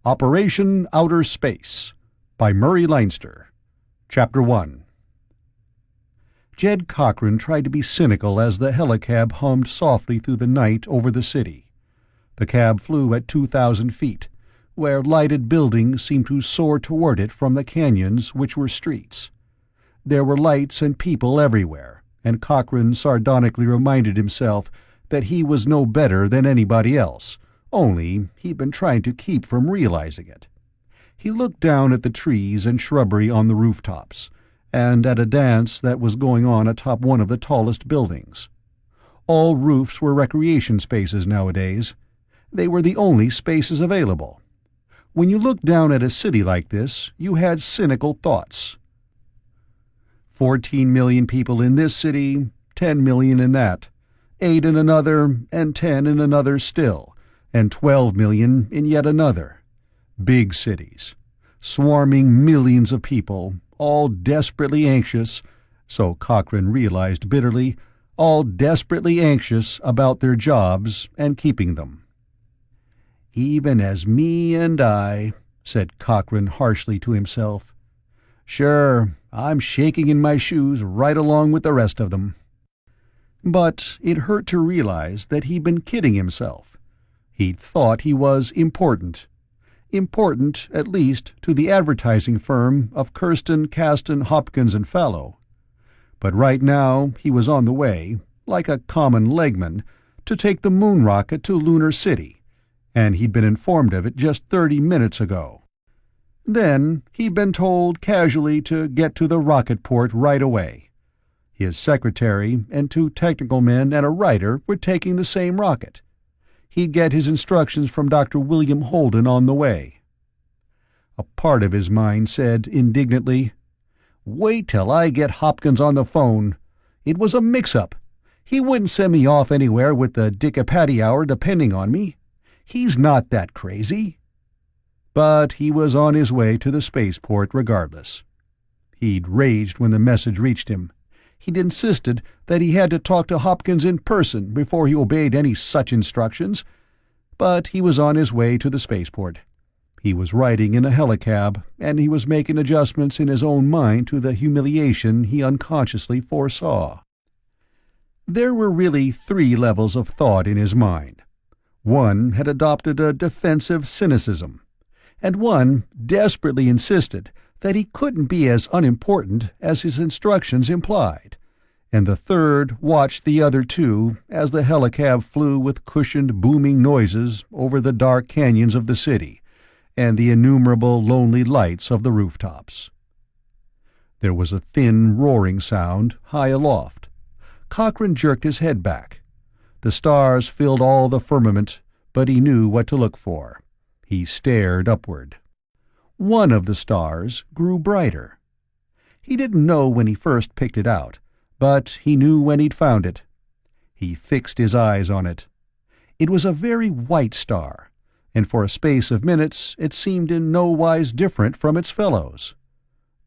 Operation Outer Space by Murray Leinster. Chapter 1. Jed Cochrane tried to be cynical as the helicab hummed softly through the night over the city. The cab flew at 2,000 feet, where lighted buildings seemed to soar toward it from the canyons which were streets. There were lights and people everywhere, and Cochrane sardonically reminded himself that he was no better than anybody else, only he'd been trying to keep from realizing it. He looked down at the trees and shrubbery on the rooftops, and at a dance that was going on atop one of the tallest buildings. All roofs were recreation spaces nowadays. They were the only spaces available. When you looked down at a city like this, you had cynical thoughts. 14 million people in this city, 10 million in that, 8 in another, and 10 in another still, and 12 million in yet another. Big cities, swarming millions of people, all desperately anxious, so Cochrane realized bitterly, all desperately anxious about their jobs and keeping them. "Even as me and I," said Cochrane harshly to himself. "Sure, I'm shaking in my shoes right along with the rest of them." But it hurt to realize that he'd been kidding himself. He'd thought he was important. Important, at least, to the advertising firm of Kirsten, Caston, Hopkins and Fallow. But right now he was on the way, like a common legman, to take the moon rocket to Lunar City, and he'd been informed of it just 30 minutes ago. Then he'd been told casually to get to the rocket port right away. His secretary and 2 technical men and a writer were taking the same rocket. He'd get his instructions from Dr. William Holden on the way. A part of his mind said indignantly, "Wait till I get Hopkins on the phone. It was a mix-up. He wouldn't send me off anywhere with the Dick-a-Patty hour depending on me. He's not that crazy." But he was on his way to the spaceport regardless. He'd raged when the message reached him. He'd insisted that he had to talk to Hopkins in person before he obeyed any such instructions, but he was on his way to the spaceport. He was riding in a helicab, and he was making adjustments in his own mind to the humiliation he unconsciously foresaw. There were really 3 levels of thought in his mind. One had adopted a defensive cynicism, and one desperately insisted that he couldn't be as unimportant as his instructions implied, and the third watched the other 2 as the helicab flew with cushioned booming noises over the dark canyons of the city and the innumerable lonely lights of the rooftops. There was a thin roaring sound high aloft. Cochrane jerked his head back. The stars filled all the firmament, but he knew what to look for. He stared upward. One of the stars grew brighter. He didn't know when he first picked it out, but he knew when he'd found it. He fixed his eyes on it. It was a very white star, and for a space of minutes it seemed in no wise different from its fellows.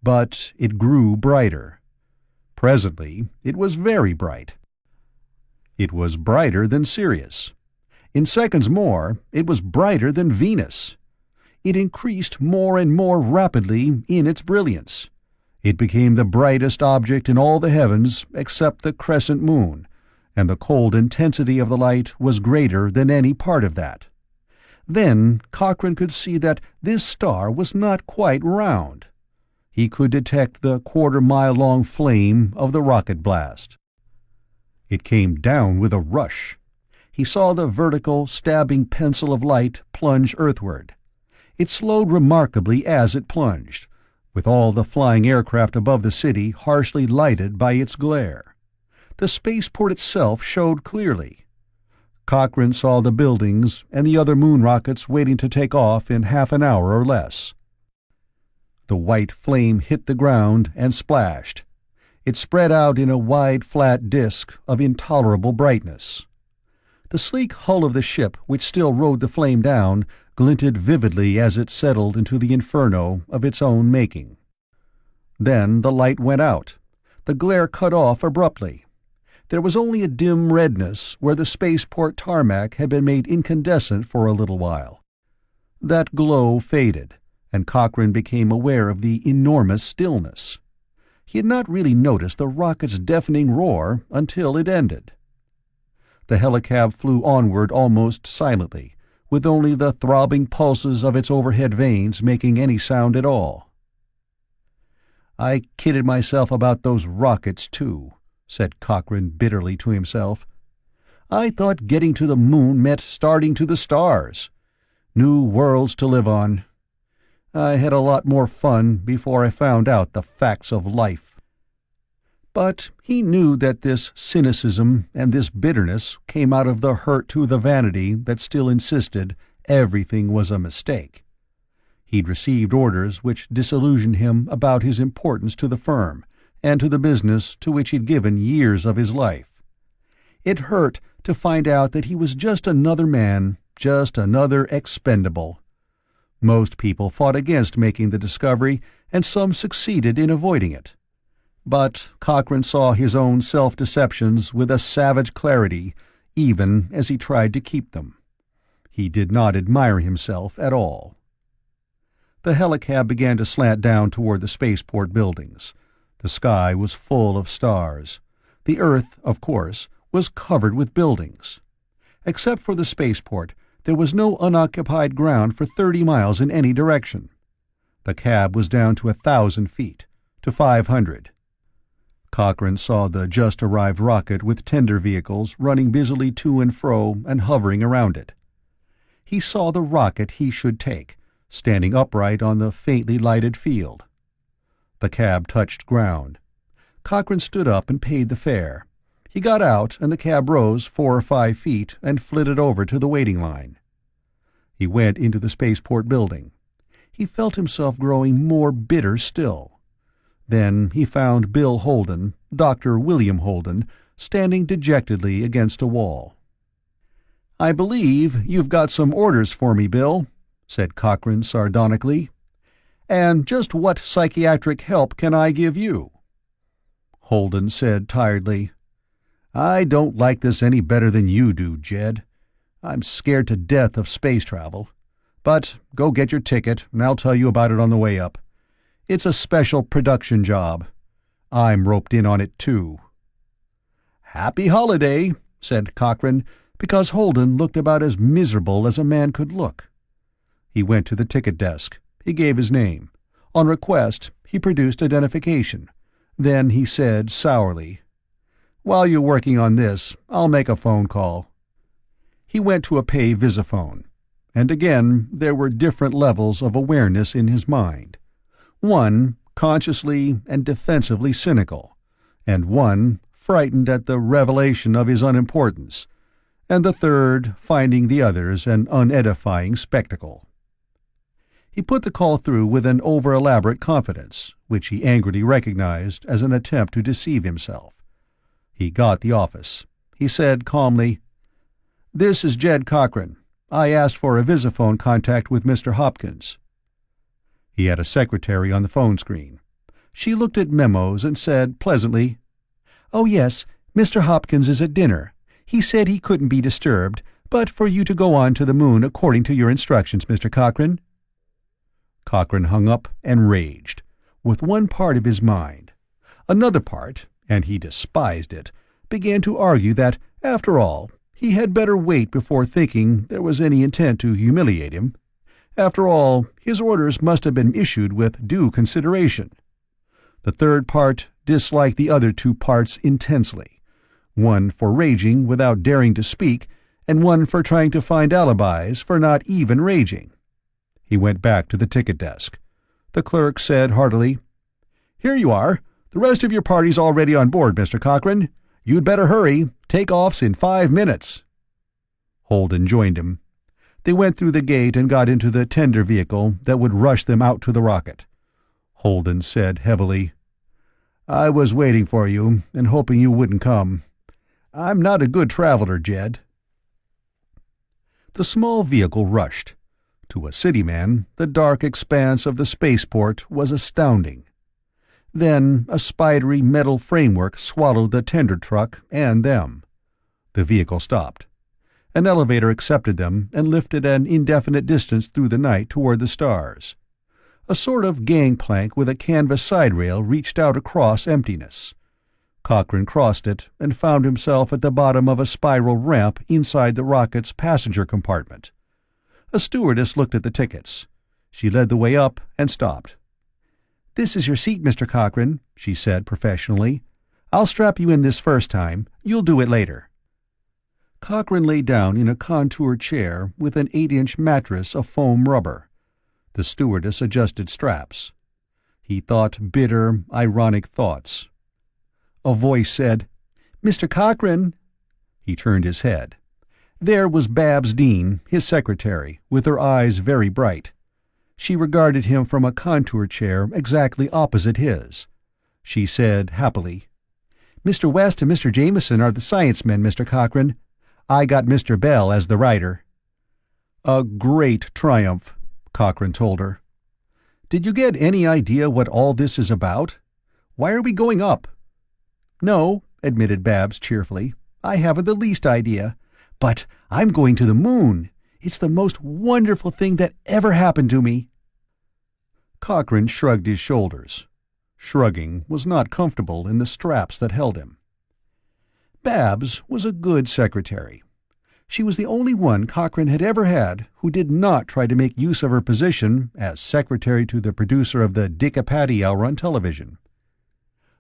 But it grew brighter. Presently it was very bright. It was brighter than Sirius. In seconds more, it was brighter than Venus. It increased more and more rapidly in its brilliance. It became the brightest object in all the heavens except the crescent moon, and the cold intensity of the light was greater than any part of that. Then Cochrane could see that this star was not quite round. He could detect the quarter-mile-long flame of the rocket blast. It came down with a rush. He saw the vertical, stabbing pencil of light plunge earthward. It slowed remarkably as it plunged, with all the flying aircraft above the city harshly lighted by its glare. The spaceport itself showed clearly. Cochrane saw the buildings and the other moon rockets waiting to take off in half an hour or less. The white flame hit the ground and splashed. It spread out in a wide, flat disk of intolerable brightness. The sleek hull of the ship which still rode the flame down glinted vividly as it settled into the inferno of its own making. Then the light went out. The glare cut off abruptly. There was only a dim redness where the spaceport tarmac had been made incandescent for a little while. That glow faded, and Cochrane became aware of the enormous stillness. He had not really noticed the rocket's deafening roar until it ended. The helicab flew onward almost silently, with only the throbbing pulses of its overhead vanes making any sound at all. "I kidded myself about those rockets, too," said Cochrane bitterly to himself. "I thought getting to the moon meant starting to the stars. New worlds to live on. I had a lot more fun before I found out the facts of life." But he knew that this cynicism and this bitterness came out of the hurt to the vanity that still insisted everything was a mistake. He'd received orders which disillusioned him about his importance to the firm and to the business to which he'd given years of his life. It hurt to find out that he was just another man, just another expendable. Most people fought against making the discovery, and some succeeded in avoiding it. But Cochrane saw his own self-deceptions with a savage clarity, even as he tried to keep them. He did not admire himself at all. The helicab began to slant down toward the spaceport buildings. The sky was full of stars. The Earth, of course, was covered with buildings. Except for the spaceport, there was no unoccupied ground for 30 miles in any direction. The cab was down to 1,000 feet, to 500. Cochrane saw the just-arrived rocket with tender vehicles running busily to and fro and hovering around it. He saw the rocket he should take, standing upright on the faintly lighted field. The cab touched ground. Cochrane stood up and paid the fare. He got out, and the cab rose 4 or 5 feet and flitted over to the waiting line. He went into the spaceport building. He felt himself growing more bitter still. Then he found Bill Holden, Dr. William Holden, standing dejectedly against a wall. "I believe you've got some orders for me, Bill," said Cochrane sardonically. "And just what psychiatric help can I give you?" Holden said tiredly, "I don't like this any better than you do, Jed. I'm scared to death of space travel. But go get your ticket, and I'll tell you about it on the way up. It's a special production job. I'm roped in on it, too." "Happy holiday," said Cochrane, because Holden looked about as miserable as a man could look. He went to the ticket desk. He gave his name. On request, he produced identification. Then he said sourly, "While you're working on this, I'll make a phone call." He went to a pay visiphone. And again there were different levels of awareness in his mind. One, consciously and defensively cynical, and one, frightened at the revelation of his unimportance, and the third, finding the others an unedifying spectacle. He put the call through with an over-elaborate confidence, which he angrily recognized as an attempt to deceive himself. He got the office. He said calmly, "This is Jed Cochrane. I asked for a visiphone contact with Mr. Hopkins." He had a secretary on the phone screen. She looked at memos and said pleasantly, "Oh yes, Mr. Hopkins is at dinner. He said he couldn't be disturbed, but for you to go on to the moon according to your instructions, Mr. Cochrane." Cochrane hung up and raged, with one part of his mind. Another part, and he despised it, began to argue that, after all, he had better wait before thinking there was any intent to humiliate him. After all, his orders must have been issued with due consideration. The third part disliked the other two parts intensely, one for raging without daring to speak, and one for trying to find alibis for not even raging. He went back to the ticket desk. The clerk said heartily, "Here you are. The rest of your party's already on board, Mr. Cochrane. You'd better hurry. Takeoff's in 5 minutes." Holden joined him. They went through the gate and got into the tender vehicle that would rush them out to the rocket. Holden said heavily, "I was waiting for you and hoping you wouldn't come. I'm not a good traveler, Jed." The small vehicle rushed. To a city man, the dark expanse of the spaceport was astounding. Then a spidery metal framework swallowed the tender truck and them. The vehicle stopped. An elevator accepted them and lifted an indefinite distance through the night toward the stars. A sort of gangplank with a canvas side rail reached out across emptiness. Cochrane crossed it and found himself at the bottom of a spiral ramp inside the rocket's passenger compartment. A stewardess looked at the tickets. She led the way up and stopped. "This is your seat, Mr. Cochrane," she said professionally. "I'll strap you in this first time. You'll do it later." Cochrane lay down in a contoured chair with an 8-inch mattress of foam rubber. The stewardess adjusted straps. He thought bitter, ironic thoughts. A voice said, "Mr. Cochrane." He turned his head. There was Babs Dean, his secretary, with her eyes very bright. She regarded him from a contoured chair exactly opposite his. She said happily, "Mr. West and Mr. Jameson are the science men, Mr. Cochrane. I got Mr. Bell as the writer." "A great triumph," Cochrane told her. "Did you get any idea what all this is about? Why are we going up?" "No," admitted Babs cheerfully. "I haven't the least idea. But I'm going to the moon. It's the most wonderful thing that ever happened to me." Cochrane shrugged his shoulders. Shrugging was not comfortable in the straps that held him. Babs was a good secretary. She was the only one Cochrane had ever had who did not try to make use of her position as secretary to the producer of the Dick-a-Patty Hour on television.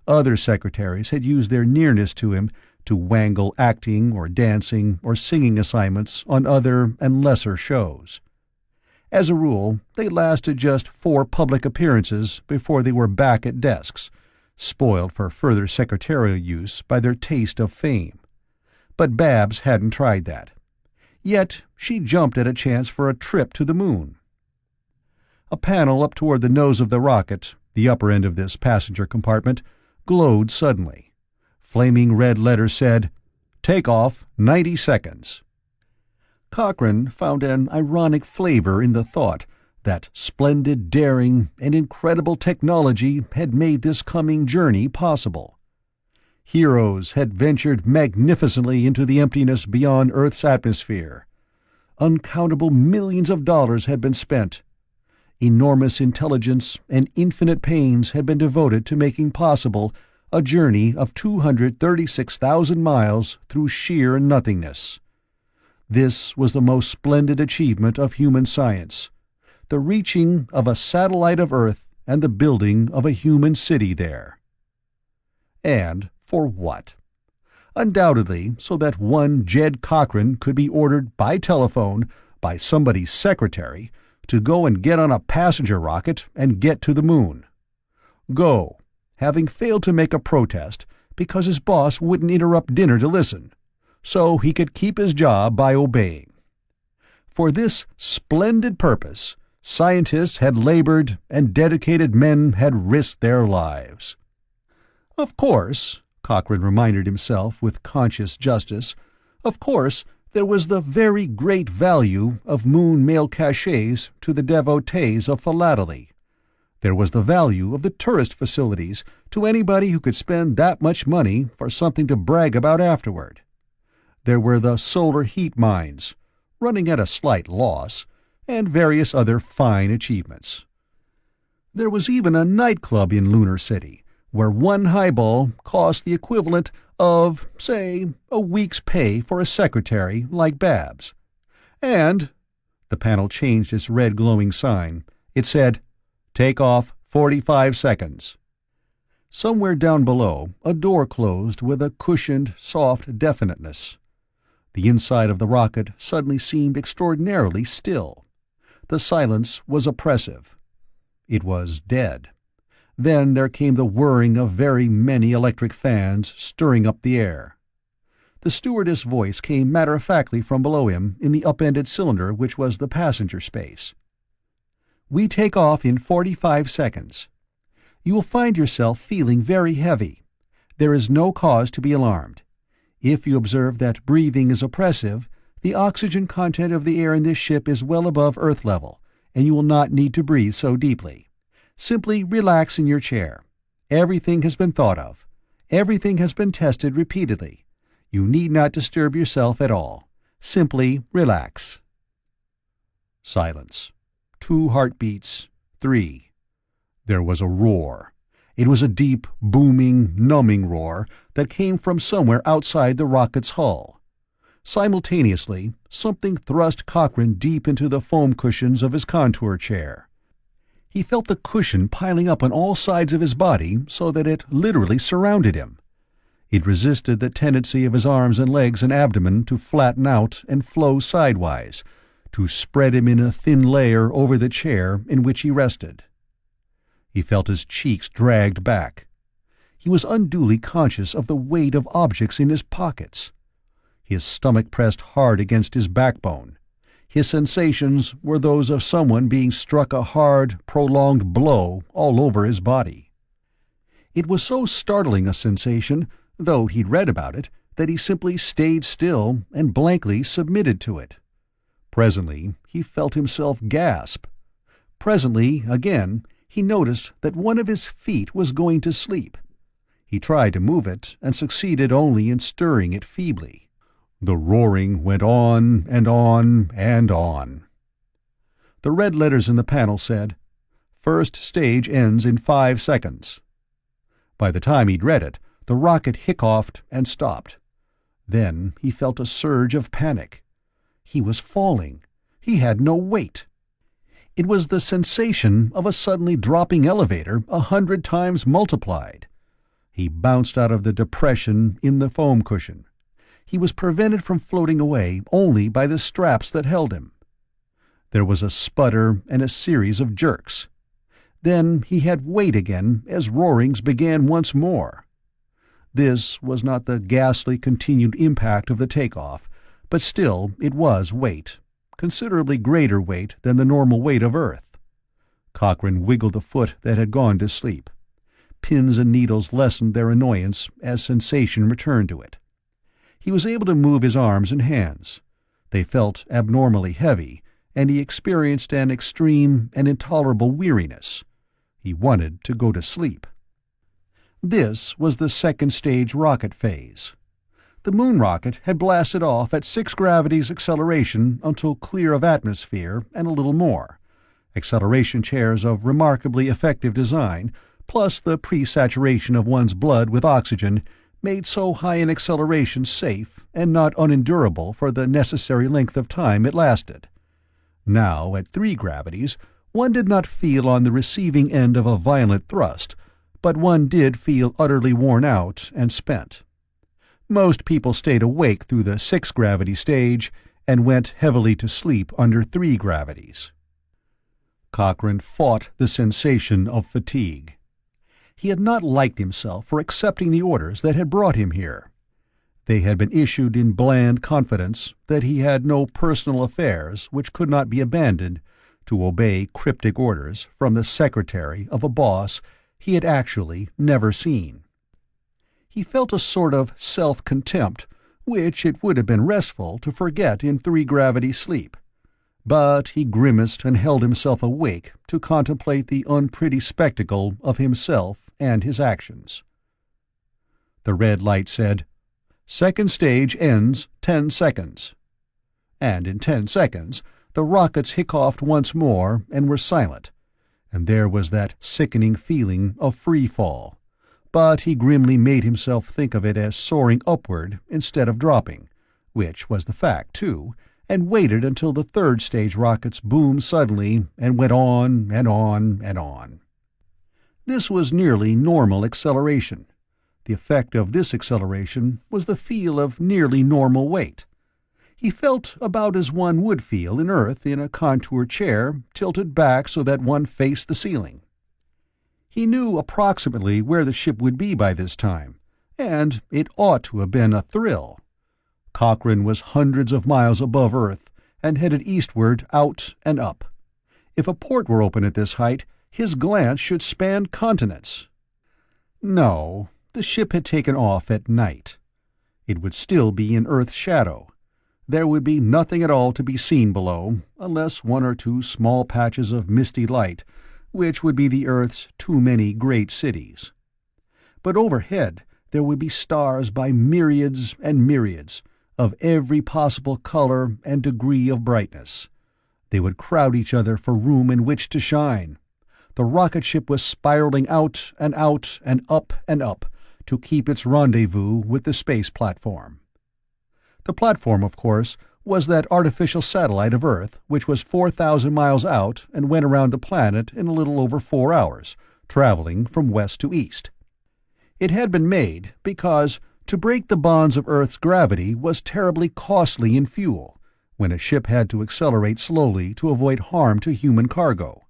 Other secretaries had used their nearness to him to wangle acting or dancing or singing assignments on other and lesser shows. As a rule, they lasted just 4 public appearances before they were back at desks, spoiled for further secretarial use by their taste of fame. But Babs hadn't tried that. Yet she jumped at a chance for a trip to the moon. A panel up toward the nose of the rocket, the upper end of this passenger compartment, glowed suddenly. Flaming red letters said, "Takeoff, 90 seconds." Cochrane found an ironic flavor in the thought that splendid daring and incredible technology had made this coming journey possible. Heroes had ventured magnificently into the emptiness beyond Earth's atmosphere. Uncountable millions of dollars had been spent. Enormous intelligence and infinite pains had been devoted to making possible a journey of 236,000 miles through sheer nothingness. This was the most splendid achievement of human science, the reaching of a satellite of Earth and the building of a human city there. And for what? Undoubtedly so that one Jed Cochrane could be ordered by telephone, by somebody's secretary, to go and get on a passenger rocket and get to the moon. Go, having failed to make a protest because his boss wouldn't interrupt dinner to listen, so he could keep his job by obeying. For this splendid purpose, scientists had labored and dedicated men had risked their lives. Of course, Cochrane reminded himself with conscious justice, of course there was the very great value of moon mail cachets to the devotees of philately. There was the value of the tourist facilities to anybody who could spend that much money for something to brag about afterward. There were the solar heat mines, running at a slight loss, and various other fine achievements. There was even a nightclub in Lunar City, where one highball cost the equivalent of, say, a week's pay for a secretary like Babs. And the panel changed its red glowing sign. It said, "Take off 45 seconds." Somewhere down below, a door closed with a cushioned, soft definiteness. The inside of the rocket suddenly seemed extraordinarily still. The silence was oppressive. It was dead. Then there came the whirring of very many electric fans stirring up the air. The stewardess' voice came matter-of-factly from below him in the upended cylinder which was the passenger space. "We take off in 45 seconds. You will find yourself feeling very heavy. There is no cause to be alarmed. If you observe that breathing is oppressive, the oxygen content of the air in this ship is well above Earth level, and you will not need to breathe so deeply. Simply relax in your chair. Everything has been thought of. Everything has been tested repeatedly. You need not disturb yourself at all. Simply relax. Silence. 2 heartbeats. 3. There was a roar. It was a deep, booming, numbing roar that came from somewhere outside the rocket's hull. Simultaneously, something thrust Cochrane deep into the foam cushions of his contour chair. He felt the cushion piling up on all sides of his body so that it literally surrounded him. It resisted the tendency of his arms and legs and abdomen to flatten out and flow sidewise, to spread him in a thin layer over the chair in which he rested. He felt his cheeks dragged back. He was unduly conscious of the weight of objects in his pockets. His stomach pressed hard against his backbone. His sensations were those of someone being struck a hard, prolonged blow all over his body. It was so startling a sensation, though he'd read about it, that he simply stayed still and blankly submitted to it. Presently, he felt himself gasp. Presently, again, he noticed that one of his feet was going to sleep. He tried to move it, and succeeded only in stirring it feebly. The roaring went on and on and on. The red letters in the panel said, "First stage ends in 5 seconds." By the time he'd read it, the rocket hiccoughed and stopped. Then he felt a surge of panic. He was falling. He had no weight. It was the sensation of a suddenly dropping elevator 100 times multiplied. He bounced out of the depression in the foam cushion. He was prevented from floating away only by the straps that held him. There was a sputter and a series of jerks. Then he had weight again as roarings began once more. This was not the ghastly continued impact of the takeoff, but still it was weight, considerably greater weight than the normal weight of Earth. Cochrane wiggled the foot that had gone to sleep. Pins and needles lessened their annoyance as sensation returned to it. He was able to move his arms and hands. They felt abnormally heavy, and he experienced an extreme and intolerable weariness. He wanted to go to sleep. This was the second stage rocket phase. The moon rocket had blasted off at 6 gravities acceleration until clear of atmosphere and a little more. Acceleration chairs of remarkably effective design, plus the pre-saturation of one's blood with oxygen, made so high an acceleration safe and not unendurable for the necessary length of time it lasted. Now, at 3 gravities, one did not feel on the receiving end of a violent thrust, but one did feel utterly worn out and spent. Most people stayed awake through the 6-gravity stage and went heavily to sleep under 3 gravities. Cochrane fought the sensation of fatigue. He had not liked himself for accepting the orders that had brought him here. They had been issued in bland confidence that he had no personal affairs which could not be abandoned to obey cryptic orders from the secretary of a boss he had actually never seen. He felt a sort of self-contempt, which it would have been restful to forget in 3-gravity sleep. But he grimaced and held himself awake to contemplate the unpretty spectacle of himself and his actions. The red light said, "Second stage ends 10 seconds." And in 10 seconds, the rockets hiccoughed once more and were silent, and there was that sickening feeling of free fall. But he grimly made himself think of it as soaring upward instead of dropping, which was the fact, too, and waited until the 3rd stage rockets boomed suddenly and went on and on and on. This was nearly normal acceleration. The effect of this acceleration was the feel of nearly normal weight. He felt about as one would feel in Earth in a contour chair tilted back so that one faced the ceiling. He knew approximately where the ship would be by this time, and it ought to have been a thrill. Cochrane was hundreds of miles above Earth and headed eastward, out and up. If a port were open at this height, his glance should span continents. No, the ship had taken off at night. It would still be in Earth's shadow. There would be nothing at all to be seen below, unless 1 or 2 small patches of misty light, which would be the Earth's too many great cities. But overhead there would be stars by myriads and myriads, of every possible color and degree of brightness. They would crowd each other for room in which to shine. The rocket ship was spiraling out and out and up to keep its rendezvous with the space platform. The platform, of course, was that artificial satellite of Earth which was 4,000 miles out and went around the planet in a little over 4 hours, traveling from west to east. It had been made because to break the bonds of Earth's gravity was terribly costly in fuel, when a ship had to accelerate slowly to avoid harm to human cargo.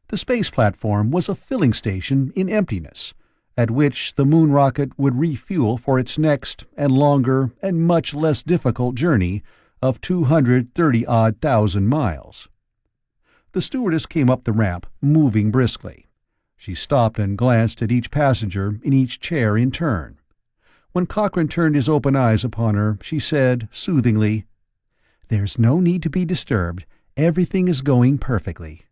The space platform was a filling station in emptiness, at which the moon rocket would refuel for its next and longer and much less difficult journey of 230-odd thousand miles. The stewardess came up the ramp, moving briskly. She stopped and glanced at each passenger in each chair in turn. When Cochrane turned his open eyes upon her, she said, soothingly, "There's no need to be disturbed. Everything is going perfectly."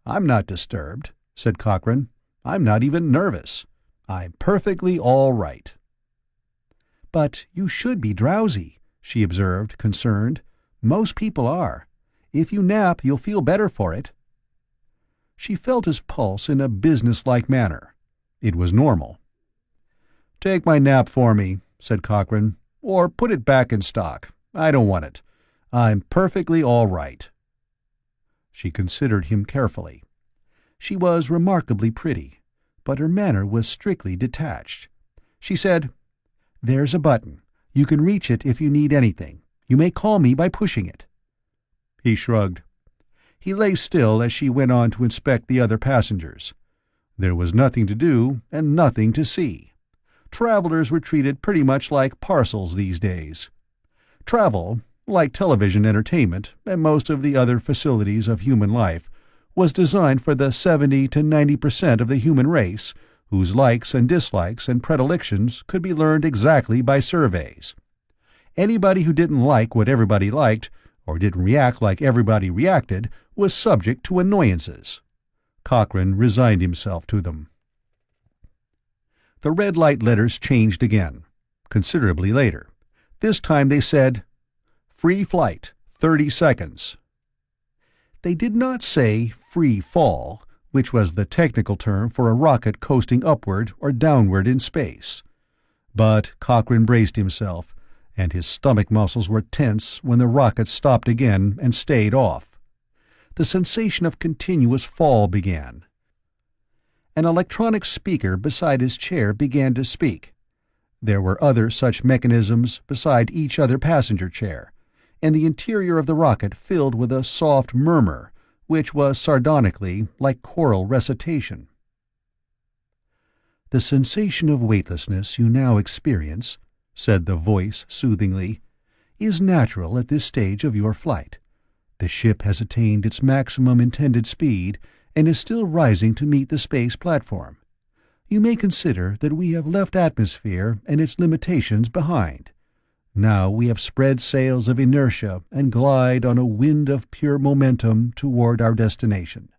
"I'm not disturbed," said Cochrane. "I'm not even nervous. I'm perfectly all right." "But you should be drowsy," she observed, concerned. "Most people are. If you nap, you'll feel better for it." She felt his pulse in a business-like manner. It was normal. "Take my nap for me," said Cochrane. "Or put it back in stock. I don't want it. I'm perfectly all right." She considered him carefully. She was remarkably pretty, but her manner was strictly detached. She said, "There's a button. You can reach it if you need anything. You may call me by pushing it." He shrugged. He lay still as she went on to inspect the other passengers. There was nothing to do and nothing to see. Travelers were treated pretty much like parcels these days. Travel, like television entertainment and most of the other facilities of human life, was designed for the 70 to 90% of the human race whose likes and dislikes and predilections could be learned exactly by surveys. Anybody who didn't like what everybody liked, or didn't react like everybody reacted, was subject to annoyances. Cochrane resigned himself to them. The red light letters changed again, considerably later. This time they said, "Free flight, 30 seconds." They did not say free fall, which was the technical term for a rocket coasting upward or downward in space. But Cochrane braced himself, and his stomach muscles were tense when the rocket stopped again and stayed off. The sensation of continuous fall began. An electronic speaker beside his chair began to speak. There were other such mechanisms beside each other passenger chair, and the interior of the rocket filled with a soft murmur, which was sardonically like choral recitation. "The sensation of weightlessness you now experience," said the voice soothingly, "is natural at this stage of your flight. The ship has attained its maximum intended speed and is still rising to meet the space platform. You may consider that we have left atmosphere and its limitations behind. Now we have spread sails of inertia and glide on a wind of pure momentum toward our destination.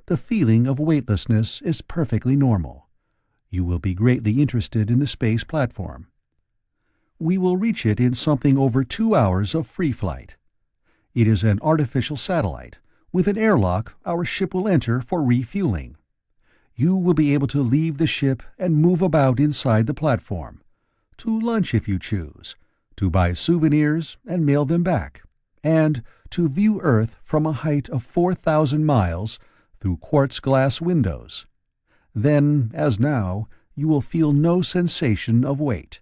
The feeling of weightlessness is perfectly normal. You will be greatly interested in the space platform. We will reach it in something over 2 hours of free flight. It is an artificial satellite. With an airlock, our ship will enter for refueling. You will be able to leave the ship and move about inside the platform. To lunch if you choose, to buy souvenirs and mail them back, and to view Earth from a height of 4,000 miles through quartz glass windows. Then, as now, you will feel no sensation of weight.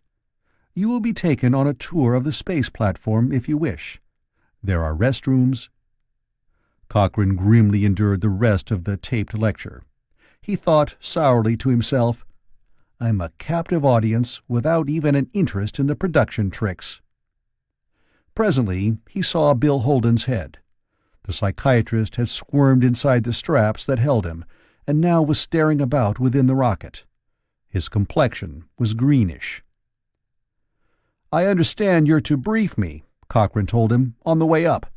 You will be taken on a tour of the space platform if you wish. There are restrooms." Cochrane grimly endured the rest of the taped lecture. He thought sourly to himself, "I'm a captive audience without even an interest in the production tricks." Presently he saw Bill Holden's head. The psychiatrist had squirmed inside the straps that held him, and now was staring about within the rocket. His complexion was greenish. "I understand you're to brief me," Cochrane told him, "on the way up.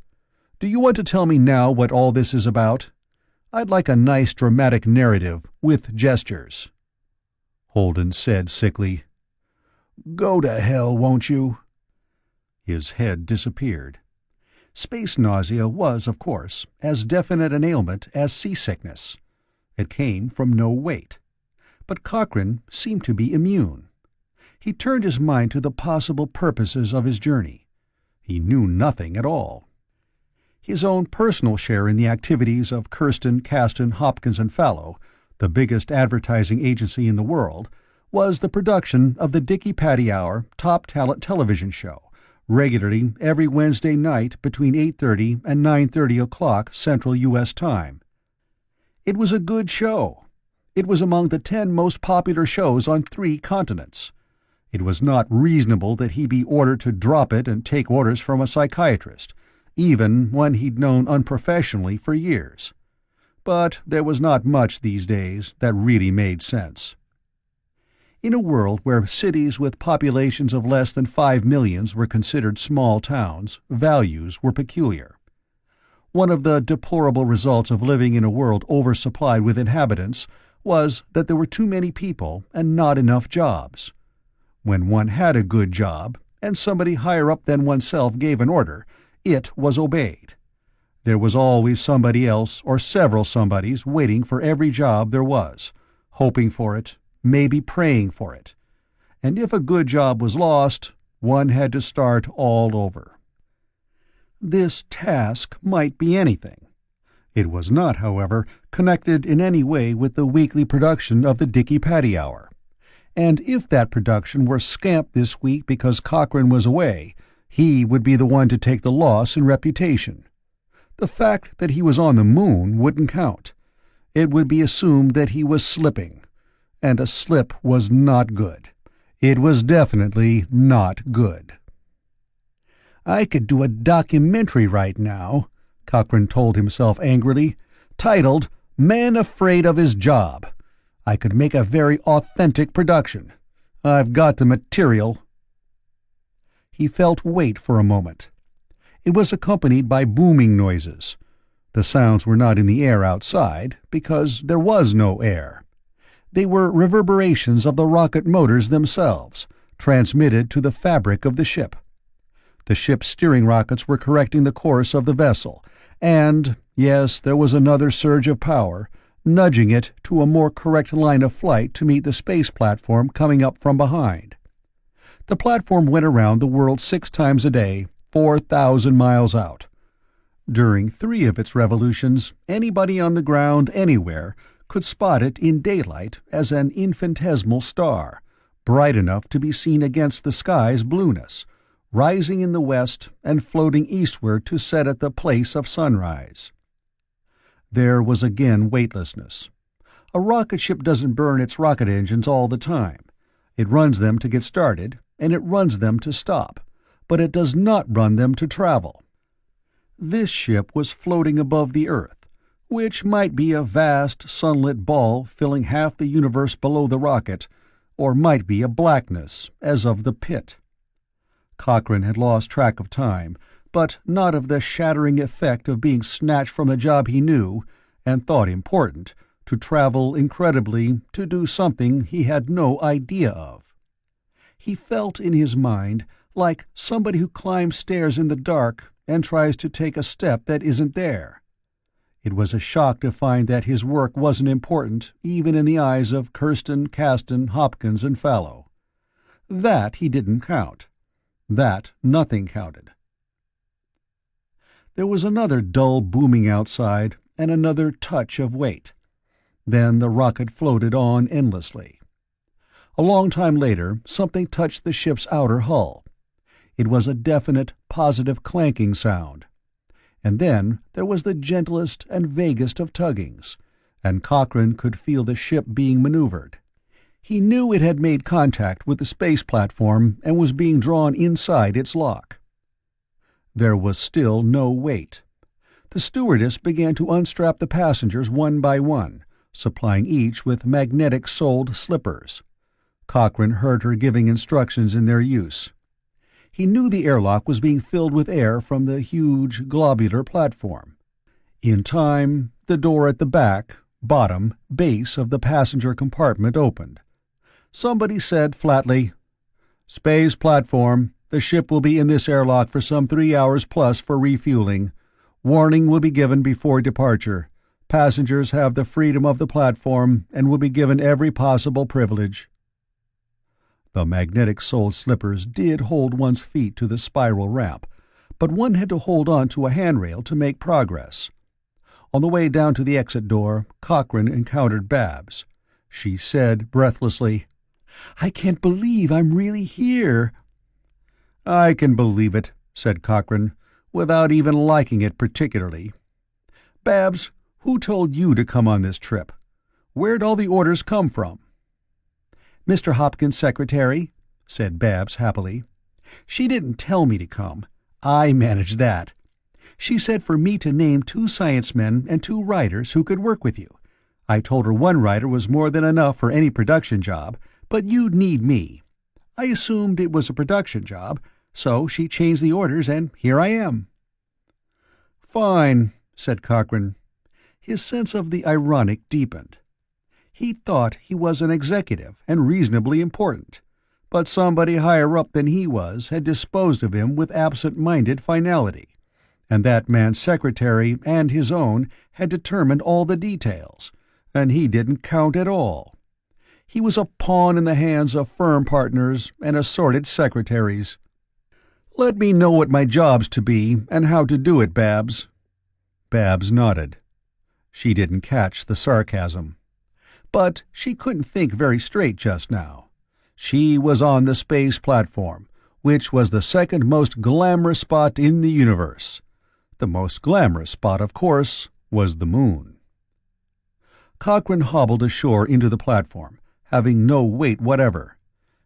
Do you want to tell me now what all this is about? I'd like a nice dramatic narrative, with gestures." Holden said sickly, "Go to hell, won't you?" His head disappeared. Space nausea was, of course, as definite an ailment as seasickness. It came from no weight. But Cochrane seemed to be immune. He turned his mind to the possible purposes of his journey. He knew nothing at all. His own personal share in the activities of Kirsten, Caston, Hopkins and Fallow, the biggest advertising agency in the world, was the production of the Dicky Patty Hour Top Talent television show, regularly every Wednesday night between 8:30 and 9:30 o'clock Central U.S. Time. It was a good show. It was among the 10 most popular shows on 3 continents. It was not reasonable that he be ordered to drop it and take orders from a psychiatrist, even one he'd known unprofessionally for years. But there was not much these days that really made sense. In a world where cities with populations of less than 5 million were considered small towns, values were peculiar. One of the deplorable results of living in a world oversupplied with inhabitants was that there were too many people and not enough jobs. When one had a good job, and somebody higher up than oneself gave an order, it was obeyed. There was always somebody else or several somebodies waiting for every job there was, hoping for it, maybe praying for it. And if a good job was lost, one had to start all over. This task might be anything. It was not, however, connected in any way with the weekly production of the Dicky Patty Hour. And if that production were scamped this week because Cochrane was away, he would be the one to take the loss in reputation. The fact that he was on the moon wouldn't count. It would be assumed that he was slipping. And a slip was not good. It was definitely not good. "I could do a documentary right now," Cochrane told himself angrily, "titled Man Afraid of His Job. I could make a very authentic production. I've got the material." He felt weight for a moment. It was accompanied by booming noises. The sounds were not in the air outside, because there was no air. They were reverberations of the rocket motors themselves, transmitted to the fabric of the ship. The ship's steering rockets were correcting the course of the vessel, and, yes, there was another surge of power, nudging it to a more correct line of flight to meet the space platform coming up from behind. The platform went around the world 6 times a day, 4,000 miles out. During 3 of its revolutions, anybody on the ground anywhere could spot it in daylight as an infinitesimal star, bright enough to be seen against the sky's blueness, rising in the west and floating eastward to set at the place of sunrise. There was again weightlessness. A rocket ship doesn't burn its rocket engines all the time. It runs them to get started, and it runs them to stop, but it does not run them to travel. This ship was floating above the Earth, which might be a vast, sunlit ball filling half the universe below the rocket, or might be a blackness, as of the pit. Cochrane had lost track of time, but not of the shattering effect of being snatched from the job he knew, and thought important, to travel incredibly to do something he had no idea of. He felt in his mind like somebody who climbs stairs in the dark and tries to take a step that isn't there. It was a shock to find that his work wasn't important even in the eyes of Kirsten, Caston, Hopkins, and Fallow. That he didn't count. That nothing counted. There was another dull booming outside and another touch of weight. Then the rocket floated on endlessly. A long time later, something touched the ship's outer hull. It was a definite, positive clanking sound. And then there was the gentlest and vaguest of tuggings, and Cochrane could feel the ship being maneuvered. He knew it had made contact with the space platform and was being drawn inside its lock. There was still no weight. The stewardess began to unstrap the passengers one by one, supplying each with magnetic-soled slippers. Cochrane heard her giving instructions in their use. He knew the airlock was being filled with air from the huge, globular platform. In time, the door at the back, bottom, base of the passenger compartment opened. Somebody said flatly, "Space platform, The ship will be in this airlock for some 3 hours plus for refueling. Warning will be given before departure. Passengers have the freedom of the platform and will be given every possible privilege." The magnetic-soled slippers did hold one's feet to the spiral ramp, but one had to hold on to a handrail to make progress. On the way down to the exit door, Cochrane encountered Babs. She said breathlessly, "I can't believe I'm really here." "I can believe it," said Cochrane, without even liking it particularly. "Babs, who told you to come on this trip? Where'd all the orders come from?" "Mr. Hopkins' secretary," said Babs happily. "She didn't tell me to come. I managed that. She said for me to name 2 science men and 2 writers who could work with you. I told her 1 writer was more than enough for any production job, but you'd need me. I assumed it was a production job, so she changed the orders and here I am." "Fine," said Cochrane. His sense of the ironic deepened. He thought he was an executive and reasonably important, but somebody higher up than he was had disposed of him with absent-minded finality, and that man's secretary and his own had determined all the details, and he didn't count at all. He was a pawn in the hands of firm partners and assorted secretaries. "Let me know what my job's to be and how to do it, Babs." Babs nodded. She didn't catch the sarcasm. But she couldn't think very straight just now. She was on the space platform, which was the second most glamorous spot in the universe. The most glamorous spot, of course, was the moon. Cochrane hobbled ashore into the platform, having no weight whatever.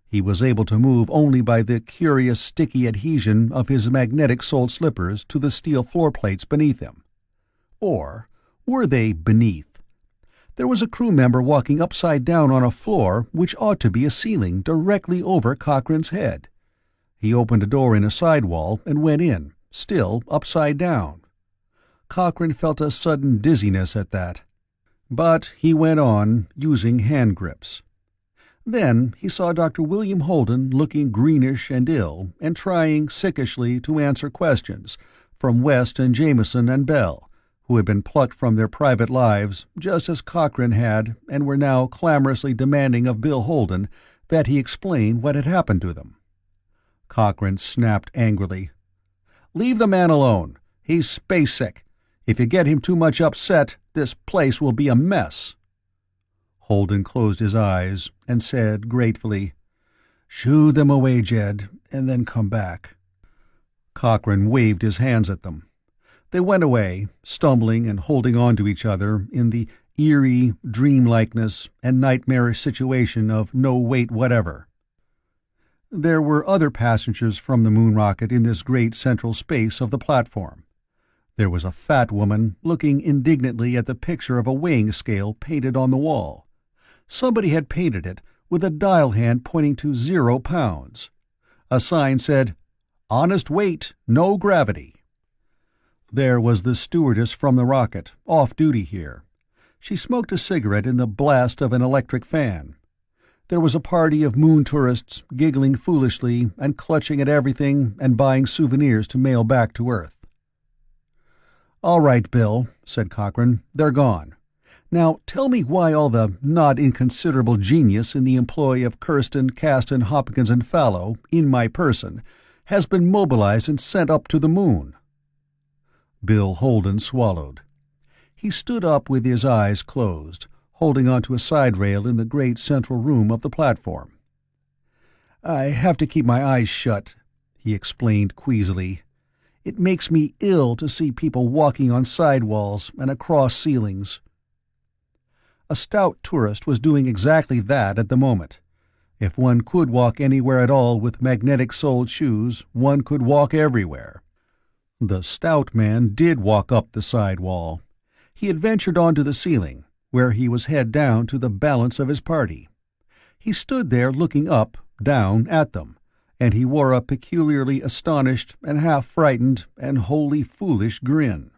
He was able to move only by the curious sticky adhesion of his magnetic-soled slippers to the steel floor plates beneath him. Or were they beneath? There was a crew member walking upside down on a floor which ought to be a ceiling directly over Cochrane's head. He opened a door in a side wall and went in, still upside down. Cochrane felt a sudden dizziness at that. But he went on, using hand grips. Then he saw Dr. William Holden looking greenish and ill, and trying sickishly to answer questions from West and Jameson and Bell, who had been plucked from their private lives, just as Cochrane had, and were now clamorously demanding of Bill Holden that he explain what had happened to them. Cochrane snapped angrily, "Leave the man alone. He's space-sick. If you get him too much upset, this place will be a mess." Holden closed his eyes and said gratefully, "Shoo them away, Jed, and then come back." Cochrane waved his hands at them. They went away, stumbling and holding on to each other in the eerie dreamlikeness and nightmarish situation of no weight whatever. There were other passengers from the moon rocket in this great central space of the platform. There was a fat woman looking indignantly at the picture of a weighing scale painted on the wall. Somebody had painted it with a dial hand pointing to 0 pounds. A sign said, "Honest weight, no gravity." There was the stewardess from the rocket, off duty here. She smoked a cigarette in the blast of an electric fan. There was a party of moon tourists giggling foolishly and clutching at everything and buying souvenirs to mail back to Earth. "All right, Bill," said Cochrane, "they're gone. Now tell me why all the not inconsiderable genius in the employ of Kirsten, Caston, Hopkins, and Fallow, in my person, has been mobilized and sent up to the moon." Bill Holden swallowed. He stood up with his eyes closed, holding onto a side rail in the great central room of the platform. "I have to keep my eyes shut," he explained queasily. "It makes me ill to see people walking on sidewalls and across ceilings." A stout tourist was doing exactly that at the moment. If one could walk anywhere at all with magnetic-soled shoes, one could walk everywhere. The stout man did walk up the side wall. He had ventured onto the ceiling, where he was head down to the balance of his party. He stood there looking up, down at them, and he wore a peculiarly astonished and half-frightened and wholly foolish grin.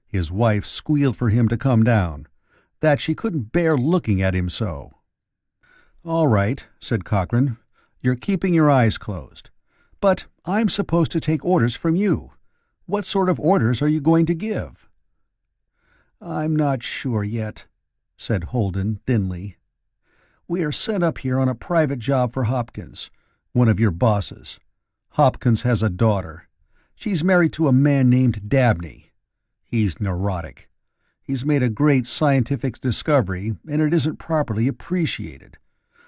His wife squealed for him to come down, that she couldn't bear looking at him so. "All right," said Cochrane. "You're keeping your eyes closed. But I'm supposed to take orders from you. What sort of orders are you going to give?" "I'm not sure yet," said Holden thinly. "We are sent up here on a private job for Hopkins, one of your bosses. Hopkins has a daughter. She's married to a man named Dabney. He's neurotic. He's made a great scientific discovery, and it isn't properly appreciated.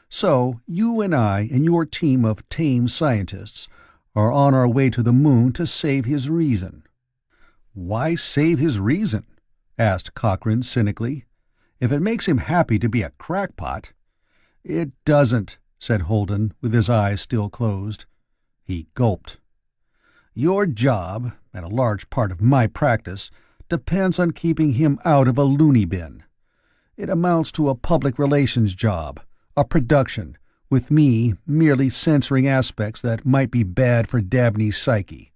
So you and I and your team of tame scientists are on our way to the moon to save his reason." "Why save his reason?" asked Cochrane cynically. "If it makes him happy to be a crackpot—" "It doesn't," said Holden, with his eyes still closed. He gulped. "Your job, and a large part of my practice, depends on keeping him out of a loony bin. It amounts to a public relations job, a production, with me merely censoring aspects that might be bad for Dabney's psyche.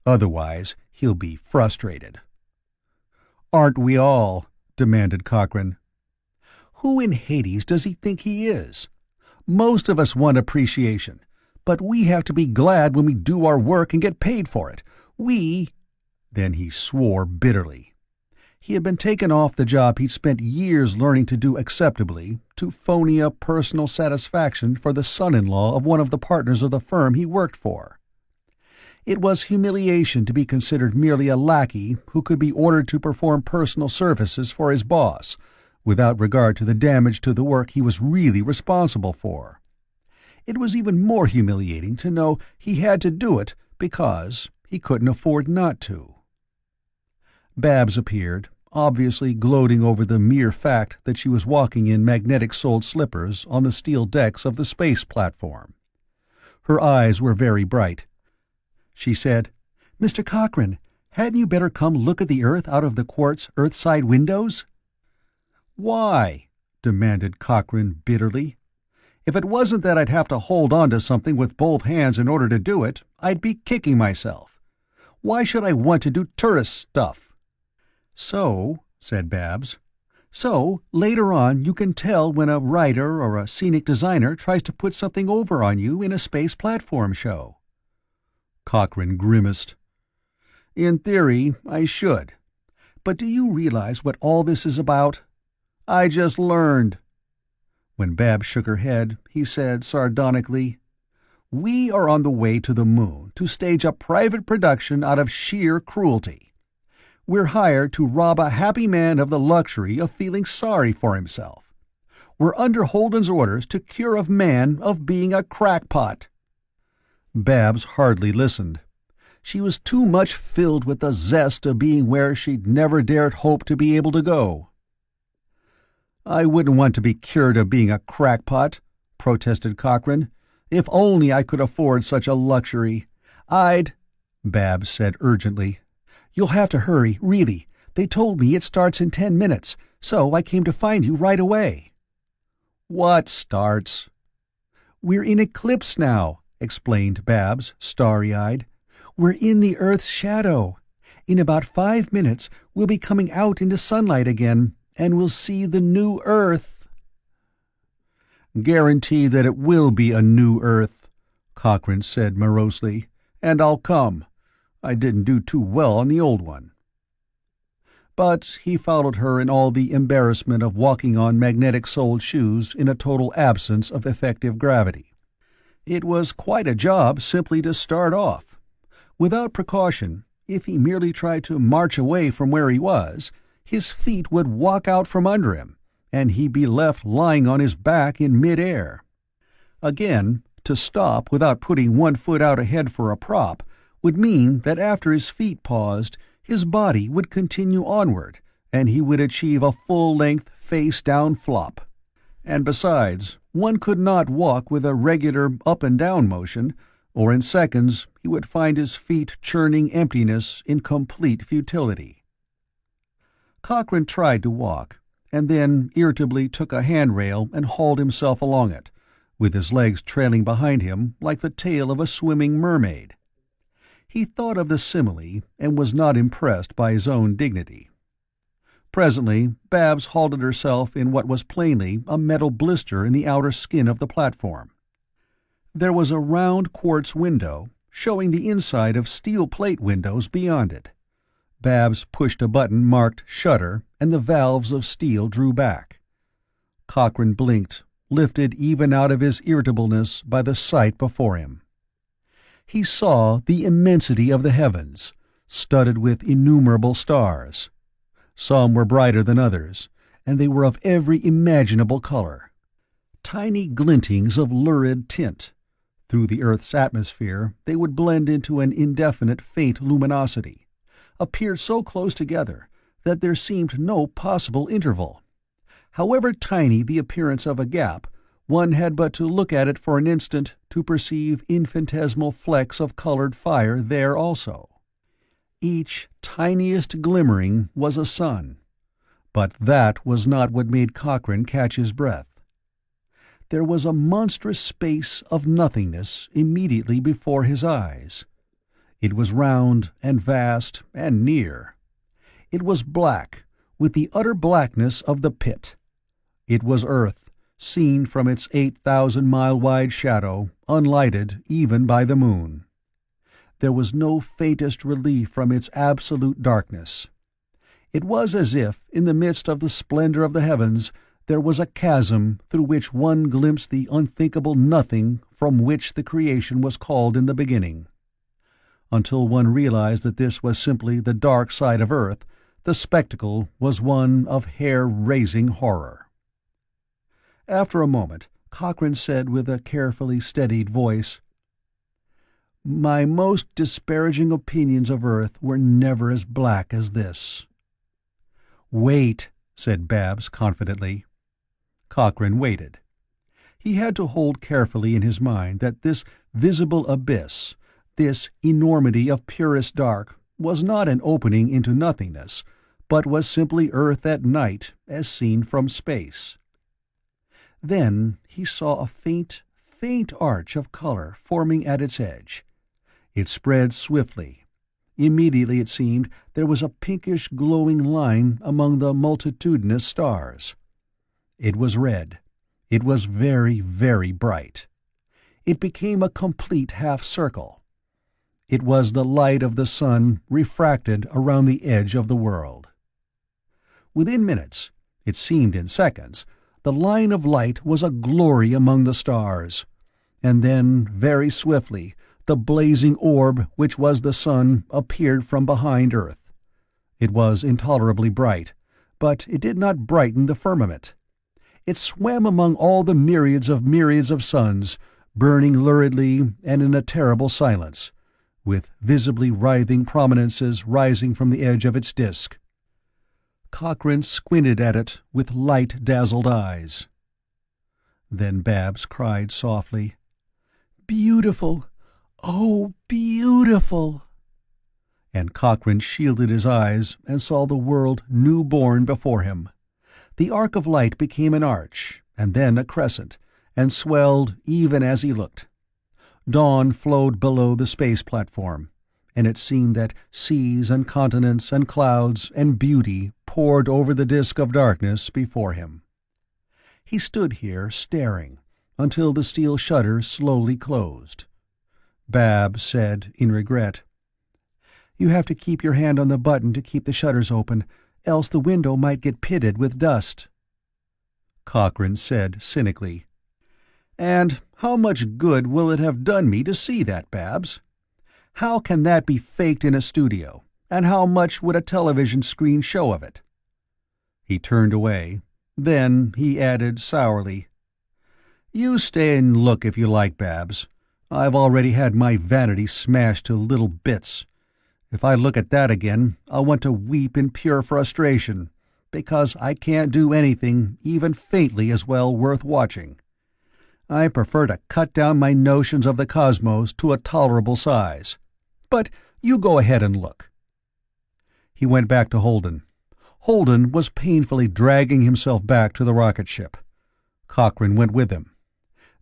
Otherwise, he'll be frustrated." "Aren't we all?" demanded Cochrane. "Who in Hades does he think he is? Most of us want appreciation, but we have to be glad when we do our work and get paid for it. We—" Then he swore bitterly. He had been taken off the job he'd spent years learning to do acceptably to phony up personal satisfaction for the son-in-law of one of the partners of the firm he worked for. It was humiliation to be considered merely a lackey who could be ordered to perform personal services for his boss, without regard to the damage to the work he was really responsible for. It was even more humiliating to know he had to do it because he couldn't afford not to. Babs appeared, obviously gloating over the mere fact that she was walking in magnetic-soled slippers on the steel decks of the space platform. Her eyes were very bright. She said, "Mr. Cochrane, hadn't you better come look at the Earth out of the quartz Earthside windows?" "Why?" demanded Cochrane bitterly. "If it wasn't that I'd have to hold on to something with both hands in order to do it, I'd be kicking myself. Why should I want to do tourist stuff?" "So," said Babs, "so later on you can tell when a writer or a scenic designer tries to put something over on you in a space platform show." Cochrane grimaced. "In theory, I should. But do you realize what all this is about? I just learned." When Babs shook her head, he said sardonically, "We are on the way to the moon to stage a private production out of sheer cruelty. We're hired to rob a happy man of the luxury of feeling sorry for himself. We're under Holden's orders to cure a man of being a crackpot." Babs hardly listened. She was too much filled with the zest of being where she'd never dared hope to be able to go. "I wouldn't want to be cured of being a crackpot," protested Cochrane. "If only I could afford such a luxury. I'd—" Babs said urgently, "You'll have to hurry, really. They told me it starts in 10 minutes, so I came to find you right away." "What starts?" "We're in eclipse now," explained Babs, starry-eyed. "We're in the Earth's shadow. In about 5 minutes we'll be coming out into sunlight again, and we'll see the new Earth." "Guarantee that it will be a new Earth," Cochrane said morosely, "and I'll come. I didn't do too well on the old one." But he followed her in all the embarrassment of walking on magnetic-soled shoes in a total absence of effective gravity. It was quite a job simply to start off. Without precaution, if he merely tried to march away from where he was, his feet would walk out from under him, and he'd be left lying on his back in mid-air. Again, to stop without putting one foot out ahead for a prop would mean that after his feet paused, his body would continue onward, and he would achieve a full-length, face-down flop. And besides, one could not walk with a regular up-and-down motion, or in seconds he would find his feet churning emptiness in complete futility. Cochrane tried to walk, and then irritably took a handrail and hauled himself along it, with his legs trailing behind him like the tail of a swimming mermaid. He thought of the simile, and was not impressed by his own dignity. Presently Babs halted herself in what was plainly a metal blister in the outer skin of the platform. There was a round quartz window, showing the inside of steel plate windows beyond it. Babs pushed a button marked shutter, and the valves of steel drew back. Cochrane blinked, lifted even out of his irritableness by the sight before him. He saw the immensity of the heavens, studded with innumerable stars. Some were brighter than others, and they were of every imaginable color. Tiny glintings of lurid tint. Through the Earth's atmosphere they would blend into an indefinite faint luminosity, appear so close together that there seemed no possible interval. However tiny the appearance of a gap, one had but to look at it for an instant to perceive infinitesimal flecks of colored fire there also. Each tiniest glimmering was a sun. But that was not what made Cochrane catch his breath. There was a monstrous space of nothingness immediately before his eyes. It was round and vast and near. It was black, with the utter blackness of the pit. It was Earth, seen from its 8,000-mile-wide shadow, unlighted even by the moon. There was no faintest relief from its absolute darkness. It was as if, in the midst of the splendor of the heavens, there was a chasm through which one glimpsed the unthinkable nothing from which the creation was called in the beginning. Until one realized that this was simply the dark side of Earth, the spectacle was one of hair-raising horror. After a moment, Cochrane said with a carefully steadied voice, "My most disparaging opinions of Earth were never as black as this." "Wait," said Babs confidently. Cochrane waited. He had to hold carefully in his mind that this visible abyss, this enormity of purest dark, was not an opening into nothingness, but was simply Earth at night as seen from space. Then he saw a faint, faint arch of color forming at its edge. It spread swiftly. Immediately, it seemed, there was a pinkish glowing line among the multitudinous stars. It was red. It was very, very bright. It became a complete half-circle. It was the light of the sun refracted around the edge of the world. Within minutes, it seemed in seconds, the line of light was a glory among the stars, and then, very swiftly, the blazing orb which was the sun appeared from behind Earth. It was intolerably bright, but it did not brighten the firmament. It swam among all the myriads of suns, burning luridly and in a terrible silence, with visibly writhing prominences rising from the edge of its disk. Cochrane squinted at it with light-dazzled eyes. Then Babs cried softly, "Beautiful! Oh, beautiful!" And Cochrane shielded his eyes and saw the world new-born before him. The arc of light became an arch, and then a crescent, and swelled even as he looked. Dawn flowed below the space platform, and it seemed that seas and continents and clouds and beauty poured over the disk of darkness before him. He stood here staring, until the steel shutters slowly closed. Babs said, in regret, "You have to keep your hand on the button to keep the shutters open, else the window might get pitted with dust." Cochrane said cynically, "And how much good will it have done me to see that, Babs? How can that be faked in a studio, and how much would a television screen show of it?" He turned away. Then he added sourly, "You stay and look if you like, Babs. I've already had my vanity smashed to little bits. If I look at that again, I'll want to weep in pure frustration, because I can't do anything even faintly as well worth watching. I prefer to cut down my notions of the cosmos to a tolerable size. But you go ahead and look." He went back to Holden. Holden was painfully dragging himself back to the rocket ship. Cochrane went with him.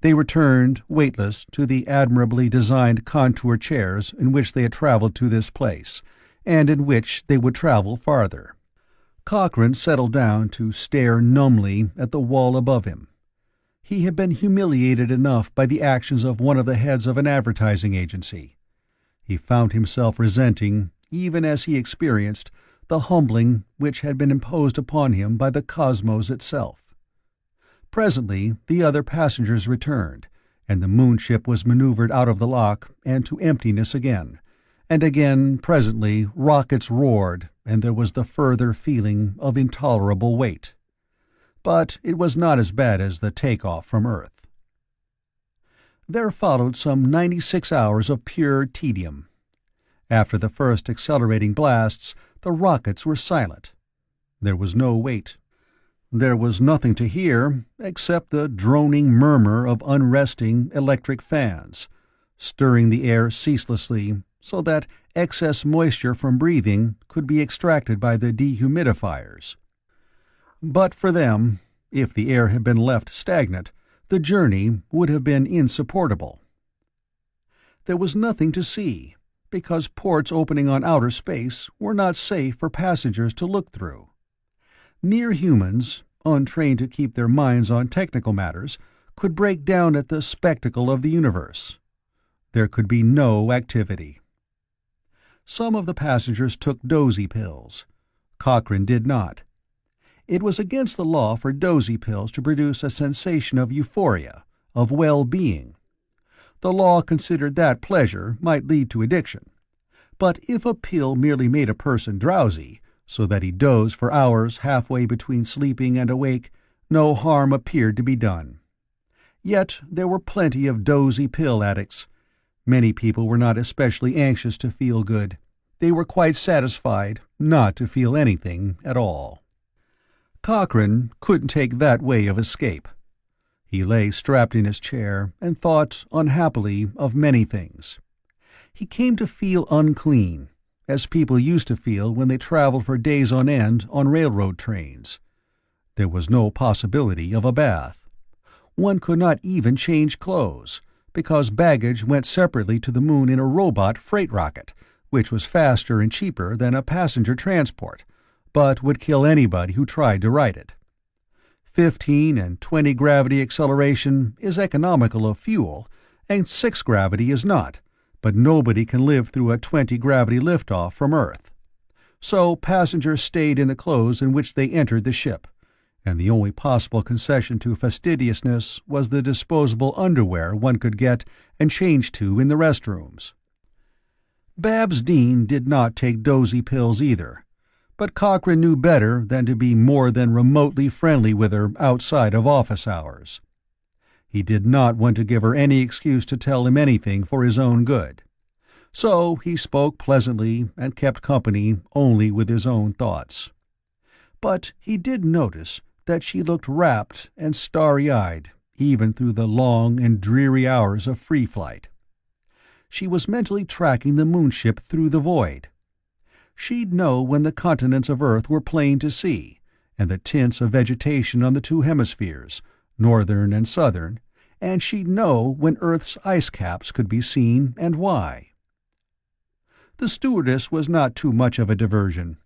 They returned, weightless, to the admirably designed contour chairs in which they had traveled to this place, and in which they would travel farther. Cochrane settled down to stare numbly at the wall above him. He had been humiliated enough by the actions of one of the heads of an advertising agency. He found himself resenting, even as he experienced, the humbling which had been imposed upon him by the cosmos itself. Presently the other passengers returned, and the moonship was maneuvered out of the lock and to emptiness again, and again presently rockets roared, and there was the further feeling of intolerable weight. But it was not as bad as the take-off from Earth. There followed some 96 hours of pure tedium. After the first accelerating blasts, the rockets were silent. There was no weight. There was nothing to hear except the droning murmur of unresting electric fans, stirring the air ceaselessly so that excess moisture from breathing could be extracted by the dehumidifiers. But for them, if the air had been left stagnant, the journey would have been insupportable. There was nothing to see, because ports opening on outer space were not safe for passengers to look through. Mere humans, untrained to keep their minds on technical matters, could break down at the spectacle of the universe. There could be no activity. Some of the passengers took dozy pills. Cochrane did not. It was against the law for dozy pills to produce a sensation of euphoria, of well-being. The law considered that pleasure might lead to addiction. But if a pill merely made a person drowsy, so that he dozed for hours halfway between sleeping and awake, no harm appeared to be done. Yet there were plenty of dozy pill addicts. Many people were not especially anxious to feel good. They were quite satisfied not to feel anything at all. Cochrane couldn't take that way of escape. He lay strapped in his chair and thought unhappily of many things. He came to feel unclean, as people used to feel when they traveled for days on end on railroad trains. There was no possibility of a bath. One could not even change clothes, because baggage went separately to the moon in a robot freight rocket, which was faster and cheaper than a passenger transport, but would kill anybody who tried to ride it. 15 and 20 gravity acceleration is economical of fuel, and 6 gravity is not, but nobody can live through a 20 gravity liftoff from Earth. So passengers stayed in the clothes in which they entered the ship, and the only possible concession to fastidiousness was the disposable underwear one could get and change to in the restrooms. Babs Dean did not take dozy pills either, but Cochrane knew better than to be more than remotely friendly with her outside of office hours. He did not want to give her any excuse to tell him anything for his own good. So he spoke pleasantly and kept company only with his own thoughts. But he did notice that she looked rapt and starry-eyed even through the long and dreary hours of free flight. She was mentally tracking the moonship through the void. She'd know when the continents of Earth were plain to see, and the tints of vegetation on the two hemispheres, northern and southern, and she'd know when Earth's ice caps could be seen and why. The stewardess was not too much of a diversion.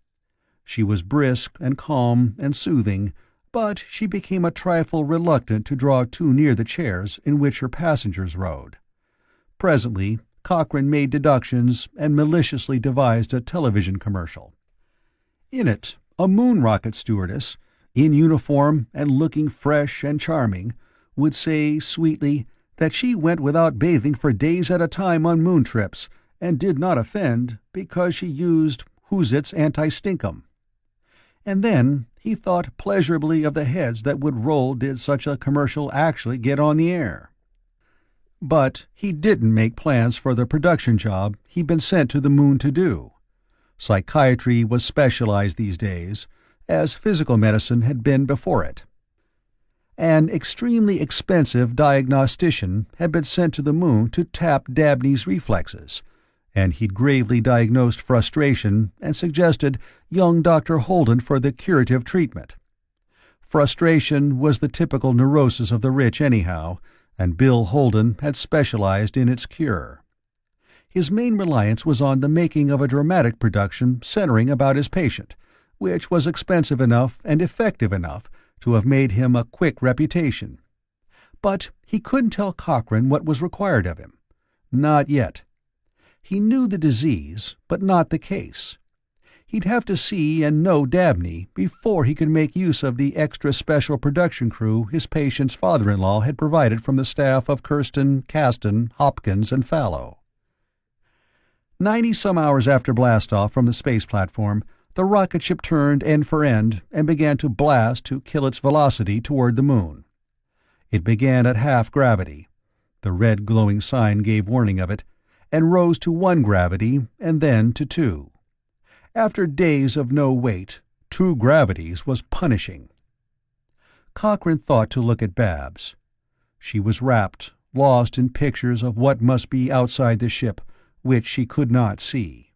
She was brisk and calm and soothing, but she became a trifle reluctant to draw too near the chairs in which her passengers rode. Presently Cochrane made deductions and maliciously devised a television commercial. In it, a moon rocket stewardess, in uniform and looking fresh and charming, would say sweetly that she went without bathing for days at a time on moon trips and did not offend because she used Huzit's anti-stinkum. And then he thought pleasurably of the heads that would roll did such a commercial actually get on the air. But he didn't make plans for the production job he'd been sent to the moon to do. Psychiatry was specialized these days, as physical medicine had been before it. An extremely expensive diagnostician had been sent to the moon to tap Dabney's reflexes, and he'd gravely diagnosed frustration and suggested young Dr. Holden for the curative treatment. Frustration was the typical neurosis of the rich anyhow, and Bill Holden had specialized in its cure. His main reliance was on the making of a dramatic production centering about his patient, which was expensive enough and effective enough to have made him a quick reputation. But he couldn't tell Cochrane what was required of him. Not yet. He knew the disease, but not the case. He'd have to see and know Dabney before he could make use of the extra special production crew his patient's father-in-law had provided from the staff of Kirsten, Caston, Hopkins, and Fallow. 90-some hours after blastoff from the space platform, the rocket ship turned end for end and began to blast to kill its velocity toward the moon. It began at half gravity. The red glowing sign gave warning of it, and rose to 1 gravity and then to 2. After days of no weight, 2 gravities was punishing. Cochrane thought to look at Babs. She was rapt, lost in pictures of what must be outside the ship, which she could not see.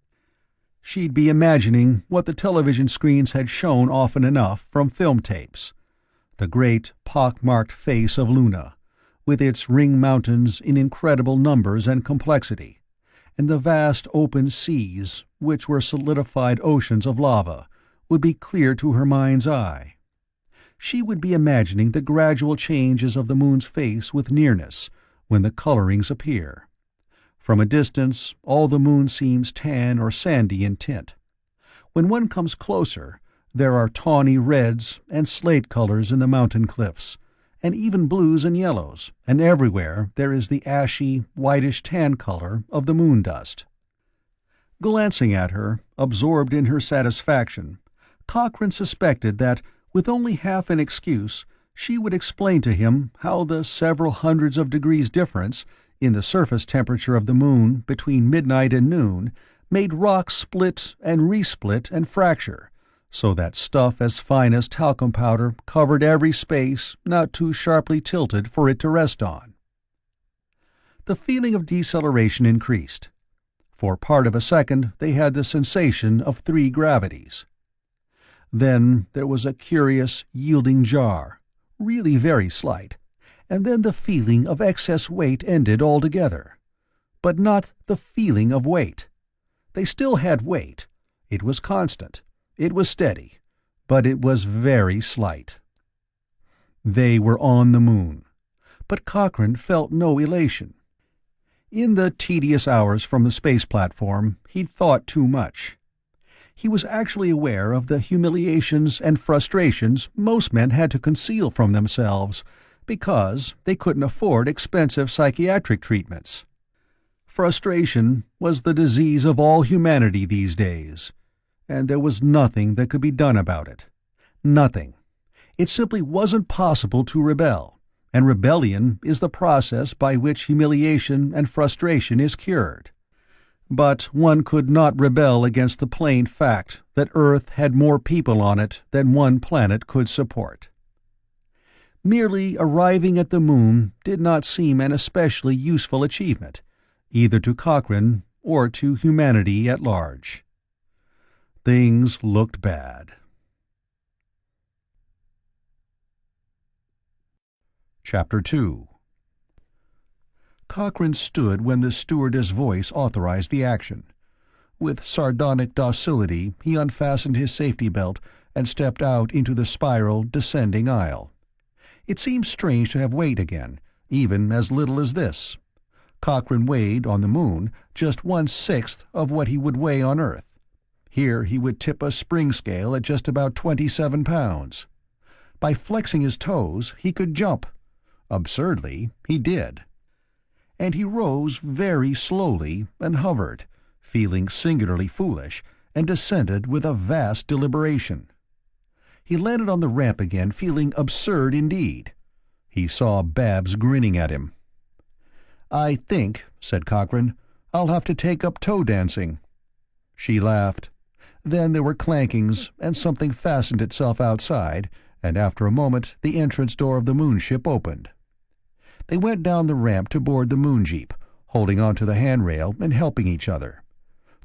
She'd be imagining what the television screens had shown often enough from film tapes. The great, pock-marked face of Luna, with its ring mountains in incredible numbers and complexity, and the vast open seas, which were solidified oceans of lava, would be clear to her mind's eye. She would be imagining the gradual changes of the moon's face with nearness, when the colorings appear. From a distance, all the moon seems tan or sandy in tint. When one comes closer, there are tawny reds and slate colors in the mountain cliffs, and even blues and yellows, and everywhere there is the ashy, whitish-tan color of the moon dust. Glancing at her, absorbed in her satisfaction, Cochrane suspected that, with only half an excuse, she would explain to him how the several hundreds of degrees difference in the surface temperature of the moon between midnight and noon made rocks split and resplit and fracture, so that stuff as fine as talcum powder covered every space not too sharply tilted for it to rest on. The feeling of deceleration increased. For part of a second they had the sensation of 3 gravities. Then there was a curious, yielding jar, really very slight, and then the feeling of excess weight ended altogether. But not the feeling of weight. They still had weight. It was constant. It was steady. But it was very slight. They were on the moon. But Cochrane felt no elation. In the tedious hours from the space platform, he'd thought too much. He was actually aware of the humiliations and frustrations most men had to conceal from themselves, because they couldn't afford expensive psychiatric treatments. Frustration was the disease of all humanity these days, and there was nothing that could be done about it. Nothing. It simply wasn't possible to rebel, and rebellion is the process by which humiliation and frustration is cured. But one could not rebel against the plain fact that Earth had more people on it than one planet could support. Merely arriving at the moon did not seem an especially useful achievement, either to Cochrane or to humanity at large. Things looked bad. Chapter 2. Cochrane stood when the stewardess' voice authorized the action. With sardonic docility he unfastened his safety belt and stepped out into the spiral, descending aisle. It seemed strange to have weight again, even as little as this. Cochrane weighed, on the moon, just 1/6 of what he would weigh on Earth. Here he would tip a spring scale at just about 27 pounds. By flexing his toes he could jump. Absurdly, he did. And he rose very slowly and hovered, feeling singularly foolish, and descended with a vast deliberation. He landed on the ramp again, feeling absurd indeed. He saw Babs grinning at him. "I think," said Cochrane, "I'll have to take up toe dancing." She laughed. Then there were clankings, and something fastened itself outside, and after a moment the entrance door of the moonship opened. They went down the ramp to board the moonjeep, holding onto the handrail and helping each other.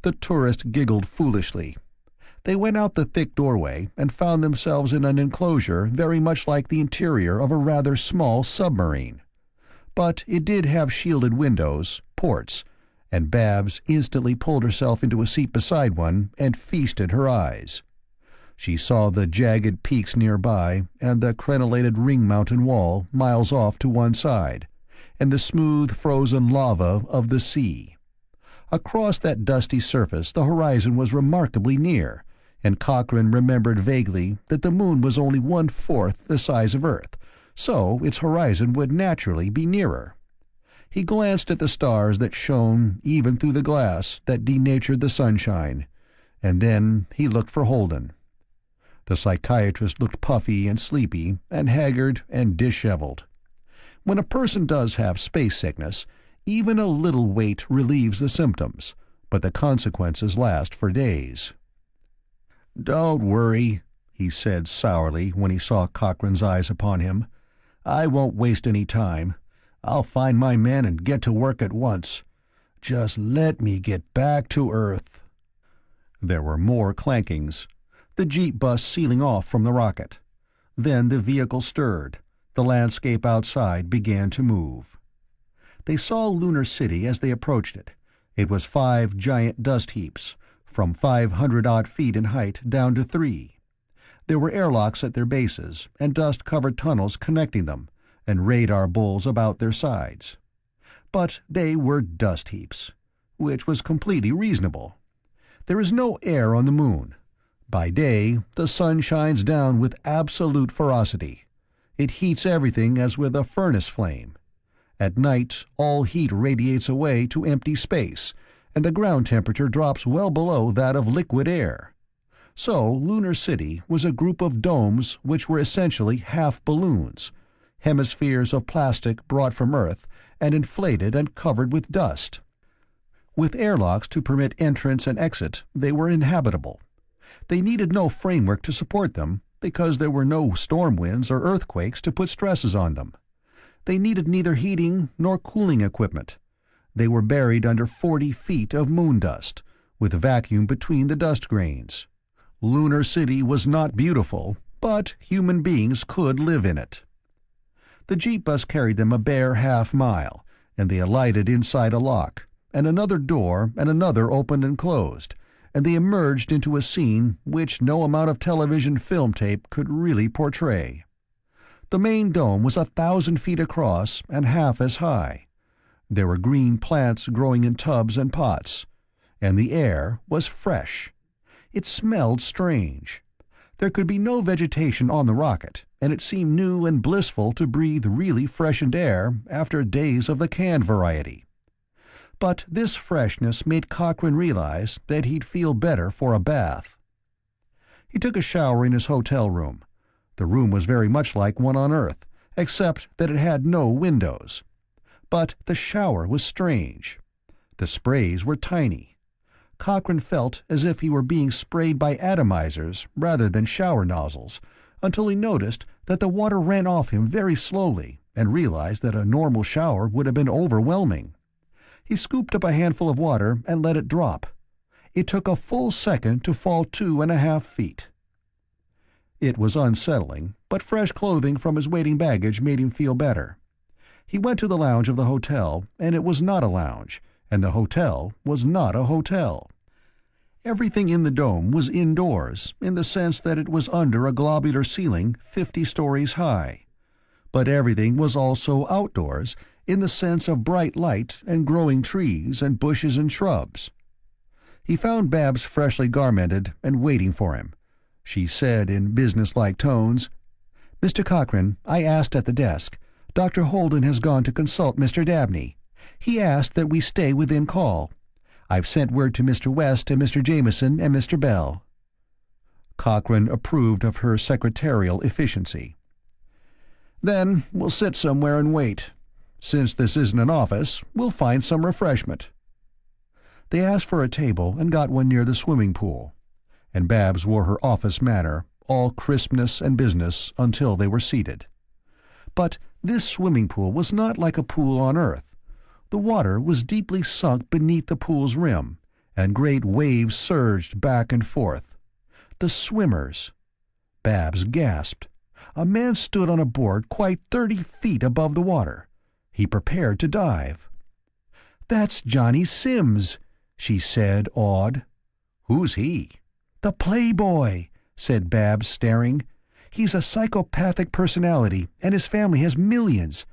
The tourist giggled foolishly. They went out the thick doorway and found themselves in an enclosure very much like the interior of a rather small submarine. But it did have shielded windows, ports, and Babs instantly pulled herself into a seat beside one and feasted her eyes. She saw the jagged peaks nearby and the crenellated ring-mountain wall miles off to one side, and the smooth frozen lava of the sea. Across that dusty surface the horizon was remarkably near, and Cochrane remembered vaguely that the moon was only 1/4 the size of Earth, so its horizon would naturally be nearer. He glanced at the stars that shone even through the glass that denatured the sunshine, and then he looked for Holden. The psychiatrist looked puffy and sleepy and haggard and disheveled. When a person does have space sickness, even a little weight relieves the symptoms, but the consequences last for days. "Don't worry," he said sourly when he saw Cochrane's eyes upon him. "I won't waste any time. I'll find my men and get to work at once. Just let me get back to Earth." There were more clankings, the jeep bus sealing off from the rocket. Then the vehicle stirred. The landscape outside began to move. They saw Lunar City as they approached it. It was 5 giant dust heaps, from 500-odd feet in height down to 3. There were airlocks at their bases, and dust-covered tunnels connecting them, and radar bulls about their sides. But they were dust heaps, which was completely reasonable. There is no air on the moon. By day, the sun shines down with absolute ferocity. It heats everything as with a furnace flame. At night, all heat radiates away to empty space, and the ground temperature drops well below that of liquid air. So Lunar City was a group of domes which were essentially half-balloons, hemispheres of plastic brought from Earth and inflated and covered with dust. With airlocks to permit entrance and exit, they were inhabitable. They needed no framework to support them, because there were no storm winds or earthquakes to put stresses on them. They needed neither heating nor cooling equipment. They were buried under 40 feet of moon dust, with vacuum between the dust grains. Lunar City was not beautiful, but human beings could live in it. The jeep bus carried them a bare half-mile, and they alighted inside a lock, and another door and another opened and closed, and they emerged into a scene which no amount of television film tape could really portray. The main dome was 1,000 feet across and half as high. There were green plants growing in tubs and pots, and the air was fresh. It smelled strange. There could be no vegetation on the rocket, and it seemed new and blissful to breathe really freshened air after days of the canned variety. But this freshness made Cochrane realize that he'd feel better for a bath. He took a shower in his hotel room. The room was very much like one on Earth, except that it had no windows. But the shower was strange. The sprays were tiny. Cochrane felt as if he were being sprayed by atomizers rather than shower nozzles, until he noticed that the water ran off him very slowly and realized that a normal shower would have been overwhelming. He scooped up a handful of water and let it drop. It took a full second to fall 2.5 feet. It was unsettling, but fresh clothing from his waiting baggage made him feel better. He went to the lounge of the hotel, and it was not a lounge, and the hotel was not a hotel. Everything in the dome was indoors, in the sense that it was under a globular ceiling 50 stories high. But everything was also outdoors, in the sense of bright light and growing trees and bushes and shrubs. He found Babs freshly garmented and waiting for him. She said in business-like tones, "Mr. Cochrane, I asked at the desk. Dr. Holden has gone to consult Mr. Dabney. He asked that we stay within call. I've sent word to Mr. West and Mr. Jameson and Mr. Bell." Cochrane approved of her secretarial efficiency. "Then we'll sit somewhere and wait. Since this isn't an office, we'll find some refreshment." They asked for a table and got one near the swimming pool, and Babs wore her office manner, all crispness and business, until they were seated. But this swimming pool was not like a pool on Earth. The water was deeply sunk beneath the pool's rim, and great waves surged back and forth. The swimmers! Babs gasped. A man stood on a board quite 30 feet above the water. He prepared to dive. "That's Johnny Sims," she said, awed. "Who's he?" "The Playboy," said Babs, staring. "He's a psychopathic personality, and his family has millions.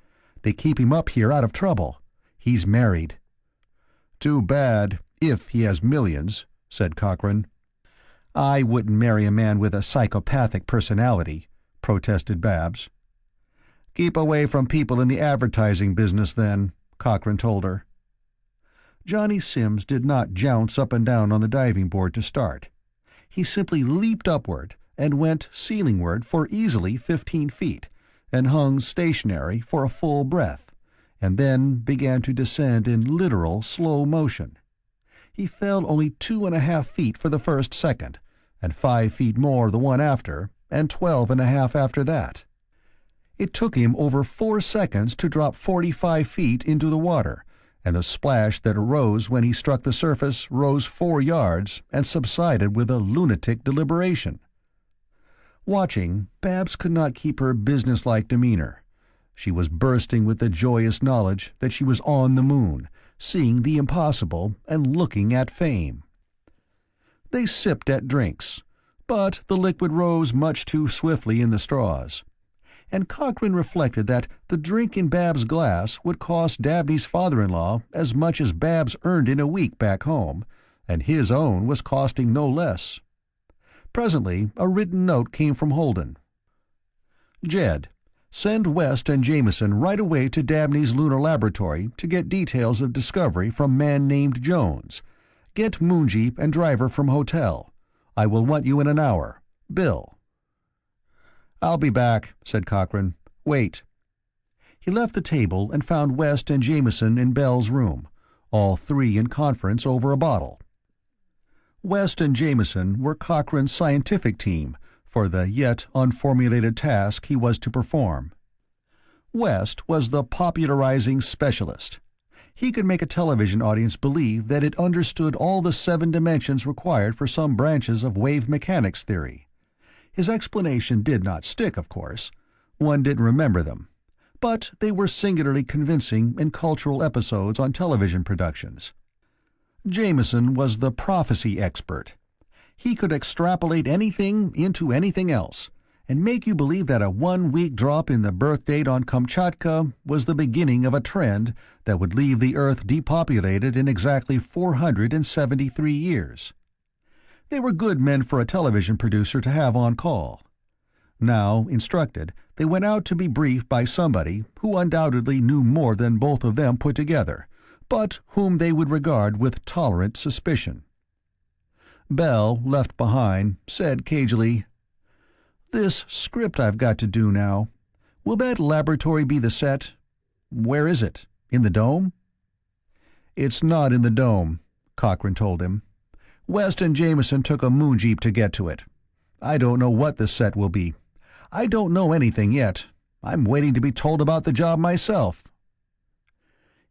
They keep him up here out of trouble. He's married." "Too bad, if he has millions," said Cochrane. "I wouldn't marry a man with a psychopathic personality," protested Babs. "Keep away from people in the advertising business, then," Cochrane told her. Johnny Sims did not jounce up and down on the diving board to start. He simply leaped upward and went ceilingward for easily 15 feet, and hung stationary for a full breath, and then began to descend in literal slow motion. He fell only 2.5 feet for the first second, and 5 feet more the one after, and 12.5 after that. It took him over 4 seconds to drop 45 feet into the water, and the splash that arose when he struck the surface rose 4 yards and subsided with a lunatic deliberation. Watching, Babs could not keep her businesslike demeanor. She was bursting with the joyous knowledge that she was on the moon, seeing the impossible and looking at fame. They sipped at drinks, but the liquid rose much too swiftly in the straws, and Cochrane reflected that the drink in Babs' glass would cost Dabney's father-in-law as much as Babs earned in a week back home, and his own was costing no less. Presently a written note came from Holden. "Jed, send West and Jameson right away to Dabney's lunar laboratory to get details of discovery from man named Jones. Get moonjeep and driver from hotel. I will want you in an hour. Bill." "I'll be back," said Cochrane. "Wait." He left the table and found West and Jameson in Bell's room, all three in conference over a bottle. West and Jameson were Cochrane's scientific team for the yet unformulated task he was to perform. West was the popularizing specialist. He could make a television audience believe that it understood all the 7 dimensions required for some branches of wave mechanics theory. His explanation did not stick, of course. One didn't remember them. But they were singularly convincing in cultural episodes on television productions. Jameson was the prophecy expert. He could extrapolate anything into anything else, and make you believe that a 1-week drop in the birth date on Kamchatka was the beginning of a trend that would leave the Earth depopulated in exactly 473 years. They were good men for a television producer to have on call. Now, instructed, they went out to be briefed by somebody who undoubtedly knew more than both of them put together, but whom they would regard with tolerant suspicion. Bell, left behind, said cagily, "This script I've got to do now. Will that laboratory be the set? Where is it? In the dome?" "It's not in the dome," Cochrane told him. "West and Jameson took a moonjeep to get to it. I don't know what the set will be. I don't know anything yet. I'm waiting to be told about the job myself."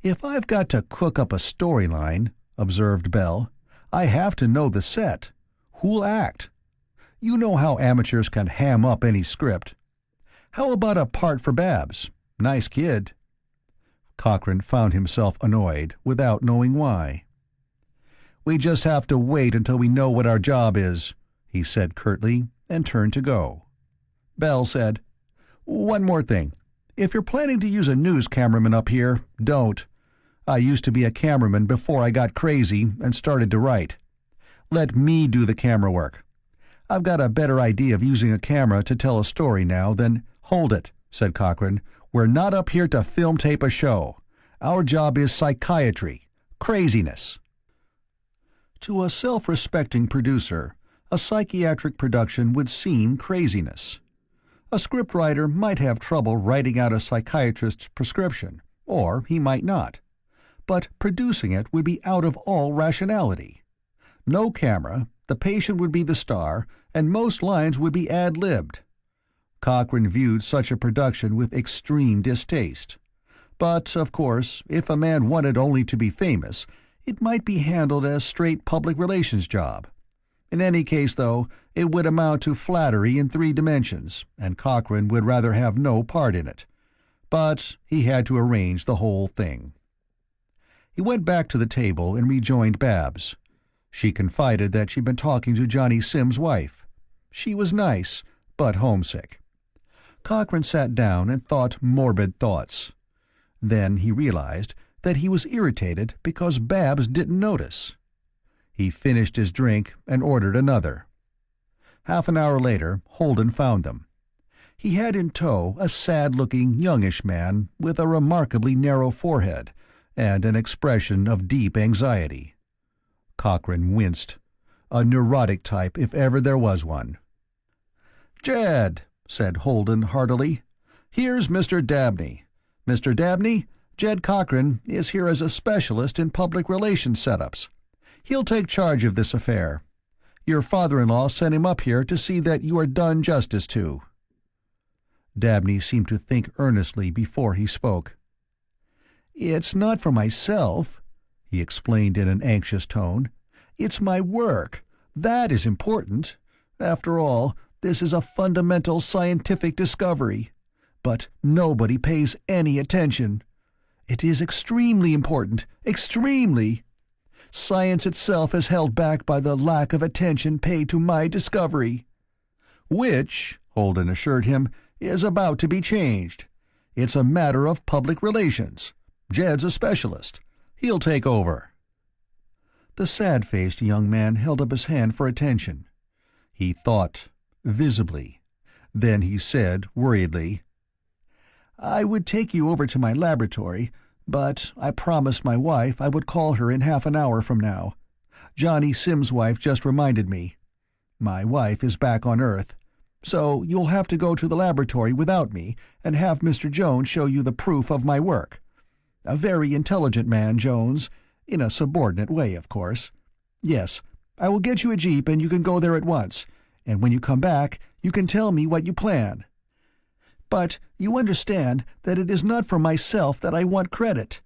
"If I've got to cook up a storyline," observed Bell, "I have to know the set. Who'll act? You know how amateurs can ham up any script. How about a part for Babs? Nice kid." Cochrane found himself annoyed, without knowing why. "We just have to wait until we know what our job is," he said curtly, and turned to go. Bell said, "One more thing. If you're planning to use a news cameraman up here, don't. I used to be a cameraman before I got crazy and started to write. Let me do the camera work. I've got a better idea of using a camera to tell a story now than—" "Hold it," said Cochrane. "We're not up here to film tape a show. Our job is psychiatry. Craziness." To a self-respecting producer, a psychiatric production would seem craziness. A scriptwriter might have trouble writing out a psychiatrist's prescription, or he might not. But producing it would be out of all rationality. No camera, the patient would be the star, and most lines would be ad-libbed. Cochrane viewed such a production with extreme distaste. But, of course, if a man wanted only to be famous, it might be handled as straight public relations job. In any case, though, it would amount to flattery in 3 dimensions, and Cochrane would rather have no part in it. But he had to arrange the whole thing. He went back to the table and rejoined Babs. She confided that she'd been talking to Johnny Sim's wife. She was nice, but homesick. Cochrane sat down and thought morbid thoughts. Then he realized that he was irritated because Babs didn't notice. He finished his drink and ordered another. Half an hour later, Holden found them. He had in tow a sad-looking, youngish man with a remarkably narrow forehead and an expression of deep anxiety. Cochrane winced. A neurotic type, if ever there was one. "Jed," said Holden heartily, "here's Mr. Dabney. Mr. Dabney, Jed Cochrane is here as a specialist in public relations setups. He'll take charge of this affair. Your father-in-law sent him up here to see that you are done justice to." Dabney seemed to think earnestly before he spoke. "It's not for myself," he explained in an anxious tone. "It's my work. That is important. After all, this is a fundamental scientific discovery. But nobody pays any attention. It is extremely important, extremely. Science itself is held back by the lack of attention paid to my discovery." "Which," Holden assured him, "is about to be changed. It's a matter of public relations. Jed's a specialist. He'll take over." The sad-faced young man held up his hand for attention. He thought, visibly. Then he said, worriedly, "I would take you over to my laboratory, but I promised my wife I would call her in half an hour from now. Johnny Sim's wife just reminded me. My wife is back on Earth. So you'll have to go to the laboratory without me and have Mr. Jones show you the proof of my work. A very intelligent man, Jones, in a subordinate way, of course. Yes, I will get you a jeep and you can go there at once, and when you come back you can tell me what you plan. But you understand that it is not for myself that I want credit.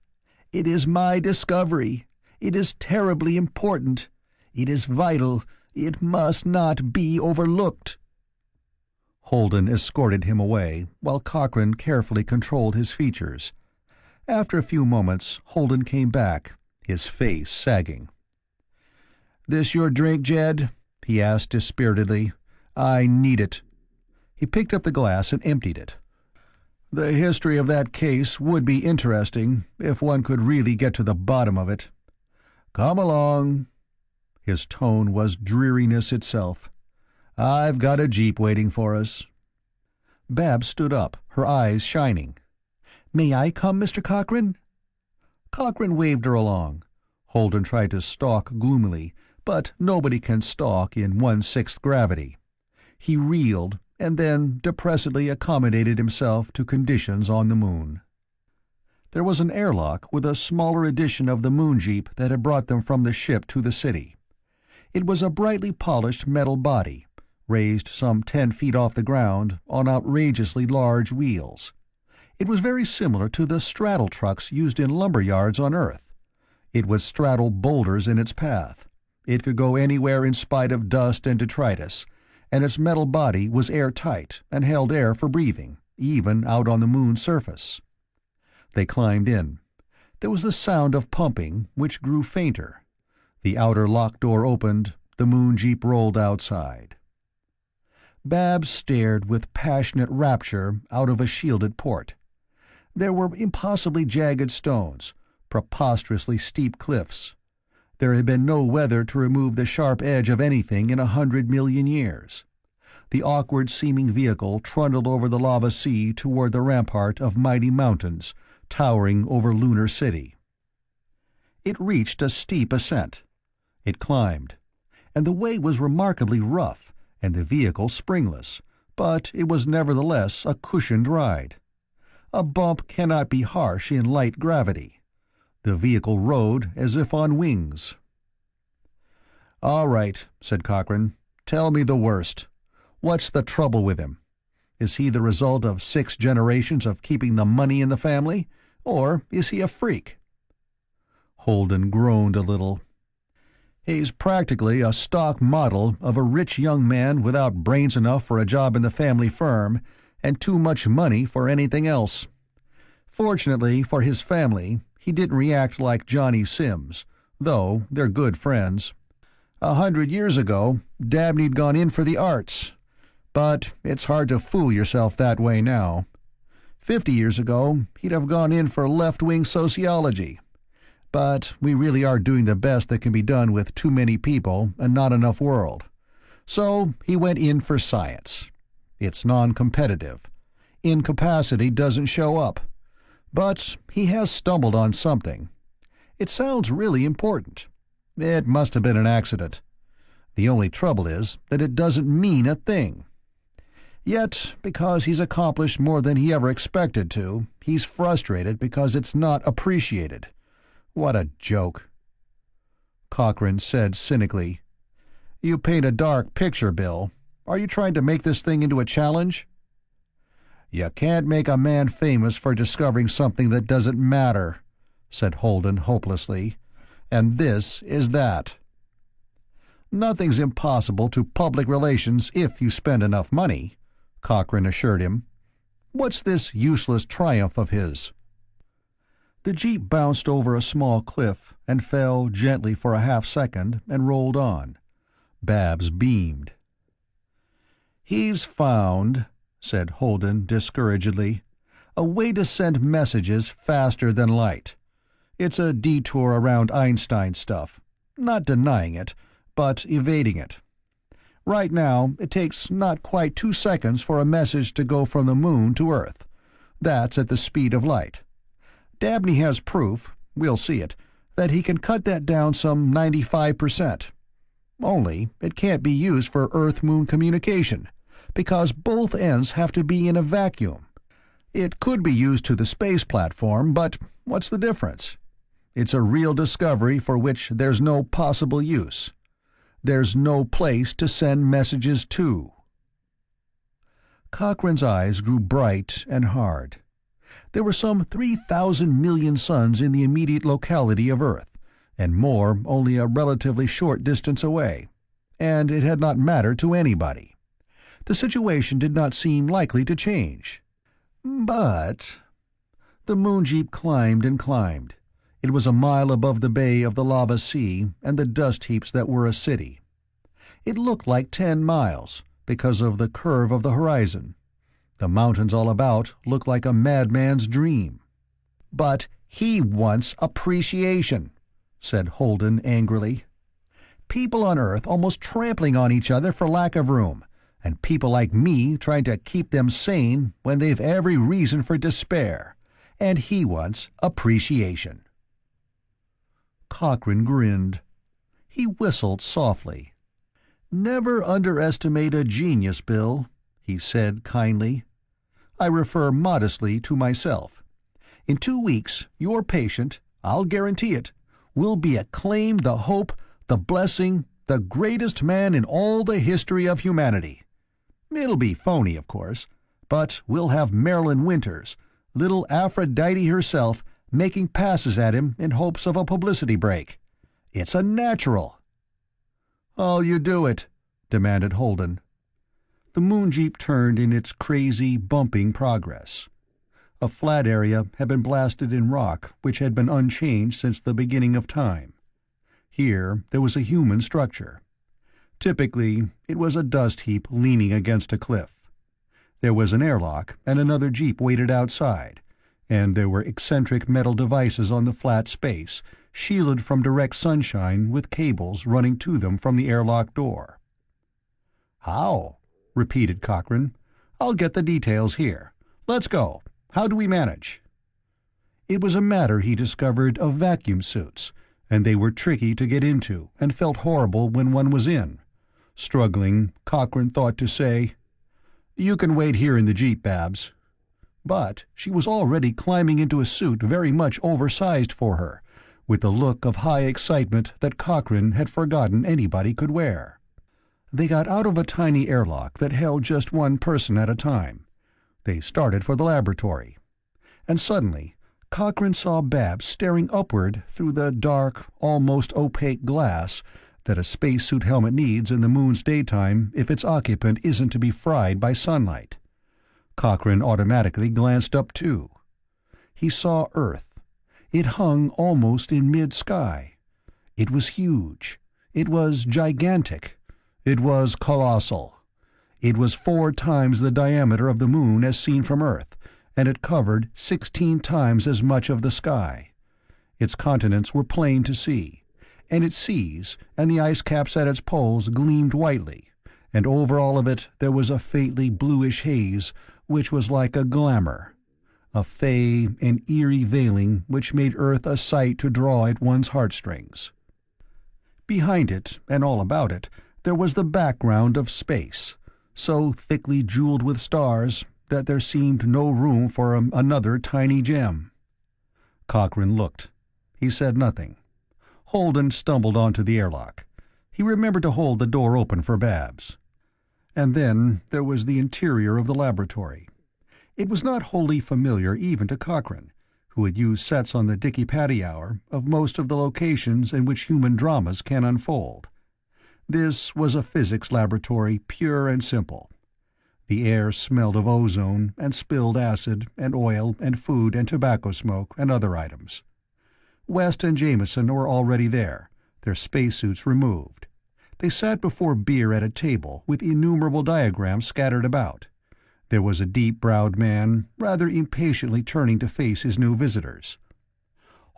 It is my discovery. It is terribly important. It is vital. It must not be overlooked." Holden escorted him away, while Cochrane carefully controlled his features. After a few moments, Holden came back, his face sagging. "This your drink, Jed?" he asked dispiritedly. "I need it." He picked up the glass and emptied it. "The history of that case would be interesting, if one could really get to the bottom of it. Come along." His tone was dreariness itself. "I've got a jeep waiting for us." Babs stood up, her eyes shining. "May I come, Mr. Cochrane?" Cochrane waved her along. Holden tried to stalk gloomily, but nobody can stalk in 1/6 gravity. He reeled, and then depressedly accommodated himself to conditions on the moon. There was an airlock with a smaller edition of the moon jeep that had brought them from the ship to the city. It was a brightly polished metal body, raised some 10 feet off the ground on outrageously large wheels. It was very similar to the straddle trucks used in lumber yards on Earth. It would straddle boulders in its path. It could go anywhere in spite of dust and detritus, and its metal body was airtight and held air for breathing, even out on the moon's surface. They climbed in. There was the sound of pumping, which grew fainter. The outer lock door opened, the moon jeep rolled outside. Babs stared with passionate rapture out of a shielded port. There were impossibly jagged stones, preposterously steep cliffs. There had been no weather to remove the sharp edge of anything in 100 million years. The awkward-seeming vehicle trundled over the lava sea toward the rampart of mighty mountains, towering over Lunar City. It reached a steep ascent. It climbed. And the way was remarkably rough, and the vehicle springless, but it was nevertheless a cushioned ride. A bump cannot be harsh in light gravity. The vehicle rode as if on wings. "All right," said Cochrane. "Tell me the worst. What's the trouble with him? Is he the result of 6 generations of keeping the money in the family, or is he a freak?" Holden groaned a little. "He's practically a stock model of a rich young man without brains enough for a job in the family firm, and too much money for anything else. Fortunately for his family, he didn't react like Johnny Sims, though they're good friends. 100 years ago, Dabney'd gone in for the arts, but it's hard to fool yourself that way now. 50 years ago, he'd have gone in for left-wing sociology, But we really are doing the best that can be done with too many people and not enough world. So he went in for science. It's non-competitive. Incapacity doesn't show up. But he has stumbled on something. It sounds really important. It must have been an accident. The only trouble is that it doesn't mean a thing. Yet, because he's accomplished more than he ever expected to, he's frustrated because it's not appreciated. What a joke. Cochrane said cynically, "You paint a dark picture, Bill. Are you trying to make this thing into a challenge?" "You can't make a man famous for discovering something that doesn't matter," said Holden hopelessly. "And this is that." "Nothing's impossible to public relations if you spend enough money," Cochrane assured him. "What's this useless triumph of his?" The jeep bounced over a small cliff and fell gently for a half-second and rolled on. Babs beamed. "He's found," said Holden discouragedly, "a way to send messages faster than light. It's a detour around Einstein stuff. Not denying it, but evading it. Right now, it takes not quite 2 seconds for a message to go from the moon to Earth. That's at the speed of light. Dabney has proof, we'll see it, that he can cut that down some 95%. Only, it can't be used for Earth-Moon communication, because both ends have to be in a vacuum. It could be used to the space platform, but what's the difference? It's a real discovery for which there's no possible use. There's no place to send messages to." Cochrane's eyes grew bright and hard. There were some 3,000 million suns in the immediate locality of Earth, and more only a relatively short distance away, and it had not mattered to anybody. The situation did not seem likely to change. But the moon jeep climbed and climbed. It was a mile above the bay of the lava sea and the dust heaps that were a city. It looked like 10 miles, because of the curve of the horizon. The mountains all about looked like a madman's dream. "But he wants appreciation," said Holden angrily. "People on Earth almost trampling on each other for lack of room, and people like me trying to keep them sane when they've every reason for despair. And he wants appreciation." Cochrane grinned. He whistled softly. "Never underestimate a genius, Bill," he said kindly. "I refer modestly to myself. In 2 weeks, your patient, I'll guarantee it, will be acclaimed the hope, the blessing, the greatest man in all the history of humanity. It'll be phony, of course, but we'll have Marilyn Winters, little Aphrodite herself, making passes at him in hopes of a publicity break. It's a natural." "How'll you do it?" demanded Holden. The moon jeep turned in its crazy, bumping progress. A flat area had been blasted in rock which had been unchanged since the beginning of time. Here there was a human structure. Typically, it was a dust heap leaning against a cliff. There was an airlock, and another jeep waited outside, and there were eccentric metal devices on the flat space, shielded from direct sunshine with cables running to them from the airlock door. "How?" repeated Cochrane. "I'll get the details here. Let's go. How do we manage?" It was a matter, he discovered, of vacuum suits, and they were tricky to get into and felt horrible when one was in. Struggling, Cochrane thought to say, "You can wait here in the jeep, Babs." But she was already climbing into a suit very much oversized for her, with the look of high excitement that Cochrane had forgotten anybody could wear. They got out of a tiny airlock that held just one person at a time. They started for the laboratory. And suddenly, Cochrane saw Babs staring upward through the dark, almost opaque glass that a spacesuit helmet needs in the moon's daytime if its occupant isn't to be fried by sunlight. Cochrane automatically glanced up too. He saw Earth. It hung almost in mid-sky. It was huge. It was gigantic. It was colossal. It was 4 times the diameter of the moon as seen from Earth, and it covered 16 times as much of the sky. Its continents were plain to see, and its seas and the ice caps at its poles gleamed whitely, and over all of it there was a faintly bluish haze which was like a glamour, a fey and eerie veiling which made Earth a sight to draw at one's heartstrings. Behind it, and all about it, there was the background of space, so thickly jeweled with stars that there seemed no room for another tiny gem. Cochrane looked. He said nothing. Holden stumbled onto the airlock. He remembered to hold the door open for Babs. And then there was the interior of the laboratory. It was not wholly familiar even to Cochrane, who had used sets on the Dicky-Patty Hour of most of the locations in which human dramas can unfold. This was a physics laboratory, pure and simple. The air smelled of ozone and spilled acid and oil and food and tobacco smoke and other items. West and Jameson were already there, their spacesuits removed. They sat before beer at a table with innumerable diagrams scattered about. There was a deep-browed man, rather impatiently turning to face his new visitors.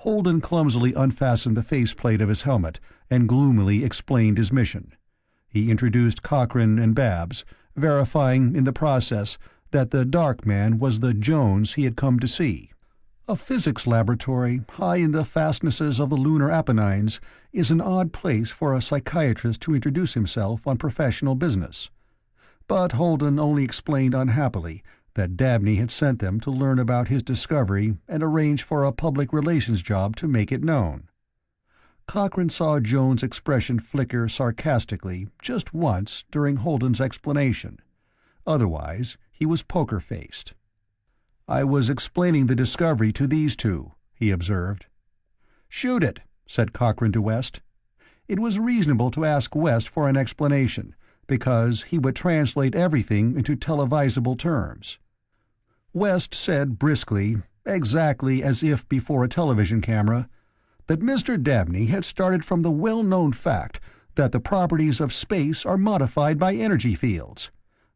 Holden clumsily unfastened the faceplate of his helmet and gloomily explained his mission. He introduced Cochrane and Babs, verifying in the process that the dark man was the Jones he had come to see. A physics laboratory high in the fastnesses of the lunar Apennines is an odd place for a psychiatrist to introduce himself on professional business. But Holden only explained unhappily that Dabney had sent them to learn about his discovery and arrange for a public relations job to make it known. Cochrane saw Jones' expression flicker sarcastically just once during Holden's explanation. Otherwise, he was poker-faced. "I was explaining the discovery to these two," he observed. "Shoot it," said Cochrane to West. It was reasonable to ask West for an explanation, because he would translate everything into televisable terms. West said briskly, exactly as if before a television camera, that Mr. Dabney had started from the well-known fact that the properties of space are modified by energy fields.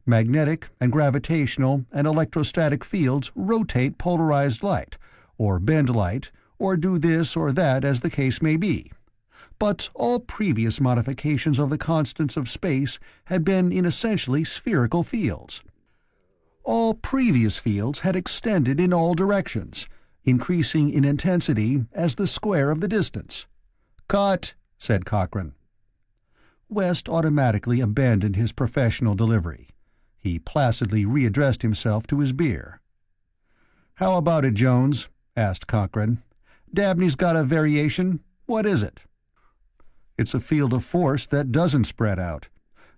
Magnetic and gravitational and electrostatic fields rotate polarized light, or bend light, or do this or that as the case may be. But all previous modifications of the constants of space had been in essentially spherical fields. All previous fields had extended in all directions, increasing in intensity as the square of the distance. "Cut," said Cochrane. West automatically abandoned his professional delivery. He placidly readdressed himself to his beer. "How about it, Jones?" asked Cochrane. "Dabney's got a variation. What is it?" "It's a field of force that doesn't spread out.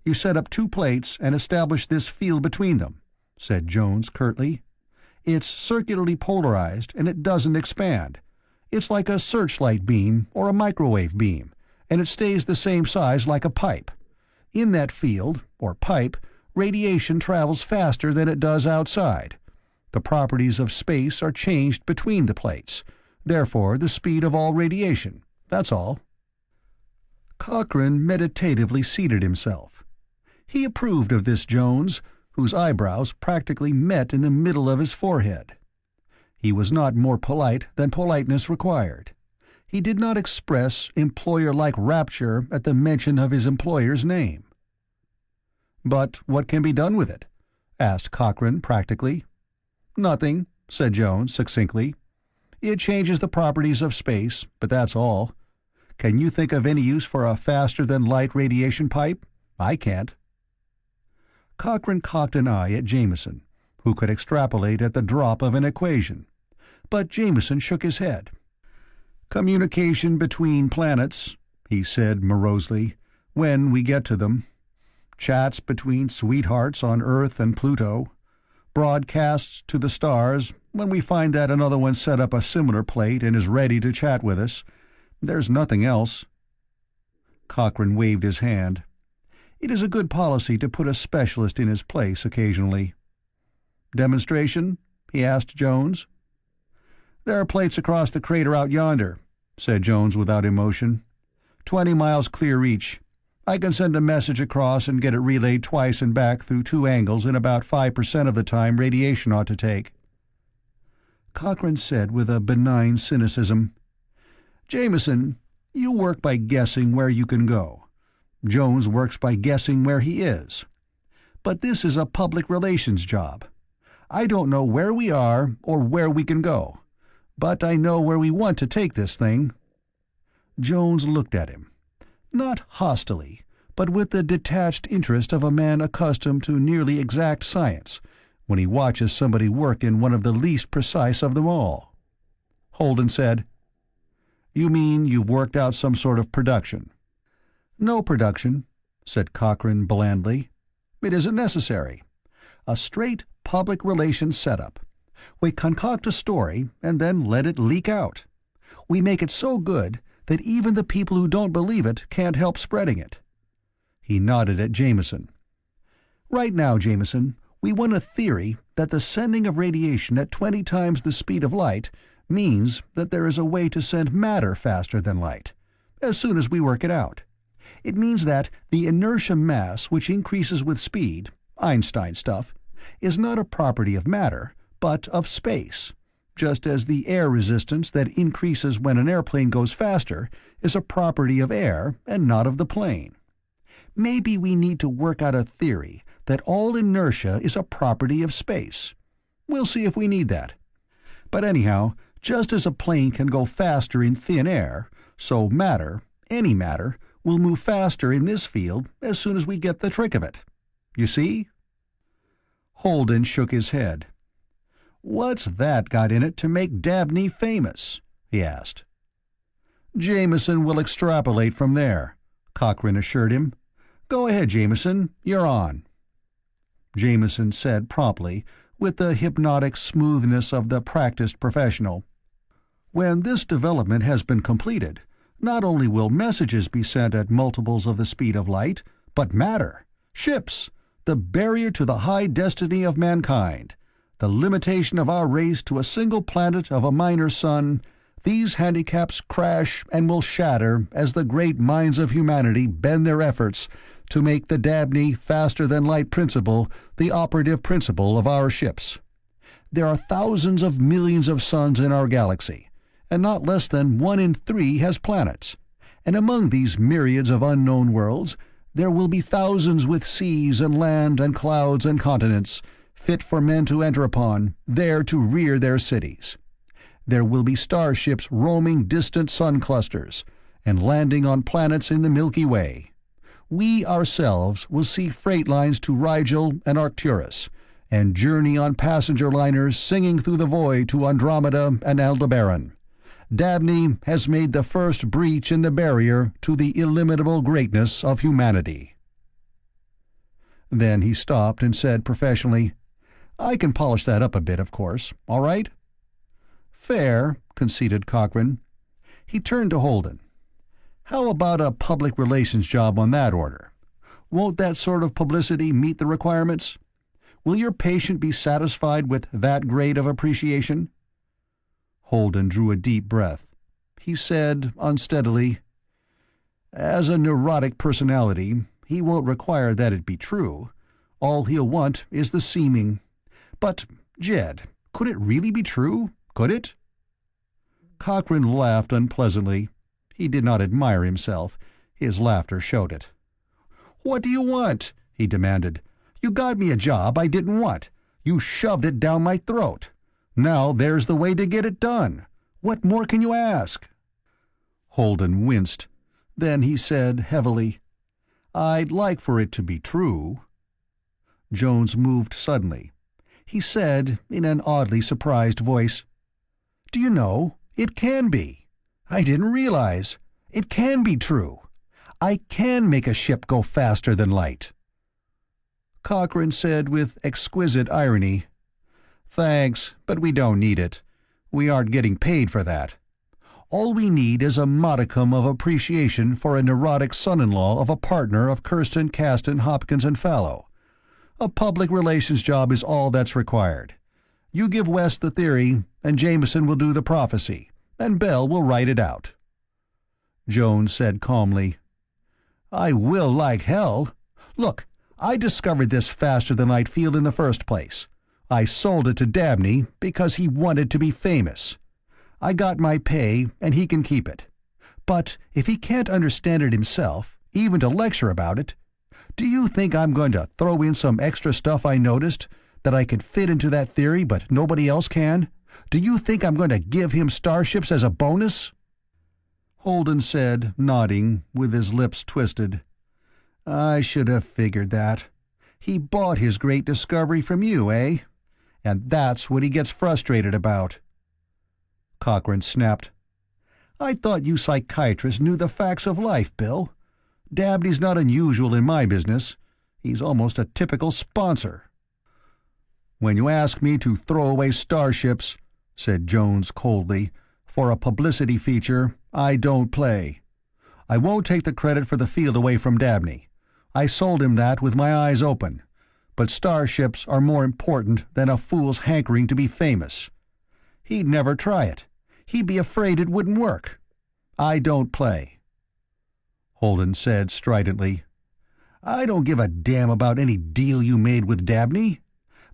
You set up two plates and establish this field between them," said Jones curtly. "It's circularly polarized and it doesn't expand. It's like a searchlight beam or a microwave beam, and it stays the same size like a pipe. In that field, or pipe, radiation travels faster than it does outside. The properties of space are changed between the plates, therefore the speed of all radiation. That's all." Cochrane meditatively seated himself. He approved of this Jones, whose eyebrows practically met in the middle of his forehead. He was not more polite than politeness required. He did not express employer-like rapture at the mention of his employer's name. "But what can be done with it?" asked Cochrane practically. "Nothing," said Jones succinctly. "It changes the properties of space, but that's all. Can you think of any use for a faster-than-light radiation pipe? I can't." Cochrane cocked an eye at Jameson, who could extrapolate at the drop of an equation. But Jameson shook his head. "Communication between planets," he said morosely, "when we get to them. Chats between sweethearts on Earth and Pluto. Broadcasts to the stars when we find that another one set up a similar plate and is ready to chat with us. There's nothing else." Cochrane waved his hand. It is a good policy to put a specialist in his place occasionally. "Demonstration?" he asked Jones. "There are plates across the crater out yonder," said Jones without emotion. 20 miles clear each. I can send a message across and get it relayed twice and back through two angles in about 5% of the time radiation ought to take." Cochrane said with a benign cynicism, Jameson, you work by guessing where you can go. Jones works by guessing where he is. But this is a public relations job. I don't know where we are or where we can go, but I know where we want to take this thing." Jones looked at him, not hostilely, but with the detached interest of a man accustomed to nearly exact science, when he watches somebody work in one of the least precise of them all. Holden said, "You mean you've worked out some sort of production?" "No production," said Cochrane blandly. "It isn't necessary. A straight public relations setup. We concoct a story and then let it leak out. We make it so good that even the people who don't believe it can't help spreading it." He nodded at Jameson. "Right now, Jameson, we want a theory that the sending of radiation at 20 times the speed of light means that there is a way to send matter faster than light, as soon as we work it out. It means that the inertia mass which increases with speed, Einstein stuff, is not a property of matter, but of space, just as the air resistance that increases when an airplane goes faster is a property of air and not of the plane. Maybe we need to work out a theory that all inertia is a property of space. We'll see if we need that. But anyhow, just as a plane can go faster in thin air, so matter, any matter, will move faster in this field as soon as we get the trick of it. You see?" Holden shook his head. "What's that got in it to make Dabney famous?" he asked. "Jameson will extrapolate from there," Cochrane assured him. "Go ahead, Jameson, you're on." Jameson said promptly, with the hypnotic smoothness of the practiced professional, "When this development has been completed, not only will messages be sent at multiples of the speed of light, but matter, ships, the barrier to the high destiny of mankind, the limitation of our race to a single planet of a minor sun, these handicaps crash and will shatter as the great minds of humanity bend their efforts to make the Dabney faster-than-light principle the operative principle of our ships. There are thousands of millions of suns in our galaxy, and not less than 1 in 3 has planets, and among these myriads of unknown worlds there will be thousands with seas and land and clouds and continents, fit for men to enter upon, there to rear their cities. There will be starships roaming distant sun clusters, and landing on planets in the Milky Way. We ourselves will see freight lines to Rigel and Arcturus, and journey on passenger liners singing through the void to Andromeda and Aldebaran. Dabney has made the first breach in the barrier to the illimitable greatness of humanity." Then he stopped and said professionally, "I can polish that up a bit, of course, all right?" "Fair," conceded Cochrane. He turned to Holden. "How about a public relations job on that order? Won't that sort of publicity meet the requirements? Will your patient be satisfied with that grade of appreciation?" Holden drew a deep breath. He said, unsteadily, "As a neurotic personality, he won't require that it be true. All he'll want is the seeming. But, Jed, could it really be true? Could it?" Cochrane laughed unpleasantly. He did not admire himself. His laughter showed it. "What do you want?" he demanded. "You got me a job I didn't want. You shoved it down my throat. Now there's the way to get it done. What more can you ask?" Holden winced. Then he said heavily, "I'd like for it to be true." Jones moved suddenly. He said, in an oddly surprised voice, "Do you know, it can be. I didn't realize. It can be true. I can make a ship go faster than light." Cochrane said with exquisite irony, "Thanks, but we don't need it. We aren't getting paid for that. All we need is a modicum of appreciation for a neurotic son-in-law of a partner of Kirsten, Caston, Hopkins, and Fallow. A public relations job is all that's required. You give West the theory, and Jameson will do the prophecy, and Bell will write it out." Jones said calmly, "I will like hell. Look, I discovered this faster-than-light field in the first place. I sold it to Dabney because he wanted to be famous. I got my pay, and he can keep it. But if he can't understand it himself, even to lecture about it, do you think I'm going to throw in some extra stuff I noticed, that I could fit into that theory but nobody else can? Do you think I'm going to give him starships as a bonus?" Holden said, nodding, with his lips twisted. "I should have figured that. He bought his great discovery from you, eh? And that's what he gets frustrated about." Cochrane snapped. "I thought you psychiatrists knew the facts of life, Bill. Dabney's not unusual in my business. He's almost a typical sponsor." "When you ask me to throw away starships," said Jones coldly, "for a publicity feature, I don't play. I won't take the credit for the field away from Dabney. I sold him that with my eyes open. But starships are more important than a fool's hankering to be famous. He'd never try it. He'd be afraid it wouldn't work. I don't play." Holden said stridently, "I don't give a damn about any deal you made with Dabney.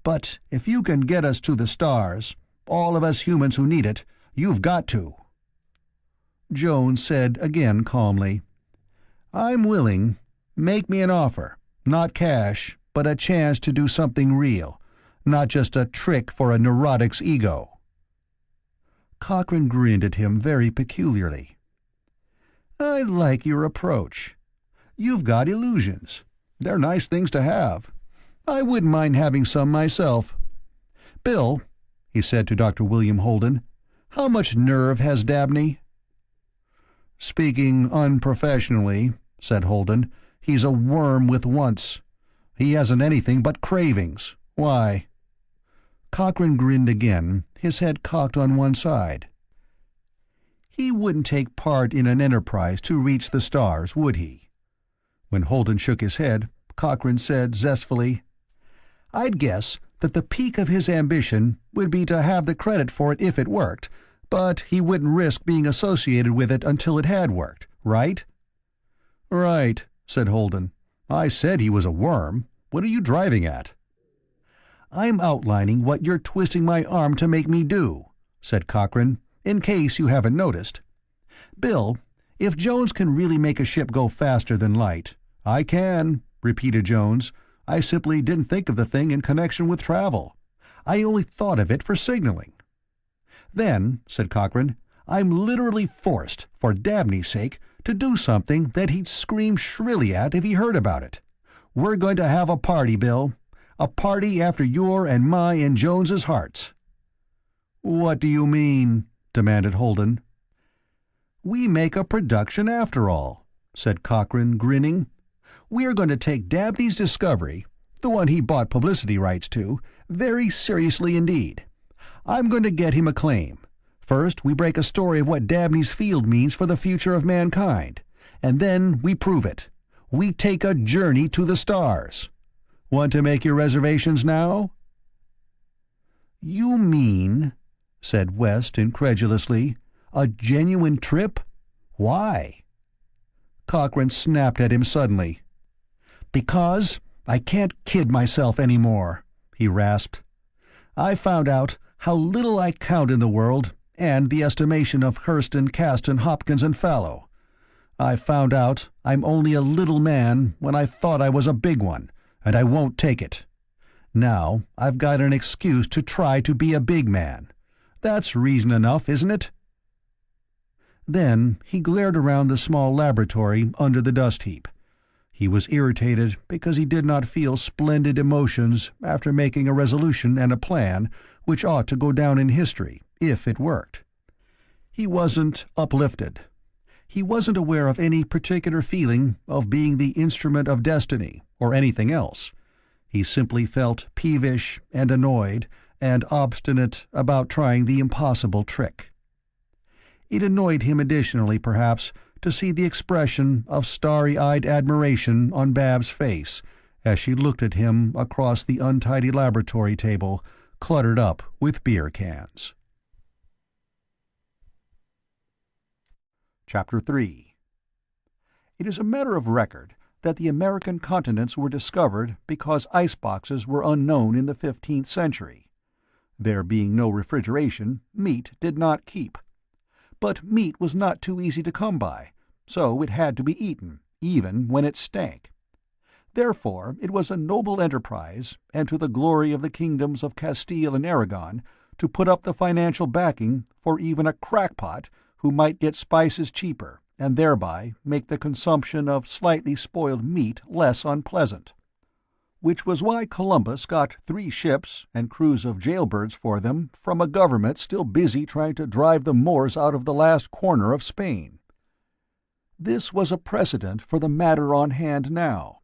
But if you can get us to the stars, all of us humans who need it, you've got to." Jones said again calmly, "I'm willing. Make me an offer. Not cash, but a chance to do something real. Not just a trick for a neurotic's ego." Cochrane grinned at him very peculiarly. "I like your approach. You've got illusions. They're nice things to have. I wouldn't mind having some myself. Bill," he said to Dr. William Holden, "how much nerve has Dabney?" "Speaking unprofessionally," said Holden, "he's a worm with wants. He hasn't anything but cravings. Why?" Cochrane grinned again, his head cocked on one side. "He wouldn't take part in an enterprise to reach the stars, would he?" When Holden shook his head, Cochrane said zestfully, "I'd guess that the peak of his ambition would be to have the credit for it if it worked, but he wouldn't risk being associated with it until it had worked, right?" "Right," said Holden. "I said he was a worm. What are you driving at?" "I'm outlining what you're twisting my arm to make me do," said Cochrane, "in case you haven't noticed. Bill, if Jones can really make a ship go faster than light—" "I can," repeated Jones. "I simply didn't think of the thing in connection with travel. I only thought of it for signaling." "Then," said Cochrane, "I'm literally forced, for Dabney's sake, to do something that he'd scream shrilly at if he heard about it. We're going to have a party, Bill. A party after your and my and Jones's hearts." "What do you mean?" demanded Holden. "We make a production after all," said Cochrane, grinning. "We're going to take Dabney's discovery, the one he bought publicity rights to, very seriously indeed. I'm going to get him a claim. First we break a story of what Dabney's field means for the future of mankind, and then we prove it. We take a journey to the stars. Want to make your reservations now?" "You mean," said West incredulously, "a genuine trip? Why?" Cochrane snapped at him suddenly. "Because I can't kid myself any more," he rasped. "I found out how little I count in the world and the estimation of Hurston, Caston, Hopkins, and Fallow. I found out I'm only a little man when I thought I was a big one, and I won't take it. Now I've got an excuse to try to be a big man. That's reason enough, isn't it?" Then he glared around the small laboratory under the dust heap. He was irritated because he did not feel splendid emotions after making a resolution and a plan which ought to go down in history, if it worked. He wasn't uplifted. He wasn't aware of any particular feeling of being the instrument of destiny, or anything else. He simply felt peevish and annoyed and obstinate about trying the impossible trick. It annoyed him additionally, perhaps, to see the expression of starry-eyed admiration on Bab's face as she looked at him across the untidy laboratory table, cluttered up with beer cans. Chapter 3. It is a matter of record that the American continents were discovered because iceboxes were unknown in the 15th century. There being no refrigeration, meat did not keep. But meat was not too easy to come by, so it had to be eaten, even when it stank. Therefore it was a noble enterprise, and to the glory of the kingdoms of Castile and Aragon, to put up the financial backing for even a crackpot who might get spices cheaper, and thereby make the consumption of slightly spoiled meat less unpleasant. Which was why Columbus got 3 ships and crews of jailbirds for them from a government still busy trying to drive the Moors out of the last corner of Spain. This was a precedent for the matter on hand now.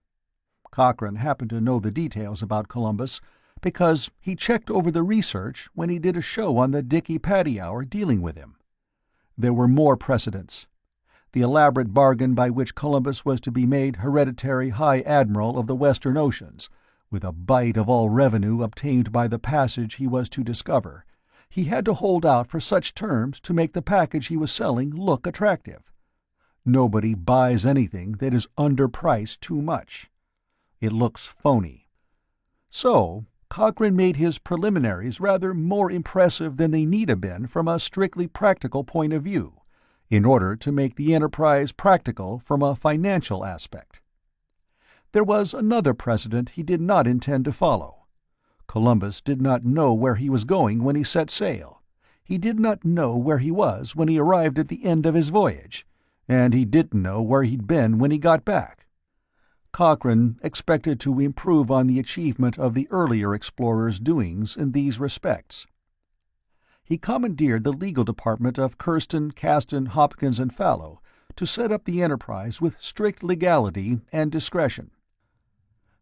Cochrane happened to know the details about Columbus because he checked over the research when he did a show on the Dicky Patty Hour dealing with him. There were more precedents. The elaborate bargain by which Columbus was to be made hereditary High Admiral of the Western Oceans, with a bite of all revenue obtained by the passage he was to discover, he had to hold out for such terms to make the package he was selling look attractive. Nobody buys anything that is underpriced too much. It looks phony. So Cochrane made his preliminaries rather more impressive than they need have been from a strictly practical point of view, in order to make the enterprise practical from a financial aspect. There was another precedent he did not intend to follow. Columbus did not know where he was going when he set sail. He did not know where he was when he arrived at the end of his voyage, and he didn't know where he'd been when he got back. Cochrane expected to improve on the achievement of the earlier explorers' doings in these respects. He commandeered the legal department of Kirsten, Caston, Hopkins, and Fallow to set up the enterprise with strict legality and discretion.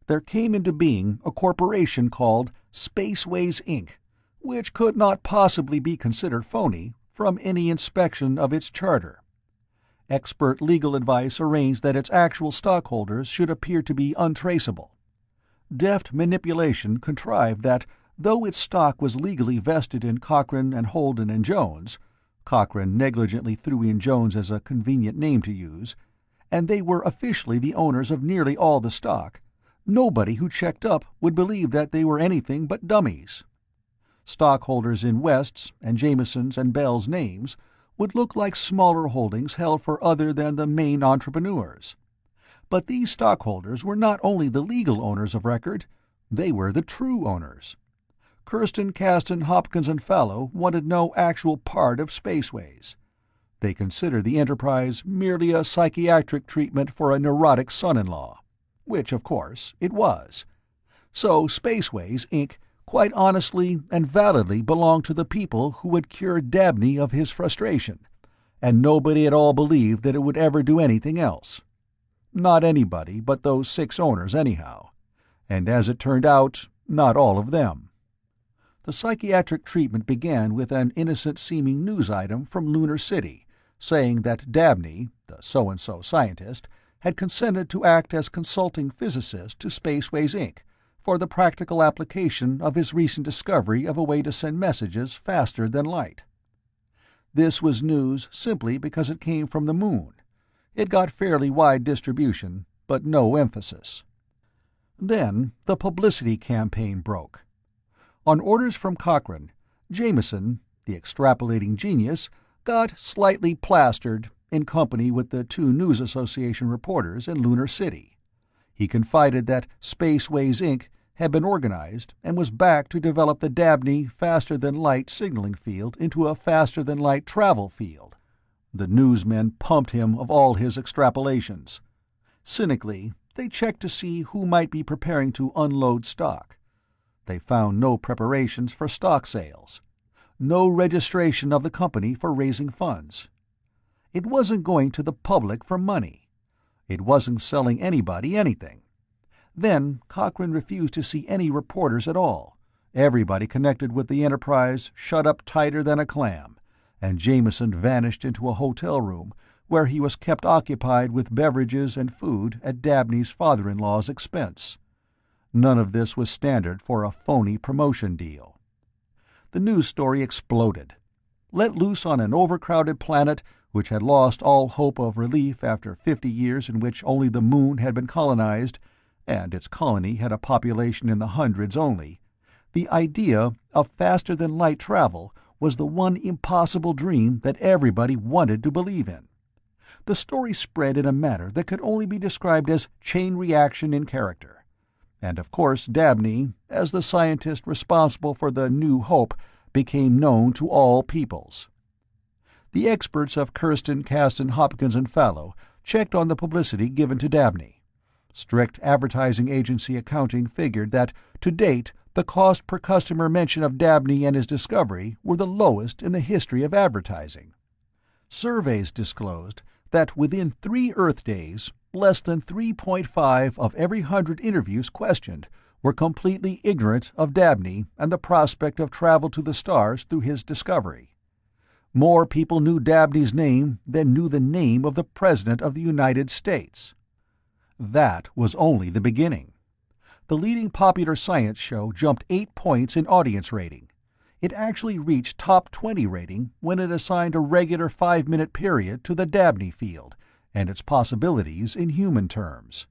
There came into being a corporation called Spaceways, Inc., which could not possibly be considered phony from any inspection of its charter. Expert legal advice arranged that its actual stockholders should appear to be untraceable. Deft manipulation contrived that, though its stock was legally vested in Cochrane and Holden and Jones — Cochrane negligently threw in Jones as a convenient name to use — and they were officially the owners of nearly all the stock, nobody who checked up would believe that they were anything but dummies. Stockholders in West's and Jameson's and Bell's names would look like smaller holdings held for other than the main entrepreneurs. But these stockholders were not only the legal owners of record, they were the true owners. Kirsten, Caston, Hopkins, and Fallow wanted no actual part of Spaceways. They considered the enterprise merely a psychiatric treatment for a neurotic son-in-law, which, of course, it was. So Spaceways, Inc. quite honestly and validly belonged to the people who would cure Dabney of his frustration, and nobody at all believed that it would ever do anything else. Not anybody but those 6 owners, anyhow. And as it turned out, not all of them. The psychiatric treatment began with an innocent-seeming news item from Lunar City, saying that Dabney, the so-and-so scientist, had consented to act as consulting physicist to Spaceways, Inc., for the practical application of his recent discovery of a way to send messages faster than light. This was news simply because it came from the moon. It got fairly wide distribution, but no emphasis. Then the publicity campaign broke. On orders from Cochrane, Jameson, the extrapolating genius, got slightly plastered in company with the 2 News Association reporters in Lunar City. He confided that Spaceways, Inc. had been organized and was back to develop the Dabney faster-than-light signaling field into a faster-than-light travel field. The newsmen pumped him of all his extrapolations. Cynically, they checked to see who might be preparing to unload stock. They found no preparations for stock sales, no registration of the company for raising funds. It wasn't going to the public for money. It wasn't selling anybody anything. Then Cochrane refused to see any reporters at all. Everybody connected with the enterprise shut up tighter than a clam, and Jameson vanished into a hotel room where he was kept occupied with beverages and food at Dabney's father-in-law's expense. None of this was standard for a phony promotion deal. The news story exploded. Let loose on an overcrowded planet which had lost all hope of relief after 50 years in which only the moon had been colonized, and its colony had a population in the hundreds only, the idea of faster-than-light travel was the one impossible dream that everybody wanted to believe in. The story spread in a manner that could only be described as chain reaction in character. And of course Dabney, as the scientist responsible for the New Hope, became known to all peoples. The experts of Kirsten, Caston, Hopkins, and Fallow checked on the publicity given to Dabney. Strict advertising agency accounting figured that, to date, the cost per customer mention of Dabney and his discovery were the lowest in the history of advertising. Surveys disclosed that within 3 Earth days, less than 3.5 of every 100 interviews questioned were completely ignorant of Dabney and the prospect of travel to the stars through his discovery. More people knew Dabney's name than knew the name of the President of the United States. That was only the beginning. The leading popular science show jumped 8 points in audience rating. It actually reached top 20 rating when it assigned a regular 5-minute period to the Dabney field and its possibilities in human terms.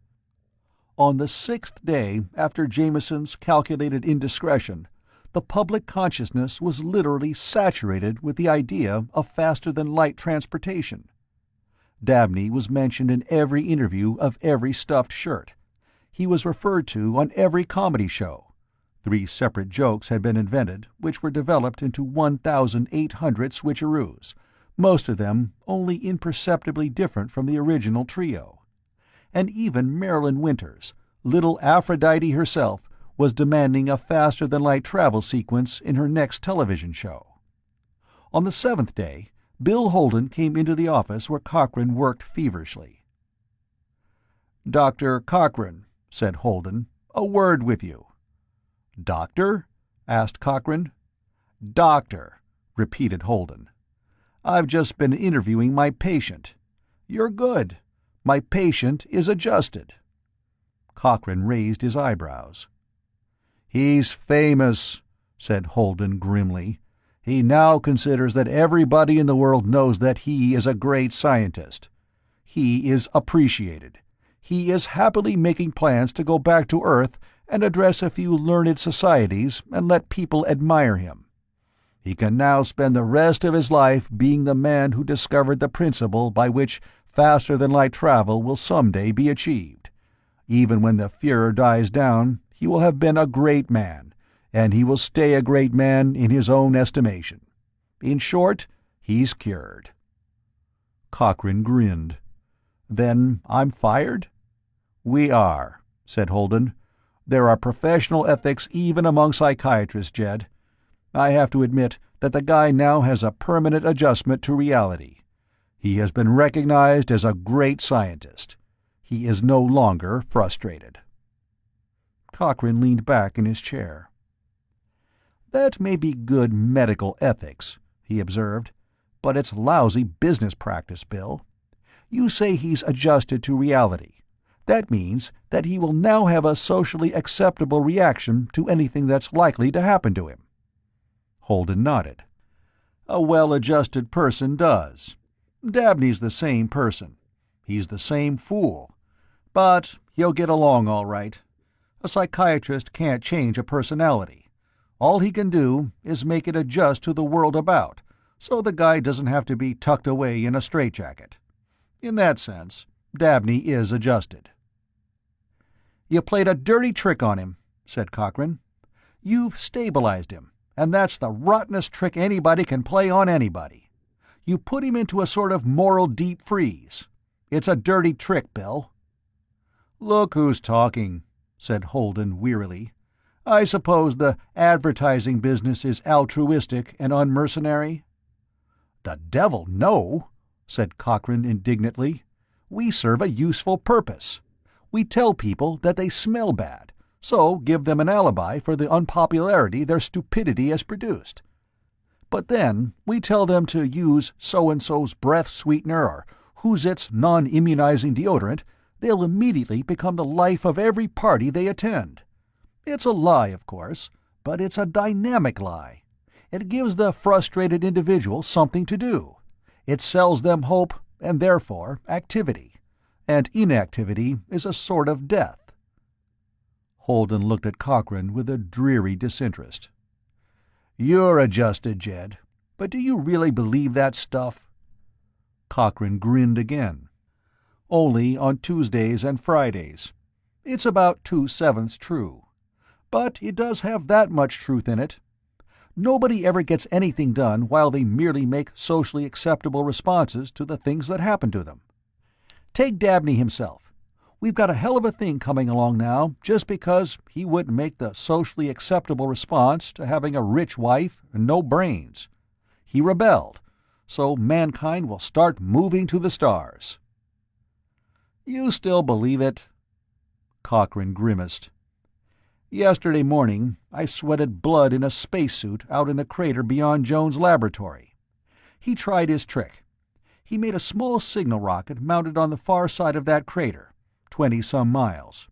On the 6th day after Jameson's calculated indiscretion, the public consciousness was literally saturated with the idea of faster-than-light transportation. Dabney was mentioned in every interview of every stuffed shirt. He was referred to on every comedy show. 3 separate jokes had been invented, which were developed into 1,800 switcheroos, most of them only imperceptibly different from the original trio. And even Marilyn Winters, little Aphrodite herself, was demanding a faster-than-light travel sequence in her next television show. On the 7th day, Bill Holden came into the office where Cochrane worked feverishly. "Dr. Cochrane," said Holden, "a word with you." "Doctor?" asked Cochrane. "Doctor," repeated Holden. "I've just been interviewing my patient. You're good. My patient is adjusted." Cochrane raised his eyebrows. "He's famous," said Holden grimly. "He now considers that everybody in the world knows that he is a great scientist. He is appreciated. He is happily making plans to go back to Earth and address a few learned societies and let people admire him. He can now spend the rest of his life being the man who discovered the principle by which faster-than-light travel will someday be achieved. Even when the Führer dies down, he will have been a great man, and he will stay a great man in his own estimation. In short, he's cured." Cochrane grinned. "Then I'm fired?" "We are," said Holden. "There are professional ethics even among psychiatrists, Jed. I have to admit that the guy now has a permanent adjustment to reality. He has been recognized as a great scientist. He is no longer frustrated." Cochrane leaned back in his chair. "That may be good medical ethics," he observed, "but it's lousy business practice, Bill. You say he's adjusted to reality. That means that he will now have a socially acceptable reaction to anything that's likely to happen to him." Holden nodded. "A well-adjusted person does. Dabney's the same person. He's the same fool. But he'll get along all right. A psychiatrist can't change a personality. All he can do is make it adjust to the world about, so the guy doesn't have to be tucked away in a straitjacket. In that sense, Dabney is adjusted." "You played a dirty trick on him," said Cochrane. "You've stabilized him, and that's the rottenest trick anybody can play on anybody. You put him into a sort of moral deep freeze. It's a dirty trick, Bill." "Look who's talking," said Holden wearily. "I suppose the advertising business is altruistic and unmercenary?" "The devil, no," said Cochrane indignantly. "We serve a useful purpose. We tell people that they smell bad, so give them an alibi for the unpopularity their stupidity has produced. But then we tell them to use so-and-so's breath sweetener or Who's-Its non-immunizing deodorant. They'll immediately become the life of every party they attend. It's a lie, of course, but it's a dynamic lie. It gives the frustrated individual something to do. It sells them hope, and therefore activity. And inactivity is a sort of death." Holden looked at Cochrane with a dreary disinterest. "You're adjusted, Jed. But do you really believe that stuff?" Cochrane grinned again. "Only on Tuesdays and Fridays. It's about 2/7 true. But it does have that much truth in it. Nobody ever gets anything done while they merely make socially acceptable responses to the things that happen to them. Take Dabney himself. We've got a hell of a thing coming along now just because he wouldn't make the socially acceptable response to having a rich wife and no brains. He rebelled, so mankind will start moving to the stars." "You still believe it?" Cochrane grimaced. "Yesterday morning I sweated blood in a spacesuit out in the crater beyond Jones' laboratory. He tried his trick. He made a small signal rocket mounted on the far side of that crater, 20-some miles.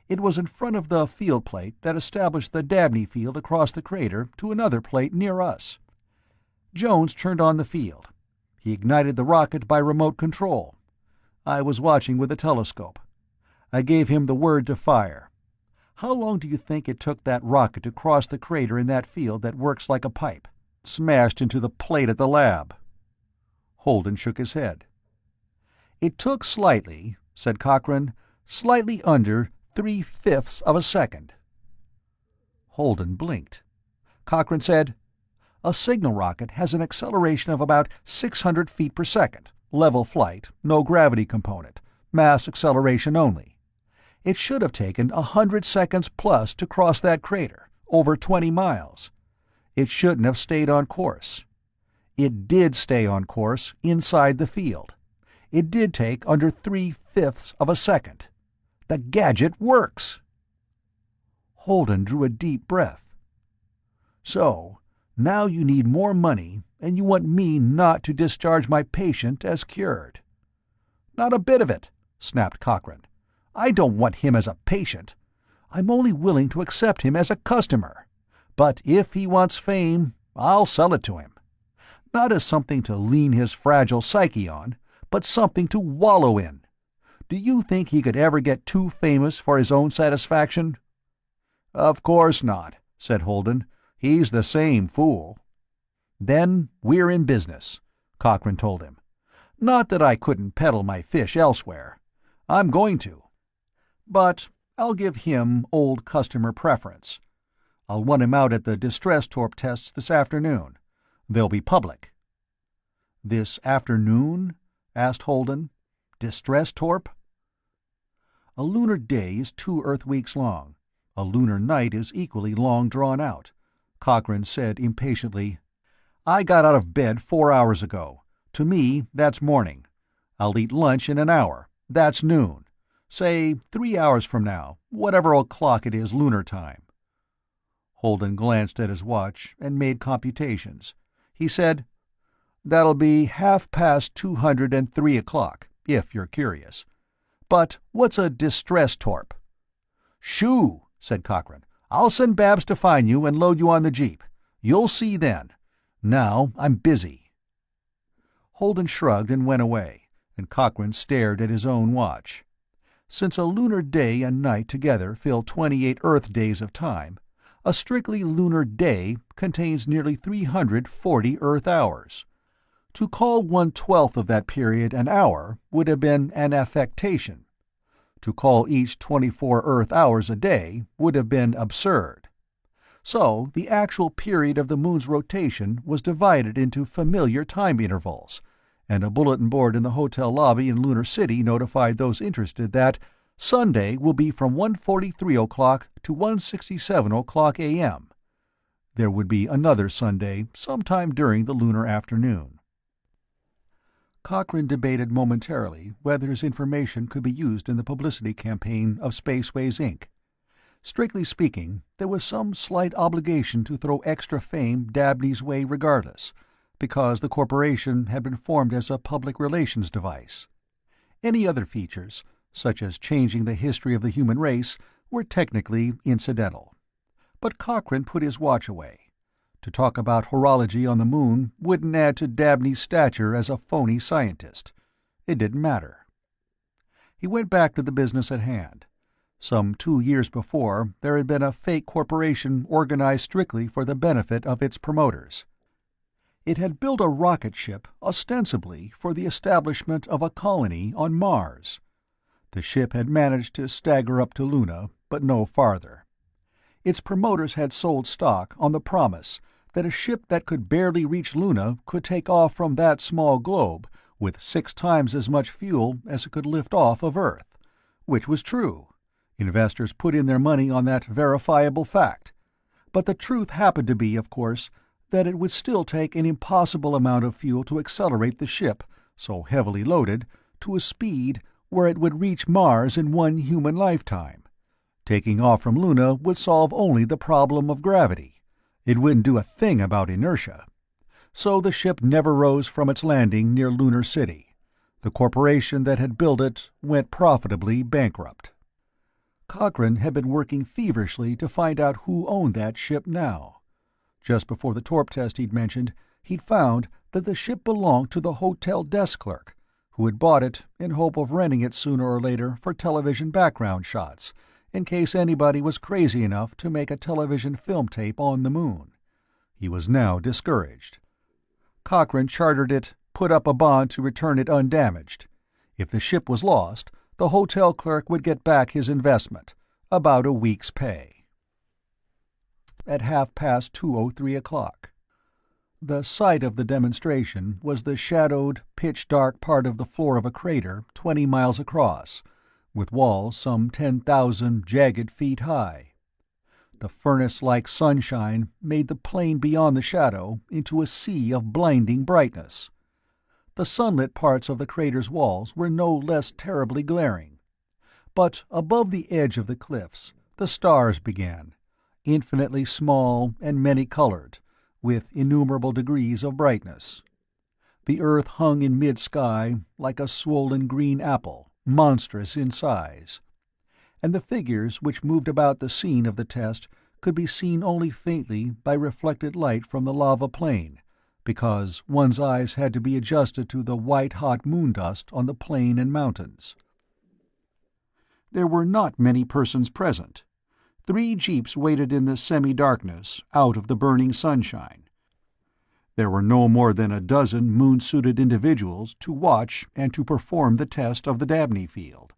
It was in front of the field plate that established the Dabney field across the crater to another plate near us. Jones turned on the field. He ignited the rocket by remote control. I was watching with a telescope. I gave him the word to fire. How long do you think it took that rocket to cross the crater in that field that works like a pipe, smashed into the plate at the lab?" Holden shook his head. "It took slightly," said Cochrane, "slightly under 3/5 of a second." Holden blinked. Cochrane said, "A signal rocket has an acceleration of about 600 feet per second, level flight, no gravity component, mass acceleration only. It should have taken 100 seconds plus to cross that crater, over 20 miles. It shouldn't have stayed on course. It did stay on course, inside the field. It did take under 3/5 of a second. The gadget works!" Holden drew a deep breath. "So, now you need more money, and you want me not to discharge my patient as cured." "Not a bit of it," snapped Cochrane. "I don't want him as a patient. I'm only willing to accept him as a customer. But if he wants fame, I'll sell it to him. Not as something to lean his fragile psyche on, but something to wallow in. Do you think he could ever get too famous for his own satisfaction?" "Of course not," said Holden. "He's the same fool." "Then we're in business," Cochrane told him. "Not that I couldn't peddle my fish elsewhere. I'm going to. But I'll give him old customer preference. I'll want him out at the distress torp tests this afternoon. They'll be public." "This afternoon?" asked Holden. "Distress torp?" "A lunar day is 2 Earth weeks long. A lunar night is equally long drawn out," Cochrane said impatiently. "I got out of bed 4 hours ago. To me, that's morning. I'll eat lunch in an hour. That's noon. Say 3 hours from now, whatever o'clock it is lunar time." Holden glanced at his watch and made computations. He said, "That'll be 2:03 o'clock, if you're curious. But what's a distress torp?" "Shoo!" said Cochrane. "I'll send Babs to find you and load you on the jeep. You'll see then. Now I'm busy." Holden shrugged and went away, and Cochrane stared at his own watch. Since a lunar day and night together fill 28 Earth days of time, a strictly lunar day contains nearly 340 Earth hours. To call 1/12 of that period an hour would have been an affectation. To call each 24 Earth hours a day would have been absurd. So the actual period of the moon's rotation was divided into familiar time intervals, and a bulletin board in the hotel lobby in Lunar City notified those interested that Sunday will be from 1:43 o'clock to 1:67 o'clock a.m. There would be another Sunday sometime during the lunar afternoon. Cochrane debated momentarily whether his information could be used in the publicity campaign of Spaceways Inc. Strictly speaking, there was some slight obligation to throw extra fame Dabney's way regardless, because the corporation had been formed as a public relations device. Any other features, such as changing the history of the human race, were technically incidental. But Cochrane put his watch away. To talk about horology on the moon wouldn't add to Dabney's stature as a phony scientist. It didn't matter. He went back to the business at hand. Some 2 years before, there had been a fake corporation organized strictly for the benefit of its promoters. It had built a rocket ship ostensibly for the establishment of a colony on Mars. The ship had managed to stagger up to Luna, but no farther. Its promoters had sold stock on the promise that a ship that could barely reach Luna could take off from that small globe with 6 times as much fuel as it could lift off of Earth, which was true. Investors put in their money on that verifiable fact. But the truth happened to be, of course, that it would still take an impossible amount of fuel to accelerate the ship, so heavily loaded, to a speed where it would reach Mars in 1 human lifetime. Taking off from Luna would solve only the problem of gravity. It wouldn't do a thing about inertia. So the ship never rose from its landing near Lunar City. The corporation that had built it went profitably bankrupt. Cochrane had been working feverishly to find out who owned that ship now. Just before the torp test he'd mentioned, he'd found that the ship belonged to the hotel desk clerk, who had bought it in hope of renting it sooner or later for television background shots, in case anybody was crazy enough to make a television film tape on the moon. He was now discouraged. Cochrane chartered it, put up a bond to return it undamaged. If the ship was lost, the hotel clerk would get back his investment, about a week's pay. At 2:03 o'clock. The site of the demonstration was the shadowed, pitch-dark part of the floor of a crater 20 miles across, with walls some 10,000 jagged feet high. The furnace-like sunshine made the plain beyond the shadow into a sea of blinding brightness. The sunlit parts of the crater's walls were no less terribly glaring. But above the edge of the cliffs, the stars began, infinitely small and many-colored, with innumerable degrees of brightness. The earth hung in mid-sky like a swollen green apple, monstrous in size. And the figures which moved about the scene of the test could be seen only faintly by reflected light from the lava plain, because one's eyes had to be adjusted to the white-hot moon dust on the plain and mountains. There were not many persons present. 3 jeeps waited in the semi-darkness, out of the burning sunshine. There were no more than a dozen moon-suited individuals to watch and to perform the test of the Dabney field.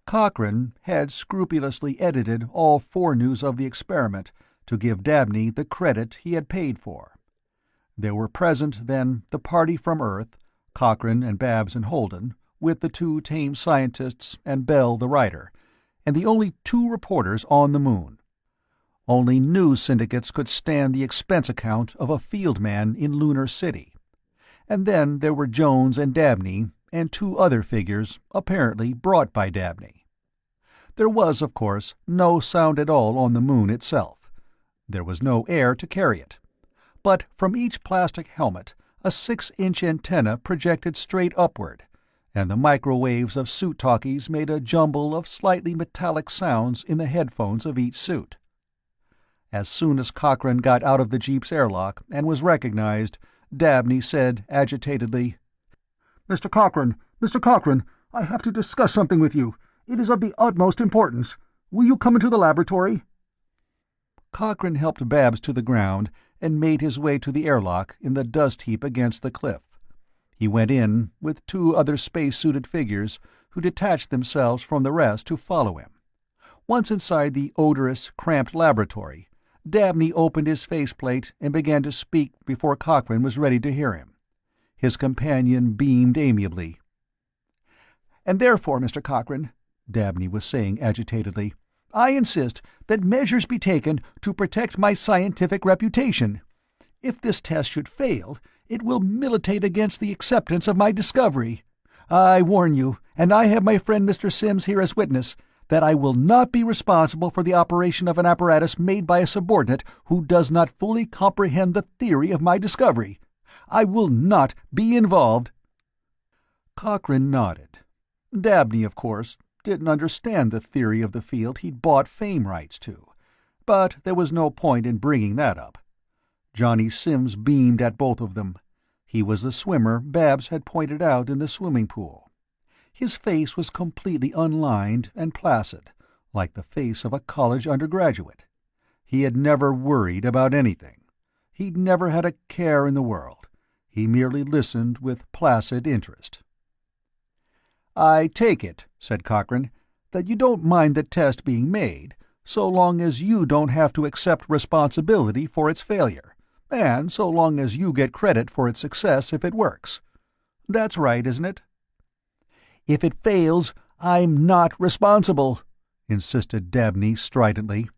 Cochrane had scrupulously edited all forenews of the experiment to give Dabney the credit he had paid for. There were present, then, the party from Earth, Cochrane and Babs and Holden, with the 2 tame scientists and Bell the writer, and the only 2 reporters on the moon. Only news syndicates could stand the expense account of a field man in Lunar City. And then there were Jones and Dabney, and 2 other figures, apparently brought by Dabney. There was, of course, no sound at all on the moon itself. There was no air to carry it. But from each plastic helmet, a 6-inch antenna projected straight upward, and the microwaves of suit talkies made a jumble of slightly metallic sounds in the headphones of each suit. As soon as Cochrane got out of the jeep's airlock and was recognized, Dabney said agitatedly, Mr. Cochrane, I have to discuss something with you. It is of the utmost importance. Will you come into the laboratory?" Cochrane helped Babs to the ground and made his way to the airlock in the dust heap against the cliff. He went in, with 2 other space-suited figures who detached themselves from the rest to follow him. Once inside the odorous, cramped laboratory, Dabney opened his faceplate and began to speak before Cochrane was ready to hear him. His companion beamed amiably. "And therefore, Mr. Cochrane," Dabney was saying agitatedly, "I insist that measures be taken to protect my scientific reputation. If this test should fail, it will militate against the acceptance of my discovery. I warn you, and I have my friend Mr. Sims here as witness, that I will not be responsible for the operation of an apparatus made by a subordinate who does not fully comprehend the theory of my discovery. I will not be involved." Cochrane nodded. Dabney, of course, didn't understand the theory of the field he'd bought fame rights to, but there was no point in bringing that up. Johnny Sims beamed at both of them. He was the swimmer Babs had pointed out in the swimming pool. His face was completely unlined and placid, like the face of a college undergraduate. He had never worried about anything. He'd never had a care in the world. He merely listened with placid interest. "I take it," said Cochrane, "that you don't mind the test being made, so long as you don't have to accept responsibility for its failure, and so long as you get credit for its success if it works. That's right, isn't it?" "If it fails, I'm not responsible," insisted Dabney stridently.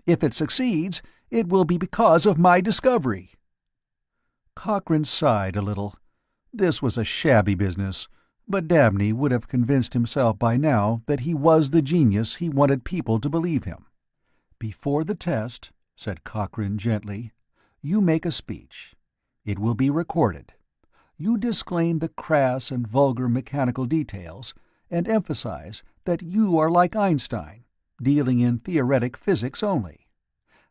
"If it succeeds, it will be because of my discovery." Cochrane sighed a little. This was a shabby business, but Dabney would have convinced himself by now that he was the genius he wanted people to believe him. "Before the test," said Cochrane gently, "you make a speech. It will be recorded. You disclaim the crass and vulgar mechanical details, and emphasize that you are like Einstein, dealing in theoretic physics only.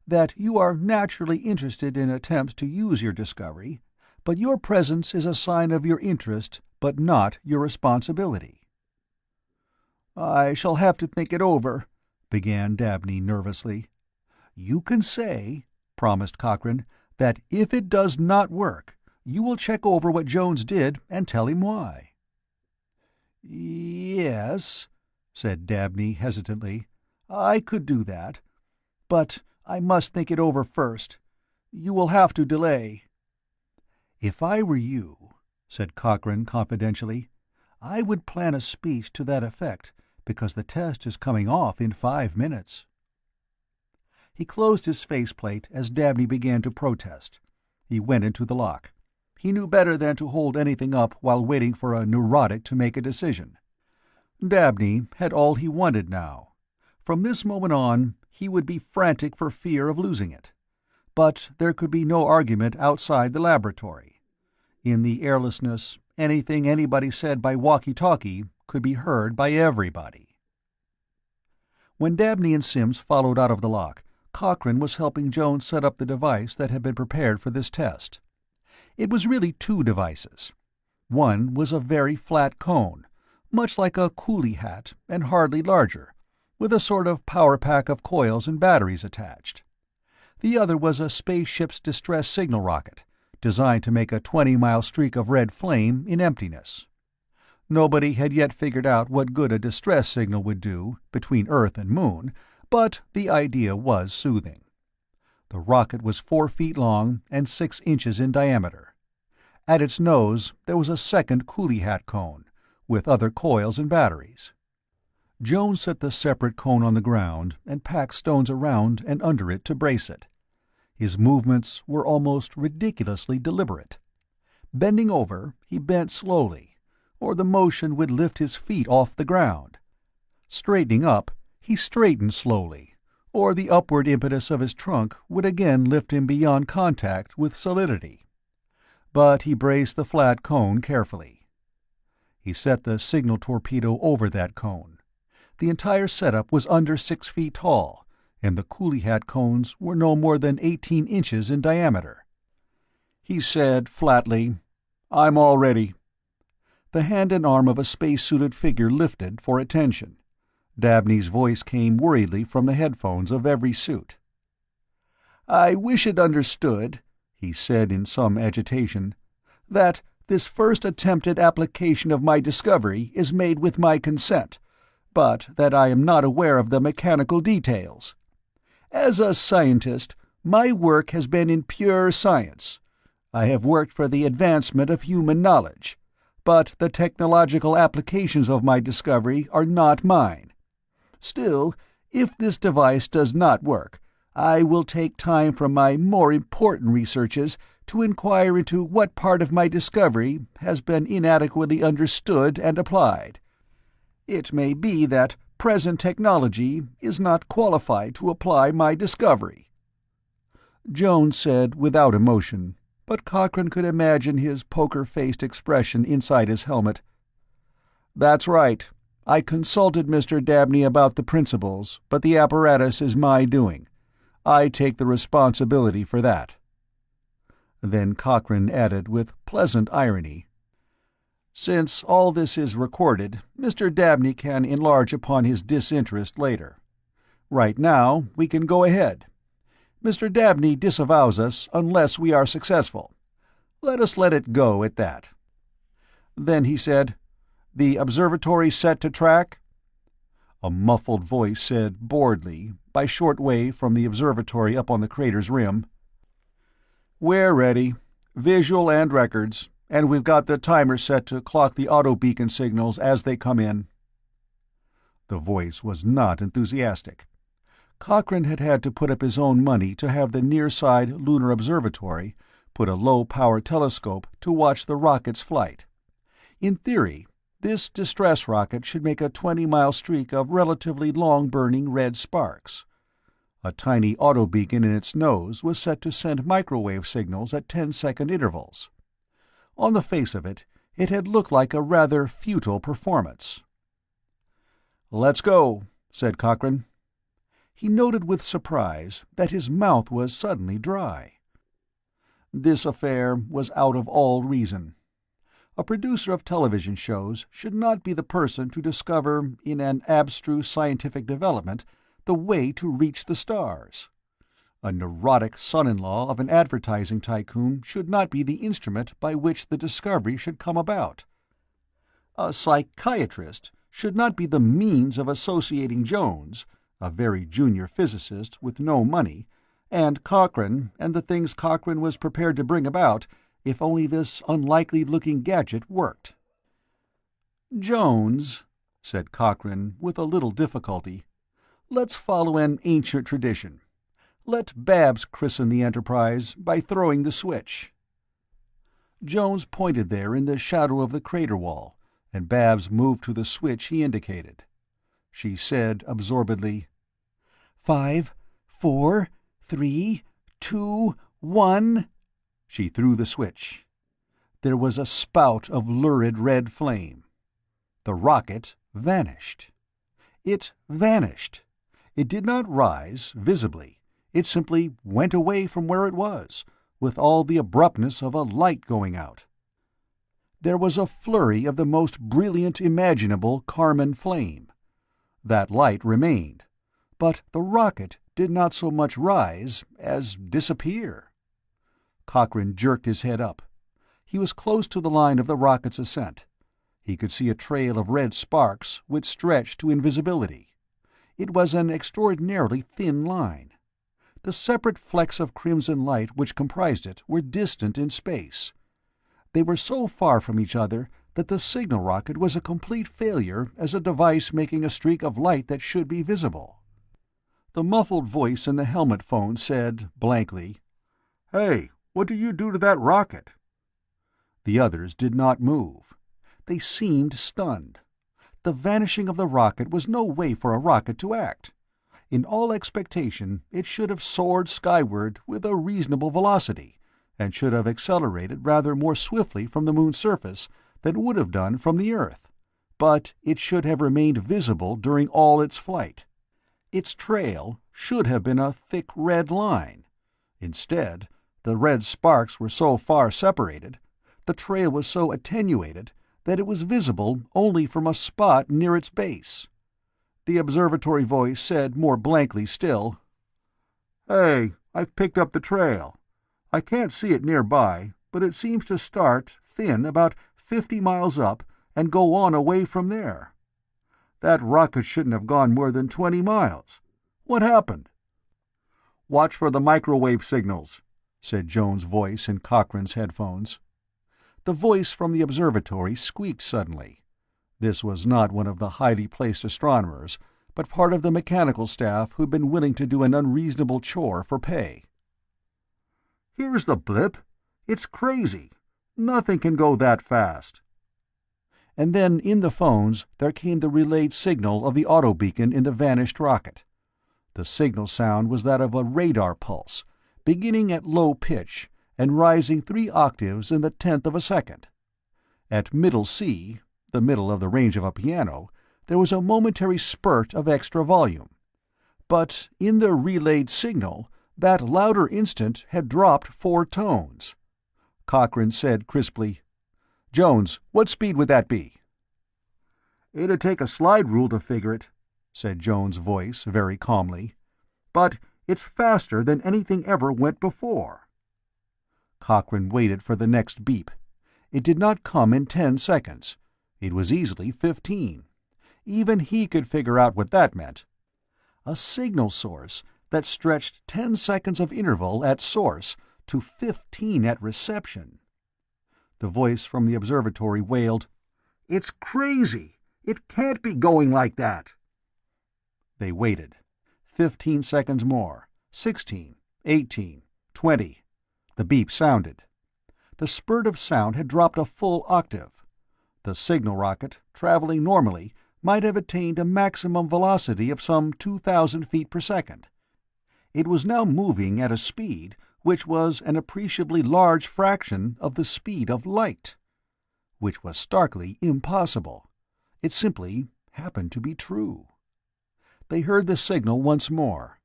That you are naturally interested in attempts to use your discovery, but your presence is a sign of your interest but not your responsibility." "I shall have to think it over," began Dabney nervously. "You can say," promised Cochrane, "that if it does not work, you will check over what Jones did and tell him why." "Yes," said Dabney hesitantly, "I could do that. But I must think it over first. You will have to delay." "If I were you," said Cochrane confidentially, "I would plan a speech to that effect, because the test is coming off in 5 minutes." He closed his faceplate as Dabney began to protest. He went into the lock. He knew better than to hold anything up while waiting for a neurotic to make a decision. Dabney had all he wanted now. From this moment on, he would be frantic for fear of losing it. But there could be no argument outside the laboratory. In the airlessness, anything anybody said by walkie-talkie could be heard by everybody. When Dabney and Sims followed out of the lock, Cochrane was helping Jones set up the device that had been prepared for this test. It was really 2 devices. One was a very flat cone, much like a coolie hat and hardly larger, with a sort of power pack of coils and batteries attached. The other was a spaceship's distress signal rocket, designed to make a 20-mile streak of red flame in emptiness. Nobody had yet figured out what good a distress signal would do between Earth and Moon, but the idea was soothing. The rocket was 4 feet long and 6 inches in diameter. At its nose there was a second coolie hat cone, with other coils and batteries. Jones set the separate cone on the ground and packed stones around and under it to brace it. His movements were almost ridiculously deliberate. Bending over, he bent slowly, or the motion would lift his feet off the ground. Straightening up, he straightened slowly, or the upward impetus of his trunk would again lift him beyond contact with solidity. But he braced the flat cone carefully. He set the signal torpedo over that cone. The entire setup was under 6 feet tall, and the coolie hat cones were no more than 18 inches in diameter. He said flatly, "I'm all ready." The hand and arm of a space-suited figure lifted for attention. Dabney's voice came worriedly from the headphones of every suit. "I wish it understood," he said in some agitation, "that this first attempted application of my discovery is made with my consent, but that I am not aware of the mechanical details. As a scientist, my work has been in pure science. I have worked for the advancement of human knowledge, but the technological applications of my discovery are not mine. Still, if this device does not work, I will take time from my more important researches to inquire into what part of my discovery has been inadequately understood and applied. It may be that present technology is not qualified to apply my discovery." Jones said without emotion, but Cochrane could imagine his poker-faced expression inside his helmet. "That's right. I consulted Mr. Dabney about the principles, but the apparatus is my doing. I take the responsibility for that." Then Cochrane added with pleasant irony, "Since all this is recorded, Mr. Dabney can enlarge upon his disinterest later. Right now, we can go ahead. Mr. Dabney disavows us unless we are successful. Let us let it go at that." Then he said, "The observatory set to track?" A muffled voice said boredly, by short wave from the observatory up on the crater's rim, "We're ready. Visual and records, and we've got the timer set to clock the auto-beacon signals as they come in." The voice was not enthusiastic. Cochrane had had to put up his own money to have the near-side lunar observatory put a low-power telescope to watch the rocket's flight. In theory, this distress rocket should make a 20-mile streak of relatively long-burning red sparks. A tiny auto-beacon in its nose was set to send microwave signals at 10-second intervals. On the face of it, it had looked like a rather futile performance. "Let's go," said Cochrane. He noted with surprise that his mouth was suddenly dry. This affair was out of all reason. A producer of television shows should not be the person to discover, in an abstruse scientific development, the way to reach the stars. A neurotic son-in-law of an advertising tycoon should not be the instrument by which the discovery should come about. A psychiatrist should not be the means of associating Jones, a very junior physicist with no money, and Cochrane and the things Cochrane was prepared to bring about, if only this unlikely-looking gadget worked. "Jones," said Cochrane with a little difficulty, "let's follow an ancient tradition. Let Babs christen the enterprise by throwing the switch." Jones pointed there in the shadow of the crater wall, and Babs moved to the switch he indicated. She said absorbedly, 5, 4, 3, 2, 1. She threw the switch. There was a spout of lurid red flame. The rocket vanished. It vanished. It did not rise, visibly. It simply went away from where it was, with all the abruptness of a light going out. There was a flurry of the most brilliant imaginable carmine flame. That light remained, but the rocket did not so much rise as disappear. Cochrane jerked his head up. He was close to the line of the rocket's ascent. He could see a trail of red sparks which stretched to invisibility. It was an extraordinarily thin line. The separate flecks of crimson light which comprised it were distant in space. They were so far from each other that the signal rocket was a complete failure as a device making a streak of light that should be visible. The muffled voice in the helmet phone said, blankly, "Hey, what do you do to that rocket?" The others did not move. They seemed stunned. The vanishing of the rocket was no way for a rocket to act. In all expectation, it should have soared skyward with a reasonable velocity, and should have accelerated rather more swiftly from the moon's surface than it would have done from the earth. But it should have remained visible during all its flight. Its trail should have been a thick red line. Instead, the red sparks were so far separated, the trail was so attenuated, that it was visible only from a spot near its base. The observatory voice said more blankly still, "Hey, I've picked up the trail. I can't see it nearby, but it seems to start, thin, about 50 miles up and go on away from there. That rocket shouldn't have gone more than 20 miles. What happened?" "Watch for the microwave signals," said Jones' voice in Cochrane's headphones. The voice from the observatory squeaked suddenly. This was not one of the highly placed astronomers, but part of the mechanical staff who'd been willing to do an unreasonable chore for pay. "Here's the blip. It's crazy. Nothing can go that fast." And then in the phones there came the relayed signal of the auto-beacon in the vanished rocket. The signal sound was that of a radar pulse, beginning at low pitch and rising 3 octaves in the 10th of a second. At middle C, the middle of the range of a piano, there was a momentary spurt of extra volume. But in the relayed signal, that louder instant had dropped 4 tones. Cochrane said crisply, "Jones, what speed would that be?" "It'd take a slide rule to figure it," said Jones' voice very calmly. "But it's faster than anything ever went before." Cochrane waited for the next beep. It did not come in 10 seconds. It was easily 15. Even he could figure out what that meant. A signal source that stretched 10 seconds of interval at source to 15 at reception. The voice from the observatory wailed, "It's crazy! It can't be going like that!" They waited. 15 seconds more. 16, 18, 20. The beep sounded. The spurt of sound had dropped a full octave. The signal rocket, traveling normally, might have attained a maximum velocity of some 2,000 feet per second. It was now moving at a speed which was an appreciably large fraction of the speed of light. Which was starkly impossible. It simply happened to be true. They heard the signal once more.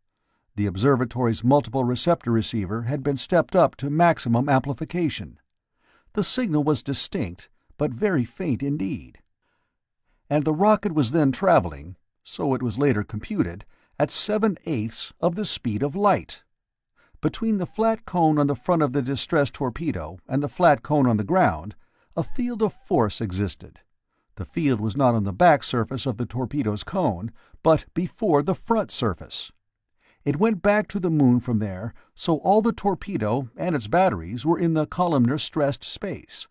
The observatory's multiple receptor receiver had been stepped up to maximum amplification. The signal was distinct, but very faint indeed. And the rocket was then traveling, so it was later computed, at 7/8 of the speed of light. Between the flat cone on the front of the distress torpedo and the flat cone on the ground, a field of force existed. The field was not on the back surface of the torpedo's cone, but before the front surface. It went back to the moon from there, so all the torpedo and its batteries were in the columnar-stressed space,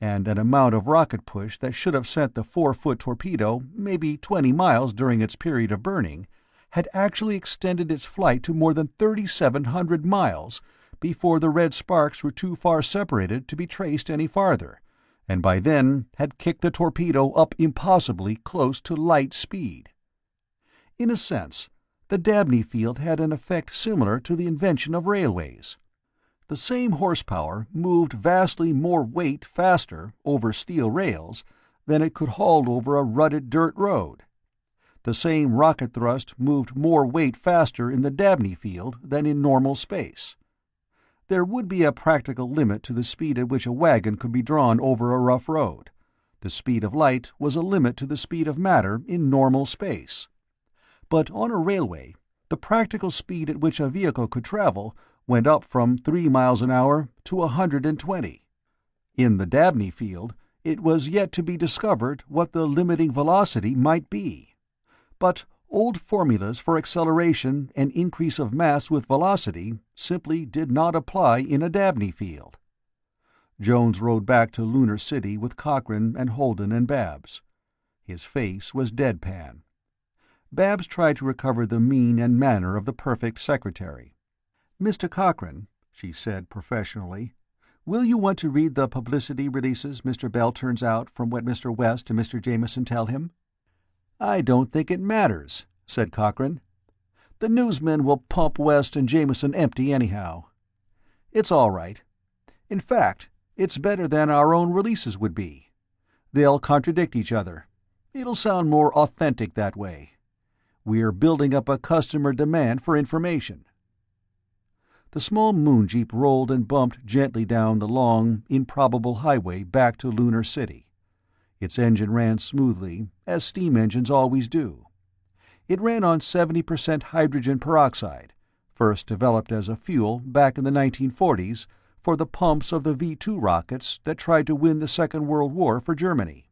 and an amount of rocket push that should have sent the 4-foot torpedo maybe 20 miles during its period of burning had actually extended its flight to more than 3,700 miles before the red sparks were too far separated to be traced any farther, and by then had kicked the torpedo up impossibly close to light speed. In a sense, the Dabney field had an effect similar to the invention of railways. The same horsepower moved vastly more weight faster over steel rails than it could haul over a rutted dirt road. The same rocket thrust moved more weight faster in the Dabney field than in normal space. There would be a practical limit to the speed at which a wagon could be drawn over a rough road. The speed of light was a limit to the speed of matter in normal space. But on a railway, the practical speed at which a vehicle could travel went up from 3 miles an hour to 120. In the Dabney field, it was yet to be discovered what the limiting velocity might be. But old formulas for acceleration and increase of mass with velocity simply did not apply in a Dabney field. Jones rode back to Lunar City with Cochrane and Holden and Babs. His face was deadpan. Babs tried to recover the mien and manner of the perfect secretary. "Mr. Cochrane," she said professionally, "will you want to read the publicity releases Mr. Bell turns out from what Mr. West and Mr. Jameson tell him?" "I don't think it matters," said Cochrane. "The newsmen will pump West and Jameson empty anyhow. It's all right. In fact, it's better than our own releases would be. They'll contradict each other. It'll sound more authentic that way. We're building up a customer demand for information." The small moon jeep rolled and bumped gently down the long, improbable highway back to Lunar City. Its engine ran smoothly, as steam engines always do. It ran on 70% hydrogen peroxide, first developed as a fuel back in the 1940s for the pumps of the V-2 rockets that tried to win the Second World War for Germany.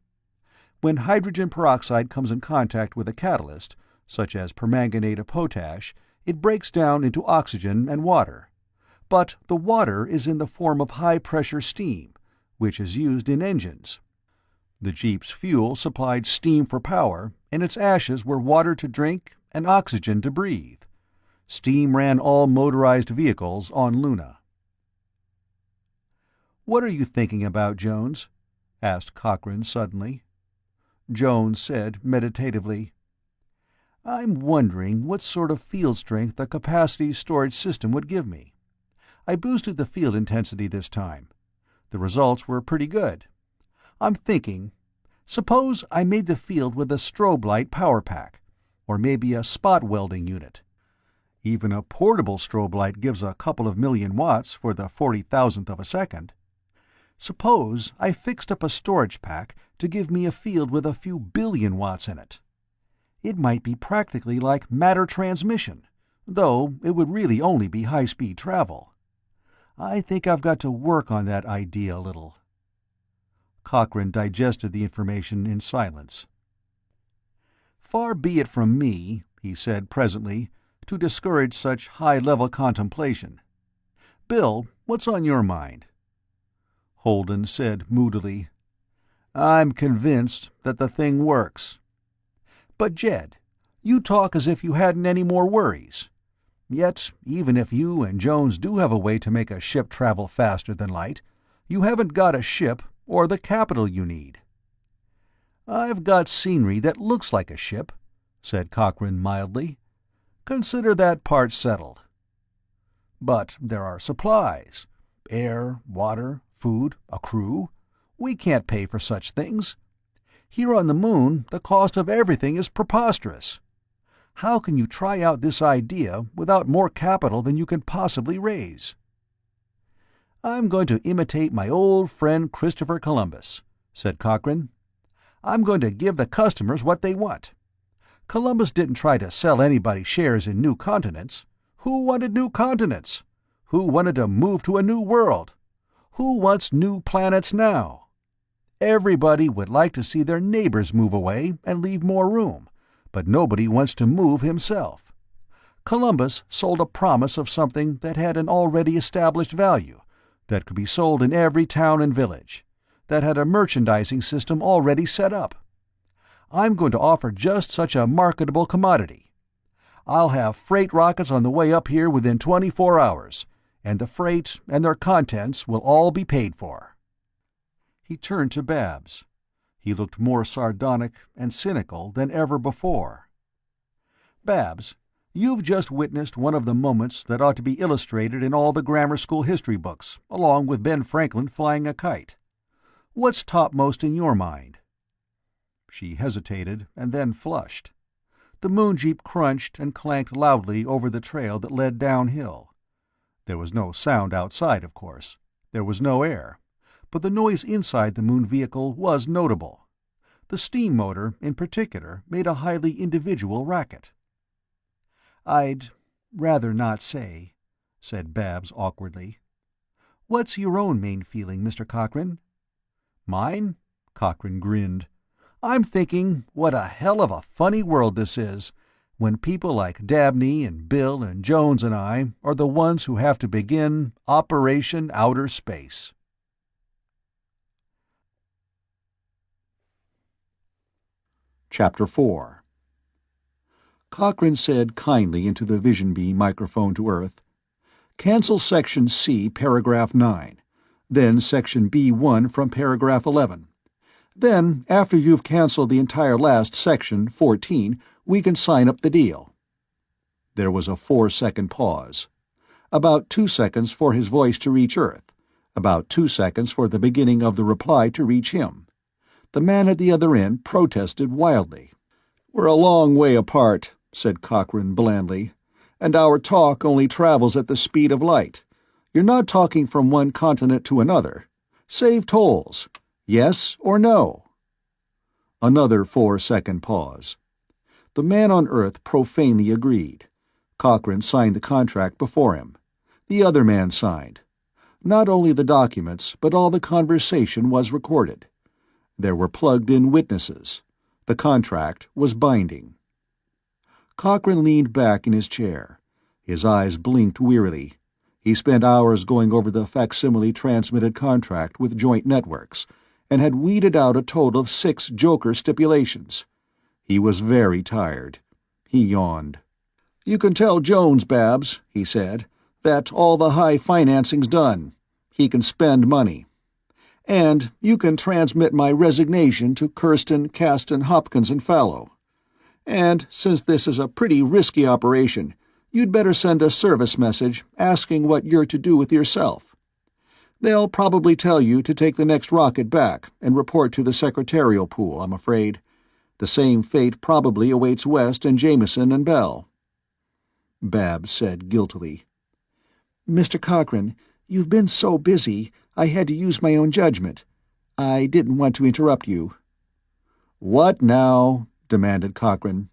When hydrogen peroxide comes in contact with a catalyst, such as permanganate of potash, it breaks down into oxygen and water. But the water is in the form of high-pressure steam, which is used in engines. The Jeep's fuel supplied steam for power, and its ashes were water to drink and oxygen to breathe. Steam ran all motorized vehicles on Luna. "What are you thinking about, Jones?" asked Cochrane suddenly. Jones said meditatively, "I'm wondering what sort of field strength a capacity storage system would give me. I boosted the field intensity this time. The results were pretty good. I'm thinking, suppose I made the field with a strobe light power pack, or maybe a spot welding unit. Even a portable strobe light gives a couple of million watts for the 40,000th of a second. Suppose I fixed up a storage pack to give me a field with a few billion watts in it. It might be practically like matter transmission, though it would really only be high-speed travel. I think I've got to work on that idea a little." Cochrane digested the information in silence. "Far be it from me," he said presently, "to discourage such high-level contemplation. Bill, what's on your mind?" Holden said moodily, "I'm convinced that the thing works." "But Jed, you talk as if you hadn't any more worries. Yet, even if you and Jones do have a way to make a ship travel faster than light, you haven't got a ship or the capital you need." "I've got scenery that looks like a ship," said Cochrane mildly. "Consider that part settled." "But there are supplies. Air, water, food, a crew. We can't pay for such things. Here on the Moon, the cost of everything is preposterous. How can you try out this idea without more capital than you can possibly raise?" "I'm going to imitate my old friend Christopher Columbus," said Cochrane. "I'm going to give the customers what they want. Columbus didn't try to sell anybody shares in new continents. Who wanted new continents? Who wanted to move to a new world? Who wants new planets now? Everybody would like to see their neighbors move away and leave more room, but nobody wants to move himself. Columbus sold a promise of something that had an already established value, that could be sold in every town and village, that had a merchandising system already set up. I'm going to offer just such a marketable commodity. I'll have freight rockets on the way up here within 24 hours, and the freight and their contents will all be paid for." He turned to Babs. He looked more sardonic and cynical than ever before. "Babs, you've just witnessed one of the moments that ought to be illustrated in all the grammar school history books, along with Ben Franklin flying a kite. What's topmost in your mind?" She hesitated and then flushed. The moon jeep crunched and clanked loudly over the trail that led downhill. There was no sound outside, of course. There was no air. But the noise inside the moon vehicle was notable. The steam motor, in particular, made a highly individual racket. "I'd rather not say," said Babs awkwardly. "What's your own main feeling, Mr. Cochrane?" "Mine?" Cochrane grinned. "I'm thinking what a hell of a funny world this is, when people like Dabney and Bill and Jones and I are the ones who have to begin Operation Outer Space." Chapter 4. Cochrane said kindly into the vision beam microphone to Earth, "Cancel Section C, Paragraph 9, then Section B1 from Paragraph 11. Then, after you've canceled the entire last section, 14, we can sign up the deal." There was a 4-second pause. About 2 seconds for his voice to reach Earth. About 2 seconds for the beginning of the reply to reach him. The man at the other end protested wildly. "We're a long way apart," said Cochrane blandly, "and our talk only travels at the speed of light. You're not talking from one continent to another. Save tolls. Yes or no?" Another 4-second pause. The man on Earth profanely agreed. Cochrane signed the contract before him. The other man signed. Not only the documents, but all the conversation was recorded. There were plugged-in witnesses. The contract was binding. Cochrane leaned back in his chair. His eyes blinked wearily. He spent hours going over the facsimile transmitted contract with joint networks, and had weeded out a total of 6 joker stipulations. He was very tired. He yawned. "You can tell Jones, Babs," he said, "that all the high financing's done. He can spend money. And you can transmit my resignation to Kirsten, Caston, Hopkins, and Fallow. And since this is a pretty risky operation, you'd better send a service message asking what you're to do with yourself. They'll probably tell you to take the next rocket back and report to the secretarial pool, I'm afraid. The same fate probably awaits West and Jameson and Bell." Babs said guiltily, "Mr. Cochrane, you've been so busy, I had to use my own judgment. I didn't want to interrupt you." "What now?" demanded Cochrane.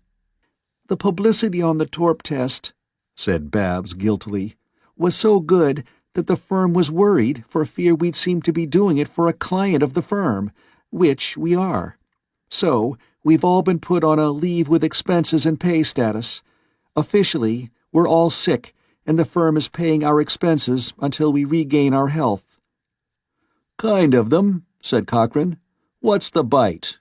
"The publicity on the Torp test," said Babs guiltily, "was so good that the firm was worried for fear we'd seem to be doing it for a client of the firm, which we are. So, we've all been put on a leave with expenses and pay status. Officially, we're all sick, and the firm is paying our expenses until we regain our health." "Kind of them," said Cochrane. "What's the bite?"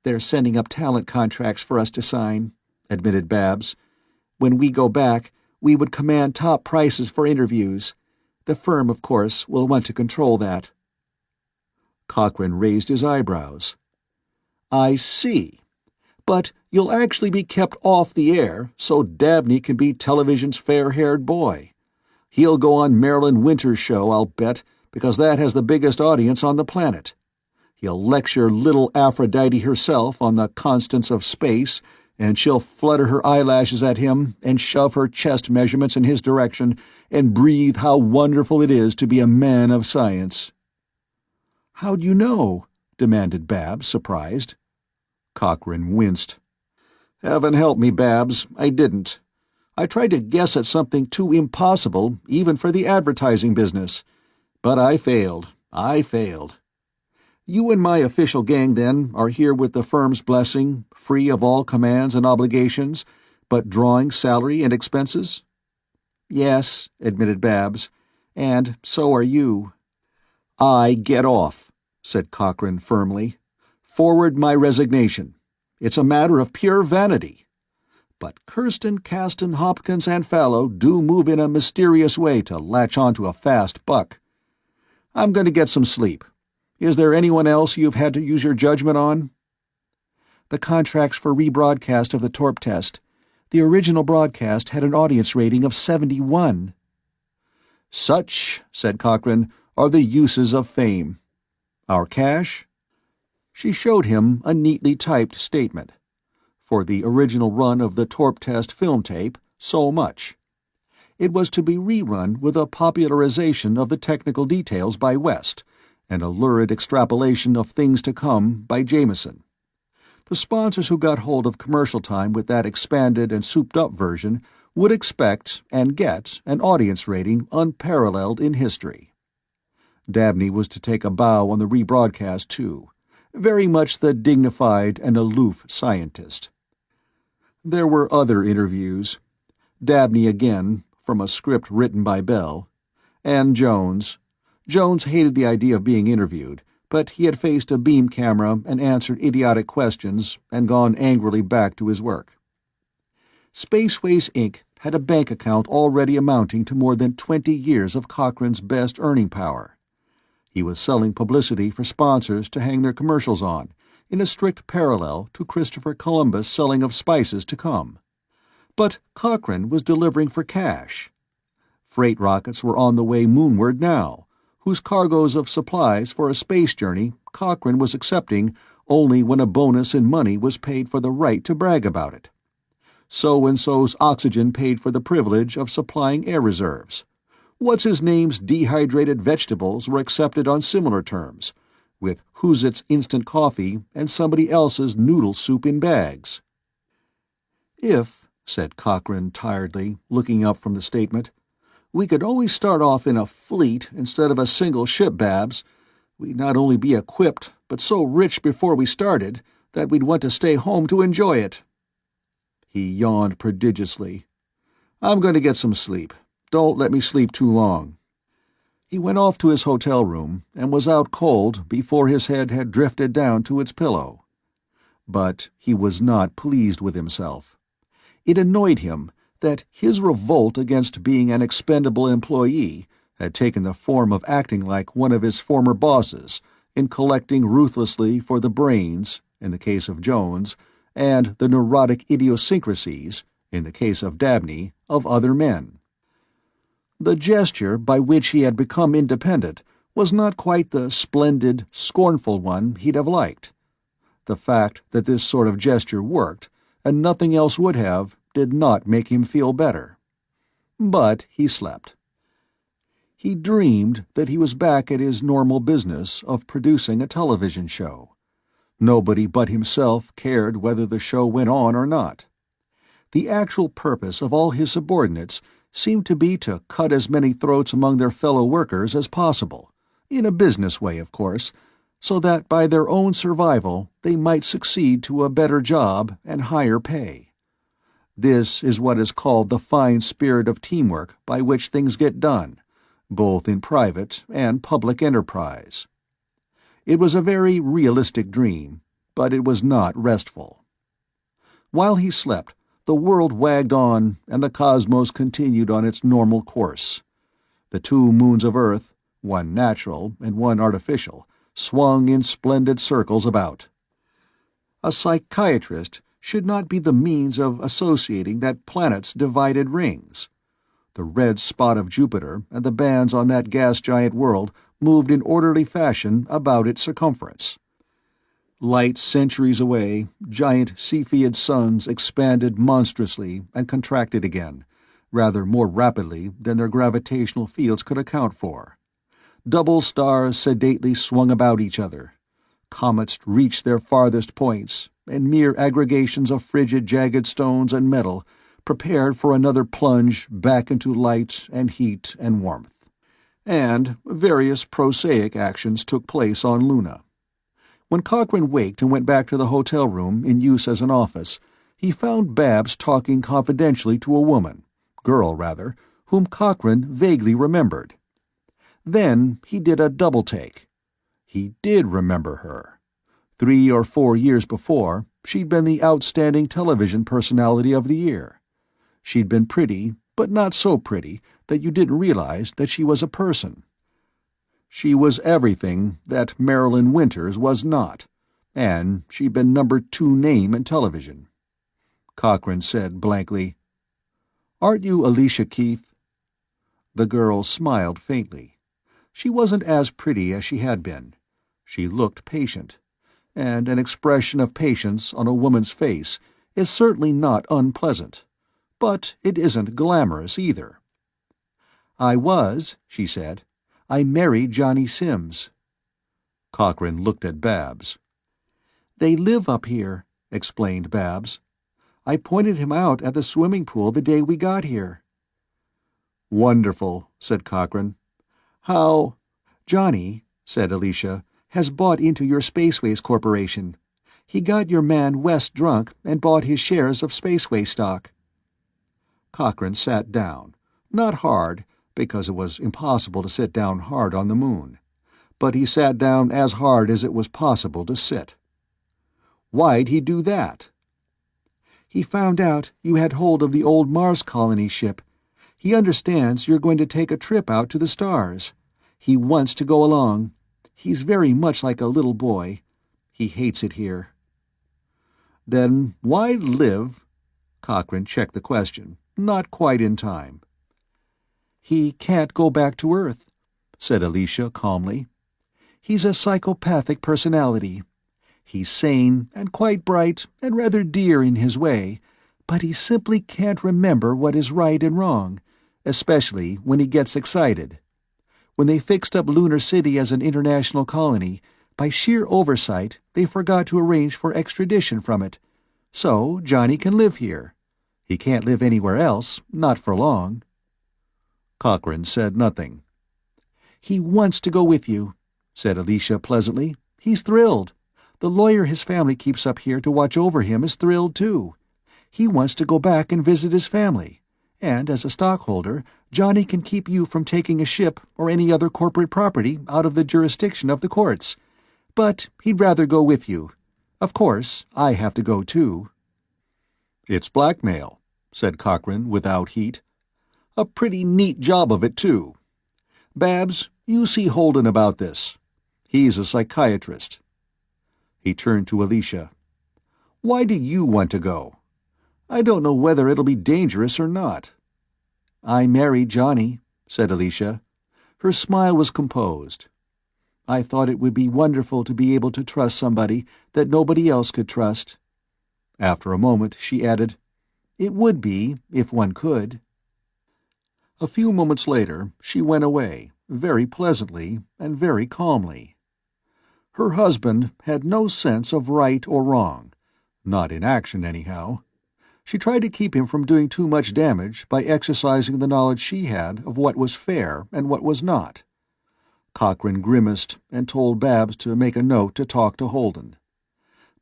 "They're sending up talent contracts for us to sign," admitted Babs. "When we go back, we would command top prices for interviews. The firm, of course, will want to control that." Cochrane raised his eyebrows. "I see. But you'll actually be kept off the air so Dabney can be television's fair-haired boy. He'll go on Marilyn Winter's show, I'll bet, because that has the biggest audience on the planet. He'll lecture little Aphrodite herself on the constants of space, and she'll flutter her eyelashes at him and shove her chest measurements in his direction and breathe how wonderful it is to be a man of science." "How'd you know?" demanded Babs, surprised. Cochrane winced. "Heaven help me, Babs, I didn't. I tried to guess at something too impossible, even for the advertising business. But I failed. You and my official gang, then, are here with the firm's blessing, free of all commands and obligations, but drawing salary and expenses?" "Yes," admitted Babs, "and so are you." "I get off," said Cochrane firmly. "Forward my resignation. It's a matter of pure vanity. But Kirsten, Caston, Hopkins, and Fallow do move in a mysterious way to latch on to a fast buck. I'm going to get some sleep. Is there anyone else you've had to use your judgment on?" "The contracts for rebroadcast of the Torp test. The original broadcast had an audience rating of 71. "Such," said Cochrane, "are the uses of fame. Our cash?" She showed him a neatly typed statement. For the original run of the Torp test film tape, so much. It was to be rerun with a popularization of the technical details by West, and a lurid extrapolation of things to come by Jameson. The sponsors who got hold of commercial time with that expanded and souped-up version would expect and get an audience rating unparalleled in history. Dabney was to take a bow on the rebroadcast, too, very much the dignified and aloof scientist. There were other interviews. Dabney again, from a script written by Bell, and Jones. Jones hated the idea of being interviewed, but he had faced a beam camera and answered idiotic questions and gone angrily back to his work. Spaceways Inc. had a bank account already amounting to more than 20 years of Cochrane's best earning power. He was selling publicity for sponsors to hang their commercials on, in a strict parallel to Christopher Columbus' selling of spices to come. But Cochrane was delivering for cash. Freight rockets were on the way moonward now, whose cargoes of supplies for a space journey Cochrane was accepting only when a bonus in money was paid for the right to brag about it. So-and-so's oxygen paid for the privilege of supplying air reserves. What's-his-name's dehydrated vegetables were accepted on similar terms, with Who's-It's instant coffee and somebody else's noodle soup in bags. "If," said Cochrane tiredly, looking up from the statement, "we could always start off in a fleet instead of a single ship, Babs, we'd not only be equipped, but so rich before we started that we'd want to stay home to enjoy it." He yawned prodigiously. "I'm going to get some sleep. Don't let me sleep too long." He went off to his hotel room and was out cold before his head had drifted down to its pillow. But he was not pleased with himself. It annoyed him that his revolt against being an expendable employee had taken the form of acting like one of his former bosses in collecting ruthlessly for the brains, in the case of Jones, and the neurotic idiosyncrasies, in the case of Dabney, of other men. The gesture by which he had become independent was not quite the splendid, scornful one he'd have liked. The fact that this sort of gesture worked, and nothing else would have, did not make him feel better. But he slept. He dreamed that he was back at his normal business of producing a television show. Nobody but himself cared whether the show went on or not. The actual purpose of all his subordinates seemed to be to cut as many throats among their fellow workers as possible, in a business way, of course, so that by their own survival they might succeed to a better job and higher pay. This is what is called the fine spirit of teamwork by which things get done, both in private and public enterprise. It was a very realistic dream, but it was not restful. While he slept, the world wagged on and the cosmos continued on its normal course. The 2 moons of Earth, one natural and one artificial, swung in splendid circles about. A psychiatrist should not be the means of associating that planet's divided rings. The red spot of Jupiter and the bands on that gas-giant world moved in orderly fashion about its circumference. Light centuries away, giant Cepheid suns expanded monstrously and contracted again, rather more rapidly than their gravitational fields could account for. Double stars sedately swung about each other. Comets reached their farthest points, and mere aggregations of frigid, jagged stones and metal prepared for another plunge back into light and heat and warmth. And various prosaic actions took place on Luna. When Cochrane waked and went back to the hotel room in use as an office, he found Babs talking confidentially to a woman, girl rather, whom Cochrane vaguely remembered. Then he did a double-take. He did remember her. 3 or 4 years before, she'd been the outstanding television personality of the year. She'd been pretty, but not so pretty that you didn't realize that she was a person. She was everything that Marilyn Winters was not, and she'd been number 2 name in television. Cochrane said blankly, "Aren't you Alicia Keith?" The girl smiled faintly. She wasn't as pretty as she had been. She looked patient, and an expression of patience on a woman's face is certainly not unpleasant, but it isn't glamorous either. "I was," she said. "I married Johnny Sims." Cochrane looked at Babs. "They live up here," explained Babs. "I pointed him out at the swimming pool the day we got here." "Wonderful," said Cochrane. "How—" "Johnny," said Alicia, "has bought into your Spaceways Corporation. He got your man West drunk and bought his shares of Spaceway stock." Cochrane sat down, not hard, because it was impossible to sit down hard on the moon, but he sat down as hard as it was possible to sit. "Why'd he do that?" "He found out you had hold of the old Mars colony ship. He understands you're going to take a trip out to the stars. He wants to go along. He's very much like a little boy. He hates it here." "Then why live—" Cochrane checked the question, not quite in time. "He can't go back to Earth," said Alicia calmly. "He's a psychopathic personality. He's sane and quite bright and rather dear in his way, but he simply can't remember what is right and wrong, especially when he gets excited. When they fixed up Lunar City as an international colony, by sheer oversight they forgot to arrange for extradition from it. So Johnny can live here. He can't live anywhere else, not for long." Cochrane said nothing. "He wants to go with you," said Alicia pleasantly. "He's thrilled. The lawyer his family keeps up here to watch over him is thrilled too. He wants to go back and visit his family. And as a stockholder, Johnny can keep you from taking a ship or any other corporate property out of the jurisdiction of the courts. But he'd rather go with you. Of course, I have to go too." "It's blackmail," said Cochrane without heat. "A pretty neat job of it, too. Babs, you see Holden about this. He's a psychiatrist." He turned to Alicia. "Why do you want to go? I don't know whether it'll be dangerous or not." "I married Johnny," said Alicia. Her smile was composed. "I thought it would be wonderful to be able to trust somebody that nobody else could trust." After a moment, she added, "It would be, if one could." A few moments later, she went away, very pleasantly and very calmly. Her husband had no sense of right or wrong, not in action anyhow. She tried to keep him from doing too much damage by exercising the knowledge she had of what was fair and what was not. Cochrane grimaced and told Babs to make a note to talk to Holden.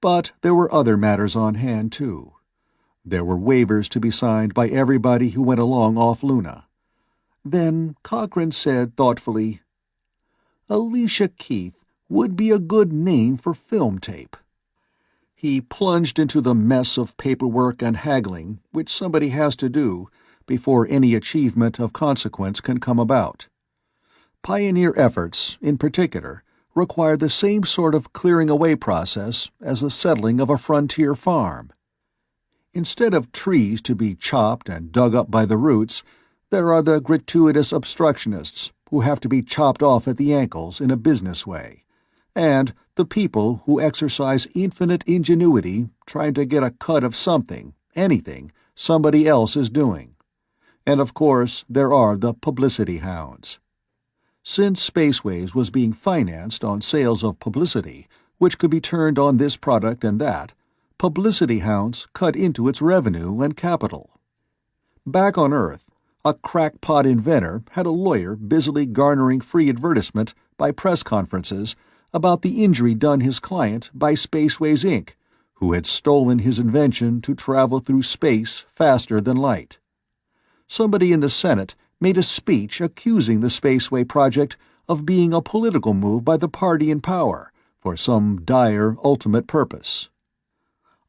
But there were other matters on hand, too. There were waivers to be signed by everybody who went along off Luna. Then Cochrane said thoughtfully, "Alicia Keith would be a good name for film tape." He plunged into the mess of paperwork and haggling which somebody has to do before any achievement of consequence can come about. Pioneer efforts, in particular, require the same sort of clearing-away process as the settling of a frontier farm. Instead of trees to be chopped and dug up by the roots, there are the gratuitous obstructionists who have to be chopped off at the ankles in a business way, and the people who exercise infinite ingenuity trying to get a cut of something, anything, somebody else is doing. And of course there are the publicity hounds. Since Spaceways was being financed on sales of publicity, which could be turned on this product and that, publicity hounds cut into its revenue and capital. Back on Earth, a crackpot inventor had a lawyer busily garnering free advertisement by press conferences about the injury done his client by Spaceways Inc., who had stolen his invention to travel through space faster than light. Somebody in the Senate made a speech accusing the Spaceway project of being a political move by the party in power for some dire ultimate purpose.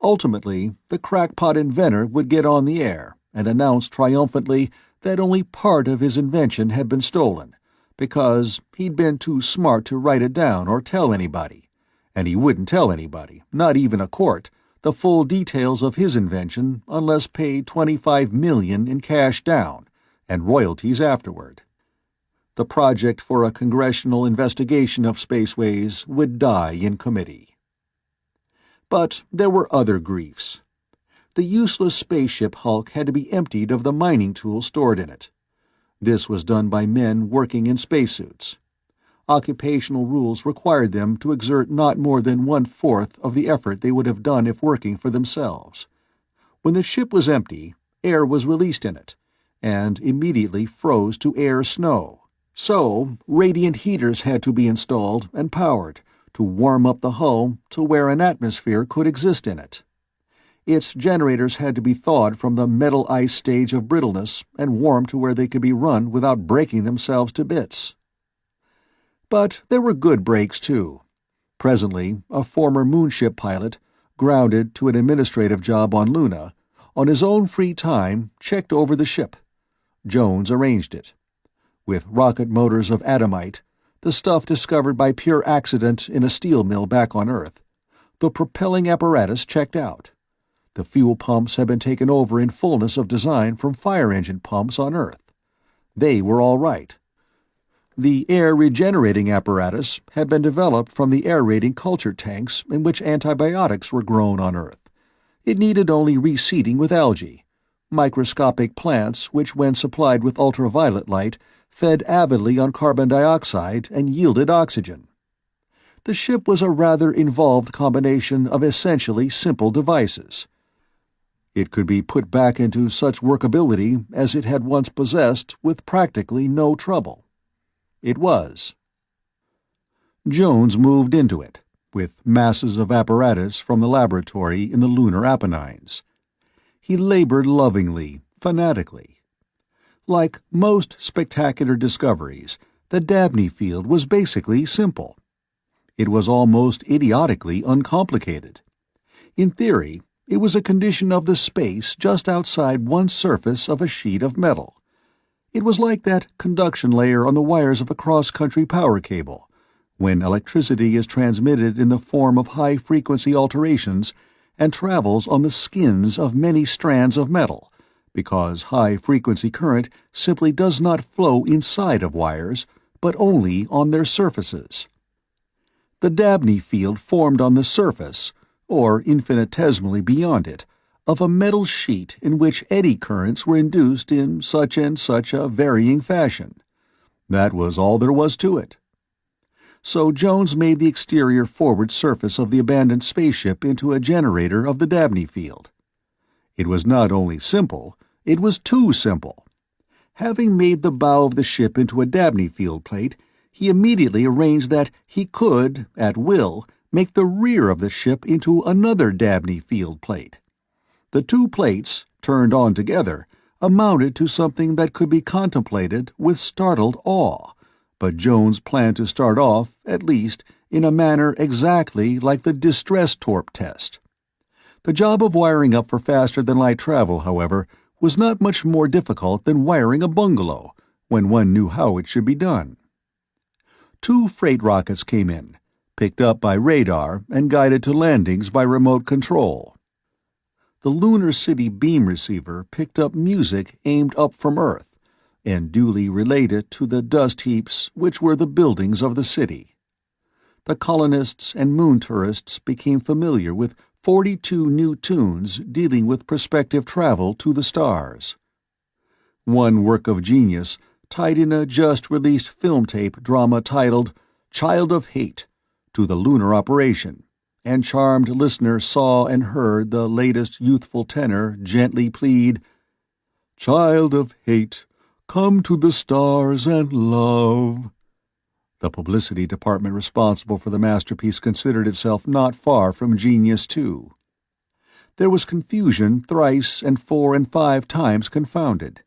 Ultimately, the crackpot inventor would get on the air and announce triumphantly that only part of his invention had been stolen, because he'd been too smart to write it down or tell anybody, and he wouldn't tell anybody, not even a court, the full details of his invention unless paid $25 million in cash down, and royalties afterward. The project for a congressional investigation of Spaceways would die in committee. But there were other griefs. The useless spaceship hulk had to be emptied of the mining tools stored in it. This was done by men working in spacesuits. Occupational rules required them to exert not more than 1/4 of the effort they would have done if working for themselves. When the ship was empty, air was released in it, and immediately froze to air snow. So, radiant heaters had to be installed and powered to warm up the hull to where an atmosphere could exist in it. Its generators had to be thawed from the metal ice stage of brittleness and warmed to where they could be run without breaking themselves to bits. But there were good breaks, too. Presently, a former moonship pilot, grounded to an administrative job on Luna, on his own free time checked over the ship. Jones arranged it. With rocket motors of atomite, the stuff discovered by pure accident in a steel mill back on Earth, the propelling apparatus checked out. The fuel pumps had been taken over in fullness of design from fire engine pumps on Earth. They were all right. The air-regenerating apparatus had been developed from the aerating culture tanks in which antibiotics were grown on Earth. It needed only reseeding with algae, microscopic plants which, when supplied with ultraviolet light, fed avidly on carbon dioxide and yielded oxygen. The ship was a rather involved combination of essentially simple devices. It could be put back into such workability as it had once possessed with practically no trouble. It was. Jones moved into it, with masses of apparatus from the laboratory in the lunar Apennines. He labored lovingly, fanatically. Like most spectacular discoveries, the Dabney field was basically simple. It was almost idiotically uncomplicated. In theory, it was a condition of the space just outside one surface of a sheet of metal. It was like that conduction layer on the wires of a cross-country power cable, when electricity is transmitted in the form of high-frequency alterations and travels on the skins of many strands of metal, because high-frequency current simply does not flow inside of wires, but only on their surfaces. The Dabney field formed on the surface, or infinitesimally beyond it, of a metal sheet in which eddy currents were induced in such and such a varying fashion. That was all there was to it. So Jones made the exterior forward surface of the abandoned spaceship into a generator of the Dabney field. It was not only simple, it was too simple. Having made the bow of the ship into a Dabney field plate, he immediately arranged that he could, at will, make the rear of the ship into another Dabney field plate. The two plates, turned on together, amounted to something that could be contemplated with startled awe, but Jones planned to start off, at least, in a manner exactly like the distress torp test. The job of wiring up for faster-than-light travel, however, was not much more difficult than wiring a bungalow, when one knew how it should be done. 2 freight rockets came in, picked up by radar and guided to landings by remote control. The Lunar City beam receiver picked up music aimed up from Earth, and duly relayed it to the dust heaps which were the buildings of the city. The colonists and moon tourists became familiar with 42 new tunes dealing with prospective travel to the stars. One work of genius tied in a just-released film tape drama titled Child of Hate to the lunar operation, and charmed listener saw and heard the latest youthful tenor gently plead, "Child of hate, come to the stars and love." The publicity department responsible for the masterpiece considered itself not far from genius, too. There was confusion thrice and 4 and 5 times confounded.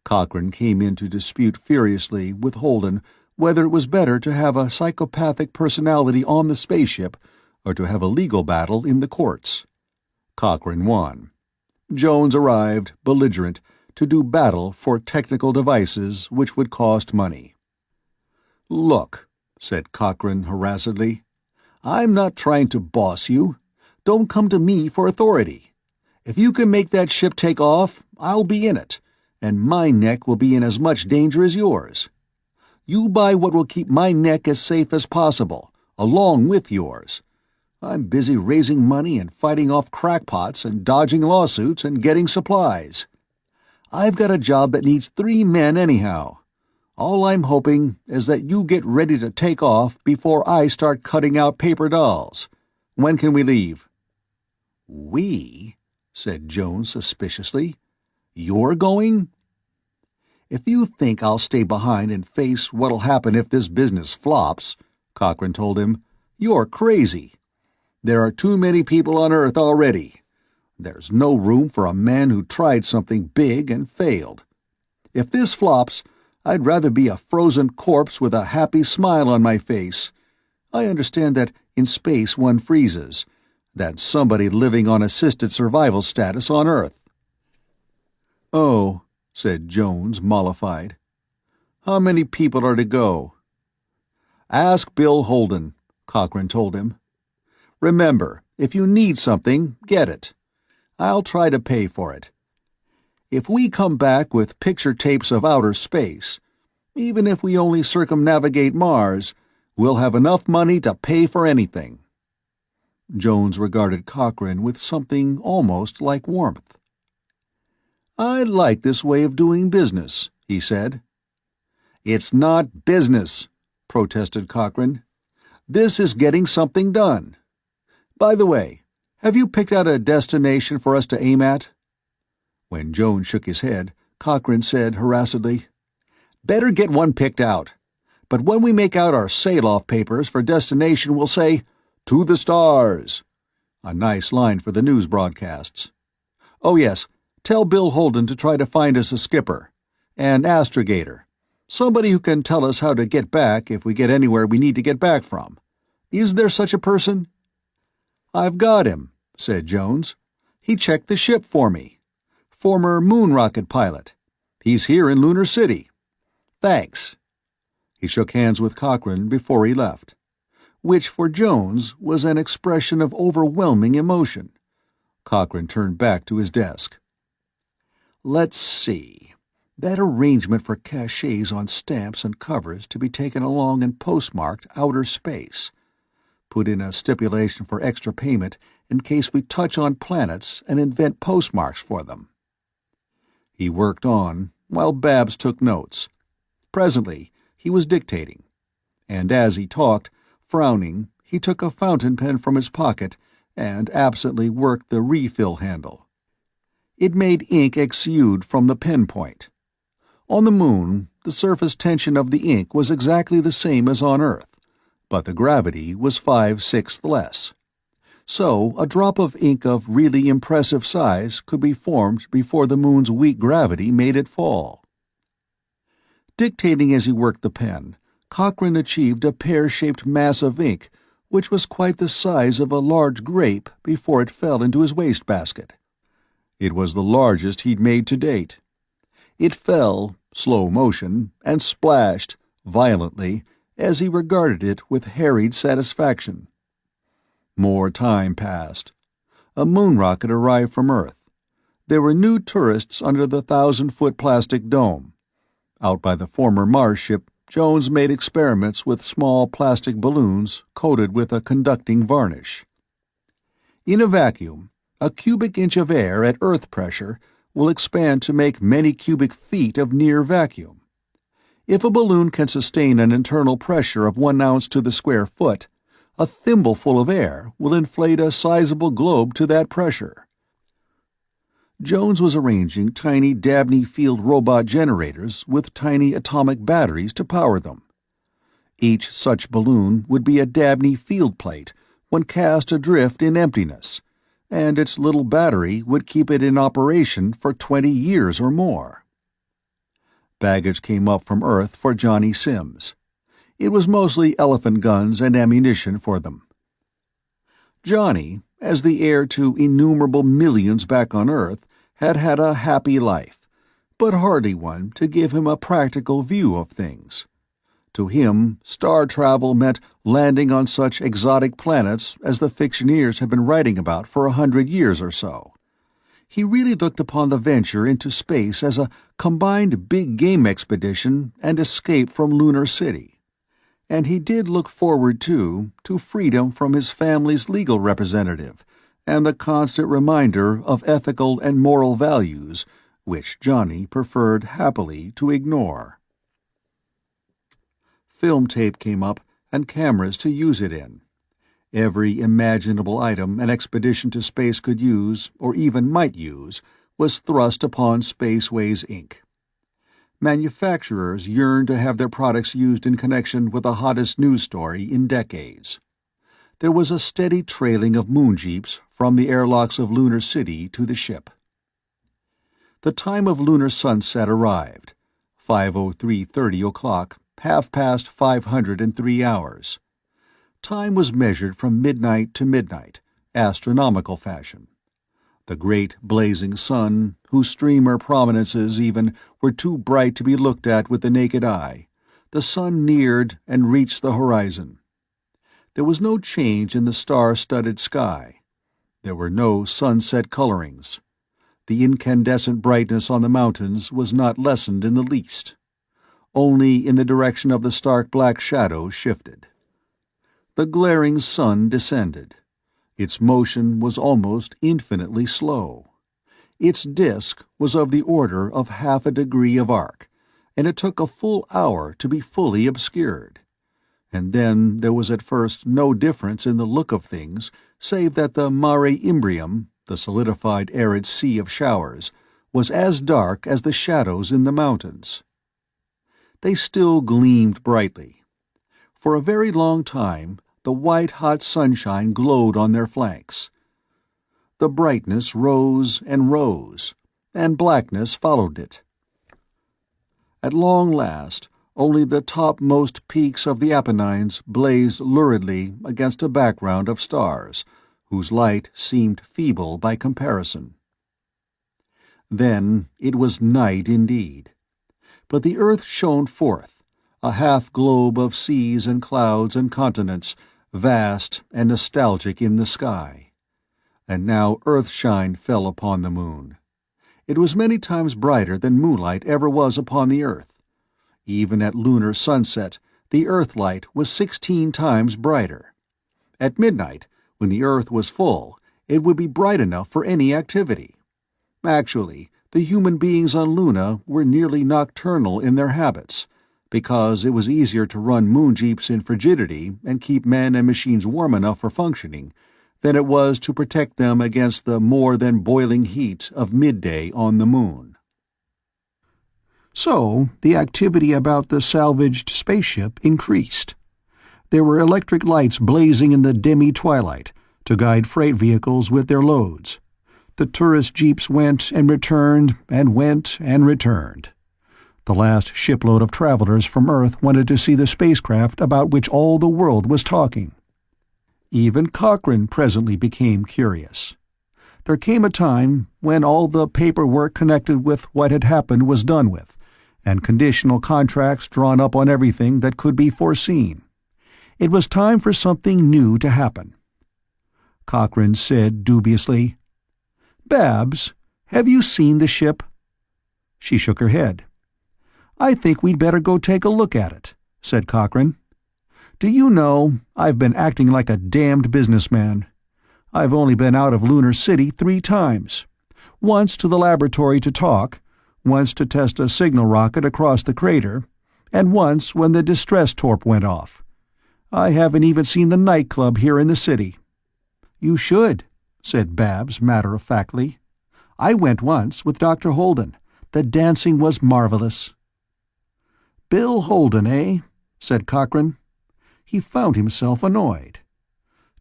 Cochrane came in to dispute furiously with Holden whether it was better to have a psychopathic personality on the spaceship or to have a legal battle in the courts. Cochrane won. Jones arrived, belligerent, to do battle for technical devices which would cost money. "Look," said Cochrane harassedly, "I'm not trying to boss you. Don't come to me for authority. If you can make that ship take off, I'll be in it, and my neck will be in as much danger as yours. You buy what will keep my neck as safe as possible, along with yours. I'm busy raising money and fighting off crackpots and dodging lawsuits and getting supplies. I've got a job that needs 3 men anyhow. All I'm hoping is that you get ready to take off before I start cutting out paper dolls. When can we leave?" "We?" said Jones suspiciously. "You're going?" "If you think I'll stay behind and face what'll happen if this business flops," Cochrane told him, "you're crazy. There are too many people on Earth already. There's no room for a man who tried something big and failed. If this flops, I'd rather be a frozen corpse with a happy smile on my face. I understand that in space one freezes. That's somebody living on assisted survival status on Earth." "Oh," said Jones, mollified. "How many people are to go?" "Ask Bill Holden," Cochrane told him. "Remember, if you need something, get it. I'll try to pay for it. If we come back with picture tapes of outer space, even if we only circumnavigate Mars, we'll have enough money to pay for anything." Jones regarded Cochrane with something almost like warmth. "I like this way of doing business," he said. "It's not business," protested Cochrane. "This is getting something done. By the way, have you picked out a destination for us to aim at?" When Jones shook his head, Cochrane said harassedly, "Better get one picked out. But when we make out our sail-off papers for destination, we'll say, 'To the stars.' A nice line for the news broadcasts. Oh yes, tell Bill Holden to try to find us a skipper. An astrogator. Somebody who can tell us how to get back if we get anywhere we need to get back from. Is there such a person?" "I've got him," said Jones. "He checked the ship for me. Former moon rocket pilot. He's here in Lunar City. Thanks." He shook hands with Cochrane before he left, which for Jones was an expression of overwhelming emotion. Cochrane turned back to his desk. "Let's see. That arrangement for cachets on stamps and covers to be taken along and postmarked outer space. Put in a stipulation for extra payment in case we touch on planets and invent postmarks for them." He worked on, while Babs took notes. Presently, he was dictating, and as he talked, frowning, he took a fountain pen from his pocket and absently worked the refill handle. It made ink exude from the pen point. On the Moon, the surface tension of the ink was exactly the same as on Earth, but the gravity was 5/6 less. So, a drop of ink of really impressive size could be formed before the Moon's weak gravity made it fall. Dictating as he worked the pen, Cochrane achieved a pear-shaped mass of ink which was quite the size of a large grape before it fell into his wastebasket. It was the largest he'd made to date. It fell, slow motion, and splashed, violently, as he regarded it with harried satisfaction. More time passed. A moon rocket arrived from Earth. There were new tourists under the 1,000-foot plastic dome. Out by the former Mars ship, Jones made experiments with small plastic balloons coated with a conducting varnish. In a vacuum, a cubic inch of air at Earth pressure will expand to make many cubic feet of near vacuum. If a balloon can sustain an internal pressure of 1 ounce to the square foot, a thimbleful of air will inflate a sizable globe to that pressure. Jones was arranging tiny Dabney field robot generators with tiny atomic batteries to power them. Each such balloon would be a Dabney field plate when cast adrift in emptiness, and its little battery would keep it in operation for 20 years or more. Baggage came up from Earth for Johnny Sims. It was mostly elephant guns and ammunition for them. Johnny, as the heir to innumerable millions back on Earth, had had a happy life, but hardly one to give him a practical view of things. To him, star travel meant landing on such exotic planets as the fictioneers had been writing about for 100 years or so. He really looked upon the venture into space as a combined big game expedition and escape from Lunar City. And he did look forward, too, to freedom from his family's legal representative and the constant reminder of ethical and moral values, which Johnny preferred happily to ignore. Film tape came up and cameras to use it in. Every imaginable item an expedition to space could use, or even might use, was thrust upon Spaceway's Inc. Manufacturers yearned to have their products used in connection with the hottest news story in decades. There was a steady trailing of moon jeeps from the airlocks of Lunar City to the ship. The time of lunar sunset arrived, 5:03:30 o'clock, 5:03 hours. Time was measured from midnight to midnight, astronomical fashion. The great blazing sun, whose streamer prominences even were too bright to be looked at with the naked eye, the sun neared and reached the horizon. There was no change in the star-studded sky. There were no sunset colorings. The incandescent brightness on the mountains was not lessened in the least. Only in the direction of the stark black shadows shifted. The glaring sun descended. Its motion was almost infinitely slow. Its disk was of the order of half a degree of arc, and it took a full hour to be fully obscured. And then there was at first no difference in the look of things, save that the mare imbrium, the solidified arid sea of showers, was as dark as the shadows in the mountains. They still gleamed brightly. For a very long time, the white-hot sunshine glowed on their flanks. The brightness rose, and blackness followed it. At long last, only the topmost peaks of the Apennines blazed luridly against a background of stars, whose light seemed feeble by comparison. Then it was night indeed. But the earth shone forth, a half-globe of seas and clouds and continents, vast and nostalgic in the sky. And now earthshine fell upon the moon. It was many times brighter than moonlight ever was upon the earth. Even at lunar sunset, the earthlight was 16 times brighter. At midnight, when the earth was full, it would be bright enough for any activity. Actually, the human beings on Luna were nearly nocturnal in their habits, because it was easier to run moon jeeps in frigidity and keep men and machines warm enough for functioning than it was to protect them against the more than boiling heat of midday on the moon. So, the activity about the salvaged spaceship increased. There were electric lights blazing in the demi-twilight to guide freight vehicles with their loads. The tourist jeeps went and returned and went and returned. The last shipload of travelers from Earth wanted to see the spacecraft about which all the world was talking. Even Cochrane presently became curious. There came a time when all the paperwork connected with what had happened was done with, and conditional contracts drawn up on everything that could be foreseen. It was time for something new to happen. Cochrane said dubiously, "Babs, have you seen the ship?" She shook her head. "I think we'd better go take a look at it," said Cochrane. "Do you know, I've been acting like a damned businessman. I've only been out of Lunar City 3 times. Once to the laboratory to talk, once to test a signal rocket across the crater, and once when the distress torp went off. I haven't even seen the nightclub here in the city." "You should," said Babs matter-of-factly. "I went once with Dr. Holden. The dancing was marvelous." "Bill Holden, eh?" said Cochrane. He found himself annoyed.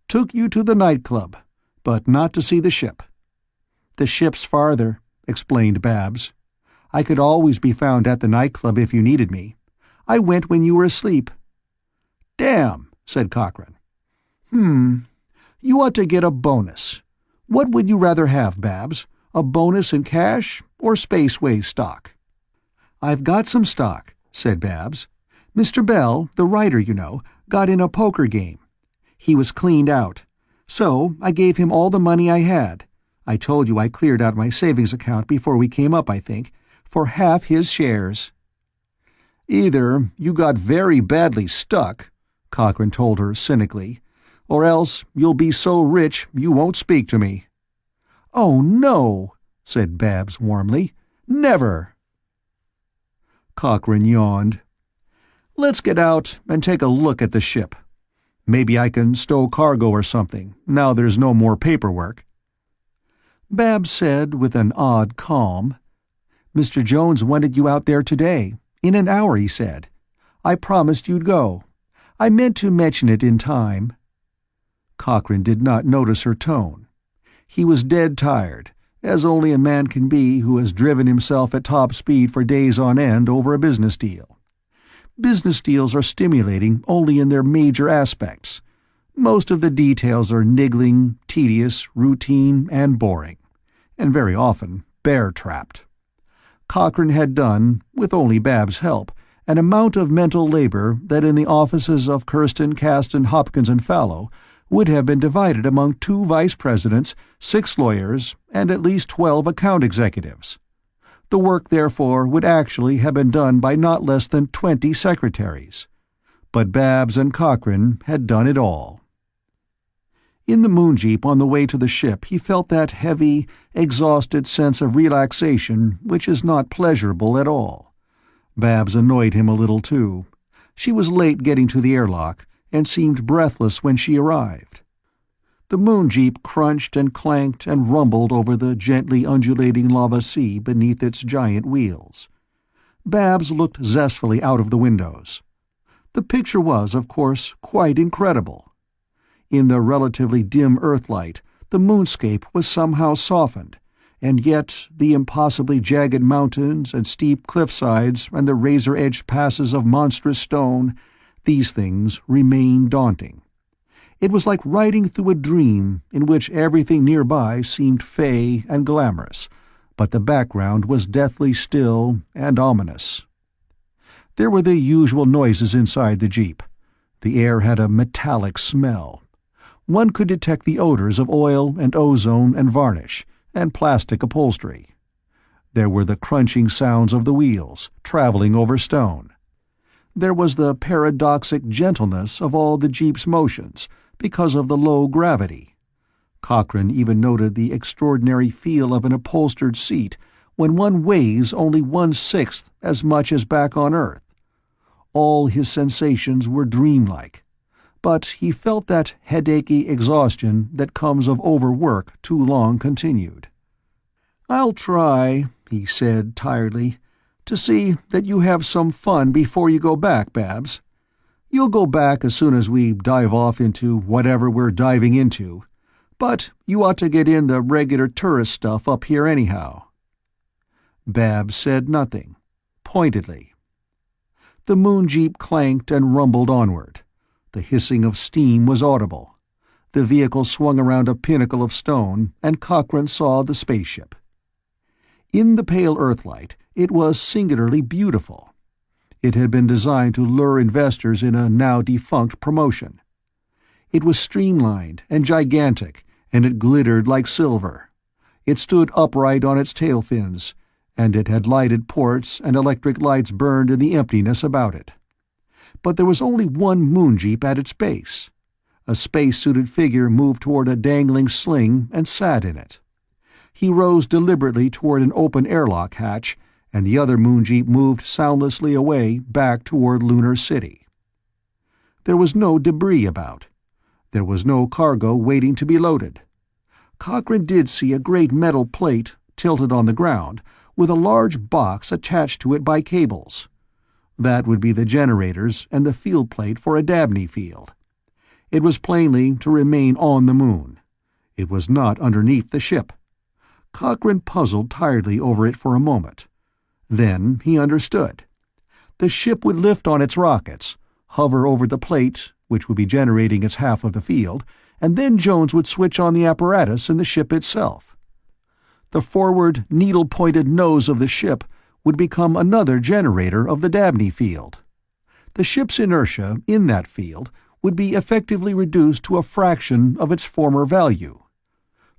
"Took you to the nightclub, but not to see the ship." "The ship's farther," explained Babs. "I could always be found at the nightclub if you needed me. I went when you were asleep." "Damn," said Cochrane. You ought to get a bonus. What would you rather have, Babs? A bonus in cash or Spaceways stock?" "I've got some stock," said Babs. "Mr. Bell, the writer, you know, got in a poker game. He was cleaned out. So I gave him all the money I had. I told you I cleared out my savings account before we came up, I think, for half his shares." "Either you got very badly stuck," Cochrane told her cynically, "or else you'll be so rich you won't speak to me." "Oh, no," said Babs warmly. "Never." Cochrane yawned. "Let's get out and take a look at the ship. Maybe I can stow cargo or something, now there's no more paperwork." Babs said with an odd calm, "Mr. Jones wanted you out there today. In an hour, he said. I promised you'd go. I meant to mention it in time." Cochrane did not notice her tone. He was dead tired, as only a man can be who has driven himself at top speed for days on end over a business deal. Business deals are stimulating only in their major aspects. Most of the details are niggling, tedious, routine, and boring, and very often bear-trapped. Cochrane had done, with only Babs' help, an amount of mental labor that in the offices of Kirsten, Caston, Hopkins, and Fallow would have been divided among 2 vice presidents, 6 lawyers, and at least 12 account executives. The work, therefore, would actually have been done by not less than 20 secretaries. But Babs and Cochrane had done it all. In the moonjeep on the way to the ship he felt that heavy, exhausted sense of relaxation which is not pleasurable at all. Babs annoyed him a little, too. She was late getting to the airlock, and seemed breathless when she arrived. The moonjeep crunched and clanked and rumbled over the gently undulating lava sea beneath its giant wheels. Babs looked zestfully out of the windows. The picture was, of course, quite incredible. In the relatively dim Earthlight, the moonscape was somehow softened, and yet the impossibly jagged mountains and steep cliffsides and the razor-edged passes of monstrous stone, these things remained daunting. It was like riding through a dream in which everything nearby seemed fey and glamorous, but the background was deathly still and ominous. There were the usual noises inside the jeep. The air had a metallic smell. One could detect the odors of oil and ozone and varnish, and plastic upholstery. There were the crunching sounds of the wheels, traveling over stone. There was the paradoxic gentleness of all the jeep's motions, because of the low gravity. Cochrane even noted the extraordinary feel of an upholstered seat when one weighs only 1/6 as much as back on Earth. All his sensations were dreamlike. but he felt that headachy exhaustion that comes of overwork too long continued. "I'll try," he said tiredly, "to see that you have some fun before you go back, Babs. You'll go back as soon as we dive off into whatever we're diving into, but you ought to get in the regular tourist stuff up here anyhow." Babs said nothing, pointedly. The moon jeep clanked and rumbled onward. The hissing of steam was audible. The vehicle swung around a pinnacle of stone, and Cochrane saw the spaceship. In the pale earthlight, it was singularly beautiful. It had been designed to lure investors in a now-defunct promotion. It was streamlined and gigantic, and it glittered like silver. It stood upright on its tail fins, and it had lighted ports and electric lights burned in the emptiness about it. But there was only one moon jeep at its base. A space-suited figure moved toward a dangling sling and sat in it. He rose deliberately toward an open airlock hatch, and the other moon jeep moved soundlessly away back toward Lunar City. There was no debris about. There was no cargo waiting to be loaded. Cochrane did see a great metal plate, tilted on the ground, with a large box attached to it by cables. That would be the generators and the field plate for a Dabney field. It was plainly to remain on the moon. It was not underneath the ship. Cochrane puzzled tiredly over it for a moment. Then he understood. The ship would lift on its rockets, hover over the plate, which would be generating its half of the field, and then Jones would switch on the apparatus in the ship itself. The forward, needle-pointed nose of the ship would become another generator of the Dabney field. The ship's inertia in that field would be effectively reduced to a fraction of its former value.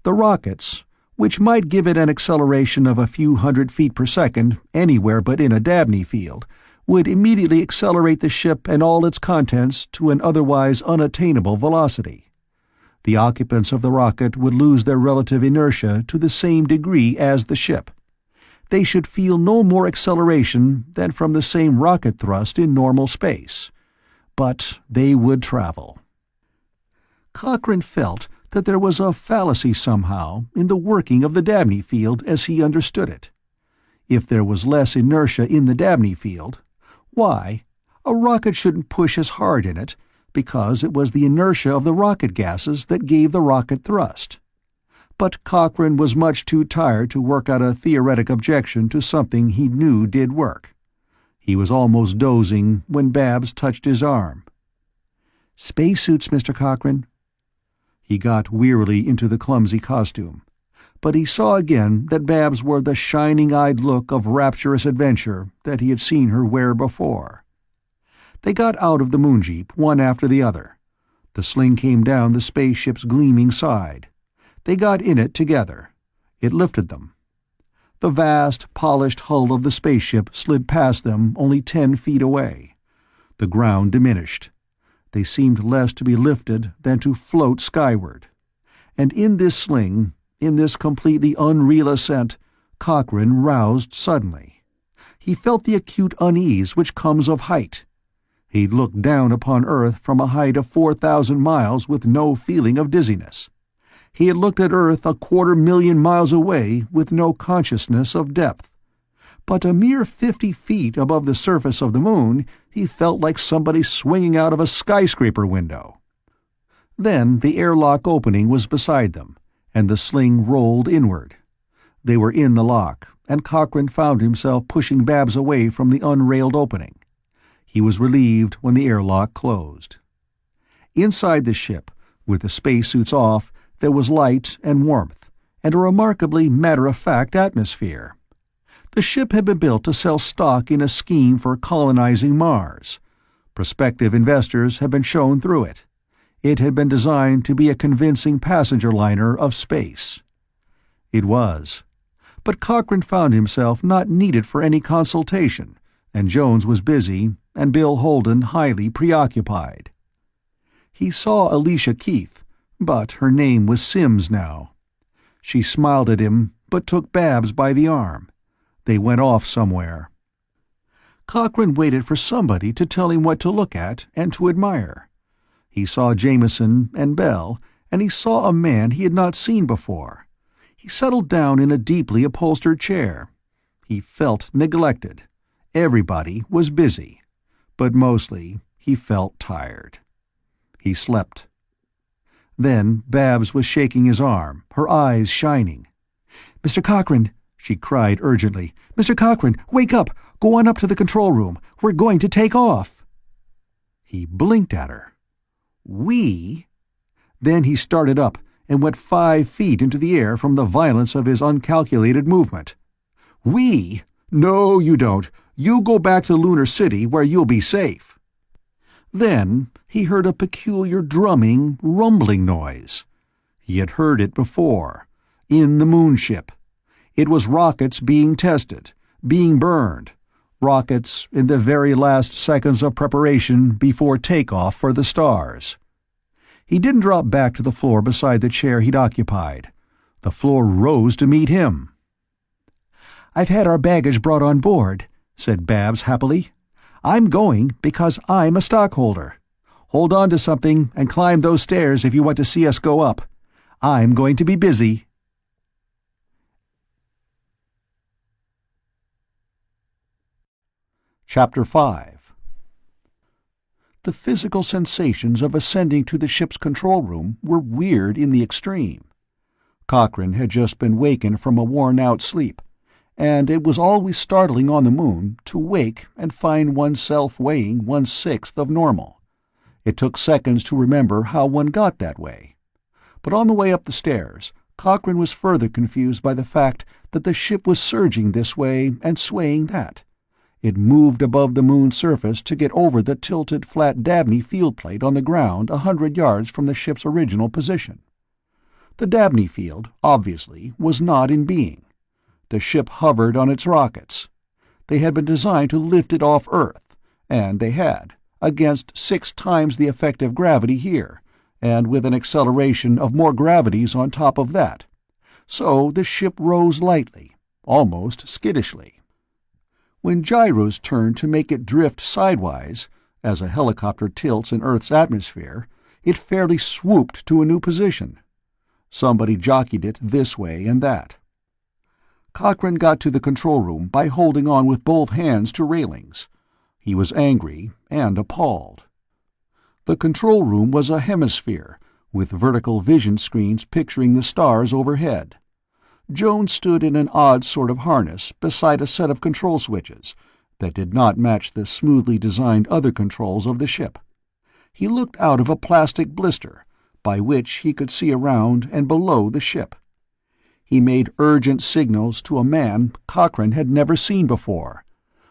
The rockets, which might give it an acceleration of a few hundred feet per second anywhere but in a Dabney field, would immediately accelerate the ship and all its contents to an otherwise unattainable velocity. The occupants of the rocket would lose their relative inertia to the same degree as the ship. They should feel no more acceleration than from the same rocket thrust in normal space. But they would travel. Cochrane felt that there was a fallacy somehow in the working of the Dabney field as he understood it. If there was less inertia in the Dabney field, why, a rocket shouldn't push as hard in it, because it was the inertia of the rocket gases that gave the rocket thrust. But Cochrane was much too tired to work out a theoretic objection to something he knew did work. He was almost dozing when Babs touched his arm. "Spacesuits, Mr. Cochrane." He got wearily into the clumsy costume, but he saw again that Babs wore the shining-eyed look of rapturous adventure that he had seen her wear before. They got out of the moon jeep, one after the other. The sling came down the spaceship's gleaming side. They got in it together. It lifted them. The vast, polished hull of the spaceship slid past them only 10 feet away. The ground diminished. They seemed less to be lifted than to float skyward. And in this sling, in this completely unreal ascent, Cochrane roused suddenly. He felt the acute unease which comes of height. He'd looked down upon Earth from a height of 4,000 miles with no feeling of dizziness. He had looked at Earth 250,000 miles away with no consciousness of depth. But a mere 50 feet above the surface of the moon, he felt like somebody swinging out of a skyscraper window. Then the airlock opening was beside them, and the sling rolled inward. They were in the lock, and Cochrane found himself pushing Babs away from the unrailed opening. He was relieved when the airlock closed. Inside the ship, with the spacesuits off, there was light and warmth, and a remarkably matter-of-fact atmosphere. The ship had been built to sell stock in a scheme for colonizing Mars. Prospective investors had been shown through it. It had been designed to be a convincing passenger liner of space. It was. But Cochrane found himself not needed for any consultation, and Jones was busy, and Bill Holden highly preoccupied. He saw Alicia Keith, but her name was Sims now. She smiled at him, but took Babs by the arm. They went off somewhere. Cochrane waited for somebody to tell him what to look at and to admire. He saw Jameson and Bell, and he saw a man he had not seen before. He settled down in a deeply upholstered chair. He felt neglected. Everybody was busy, but mostly he felt tired. He slept. Then Babs was shaking his arm, her eyes shining. "Mr. Cochrane," she cried urgently. "Mr. Cochrane, wake up! Go on up to the control room. We're going to take off." He blinked at her. "We?" Then he started up and went 5 feet into the air from the violence of his uncalculated movement. "We? No, you don't. You go back to Lunar City where you'll be safe." Then he heard a peculiar drumming, rumbling noise. He had heard it before, in the moonship. It was rockets being tested, being burned. Rockets in the very last seconds of preparation before takeoff for the stars. He didn't drop back to the floor beside the chair he'd occupied. The floor rose to meet him. "I've had our baggage brought on board," said Babs happily. "I'm going because I'm a stockholder. Hold on to something and climb those stairs if you want to see us go up. I'm going to be busy." Chapter 5. The physical sensations of ascending to the ship's control room were weird in the extreme. Cochrane had just been wakened from a worn-out sleep, and it was always startling on the Moon to wake and find oneself weighing 1/6 of normal. It took seconds to remember how one got that way. But on the way up the stairs, Cochrane was further confused by the fact that the ship was surging this way and swaying that. It moved above the Moon's surface to get over the tilted flat Dabney field plate on the ground 100 yards from the ship's original position. The Dabney field, obviously, was not in being. The ship hovered on its rockets. They had been designed to lift it off Earth, and they had, against 6 times the effective gravity here, and with an acceleration of more gravities on top of that. So the ship rose lightly, almost skiddishly. When gyros turned to make it drift sidewise, as a helicopter tilts in Earth's atmosphere, it fairly swooped to a new position. Somebody jockeyed it this way and that. Cochrane got to the control room by holding on with both hands to railings. He was angry and appalled. The control room was a hemisphere, with vertical vision screens picturing the stars overhead. Jones stood in an odd sort of harness beside a set of control switches that did not match the smoothly designed other controls of the ship. He looked out of a plastic blister, by which he could see around and below the ship. He made urgent signals to a man Cochrane had never seen before,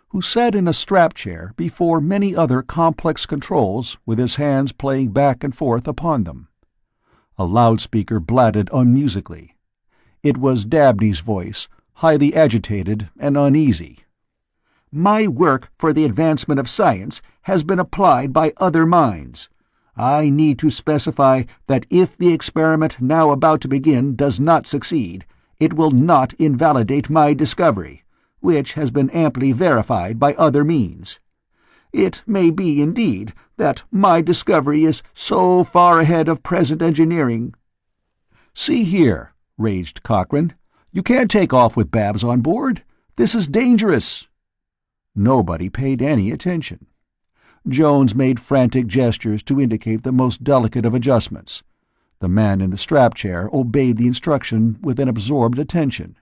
who sat in a strap chair before many other complex controls with his hands playing back and forth upon them. A loudspeaker blatted unmusically. It was Dabney's voice, highly agitated and uneasy. "My work for the advancement of science has been applied by other minds. I need to specify that if the experiment now about to begin does not succeed, it will not invalidate my discovery, which has been amply verified by other means. It may be, indeed, that my discovery is so far ahead of present engineering—" "See here," raged Cochrane. "You can't take off with Babs on board. This is dangerous." Nobody paid any attention. Jones made frantic gestures to indicate the most delicate of adjustments. The man in the strap chair obeyed the instruction with an absorbed attention.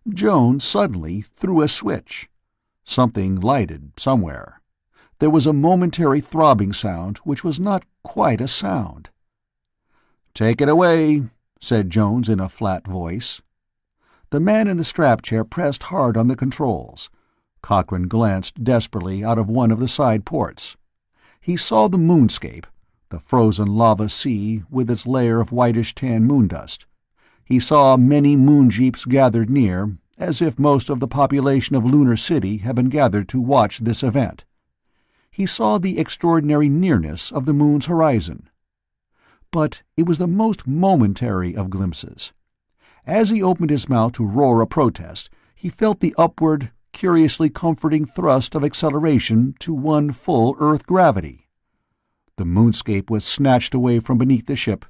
Jones suddenly threw a switch. Something lighted somewhere. There was a momentary throbbing sound which was not quite a sound. "Take it away," said Jones in a flat voice. The man in the strap chair pressed hard on the controls. Cochrane glanced desperately out of one of the side ports. He saw the moonscape, the frozen lava sea with its layer of whitish-tan moondust. He saw many moon-jeeps gathered near, as if most of the population of Lunar City had been gathered to watch this event. He saw the extraordinary nearness of the moon's horizon. But it was the most momentary of glimpses. As he opened his mouth to roar a protest, he felt the upward, curiously comforting thrust of acceleration to one full Earth gravity. The moonscape was snatched away from beneath the ship.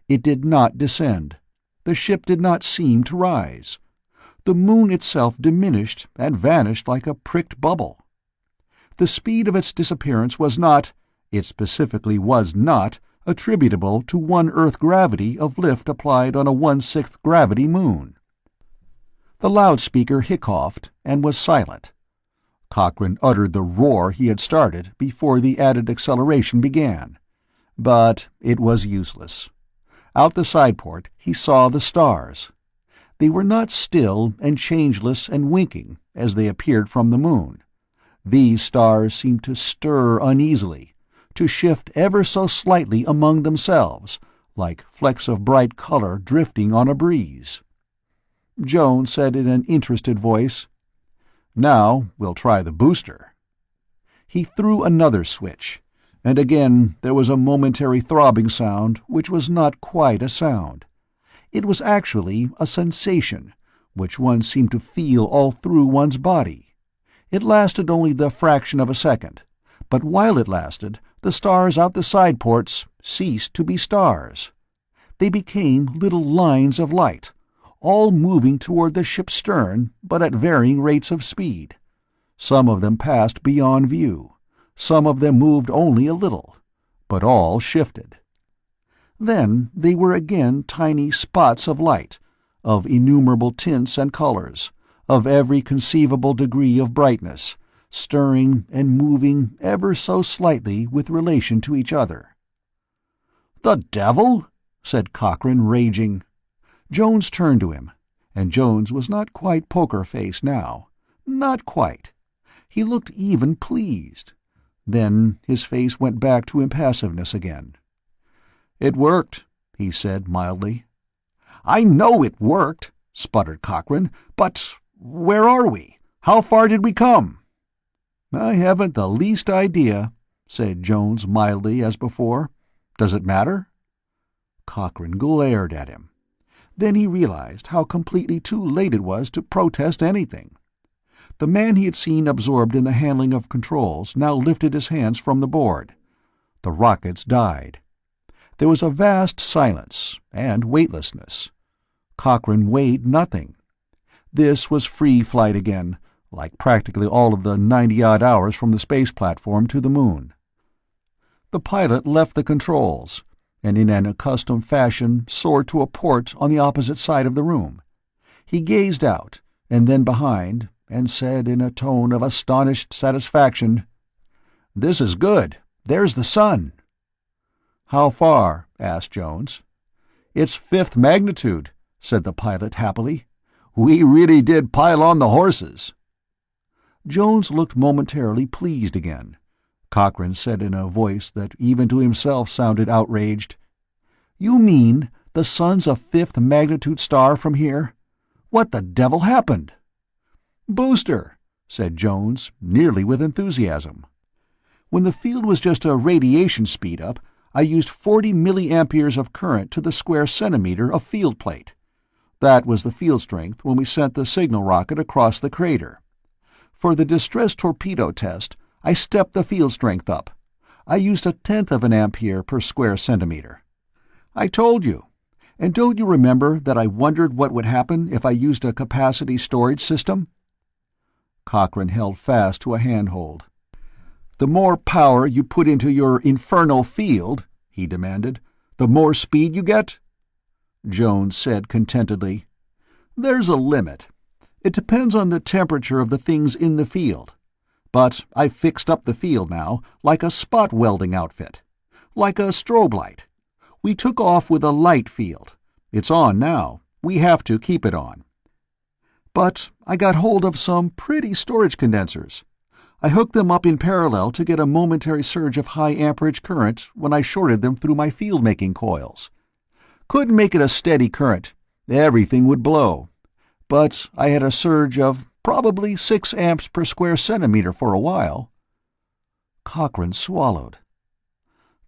It did not descend. The ship did not seem to rise. The moon itself diminished and vanished like a pricked bubble. The speed of its disappearance was not, it specifically was not, attributable to one Earth gravity of lift applied on a 1/6 gravity moon. The loudspeaker hiccoughed and was silent. Cochrane uttered the roar he had started before the added acceleration began. But it was useless. Out the sideport he saw the stars. They were not still and changeless and winking as they appeared from the moon. These stars seemed to stir uneasily, to shift ever so slightly among themselves, like flecks of bright color drifting on a breeze. Jones said in an interested voice, "Now we'll try the booster." He threw another switch, and again there was a momentary throbbing sound which was not quite a sound. It was actually a sensation, which one seemed to feel all through one's body. It lasted only the fraction of a second, but while it lasted, the stars out the side ports ceased to be stars. They became little lines of light, all moving toward the ship's stern, but at varying rates of speed. Some of them passed beyond view. Some of them moved only a little, but all shifted. Then they were again tiny spots of light, of innumerable tints and colors, of every conceivable degree of brightness, stirring and moving ever so slightly with relation to each other. "The devil?" said Cochrane, raging. Jones turned to him, and Jones was not quite poker-faced now. Not quite. He looked even pleased. Then his face went back to impassiveness again. "It worked," he said mildly. "I know it worked," sputtered Cochrane, "but where are we? How far did we come?" "I haven't the least idea," said Jones mildly as before. "Does it matter?" Cochrane glared at him. Then he realized how completely too late it was to protest anything. The man he had seen absorbed in the handling of controls now lifted his hands from the board. The rockets died. There was a vast silence and weightlessness. Cochrane weighed nothing. This was free flight again, like practically all of the 90-odd hours from the space platform to the moon. The pilot left the controls, and in an accustomed fashion soared to a port on the opposite side of the room. He gazed out, and then behind, and said in a tone of astonished satisfaction, "This is good. There's the sun." "How far?" asked Jones. "It's 5th magnitude," said the pilot happily. "We really did pile on the horses." Jones looked momentarily pleased again. Cochrane said in a voice that even to himself sounded outraged, "You mean the sun's a 5th magnitude star from here? What the devil happened?" "Booster," said Jones, nearly with enthusiasm. "When the field was just a radiation speed-up, I used 40 milliamperes of current to the square centimeter of field plate. That was the field strength when we sent the signal rocket across the crater. For the distress torpedo test, I stepped the field strength up. I used 1/10 of an ampere per square centimeter. I told you. And don't you remember that I wondered what would happen if I used a capacity storage system?" Cochrane held fast to a handhold. "The more power you put into your infernal field," he demanded, "the more speed you get?" Jones said contentedly, "There's a limit. It depends on the temperature of the things in the field. But I've fixed up the field now, like a spot welding outfit. Like a strobe light. We took off with a light field. It's on now. We have to keep it on. But I got hold of some pretty storage condensers. I hooked them up in parallel to get a momentary surge of high amperage current when I shorted them through my field-making coils. Couldn't make it a steady current. Everything would blow. But I had a surge of probably 6 amps per square centimeter for a while." Cochrane swallowed.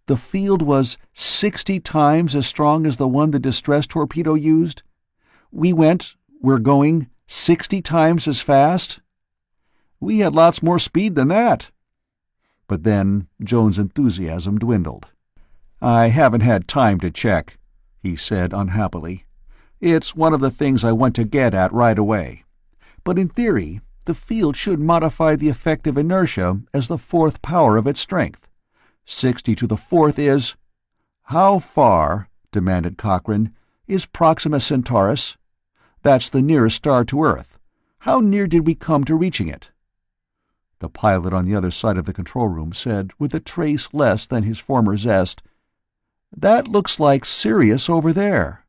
"The field was 60 times as strong as the one the distress torpedo used? We're going 60 times as fast?" "We had lots more speed than that." But then Jones' enthusiasm dwindled. "I haven't had time to check," he said unhappily. "It's one of the things I want to get at right away. But in theory, the field should modify the effective inertia as the fourth power of its strength. 60 to the fourth is—" "How far," demanded Cochrane, "is Proxima Centaurus? That's the nearest star to Earth. How near did we come to reaching it?" The pilot on the other side of the control room said, with a trace less than his former zest, "That looks like Sirius over there."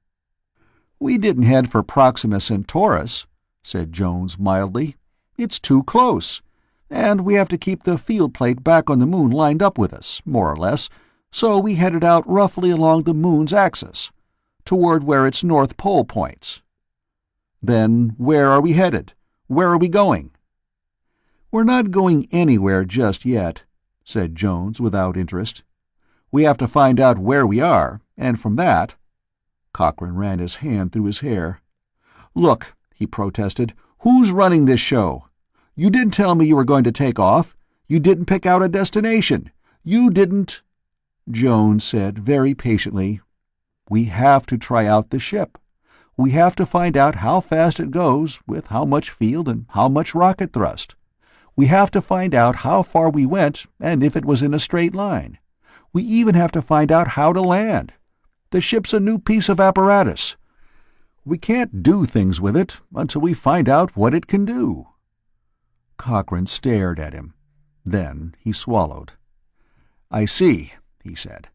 "We didn't head for Proxima Centaurus," said Jones mildly. "It's too close. And we have to keep the field plate back on the moon lined up with us, more or less, so we headed out roughly along the moon's axis, toward where its north pole points." "Then where are we headed? Where are we going?" "We're not going anywhere just yet," said Jones without interest. "We have to find out where we are, and from that—" Cochrane ran his hand through his hair. "Look," he protested, "who's running this show? You didn't tell me you were going to take off. You didn't pick out a destination. You didn't—" Jones said very patiently, "We have to try out the ship. We have to find out how fast it goes, with how much field and how much rocket thrust. We have to find out how far we went and if it was in a straight line. We even have to find out how to land. The ship's a new piece of apparatus. We can't do things with it until we find out what it can do." Cochrane stared at him. Then he swallowed. "I see," he said.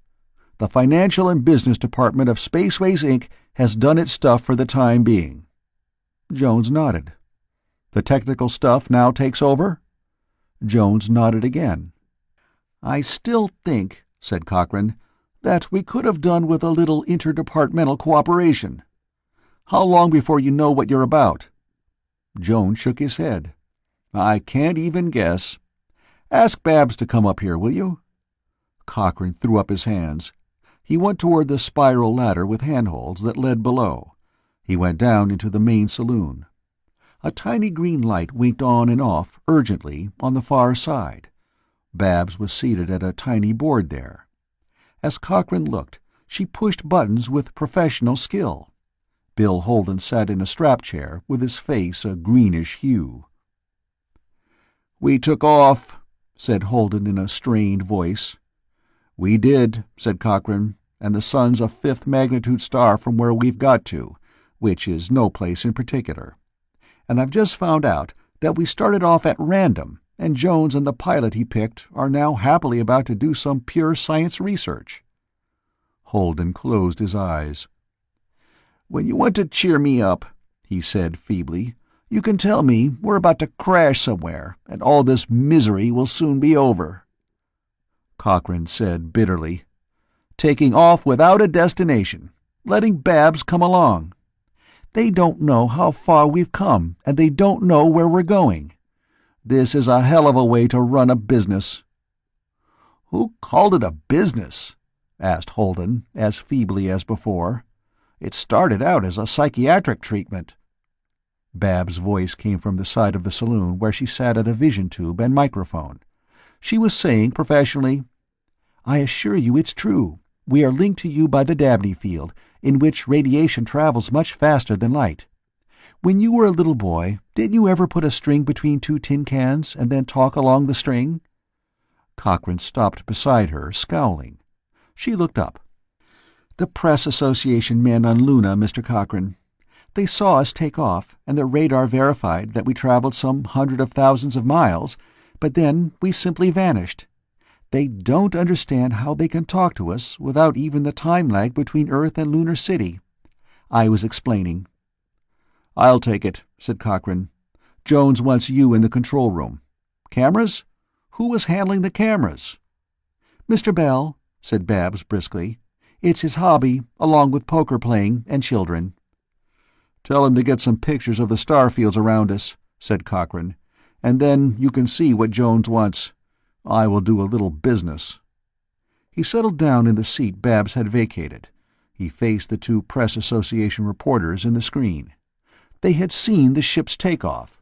"The Financial and Business Department of Spaceways, Inc. has done its stuff for the time being." Jones nodded. "The technical stuff now takes over?" Jones nodded again. "I still think," said Cochrane, "that we could have done with a little interdepartmental cooperation. How long before you know what you're about?" Jones shook his head. "I can't even guess. Ask Babs to come up here, will you?" Cochrane threw up his hands. He went toward the spiral ladder with handholds that led below. He went down into the main saloon. A tiny green light winked on and off, urgently, on the far side. Babs was seated at a tiny board there. As Cochrane looked, she pushed buttons with professional skill. Bill Holden sat in a strap chair, with his face a greenish hue. "We took off," said Holden in a strained voice. "We did," said Cochrane, "and the sun's a fifth magnitude star from where we've got to, which is no place in particular. And I've just found out that we started off at random, and Jones and the pilot he picked are now happily about to do some pure science research." Holden closed his eyes. "When you want to cheer me up," he said feebly, "you can tell me we're about to crash somewhere, and all this misery will soon be over." Cochrane said bitterly, "Taking off without a destination. Letting Babs come along. They don't know how far we've come, and they don't know where we're going. This is a hell of a way to run a business." "Who called it a business?" asked Holden, as feebly as before. "It started out as a psychiatric treatment." Babs' voice came from the side of the saloon where she sat at a vision tube and microphone. She was saying professionally, "I assure you it's true. We are linked to you by the Dabney field, in which radiation travels much faster than light. When you were a little boy, didn't you ever put a string between two tin cans and then talk along the string?" Cochrane stopped beside her, scowling. She looked up. "The Press Association men on Luna, Mr. Cochrane. They saw us take off, and their radar verified that we traveled some 100 of thousands of miles, but then we simply vanished. They don't understand how they can talk to us without even the time lag between Earth and Lunar City. I was explaining." "I'll take it," said Cochrane. "Jones wants you in the control room. Cameras? Who was handling the cameras?" "Mr. Bell," said Babs briskly. "It's his hobby, along with poker playing and children." "Tell him to get some pictures of the star fields around us," said Cochrane, "and then you can see what Jones wants. I will do a little business." He settled down in the seat Babs had vacated. He faced the two Press Association reporters in the screen. They had seen the ship's takeoff.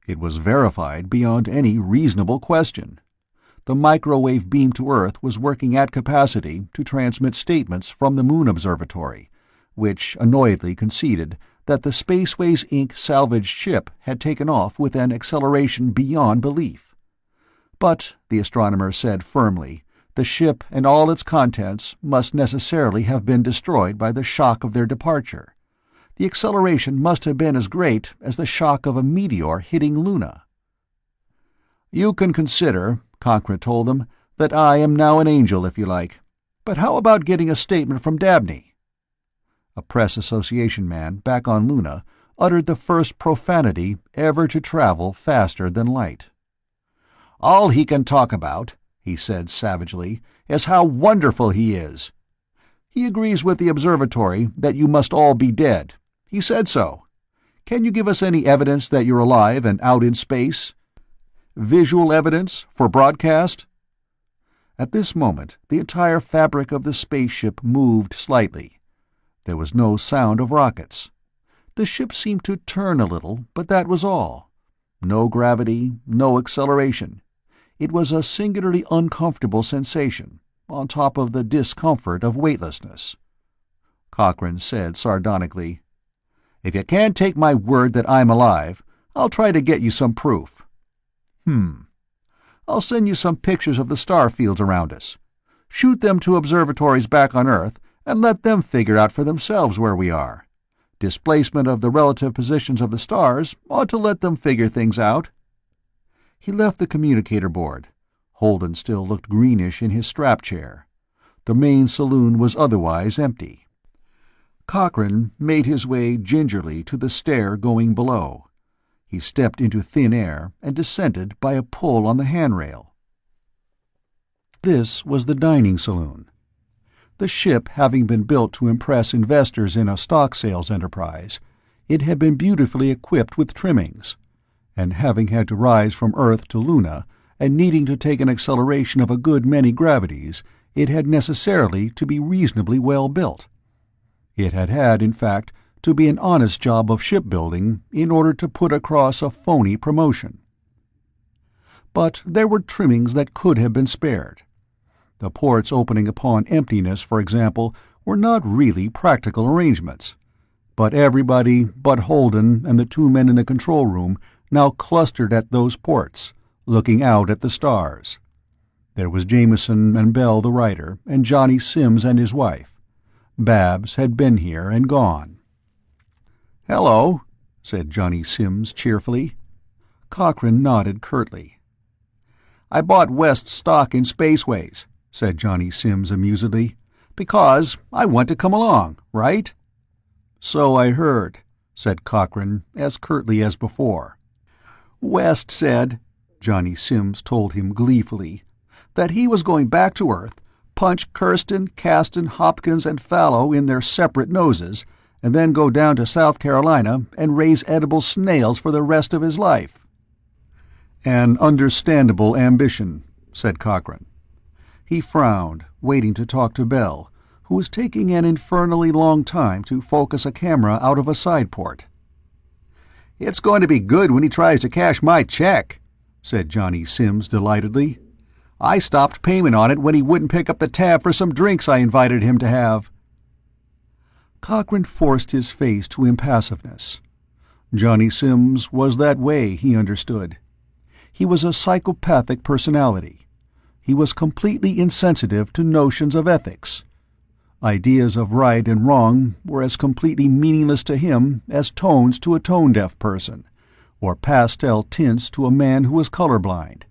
It was verified beyond any reasonable question. the microwave beam to Earth was working at capacity to transmit statements from the Moon Observatory, which annoyedly conceded that the Spaceways Inc. salvaged ship had taken off with an acceleration beyond belief. But, the astronomer said firmly, the ship and all its contents must necessarily have been destroyed by the shock of their departure. The acceleration must have been as great as the shock of a meteor hitting Luna. "You can consider," Cochrane told them, "that I am now an angel, if you like. But how about getting a statement from Dabney?" A Press Association man back on Luna uttered the first profanity ever to travel faster than light. "All he can talk about," he said savagely, "is how wonderful he is. He agrees with the observatory that you must all be dead. He said so. Can you give us any evidence that you're alive and out in space? Visual evidence for broadcast?" At this moment, the entire fabric of the spaceship moved slightly. There was no sound of rockets. The ship seemed to turn a little, but that was all. No gravity, no acceleration. It was a singularly uncomfortable sensation, on top of the discomfort of weightlessness. Cochrane said sardonically, "If you can't take my word that I'm alive, I'll try to get you some proof." "I'll send you some pictures of the star fields around us. Shoot them to observatories back on Earth and let them figure out for themselves where we are. Displacement of the relative positions of the stars ought to let them figure things out." He left the communicator board. Holden still looked greenish in his strap chair. The main saloon was otherwise empty. Cochrane made his way gingerly to the stair going below. He stepped into thin air and descended by a pull on the handrail. This was the dining saloon. The ship having been built to impress investors in a stock sales enterprise, it had been beautifully equipped with trimmings, and having had to rise from Earth to Luna, and needing to take an acceleration of a good many gravities, it had necessarily to be reasonably well built. It had, in fact, to be an honest job of shipbuilding in order to put across a phony promotion. But there were trimmings that could have been spared. The ports opening upon emptiness, for example, were not really practical arrangements. But everybody but Holden and the two men in the control room now clustered at those ports, looking out at the stars. There was Jameson and Bell the writer, and Johnny Sims and his wife. Babs had been here and gone. "Hello," said Johnny Sims cheerfully. Cochrane nodded curtly. "I bought West stock in Spaceways," said Johnny Sims amusedly, "because I want to come along, right?" "So I heard," said Cochrane, as curtly as before. "West said," Johnny Sims told him gleefully, "that he was going back to Earth, punch Kirsten, Caston, Hopkins, and Fallow in their separate noses, and then go down to South Carolina and raise edible snails for the rest of his life." "An understandable ambition," said Cochrane. He frowned, waiting to talk to Bell, who was taking an infernally long time to focus a camera out of a side port. "It's going to be good when he tries to cash my check," said Johnny Sims delightedly. "I stopped payment on it when he wouldn't pick up the tab for some drinks I invited him to have." Cochrane forced his face to impassiveness. Johnny Sims was that way, he understood. He was a psychopathic personality. He was completely insensitive to notions of ethics. Ideas of right and wrong were as completely meaningless to him as tones to a tone-deaf person, or pastel tints to a man who was colorblind.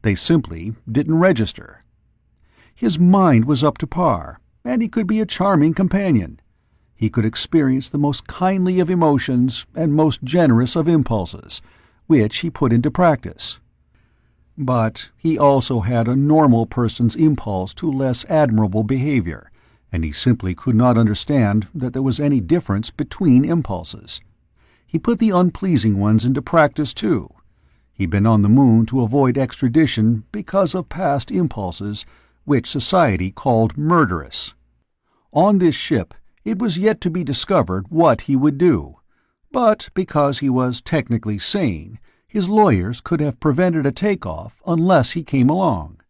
They simply didn't register. His mind was up to par, and he could be a charming companion. He could experience the most kindly of emotions and most generous of impulses, which he put into practice. But he also had a normal person's impulse to less admirable behavior, and he simply could not understand that there was any difference between impulses. He put the unpleasing ones into practice, too. He'd been on the moon to avoid extradition because of past impulses, which society called murderous. On this ship, it was yet to be discovered what he would do, but because he was technically sane, his lawyers could have prevented a takeoff unless he came along.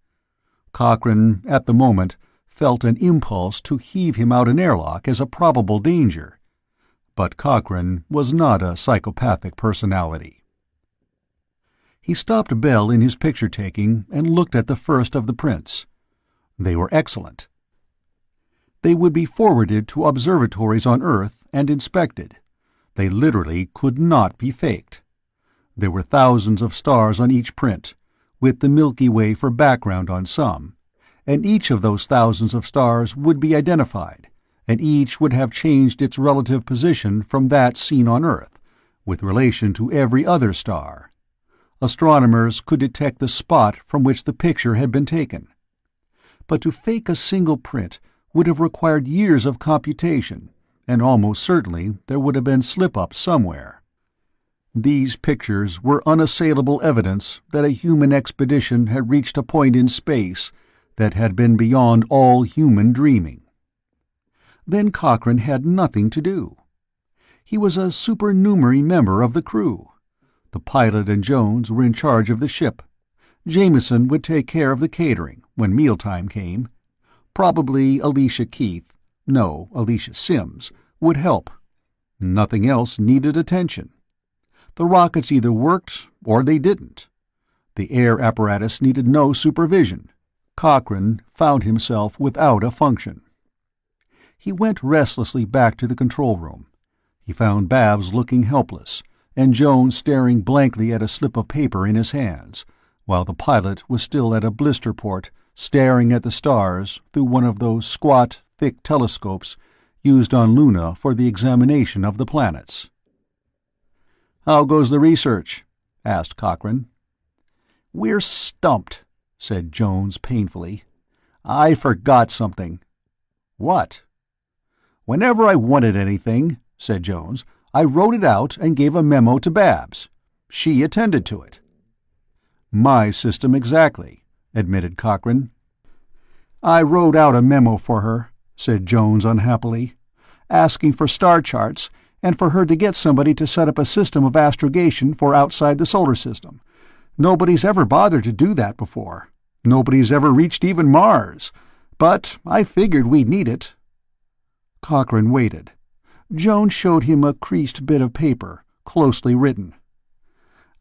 Cochrane, at the moment, felt an impulse to heave him out an airlock as a probable danger. But Cochrane was not a psychopathic personality. He stopped Bell in his picture-taking and looked at the first of the prints. They were excellent. They would be forwarded to observatories on Earth and inspected. They literally could not be faked. There were thousands of stars on each print, with the Milky Way for background on some, and each of those thousands of stars would be identified, and each would have changed its relative position from that seen on Earth, with relation to every other star. Astronomers could detect the spot from which the picture had been taken. But to fake a single print would have required years of computation, and almost certainly there would have been slip-ups somewhere. These pictures were unassailable evidence that a human expedition had reached a point in space that had been beyond all human dreaming. Then Cochrane had nothing to do. He was a supernumerary member of the crew. The pilot and Jones were in charge of the ship. Jameson would take care of the catering when mealtime came. Probably Alicia Sims, would help. Nothing else needed attention. The rockets either worked or they didn't. The air apparatus needed no supervision. Cochrane found himself without a function. He went restlessly back to the control room. He found Babs looking helpless, and Jones staring blankly at a slip of paper in his hands, while the pilot was still at a blister port, staring at the stars through one of those squat, thick telescopes used on Luna for the examination of the planets. "How goes the research?" asked Cochrane. "We're stumped," said Jones painfully. "I forgot something." "What?" "Whenever I wanted anything," said Jones, "I wrote it out and gave a memo to Babs. She attended to it." "My system exactly," admitted Cochrane. "I wrote out a memo for her," said Jones unhappily, "asking for star charts and for her to get somebody to set up a system of astrogation for outside the solar system. Nobody's ever bothered to do that before. Nobody's ever reached even Mars. But I figured we'd need it." Cochrane waited. Jones showed him a creased bit of paper, closely written.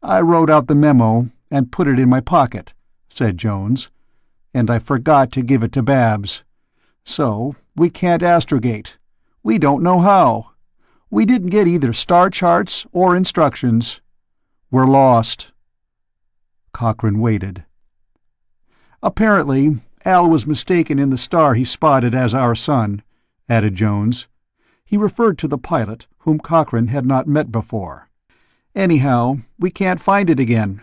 "I wrote out the memo and put it in my pocket," said Jones, "and I forgot to give it to Babs. So we can't astrogate. We don't know how. We didn't get either star charts or instructions. We're lost." Cochrane waited. "Apparently, Al was mistaken in the star he spotted as our sun," added Jones. He referred to the pilot, whom Cochrane had not met before. "Anyhow, we can't find it again.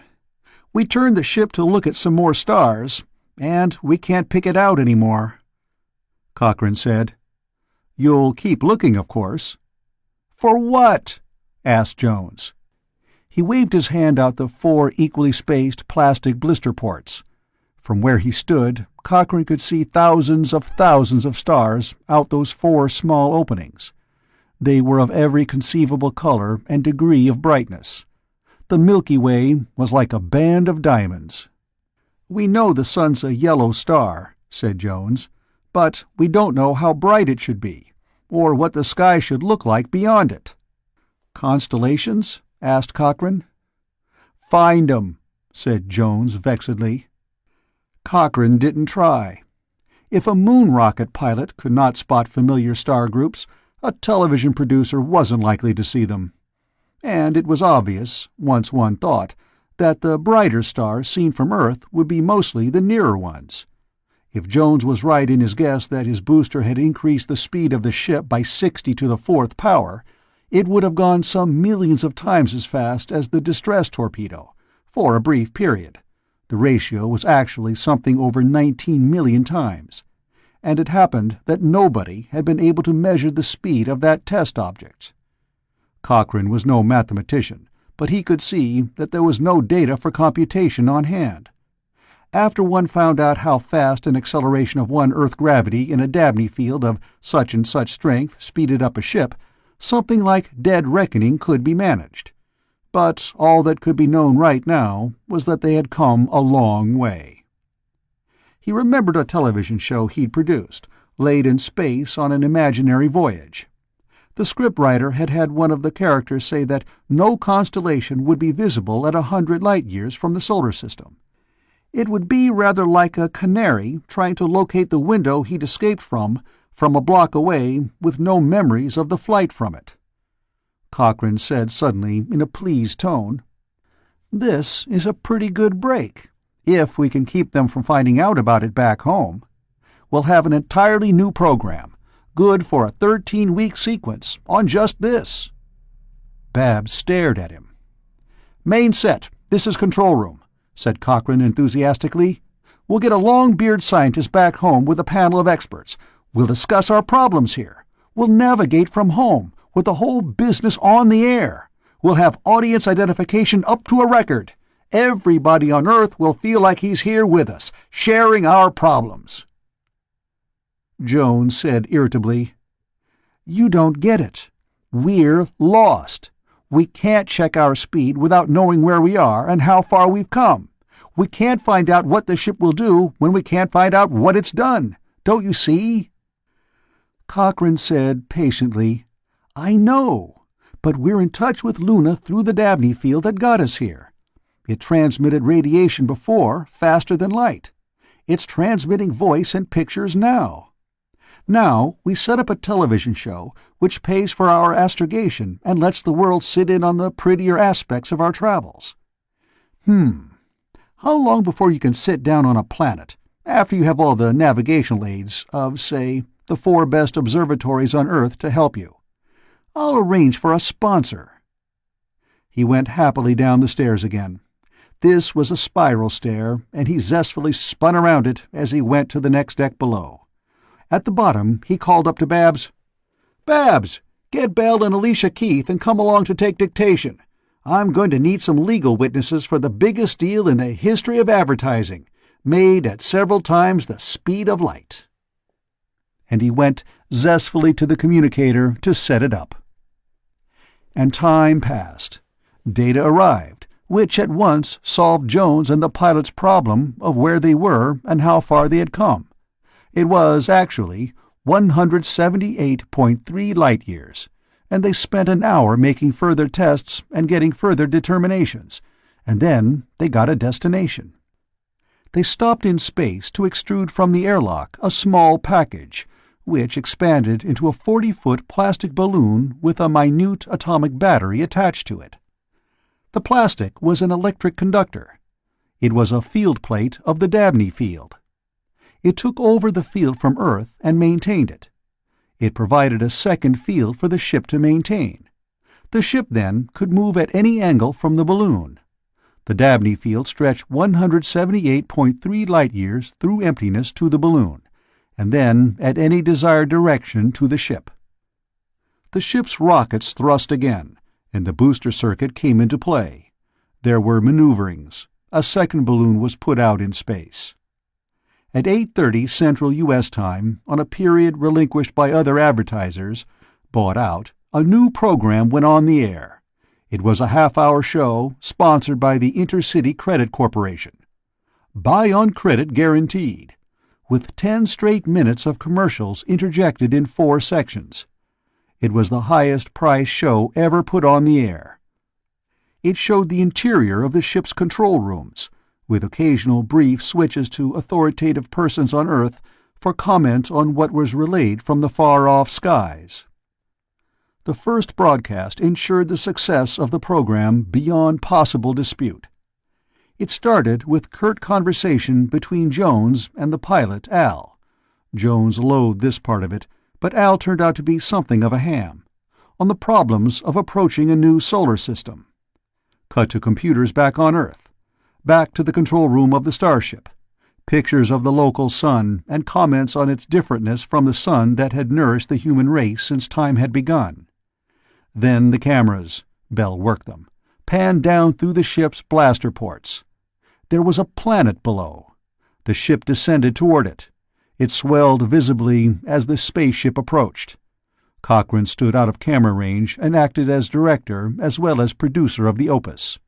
We turned the ship to look at some more stars, and we can't pick it out any more." Cochrane said, "You'll keep looking, of course." "For what?" asked Jones. He waved his hand out the 4 equally spaced plastic blister ports. From where he stood, Cochrane could see thousands of stars out those 4 small openings. They were of every conceivable color and degree of brightness. The Milky Way was like a band of diamonds. "We know the sun's a yellow star," said Jones, "but we don't know how bright it should be, or what the sky should look like beyond it." "Constellations?" asked Cochrane. "Find 'em," said Jones vexedly. Cochrane didn't try. If a moon rocket pilot could not spot familiar star groups, a television producer wasn't likely to see them. And it was obvious, once one thought, that the brighter stars seen from Earth would be mostly the nearer ones. If Jones was right in his guess that his booster had increased the speed of the ship by 60 to the 4th power, it would have gone some millions of times as fast as the distress torpedo, for a brief period. The ratio was actually something over 19 million times. And it happened that nobody had been able to measure the speed of that test object. Cochrane was no mathematician, but he could see that there was no data for computation on hand. After one found out how fast an acceleration of one Earth gravity in a Dabney field of such and such strength speeded up a ship, something like dead reckoning could be managed. But all that could be known right now was that they had come a long way. He remembered a television show he'd produced, laid in space on an imaginary voyage. The scriptwriter had had one of the characters say that no constellation would be visible at 100 light-years from the solar system. It would be rather like a canary trying to locate the window he'd escaped from a block away, with no memories of the flight from it. Cochrane said suddenly in a pleased tone, "This is a pretty good break, if we can keep them from finding out about it back home. We'll have an entirely new program, good for a 13-week sequence, on just this." Babs stared at him. "Main set, this is control room," said Cochrane enthusiastically. "We'll get a long-beard scientist back home with a panel of experts. We'll discuss our problems here. We'll navigate from home, with the whole business on the air. We'll have audience identification up to a record. Everybody on Earth will feel like he's here with us, sharing our problems." Jones said irritably, "You don't get it. We're lost. We can't check our speed without knowing where we are and how far we've come. We can't find out what the ship will do when we can't find out what it's done. Don't you see?" Cochrane said patiently, "I know, but we're in touch with Luna through the Dabney field that got us here. It transmitted radiation before, faster than light. It's transmitting voice and pictures now. Now we set up a television show which pays for our astrogation and lets the world sit in on the prettier aspects of our travels. How long before you can sit down on a planet, after you have all the navigational aids of, say, the 4 best observatories on Earth to help you? I'll arrange for a sponsor." He went happily down the stairs again. This was a spiral stair, and he zestfully spun around it as he went to the next deck below. At the bottom, he called up to Babs, "Babs, get Belle and Alicia Keith and come along to take dictation. I'm going to need some legal witnesses for the biggest deal in the history of advertising, made at several times the speed of light." And he went zestfully to the communicator to set it up. And time passed. Data arrived, which at once solved Jones and the pilot's problem of where they were and how far they had come. It was, actually, 178.3 light-years, and they spent an hour making further tests and getting further determinations, and then they got a destination. They stopped in space to extrude from the airlock a small package, which expanded into a 40-foot plastic balloon with a minute atomic battery attached to it. The plastic was an electric conductor. It was a field plate of the Dabney field. It took over the field from Earth and maintained it. It provided a second field for the ship to maintain. The ship, then, could move at any angle from the balloon. The Dabney field stretched 178.3 light-years through emptiness to the balloon, and then at any desired direction to the ship. The ship's rockets thrust again, and the booster circuit came into play. There were maneuverings. A second balloon was put out in space. At 8:30 Central U.S. time, on a period relinquished by other advertisers, bought out, a new program went on the air. It was a half-hour show sponsored by the Intercity Credit Corporation. Buy on credit guaranteed, with 10 straight minutes of commercials interjected in 4 sections. It was the highest-priced show ever put on the air. It showed the interior of the ship's control rooms, with occasional brief switches to authoritative persons on Earth for comment on what was relayed from the far-off skies. The first broadcast ensured the success of the program beyond possible dispute. It started with curt conversation between Jones and the pilot, Al. Jones loathed this part of it, but Al turned out to be something of a ham, on the problems of approaching a new solar system. Cut to computers back on Earth. Back to the control room of the starship. Pictures of the local sun and comments on its differentness from the sun that had nourished the human race since time had begun. Then the cameras, Bell worked them, panned down through the ship's blaster ports. There was a planet below. The ship descended toward it. It swelled visibly as the spaceship approached. Cochrane stood out of camera range and acted as director as well as producer of the opus.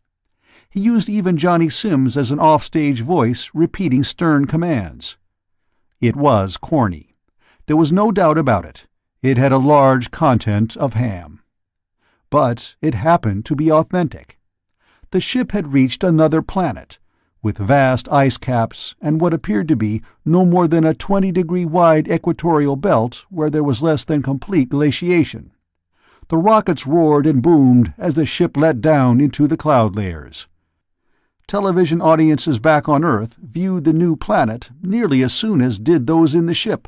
He used even Johnny Sims as an offstage voice repeating stern commands. It was corny. There was no doubt about it. It had a large content of ham. But it happened to be authentic. The ship had reached another planet, with vast ice caps and what appeared to be no more than a 20-degree wide equatorial belt where there was less than complete glaciation. The rockets roared and boomed as the ship let down into the cloud layers. Television audiences back on Earth viewed the new planet nearly as soon as did those in the ship.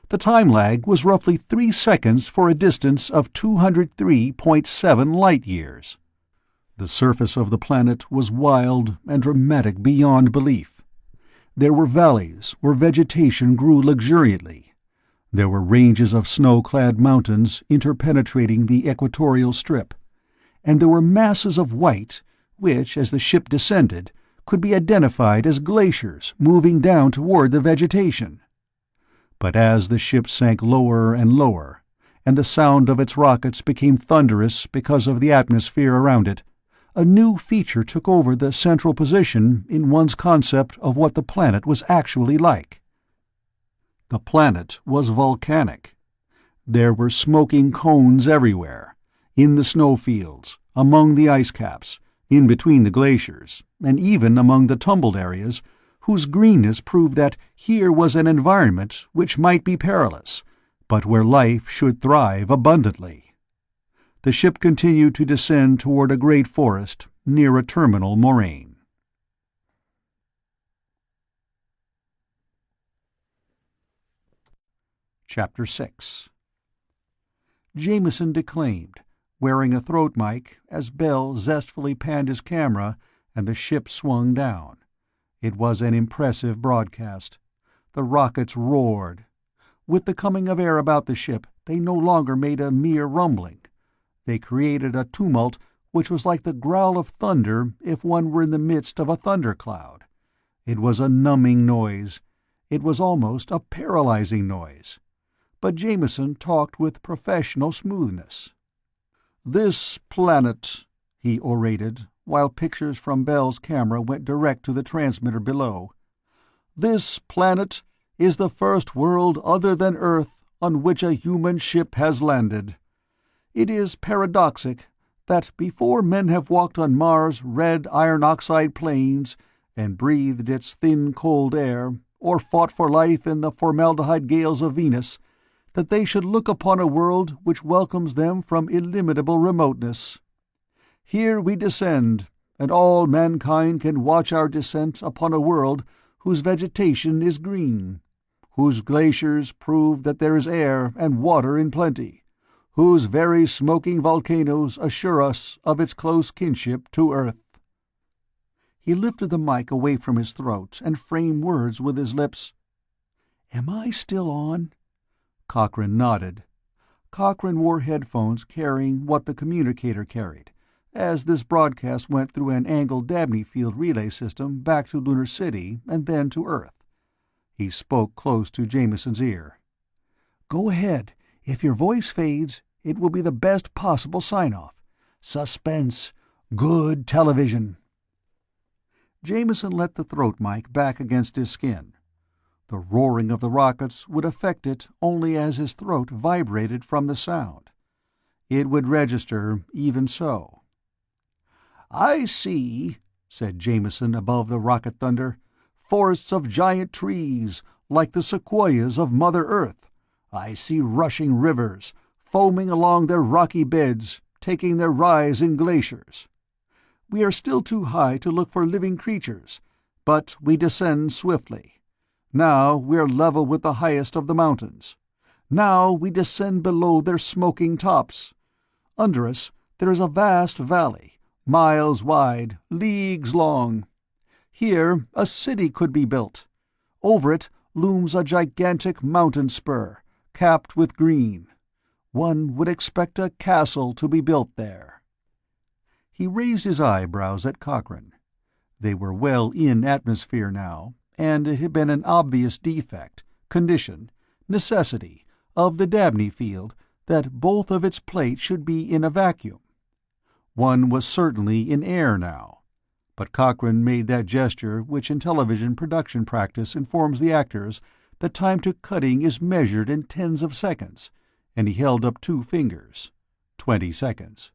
The time lag was roughly 3 seconds for a distance of 203.7 light-years. The surface of the planet was wild and dramatic beyond belief. There were valleys where vegetation grew luxuriantly. There were ranges of snow-clad mountains interpenetrating the equatorial strip, and there were masses of white which, as the ship descended, could be identified as glaciers moving down toward the vegetation. But as the ship sank lower and lower, and the sound of its rockets became thunderous because of the atmosphere around it, a new feature took over the central position in one's concept of what the planet was actually like. The planet was volcanic. There were smoking cones everywhere, in the snowfields, among the ice caps, in between the glaciers, and even among the tumbled areas, whose greenness proved that here was an environment which might be perilous, but where life should thrive abundantly. The ship continued to descend toward a great forest near a terminal moraine. Chapter 6. Jameson declaimed, wearing a throat mic, as Bell zestfully panned his camera and the ship swung down. It was an impressive broadcast. The rockets roared. With the coming of air about the ship, they no longer made a mere rumbling. They created a tumult which was like the growl of thunder if one were in the midst of a thundercloud. It was a numbing noise. It was almost a paralyzing noise. But Jameson talked with professional smoothness. "This planet," he orated, while pictures from Bell's camera went direct to the transmitter below, "this planet is the first world other than Earth on which a human ship has landed. It is paradoxic that before men have walked on Mars' red iron oxide plains and breathed its thin cold air, or fought for life in the formaldehyde gales of Venus, that they should look upon a world which welcomes them from illimitable remoteness. Here we descend, and all mankind can watch our descent upon a world whose vegetation is green, whose glaciers prove that there is air and water in plenty, whose very smoking volcanoes assure us of its close kinship to Earth." He lifted the mic away from his throat and framed words with his lips. "Am I still on?" Cochrane nodded. Cochrane wore headphones carrying what the communicator carried, as this broadcast went through an angled Dabney field relay system back to Lunar City and then to Earth. He spoke close to Jameson's ear. "Go ahead. If your voice fades, it will be the best possible sign-off. Suspense. Good television." Jameson let the throat mic back against his skin. The roaring of the rockets would affect it only as his throat vibrated from the sound. It would register even so. "I see," said Jameson above the rocket thunder, "forests of giant trees, like the sequoias of Mother Earth. I see rushing rivers, foaming along their rocky beds, taking their rise in glaciers. We are still too high to look for living creatures, but we descend swiftly. Now we are level with the highest of the mountains. Now we descend below their smoking tops. Under us there is a vast valley, miles wide, leagues long. Here a city could be built. Over it looms a gigantic mountain spur, capped with green. One would expect a castle to be built there." He raised his eyebrows at Cochrane. They were well in atmosphere now, and it had been an obvious defect, condition, necessity, of the Dabney field that both of its plates should be in a vacuum. One was certainly in air now, but Cochrane made that gesture which in television production practice informs the actors The time to cutting is measured in tens of seconds, and he held up 2 fingers. 20 seconds.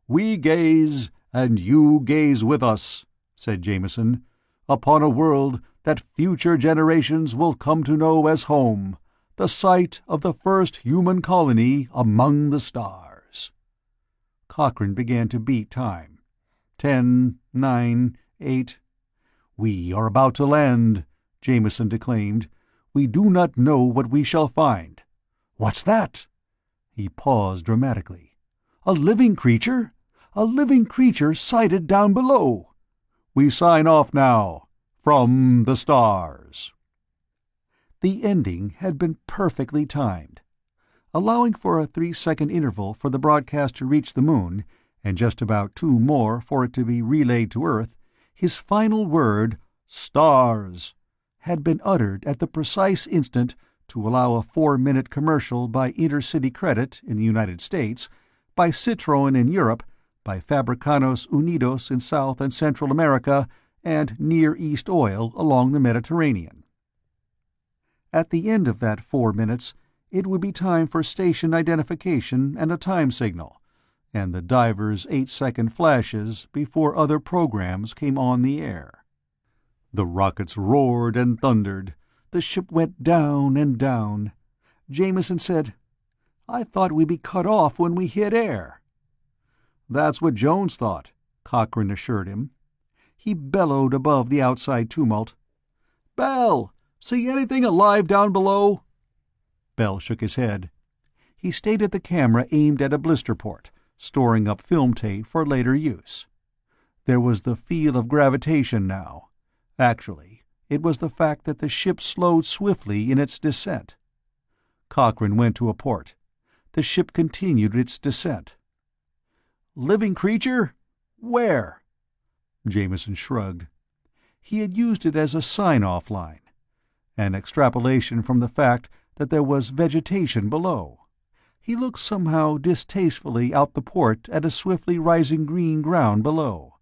"We gaze, and you gaze with us," said Jameson, "upon a world that future generations will come to know as home, the site of the first human colony among the stars." Cochrane began to beat time. 10, 9, 8. "We are about to land," Jameson declaimed. "We do not know what we shall find." "What's that?" He paused dramatically. "A living creature? A living creature sighted down below. We sign off now. From the stars." The ending had been perfectly timed. Allowing for a 3-second interval for the broadcast to reach the moon, and just about 2 more for it to be relayed to Earth, his final word, "stars," had been uttered at the precise instant to allow a 4-minute commercial by Intercity Credit in the United States, by Citroën in Europe, by Fabricanos Unidos in South and Central America, and Near East Oil along the Mediterranean. At the end of that 4 minutes, it would be time for station identification and a time signal, and the divers' 8-second flashes before other programs came on the air. The rockets roared and thundered. The ship went down and down. Jameson said, "I thought we'd be cut off when we hit air." "That's what Jones thought," Cochrane assured him. He bellowed above the outside tumult. "Bell, see anything alive down below?" Bell shook his head. He stayed at the camera aimed at a blister port, storing up film tape for later use. There was the feel of gravitation now. Actually, it was the fact that the ship slowed swiftly in its descent. Cochrane went to a port. The ship continued its descent. "Living creature? Where?" Jameson shrugged. He had used it as a sign-off line, an extrapolation from the fact that there was vegetation below. He looked somehow distastefully out the port at a swiftly rising green ground below.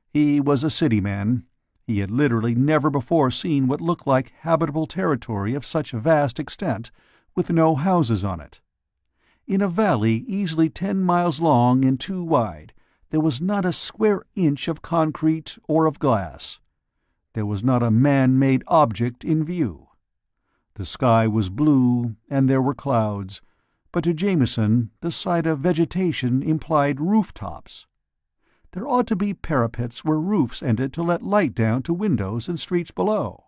He was a city man. He had literally never before seen what looked like habitable territory of such vast extent, with no houses on it. In a valley easily 10 miles long and 2 wide, there was not a square inch of concrete or of glass. There was not a man-made object in view. The sky was blue, and there were clouds, but to Jameson the sight of vegetation implied rooftops. There ought to be parapets where roofs ended to let light down to windows and streets below.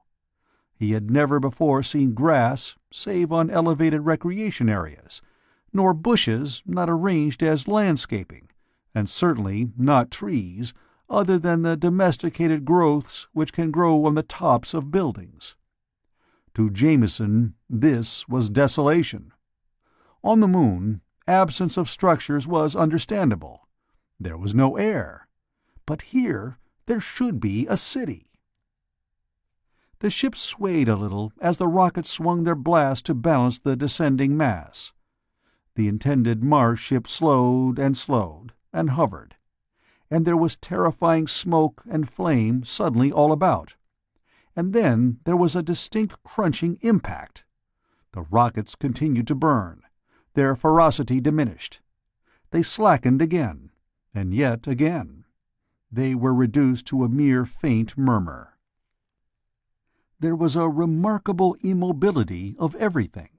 He had never before seen grass save on elevated recreation areas, nor bushes not arranged as landscaping, and certainly not trees, other than the domesticated growths which can grow on the tops of buildings. To Jameson, this was desolation. On the moon, absence of structures was understandable. There was no air. But here there should be a city. The ship swayed a little as the rockets swung their blast to balance the descending mass. The intended Mars ship slowed, and hovered. And there was terrifying smoke and flame suddenly all about. And then there was a distinct crunching impact. The rockets continued to burn. Their ferocity diminished. They slackened again, and yet again. They were reduced to a mere faint murmur. There was a remarkable immobility of everything.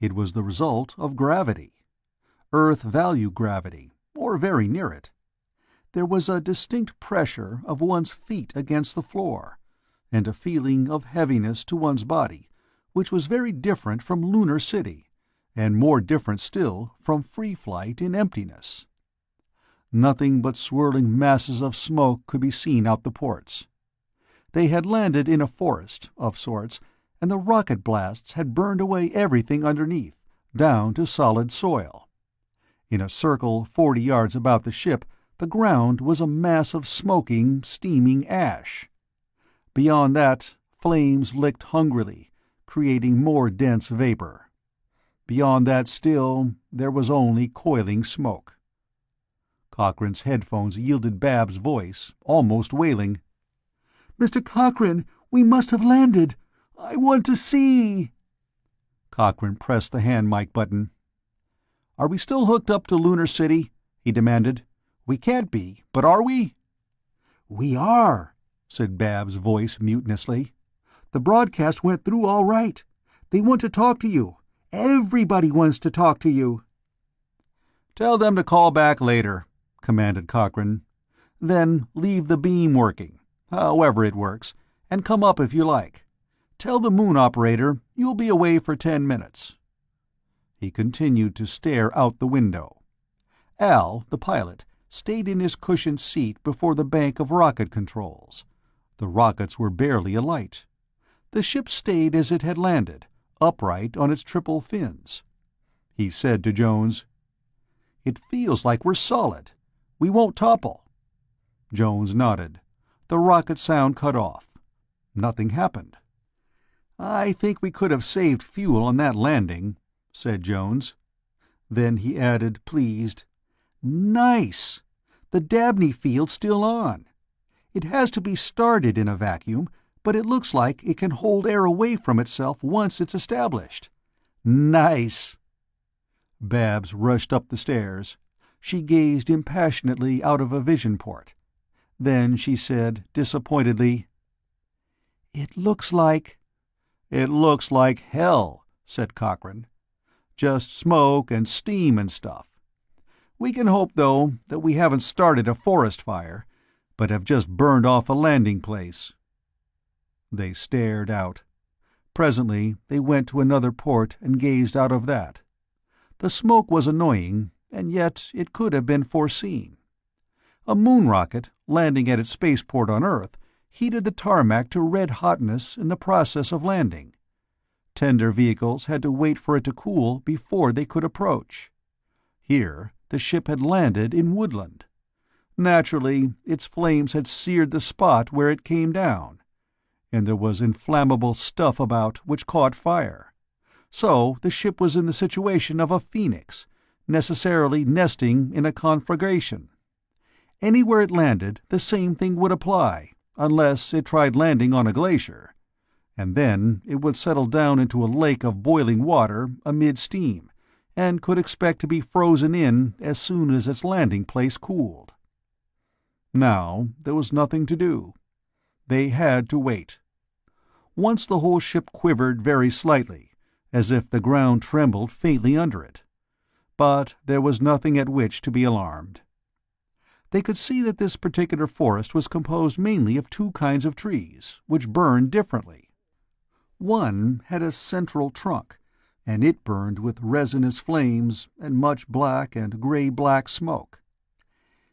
It was the result of gravity. Earth value gravity, or very near it. There was a distinct pressure of one's feet against the floor, and a feeling of heaviness to one's body, which was very different from Lunar City, and more different still from free flight in emptiness. Nothing but swirling masses of smoke could be seen out the ports. They had landed in a forest, of sorts, and the rocket blasts had burned away everything underneath, down to solid soil. In a circle 40 yards about the ship, the ground was a mass of smoking, steaming ash. Beyond that, flames licked hungrily, creating more dense vapor. Beyond that still, there was only coiling smoke. Cochrane's headphones yielded Bab's voice, almost wailing. "Mr. Cochrane, we must have landed. I want to see." Cochrane pressed the hand mic button. "Are we still hooked up to Lunar City?" he demanded. "We can't be, but are we?" "We are," said Bab's voice mutinously. "The broadcast went through all right. They want to talk to you. Everybody wants to talk to you." "Tell them to call back later," commanded Cochrane. "Then leave the beam working, however it works, and come up if you like. Tell the moon operator you'll be away for 10 minutes." He continued to stare out the window. Al, the pilot, stayed in his cushioned seat before the bank of rocket controls. The rockets were barely alight. The ship stayed as it had landed, upright on its triple fins. He said to Jones, "It feels like we're solid. We won't topple." Jones nodded. The rocket sound cut off. Nothing happened. "I think we could have saved fuel on that landing," said Jones. Then he added, pleased, "Nice! The Dabney field's still on. It has to be started in a vacuum, but it looks like it can hold air away from itself once it's established. Nice!" Babs rushed up the stairs. She gazed impassionately out of a vision port. Then she said, disappointedly, "It looks like—" "It looks like hell," said Cochrane. "Just smoke and steam and stuff. We can hope, though, that we haven't started a forest fire, but have just burned off a landing place." They stared out. Presently they went to another port and gazed out of that. The smoke was annoying, and yet it could have been foreseen. A moon rocket, landing at its spaceport on Earth, heated the tarmac to red-hotness in the process of landing. Tender vehicles had to wait for it to cool before they could approach. Here the ship had landed in woodland. Naturally, its flames had seared the spot where it came down, and there was inflammable stuff about which caught fire. So the ship was in the situation of a phoenix, necessarily nesting in a conflagration. Anywhere it landed, the same thing would apply, unless it tried landing on a glacier, and then it would settle down into a lake of boiling water amid steam, and could expect to be frozen in as soon as its landing place cooled. Now there was nothing to do. They had to wait. Once the whole ship quivered very slightly, as if the ground trembled faintly under it. But there was nothing at which to be alarmed. They could see that this particular forest was composed mainly of two kinds of trees, which burned differently. One had a central trunk, and it burned with resinous flames and much black and gray-black smoke.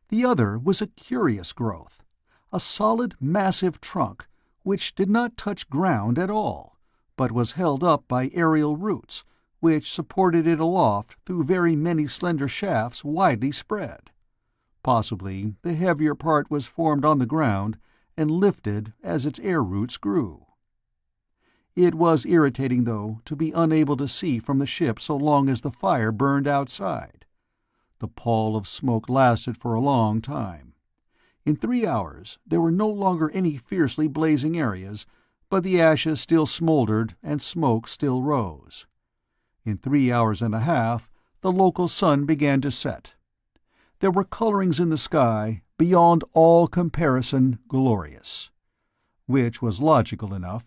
The other was a curious growth, a solid, massive trunk which did not touch ground at all, but was held up by aerial roots, which supported it aloft through very many slender shafts widely spread. Possibly the heavier part was formed on the ground and lifted as its air roots grew. It was irritating, though, to be unable to see from the ship so long as the fire burned outside. The pall of smoke lasted for a long time. In 3 hours there were no longer any fiercely blazing areas, but the ashes still smoldered and smoke still rose. In 3 hours and a half the local sun began to set. There were colorings in the sky beyond all comparison glorious. Which was logical enough.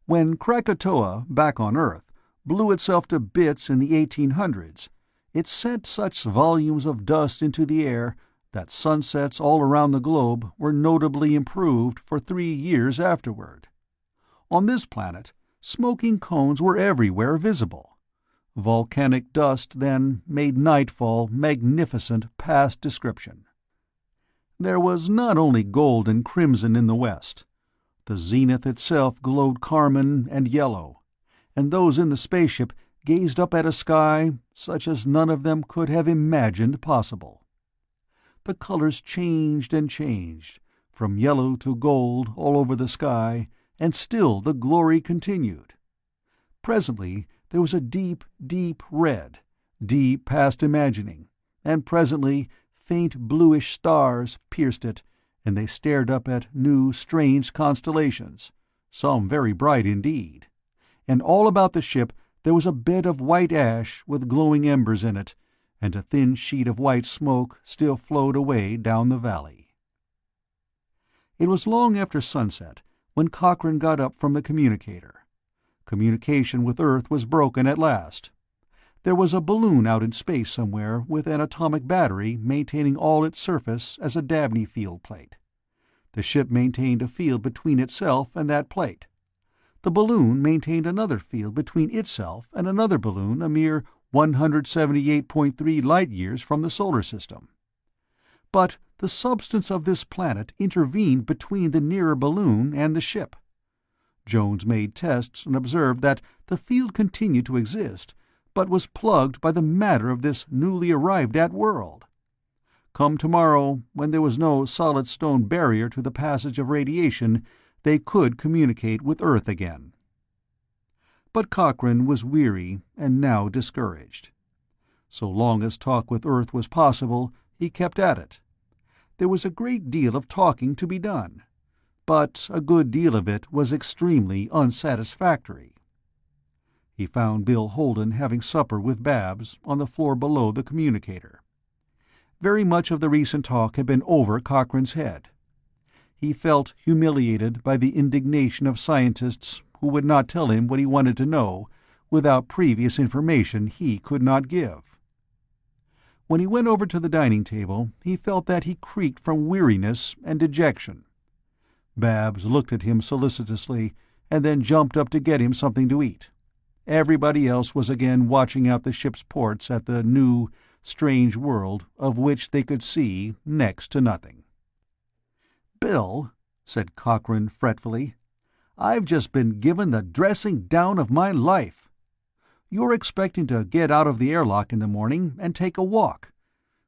When Krakatoa, back on Earth, blew itself to bits in the 1800s, it sent such volumes of dust into the air that sunsets all around the globe were notably improved for 3 years afterward. On this planet, smoking cones were everywhere visible. Volcanic dust, then, made nightfall magnificent past description. There was not only gold and crimson in the west. The zenith itself glowed carmine and yellow, and those in the spaceship gazed up at a sky such as none of them could have imagined possible. The colors changed and changed, from yellow to gold all over the sky, and still the glory continued. Presently there was a deep, deep red, deep past imagining, and presently faint bluish stars pierced it, and they stared up at new, strange constellations, some very bright indeed, and all about the ship there was a bed of white ash with glowing embers in it, and a thin sheet of white smoke still flowed away down the valley. It was long after sunset when Cochrane got up from the communicator. Communication with Earth was broken at last. There was a balloon out in space somewhere with an atomic battery maintaining all its surface as a Dabney field plate. The ship maintained a field between itself and that plate. The balloon maintained another field between itself and another balloon a mere 178.3 light-years from the solar system. But the substance of this planet intervened between the nearer balloon and the ship. Jones made tests and observed that the field continued to exist, but was plugged by the matter of this newly arrived-at world. Come tomorrow, when there was no solid stone barrier to the passage of radiation, they could communicate with Earth again. But Cochrane was weary and now discouraged. So long as talk with Earth was possible, he kept at it. There was a great deal of talking to be done, but a good deal of it was extremely unsatisfactory. He found Bill Holden having supper with Babs on the floor below the communicator. Very much of the recent talk had been over Cochrane's head. He felt humiliated by the indignation of scientists who would not tell him what he wanted to know without previous information he could not give. When he went over to the dining table, he felt that he creaked from weariness and dejection. Babs looked at him solicitously and then jumped up to get him something to eat. Everybody else was again watching out the ship's ports at the new, strange world of which they could see next to nothing. "Bill," said Cochrane fretfully, "I've just been given the dressing down of my life. You're expecting to get out of the airlock in the morning and take a walk.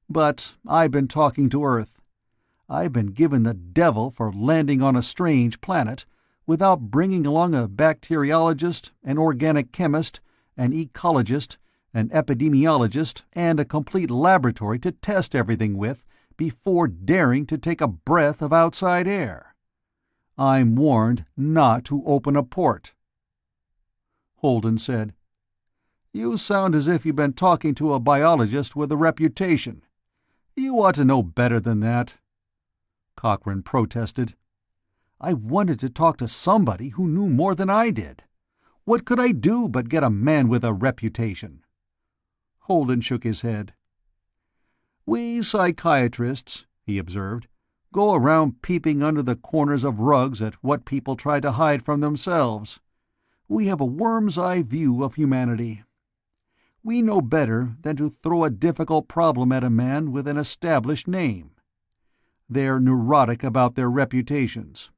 But I've been talking to Earth. I've been given the devil for landing on a strange planet without bringing along a bacteriologist, an organic chemist, an ecologist, an epidemiologist, and a complete laboratory to test everything with before daring to take a breath of outside air. I'm warned not to open a port." Holden said, "You sound as if you've been talking to a biologist with a reputation. You ought to know better than that." Cochrane protested. "I wanted to talk to somebody who knew more than I did. What could I do but get a man with a reputation?" Holden shook his head. "We psychiatrists," he observed, "go around peeping under the corners of rugs at what people try to hide from themselves. We have a worm's-eye view of humanity. We know better than to throw a difficult problem at a man with an established name. They're neurotic about their reputations.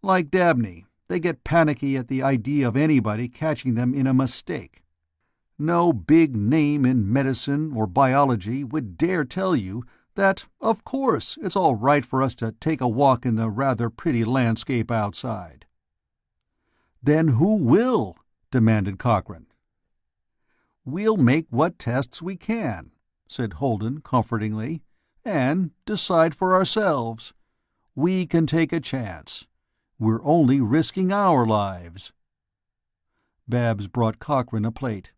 Like Dabney, they get panicky at the idea of anybody catching them in a mistake. No big name in medicine or biology would dare tell you that, of course, it's all right for us to take a walk in the rather pretty landscape outside." "Then who will?" demanded Cochrane. "We'll make what tests we can," said Holden comfortingly, "and decide for ourselves. We can take a chance. We're only risking our lives." Babs brought Cochrane a plate.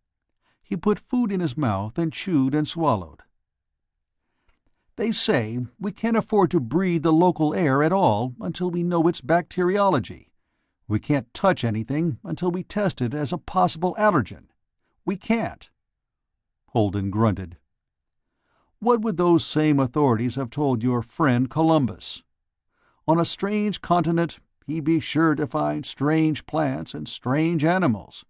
He put food in his mouth and chewed and swallowed. "They say we can't afford to breathe the local air at all until we know its bacteriology. We can't touch anything until we test it as a possible allergen. We can't." Holden grunted. "What would those same authorities have told your friend Columbus? On a strange continent, he'd be sure to find strange plants and strange animals.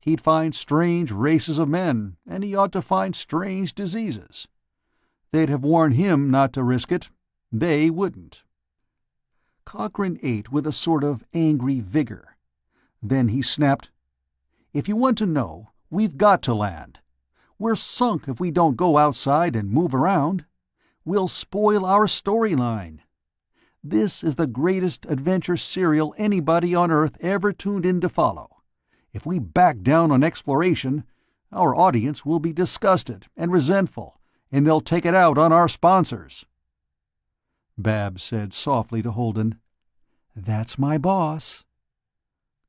He'd find strange races of men, and he ought to find strange diseases. They'd have warned him not to risk it. They wouldn't." Cochrane ate with a sort of angry vigor. Then he snapped, "If you want to know, we've got to land. We're sunk if we don't go outside and move around. We'll spoil our storyline. This is the greatest adventure serial anybody on Earth ever tuned in to follow. If we back down on exploration, our audience will be disgusted and resentful, and they'll take it out on our sponsors." Babs said softly to Holden, "That's my boss."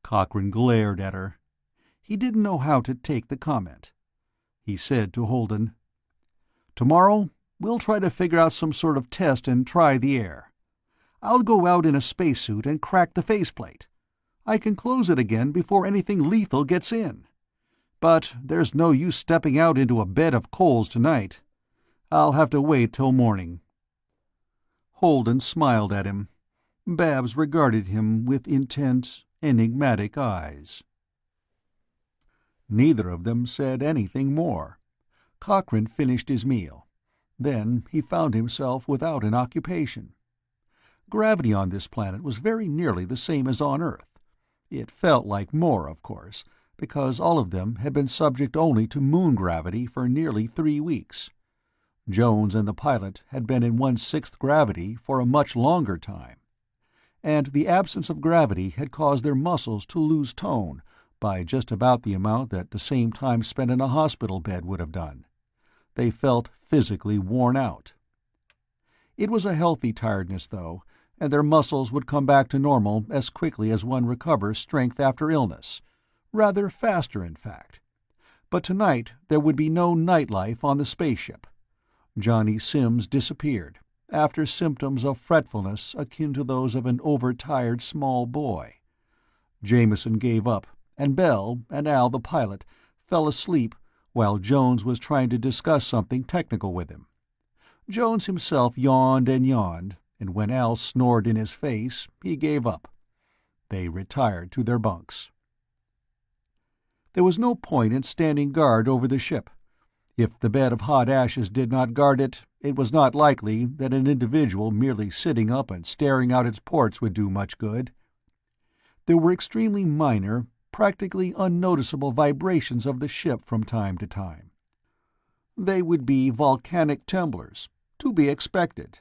Cochrane glared at her. He didn't know how to take the comment. He said to Holden, "Tomorrow, we'll try to figure out some sort of test and try the air. I'll go out in a spacesuit and crack the faceplate. I can close it again before anything lethal gets in. But there's no use stepping out into a bed of coals tonight. I'll have to wait till morning." Holden smiled at him. Babs regarded him with intent, enigmatic eyes. Neither of them said anything more. Cochrane finished his meal. Then he found himself without an occupation. Gravity on this planet was very nearly the same as on Earth. It felt like more, of course, because all of them had been subject only to moon gravity for nearly 3 weeks. Jones and the pilot had been in 1/6 gravity for a much longer time. And the absence of gravity had caused their muscles to lose tone by just about the amount that the same time spent in a hospital bed would have done. They felt physically worn out. It was a healthy tiredness, though, and their muscles would come back to normal as quickly as one recovers strength after illness. Rather faster, in fact. But tonight there would be no nightlife on the spaceship. Johnny Sims disappeared, after symptoms of fretfulness akin to those of an overtired small boy. Jameson gave up, and Bell and Al the pilot fell asleep while Jones was trying to discuss something technical with him. Jones himself yawned, and when Al snored in his face, he gave up. They retired to their bunks. There was no point in standing guard over the ship. If the bed of hot ashes did not guard it, it was not likely that an individual merely sitting up and staring out its ports would do much good. There were extremely minor, practically unnoticeable vibrations of the ship from time to time. They would be volcanic tremblers, to be expected.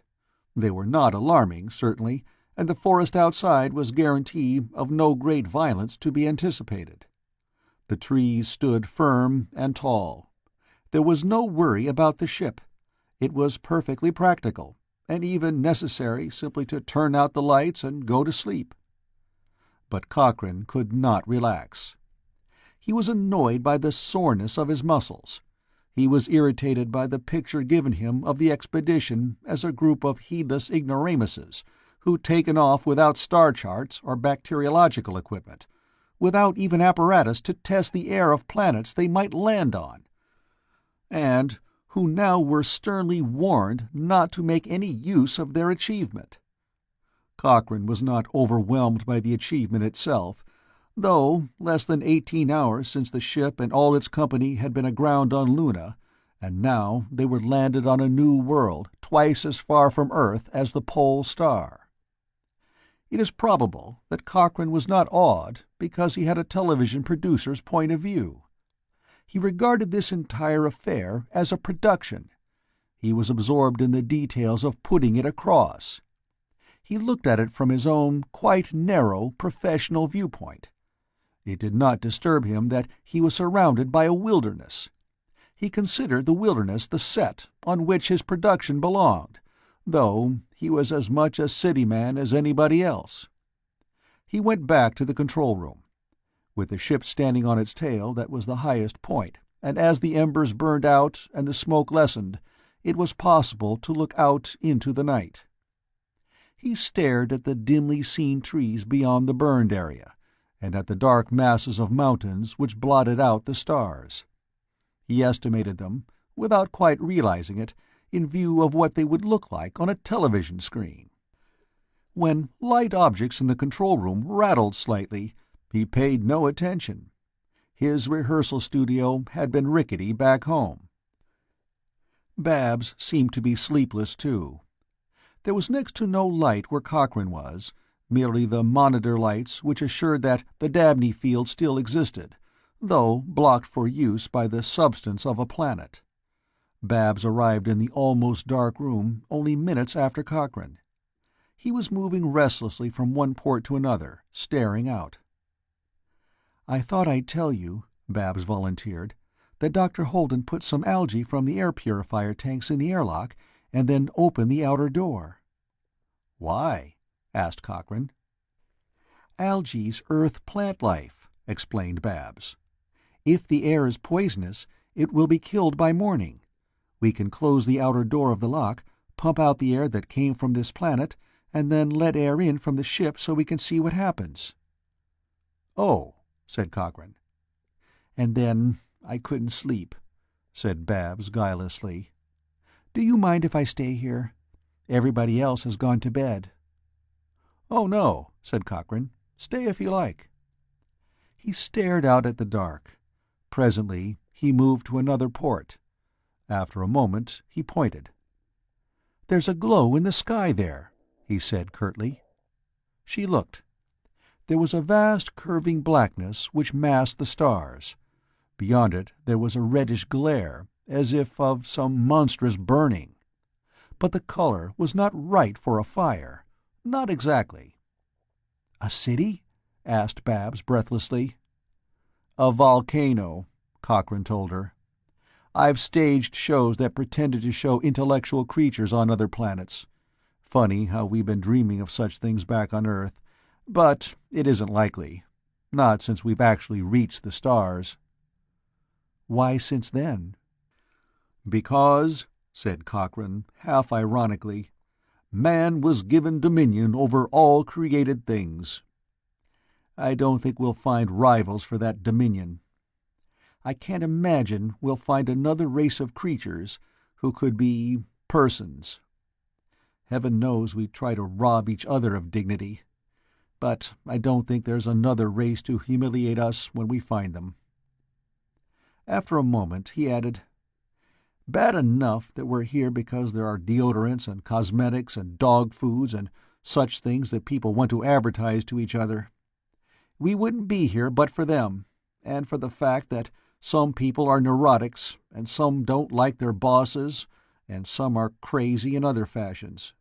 They were not alarming, certainly, and the forest outside was guarantee of no great violence to be anticipated. The trees stood firm and tall. There was no worry about the ship. It was perfectly practical, and even necessary simply to turn out the lights and go to sleep. But Cochrane could not relax. He was annoyed by the soreness of his muscles. He was irritated by the picture given him of the expedition as a group of heedless ignoramuses who'd taken off without star charts or bacteriological equipment, without even apparatus to test the air of planets they might land on, and who now were sternly warned not to make any use of their achievement. Cochrane was not overwhelmed by the achievement itself, though less than 18 hours since the ship and all its company had been aground on Luna, and now they were landed on a new world twice as far from Earth as the Pole Star. It is probable that Cochrane was not awed because he had a television producer's point of view. He regarded this entire affair as a production. He was absorbed in the details of putting it across. He looked at it from his own quite narrow professional viewpoint. It did not disturb him that he was surrounded by a wilderness. He considered the wilderness the set on which his production belonged, though he was as much a city man as anybody else. He went back to the control room. With the ship standing on its tail, that was the highest point, and as the embers burned out and the smoke lessened, it was possible to look out into the night. He stared at the dimly seen trees beyond the burned area, and at the dark masses of mountains which blotted out the stars. He estimated them, without quite realizing it, in view of what they would look like on a television screen. When light objects in the control room rattled slightly, he paid no attention. His rehearsal studio had been rickety back home. Babs seemed to be sleepless, too. There was next to no light where Cochrane was, merely the monitor lights which assured that the Dabney field still existed, though blocked for use by the substance of a planet. Babs arrived in the almost dark room only minutes after Cochrane. He was moving restlessly from one port to another, staring out. "I thought I'd tell you," Babs volunteered, "that Dr. Holden put some algae from the air purifier tanks in the airlock and then opened the outer door." "Why?" asked Cochrane. Algae's Earth plant life," explained Babs. "If the air is poisonous, it will be killed by morning. We can close the outer door of the lock, pump out the air that came from this planet, and then let air in from the ship so we can see what happens." "Oh," said Cochrane. "And then I couldn't sleep," said Babs guilelessly. "Do you mind if I stay here? Everybody else has gone to bed." "Oh, no," said Cochrane. "Stay if you like." He stared out at the dark. Presently he moved to another port. After a moment he pointed. "There's a glow in the sky there," he said curtly. She looked. There was a vast curving blackness which masked the stars. Beyond it there was a reddish glare, as if of some monstrous burning. But the color was not right for a fire. Not exactly. "A city?" asked Babs breathlessly. "A volcano," Cochrane told her. "I've staged shows that pretended to show intellectual creatures on other planets. Funny how we've been dreaming of such things back on Earth. But it isn't likely. Not since we've actually reached the stars." "Why since then?" "Because," said Cochrane, half ironically, "man was given dominion over all created things. I don't think we'll find rivals for that dominion. I can't imagine we'll find another race of creatures who could be persons. Heaven knows we try to rob each other of dignity, but I don't think there's another race to humiliate us when we find them." After a moment he added, "Bad enough that we're here because there are deodorants and cosmetics and dog foods and such things that people want to advertise to each other. We wouldn't be here but for them, and for the fact that some people are neurotics, and some don't like their bosses, and some are crazy in other fashions."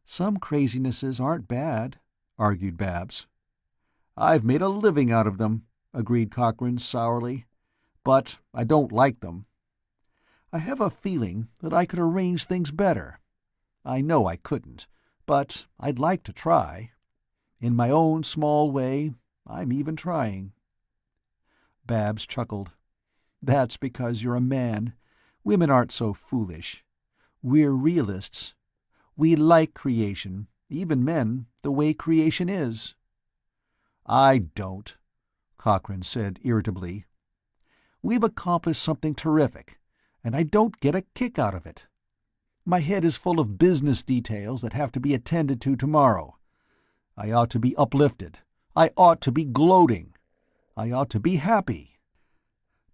"Some crazinesses aren't bad," argued Babs. "I've made a living out of them," agreed Cochrane sourly, "but I don't like them. I have a feeling that I could arrange things better. I know I couldn't, but I'd like to try. In my own small way, I'm even trying." Babs chuckled. "That's because you're a man. Women aren't so foolish. We're realists. We like creation, even men, the way creation is." "I don't," Cochrane said irritably. "We've accomplished something terrific, and I don't get a kick out of it. My head is full of business details that have to be attended to tomorrow. I ought to be uplifted. I ought to be gloating. I ought to be happy.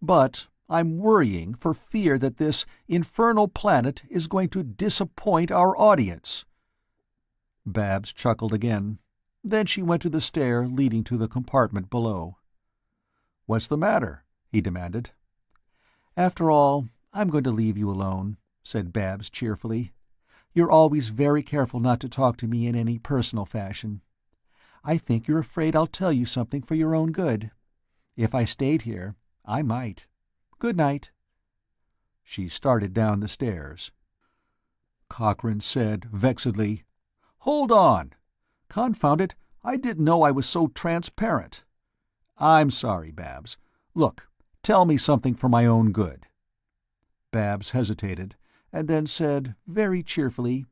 But I'm worrying for fear that this infernal planet is going to disappoint our audience." Babs chuckled again. Then she went to the stair leading to the compartment below. "What's the matter?" he demanded. "After all, I'm going to leave you alone," said Babs cheerfully. "You're always very careful not to talk to me in any personal fashion. I think you're afraid I'll tell you something for your own good. If I stayed here, I might. Good night." She started down the stairs. Cochrane said vexedly, "Hold on! Confound it, I didn't know I was so transparent. I'm sorry, Babs. Look, tell me something for my own good." Babs hesitated, and then said very cheerfully,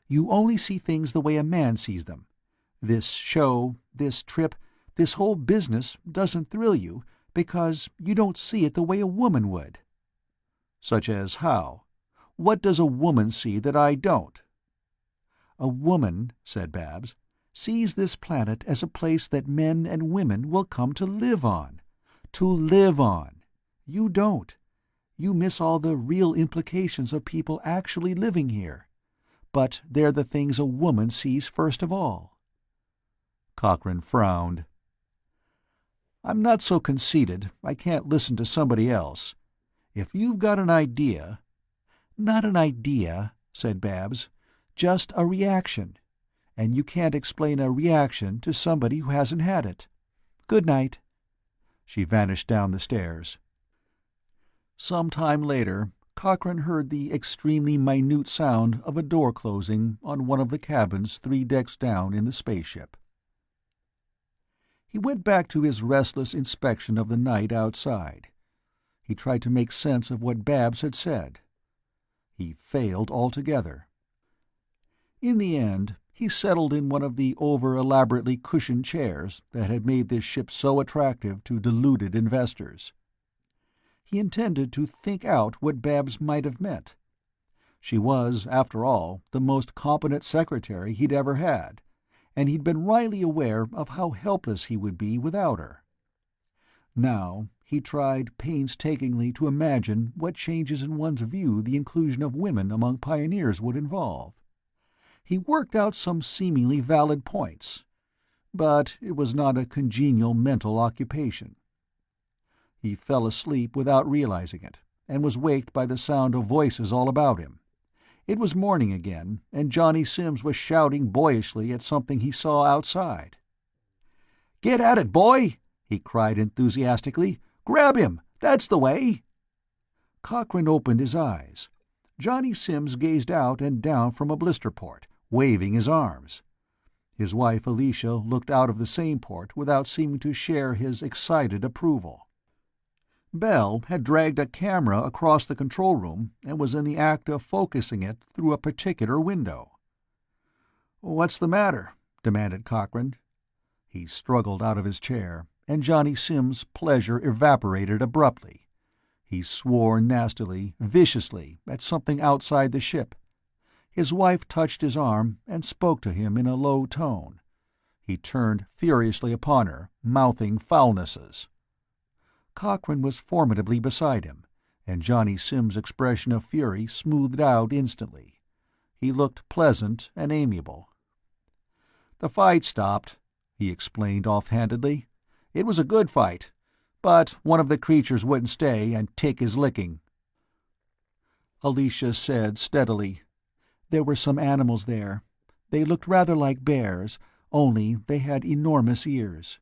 "You only see things the way a man sees them. This show, this trip, this whole business doesn't thrill you because you don't see it the way a woman would." "Such as how? What does a woman see that I don't?" "A woman," said Babs, "sees this planet as a place that men and women will come to live on. To live on. You don't. You miss all the real implications of people actually living here. But they're the things a woman sees first of all." Cochrane frowned. "I'm not so conceited I can't listen to somebody else. If you've got an idea—" "Not an idea," said Babs. "Just a reaction. And you can't explain a reaction to somebody who hasn't had it. Good night." She vanished down the stairs. Some time later, Cochrane heard the extremely minute sound of a door closing on one of the cabins 3 decks down in the spaceship. He went back to his restless inspection of the night outside. He tried to make sense of what Babs had said. He failed altogether. In the end, he settled in one of the over-elaborately cushioned chairs that had made this ship so attractive to deluded investors. He intended to think out what Babs might have meant. She was, after all, the most competent secretary he'd ever had, and he'd been wryly aware of how helpless he would be without her. Now he tried painstakingly to imagine what changes in one's view the inclusion of women among pioneers would involve. He worked out some seemingly valid points, but it was not a congenial mental occupation. He fell asleep without realizing it, and was waked by the sound of voices all about him. It was morning again, and Johnny Sims was shouting boyishly at something he saw outside. "Get at it, boy!" he cried enthusiastically. "Grab him! That's the way!" Cochrane opened his eyes. Johnny Sims gazed out and down from a blister port, waving his arms. His wife Alicia looked out of the same port without seeming to share his excited approval. Bell had dragged a camera across the control room and was in the act of focusing it through a particular window. "What's the matter?" demanded Cochrane. He struggled out of his chair, and Johnny Sims' pleasure evaporated abruptly. He swore nastily, viciously, at something outside the ship. His wife touched his arm and spoke to him in a low tone. He turned furiously upon her, mouthing foulnesses. Cochrane was formidably beside him, and Johnny Sims' expression of fury smoothed out instantly. He looked pleasant and amiable. "The fight stopped," he explained offhandedly. "It was a good fight, but one of the creatures wouldn't stay and take his licking." Alicia said steadily, "There were some animals there. They looked rather like bears, only they had enormous ears."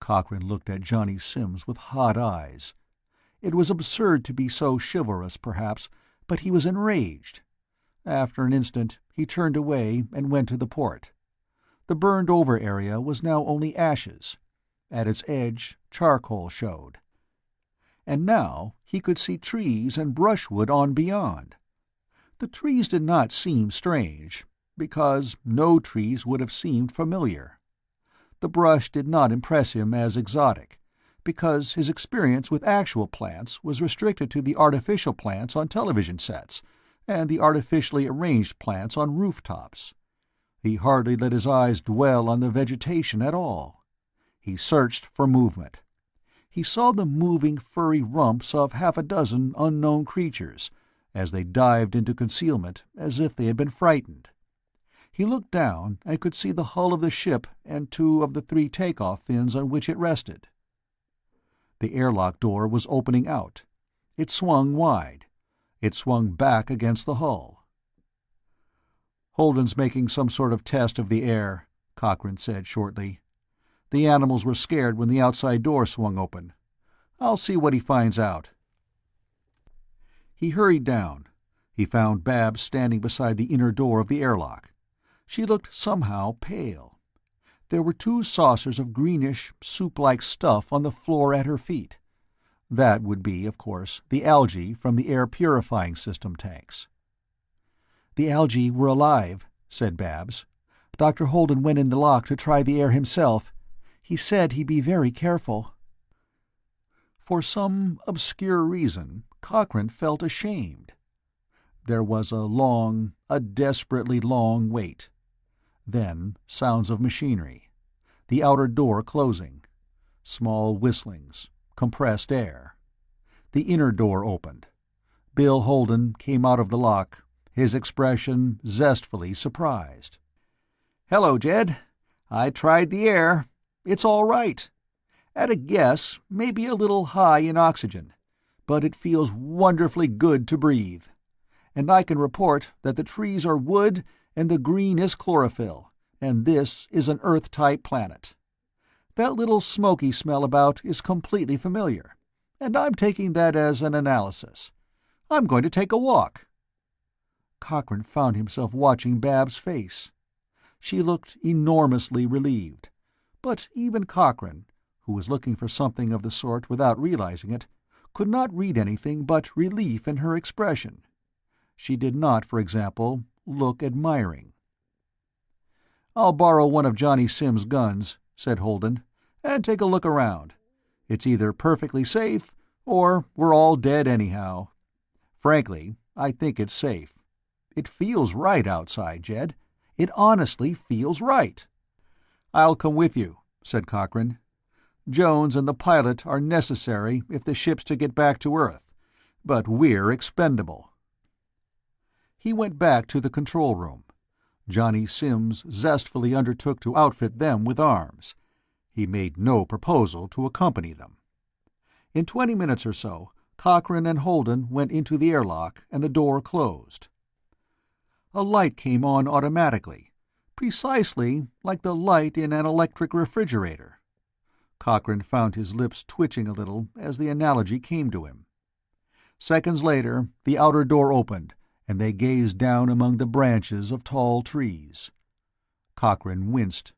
Cochrane looked at Johnny Sims with hot eyes. It was absurd to be so chivalrous, perhaps, but he was enraged. After an instant, he turned away and went to the port. The burned-over area was now only ashes. At its edge, charcoal showed. And now he could see trees and brushwood on beyond. The trees did not seem strange, because no trees would have seemed familiar. The brush did not impress him as exotic, because his experience with actual plants was restricted to the artificial plants on television sets, and the artificially arranged plants on rooftops. He hardly let his eyes dwell on the vegetation at all. He searched for movement. He saw the moving furry rumps of half a dozen unknown creatures, as they dived into concealment as if they had been frightened. He looked down and could see the hull of the ship and 2 of the 3 takeoff fins on which it rested. The airlock door was opening out. It swung wide. It swung back against the hull. "Holden's making some sort of test of the air," Cochrane said shortly. "The animals were scared when the outside door swung open. I'll see what he finds out." He hurried down. He found Babs standing beside the inner door of the airlock. She looked somehow pale. There were 2 saucers of greenish, soup-like stuff on the floor at her feet. That would be, of course, the algae from the air-purifying system tanks. "The algae were alive," said Babs. "Dr. Holden went in the lock to try the air himself. He said he'd be very careful." For some obscure reason, Cochrane felt ashamed. There was a desperately long wait. Then sounds of machinery. The outer door closing. Small whistlings. Compressed air. The inner door opened. Bill Holden came out of the lock, his expression zestfully surprised. "Hello, Jed. I tried the air. It's all right. At a guess, maybe a little high in oxygen, but it feels wonderfully good to breathe. And I can report that the trees are wood and the green is chlorophyll, and this is an Earth-type planet. That little smoky smell about is completely familiar, and I'm taking that as an analysis. I'm going to take a walk." Cochrane found himself watching Bab's face. She looked enormously relieved, but even Cochrane, who was looking for something of the sort without realizing it, could not read anything but relief in her expression. She did not, for example, look admiring. "I'll borrow one of Johnny Sim's guns," said Holden, "and take a look around. It's either perfectly safe, or we're all dead anyhow. Frankly, I think it's safe. It feels right outside, Jed. It honestly feels right." "I'll come with you," said Cochrane. "Jones and the pilot are necessary if the ship's to get back to Earth, but we're expendable." He went back to the control room. Johnny Sims zestfully undertook to outfit them with arms. He made no proposal to accompany them. In 20 minutes or so, Cochrane and Holden went into the airlock, and the door closed. A light came on automatically, precisely like the light in an electric refrigerator. Cochrane found his lips twitching a little as the analogy came to him. Seconds later, the outer door opened, and they gazed down among the branches of tall trees. Cochrane winced.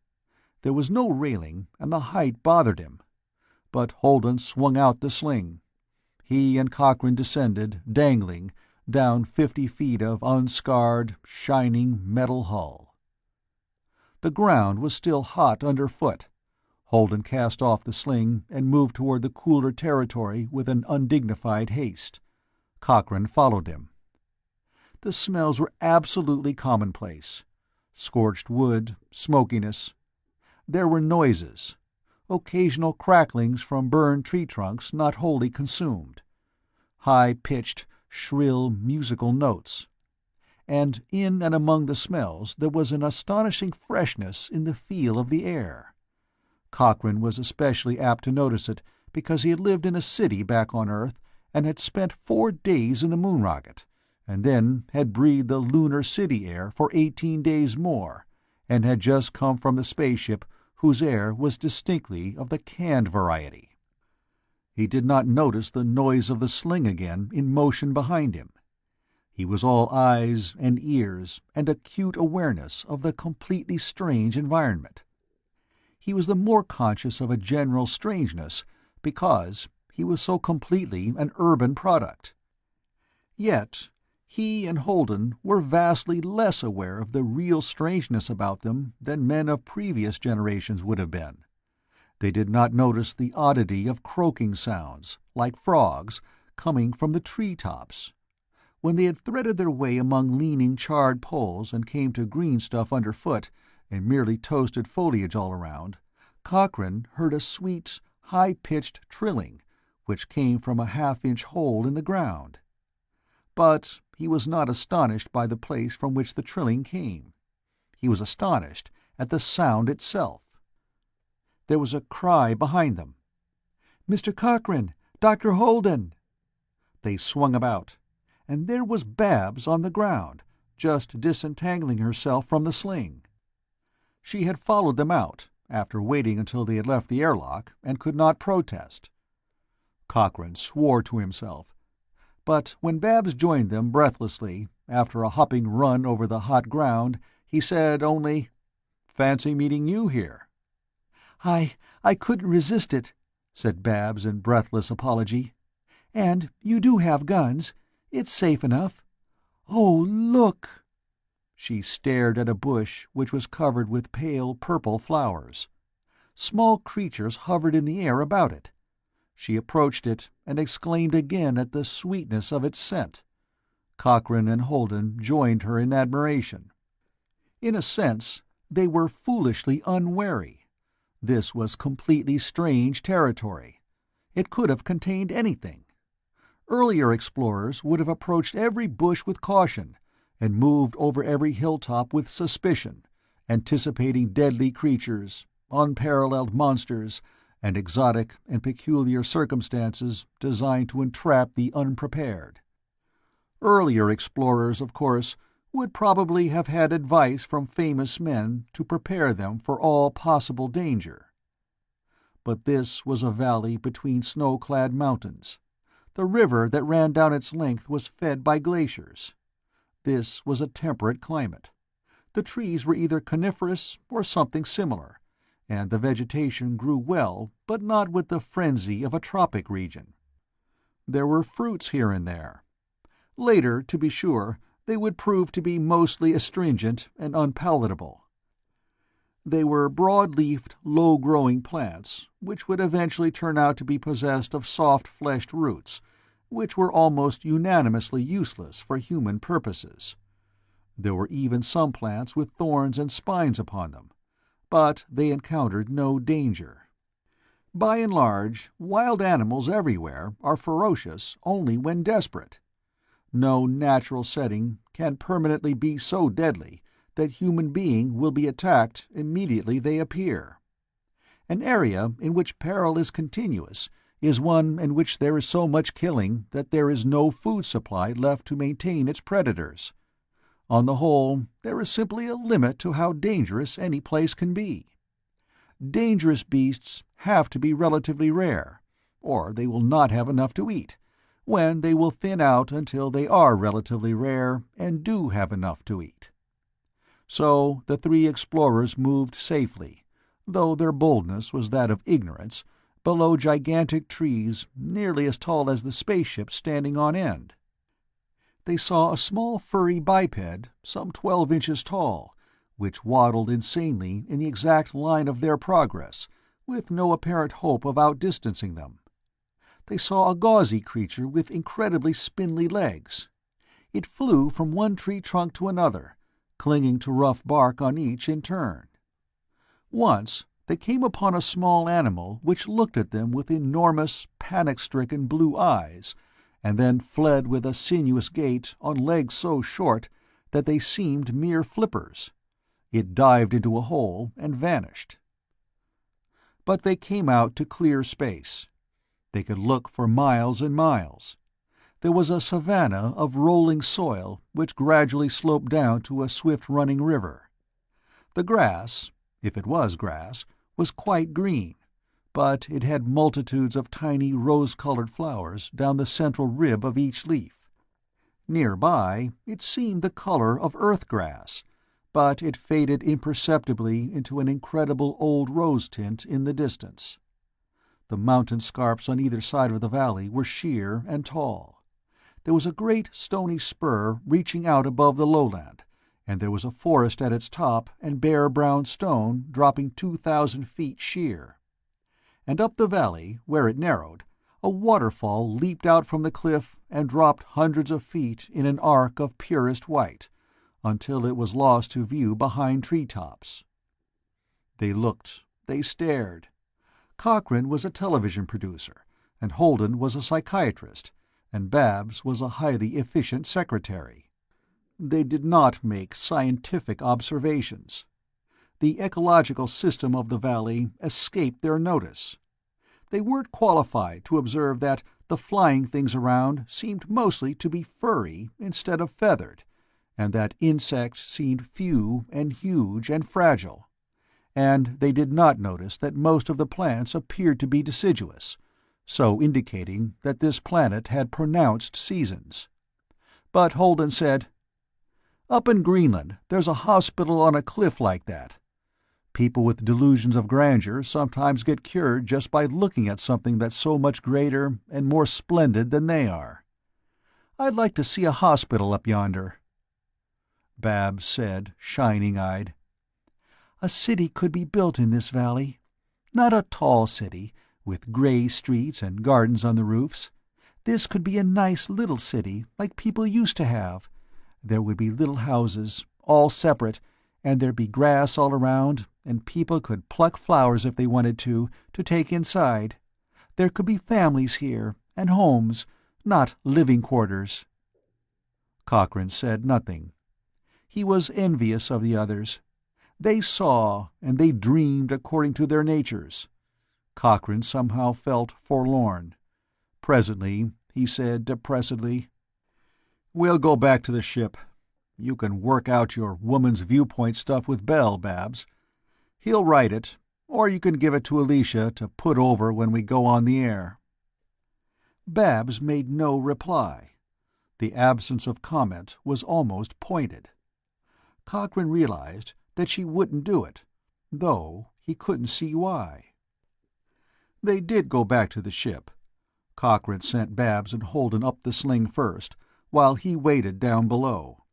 There was no railing, and the height bothered him. But Holden swung out the sling. He and Cochrane descended, dangling, down 50 feet of unscarred, shining metal hull. The ground was still hot underfoot. Holden cast off the sling and moved toward the cooler territory with an undignified haste. Cochrane followed him. The smells were absolutely commonplace. Scorched wood, smokiness. There were noises. Occasional cracklings from burned tree trunks not wholly consumed. High-pitched, shrill, musical notes. And in and among the smells there was an astonishing freshness in the feel of the air. Cochrane was especially apt to notice it because he had lived in a city back on Earth and had spent 4 days in the moon rocket, and then had breathed the lunar city air for 18 days more, and had just come from the spaceship whose air was distinctly of the canned variety. He did not notice the noise of the sling again in motion behind him. He was all eyes and ears and acute awareness of the completely strange environment. He was the more conscious of a general strangeness because he was so completely an urban product. Yet he and Holden were vastly less aware of the real strangeness about them than men of previous generations would have been. They did not notice the oddity of croaking sounds, like frogs, coming from the tree-tops. When they had threaded their way among leaning charred poles and came to green stuff underfoot and merely toasted foliage all around, Cochrane heard a sweet, high-pitched trilling which came from a half-inch hole in the ground. But he was not astonished by the place from which the trilling came. He was astonished at the sound itself. There was a cry behind them. "Mr. Cochrane! Dr. Holden!" They swung about, and there was Babs on the ground, just disentangling herself from the sling. She had followed them out, after waiting until they had left the airlock, and could not protest. Cochrane swore to himself. But when Babs joined them breathlessly, after a hopping run over the hot ground, he said only, "Fancy meeting you here." I couldn't resist it," said Babs in breathless apology. "And you do have guns. It's safe enough. Oh, look!" She stared at a bush which was covered with pale purple flowers. Small creatures hovered in the air about it. She approached it and exclaimed again at the sweetness of its scent. Cochrane and Holden joined her in admiration. In a sense, they were foolishly unwary. This was completely strange territory. It could have contained anything. Earlier explorers would have approached every bush with caution, and moved over every hilltop with suspicion, anticipating deadly creatures, unparalleled monsters, and exotic and peculiar circumstances designed to entrap the unprepared. Earlier explorers, of course, would probably have had advice from famous men to prepare them for all possible danger. But this was a valley between snow-clad mountains. The river that ran down its length was fed by glaciers. This was a temperate climate. The trees were either coniferous or something similar, and the vegetation grew well, but not with the frenzy of a tropic region. There were fruits here and there. Later, to be sure, they would prove to be mostly astringent and unpalatable. They were broad-leafed, low-growing plants, which would eventually turn out to be possessed of soft-fleshed roots, which were almost unanimously useless for human purposes. There were even some plants with thorns and spines upon them, but they encountered no danger. By and large, wild animals everywhere are ferocious only when desperate. No natural setting can permanently be so deadly that human being will be attacked immediately they appear. An area in which peril is continuous is one in which there is so much killing that there is no food supply left to maintain its predators. On the whole, there is simply a limit to how dangerous any place can be. Dangerous beasts have to be relatively rare, or they will not have enough to eat, when they will thin out until they are relatively rare and do have enough to eat. So the three explorers moved safely, though their boldness was that of ignorance, below gigantic trees nearly as tall as the spaceship standing on end. They saw a small furry biped, some 12 inches tall, which waddled insanely in the exact line of their progress, with no apparent hope of outdistancing them. They saw a gauzy creature with incredibly spindly legs. It flew from one tree trunk to another, clinging to rough bark on each in turn. Once they came upon a small animal which looked at them with enormous, panic-stricken blue eyes, and then fled with a sinuous gait on legs so short that they seemed mere flippers. It dived into a hole and vanished. But they came out to clear space. They could look for miles and miles. There was a savanna of rolling soil which gradually sloped down to a swift-running river. The grass, if it was grass, was quite green, but it had multitudes of tiny rose-colored flowers down the central rib of each leaf. Nearby, it seemed the color of earth-grass, but it faded imperceptibly into an incredible old rose tint in the distance. The mountain scarps on either side of the valley were sheer and tall. There was a great stony spur reaching out above the lowland, and there was a forest at its top and bare brown stone dropping 2,000 feet sheer. And up the valley, where it narrowed, a waterfall leaped out from the cliff and dropped hundreds of feet in an arc of purest white, until it was lost to view behind tree-tops. They looked, they stared. Cochrane was a television producer, and Holden was a psychiatrist, and Babs was a highly efficient secretary. They did not make scientific observations. The ecological system of the valley escaped their notice. They weren't qualified to observe that the flying things around seemed mostly to be furry instead of feathered, and that insects seemed few and huge and fragile. And they did not notice that most of the plants appeared to be deciduous, so indicating that this planet had pronounced seasons. But Holden said, "Up in Greenland, there's a hospital on a cliff like that. People with delusions of grandeur sometimes get cured just by looking at something that's so much greater and more splendid than they are. I'd like to see a hospital up yonder." Babs said, shining-eyed, "A city could be built in this valley. Not a tall city, with gray streets and gardens on the roofs. This could be a nice little city, like people used to have. There would be little houses, all separate, and there'd be grass all around, and people could pluck flowers if they wanted to take inside. There could be families here, and homes, not living quarters." Cochrane said nothing. He was envious of the others. They saw, and they dreamed according to their natures. Cochrane somehow felt forlorn. Presently he said depressedly, "We'll go back to the ship. You can work out your woman's viewpoint stuff with Bell, Babs. He'll write it, or you can give it to Alicia to put over when we go on the air." Babs made no reply. The absence of comment was almost pointed. Cochrane realized that she wouldn't do it, though he couldn't see why. They did go back to the ship. Cochrane sent Babs and Holden up the sling first, while he waited down below.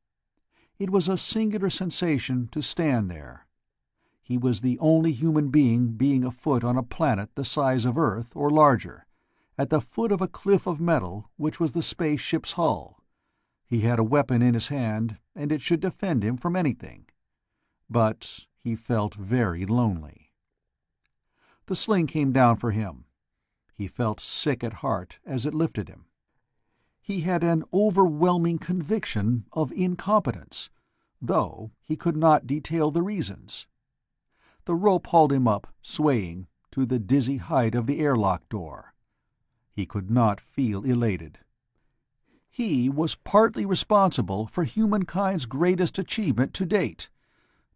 It was a singular sensation to stand there. He was the only human being afoot on a planet the size of Earth or larger, at the foot of a cliff of metal which was the spaceship's hull. He had a weapon in his hand, and it should defend him from anything. But he felt very lonely. The sling came down for him. He felt sick at heart as it lifted him. He had an overwhelming conviction of incompetence, though he could not detail the reasons. The rope hauled him up, swaying, to the dizzy height of the airlock door. He could not feel elated. He was partly responsible for humankind's greatest achievement to date,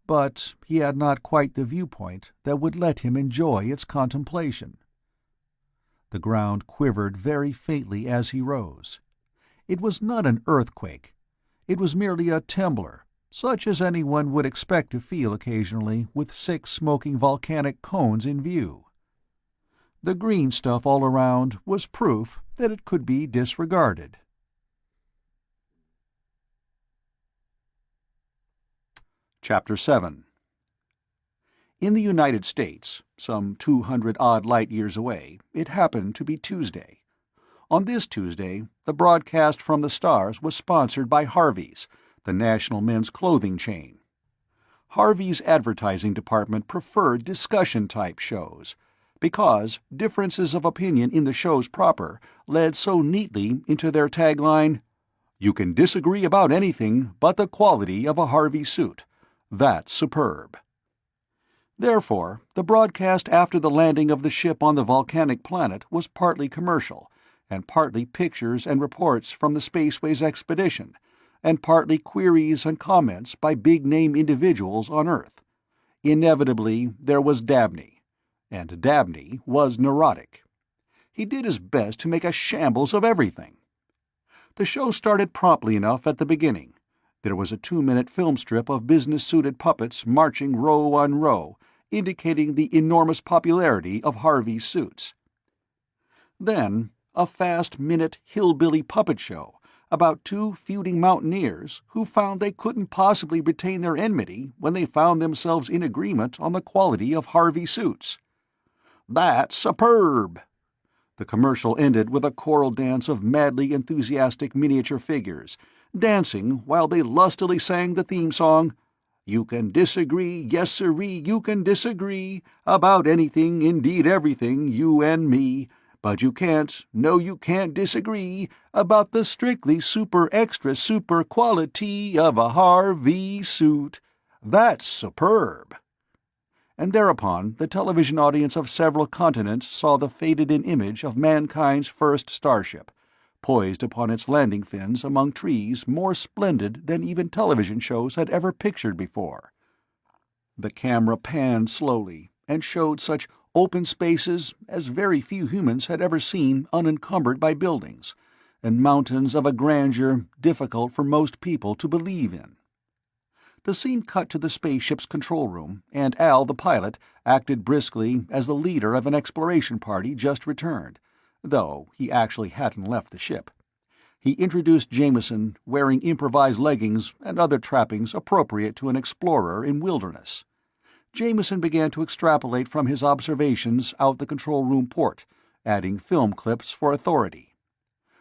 but he had not quite the viewpoint that would let him enjoy its contemplation. The ground quivered very faintly as he rose. It was not an earthquake. It was merely a trembler, such as anyone would expect to feel occasionally with 6 smoking volcanic cones in view. The green stuff all around was proof that it could be disregarded. Chapter 7. In the United States, some 200-odd light-years away, it happened to be Tuesday. On this Tuesday, the broadcast from the stars was sponsored by Harvey's, the national men's clothing chain. Harvey's advertising department preferred discussion-type shows, because differences of opinion in the shows proper led so neatly into their tagline, "You can disagree about anything but the quality of a Harvey suit. That's superb." Therefore, the broadcast after the landing of the ship on the volcanic planet was partly commercial, and partly pictures and reports from the Spaceways expedition, and partly queries and comments by big-name individuals on Earth. Inevitably, there was Dabney, and Dabney was neurotic. He did his best to make a shambles of everything. The show started promptly enough at the beginning. There was a 2-minute film strip of business-suited puppets marching row on row, indicating the enormous popularity of Harvey's suits. Then, a fast-minute hillbilly puppet show about 2 feuding mountaineers who found they couldn't possibly retain their enmity when they found themselves in agreement on the quality of Harvey suits. "That's superb!" The commercial ended with a choral dance of madly enthusiastic miniature figures, dancing while they lustily sang the theme song, "You can disagree, yes sirree, you can disagree about anything, indeed everything, you and me, but you can't, no you can't disagree about the strictly super extra super quality of a Harvey suit. That's superb." And thereupon the television audience of several continents saw the faded-in image of mankind's first starship, poised upon its landing fins among trees more splendid than even television shows had ever pictured before. The camera panned slowly, and showed such open spaces as very few humans had ever seen unencumbered by buildings, and mountains of a grandeur difficult for most people to believe in. The scene cut to the spaceship's control room, and Al, the pilot, acted briskly as the leader of an exploration party just returned, though he actually hadn't left the ship. He introduced Jameson, wearing improvised leggings and other trappings appropriate to an explorer in wilderness. Jameson began to extrapolate from his observations out the control room port, adding film clips for authority.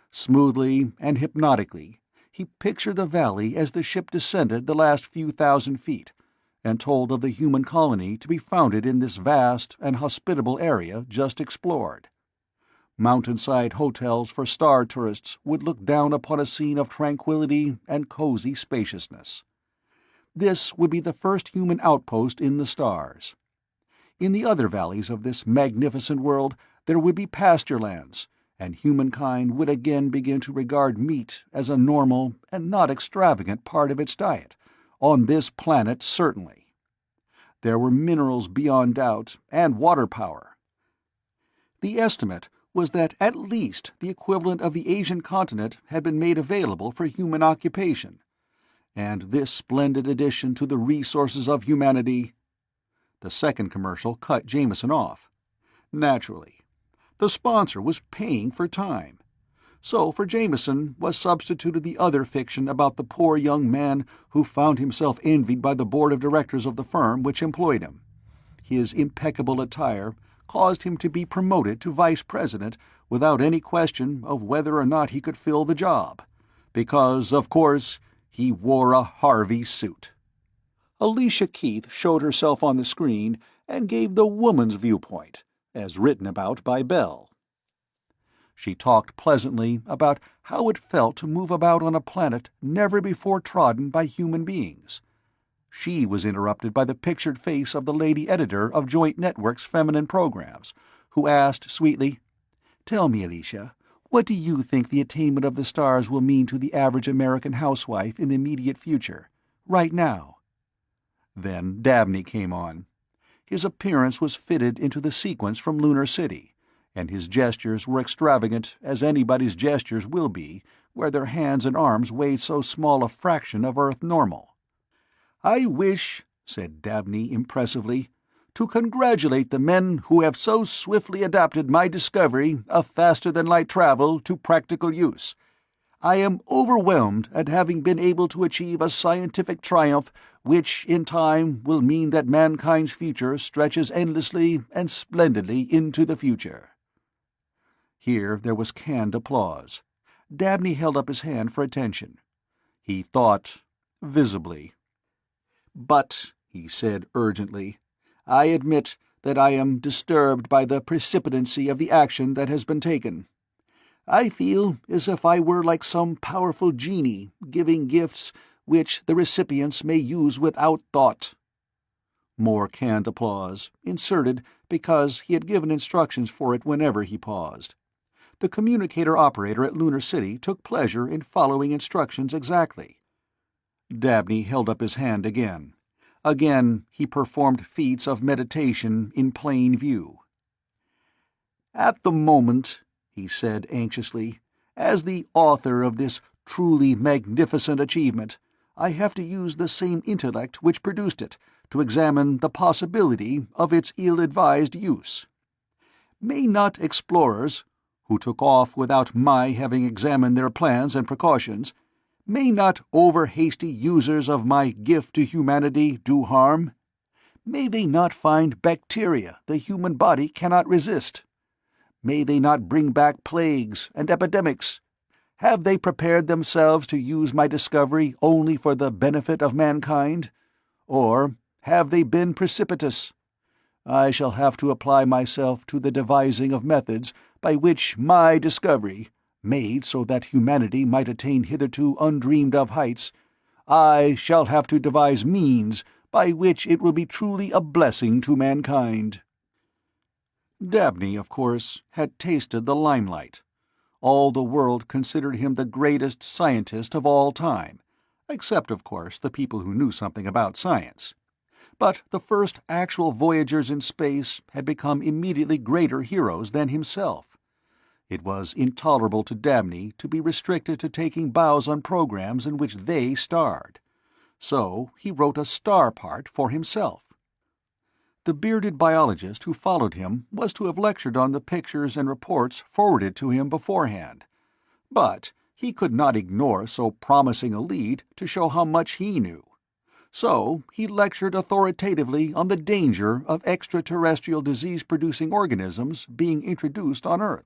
Smoothly and hypnotically, he pictured the valley as the ship descended the last few thousand feet, and told of the human colony to be founded in this vast and hospitable area just explored. Mountainside hotels for star tourists would look down upon a scene of tranquility and cozy spaciousness. This would be the first human outpost in the stars. In the other valleys of this magnificent world there would be pasture lands, and humankind would again begin to regard meat as a normal and not extravagant part of its diet, on this planet certainly. There were minerals beyond doubt, and water power. The estimate was that at least the equivalent of the Asian continent had been made available for human occupation. And this splendid addition to the resources of humanity— The second commercial cut Jameson off. Naturally. The sponsor was paying for time. So for Jameson was substituted the other fiction about the poor young man who found himself envied by the board of directors of the firm which employed him. His impeccable attire caused him to be promoted to vice president without any question of whether or not he could fill the job, because, of course, he wore a Harvey suit. Alicia Keith showed herself on the screen and gave the woman's viewpoint, as written about by Bell. She talked pleasantly about how it felt to move about on a planet never before trodden by human beings. She was interrupted by the pictured face of the lady editor of Joint Network's feminine programs, who asked sweetly, "Tell me, Alicia, what do you think the attainment of the stars will mean to the average American housewife in the immediate future, right now?" Then Dabney came on. His appearance was fitted into the sequence from Lunar City, and his gestures were extravagant as anybody's gestures will be, where their hands and arms weigh so small a fraction of Earth normal. "I wish," said Dabney impressively, "to congratulate the men who have so swiftly adapted my discovery of faster-than-light travel to practical use. I am overwhelmed at having been able to achieve a scientific triumph which, in time, will mean that mankind's future stretches endlessly and splendidly into the future." Here there was canned applause. Dabney held up his hand for attention. He thought, visibly. "But," he said urgently, "I admit that I am disturbed by the precipitancy of the action that has been taken. I feel as if I were like some powerful genie giving gifts which the recipients may use without thought." More canned applause, inserted because he had given instructions for it whenever he paused. The communicator operator at Lunar City took pleasure in following instructions exactly. Dabney held up his hand again. Again he performed feats of meditation in plain view. "At the moment," he said anxiously, "as the author of this truly magnificent achievement, I have to use the same intellect which produced it to examine the possibility of its ill-advised use. May not explorers, who took off without my having examined their plans and precautions, may not over-hasty users of my gift to humanity do harm? May they not find bacteria the human body cannot resist? May they not bring back plagues and epidemics? Have they prepared themselves to use my discovery only for the benefit of mankind? Or have they been precipitous? I shall have to apply myself to the devising of methods by which my discovery, made so that humanity might attain hitherto undreamed-of heights, I shall have to devise means by which it will be truly a blessing to mankind." Dabney, of course, had tasted the limelight. All the world considered him the greatest scientist of all time, except, of course, the people who knew something about science. But the first actual voyagers in space had become immediately greater heroes than himself. It was intolerable to Dabney to be restricted to taking bows on programs in which they starred. So he wrote a star part for himself. The bearded biologist who followed him was to have lectured on the pictures and reports forwarded to him beforehand. But he could not ignore so promising a lead to show how much he knew. So he lectured authoritatively on the danger of extraterrestrial disease-producing organisms being introduced on Earth.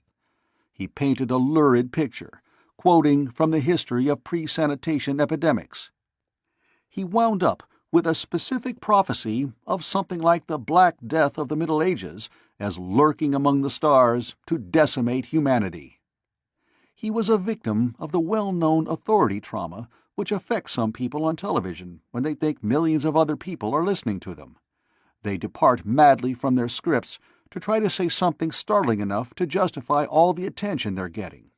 He painted a lurid picture, quoting from the history of pre-sanitation epidemics. He wound up with a specific prophecy of something like the Black Death of the Middle Ages as lurking among the stars to decimate humanity. He was a victim of the well-known authority trauma which affects some people on television when they think millions of other people are listening to them. They depart madly from their scripts to try to say something startling enough to justify all the attention they're getting.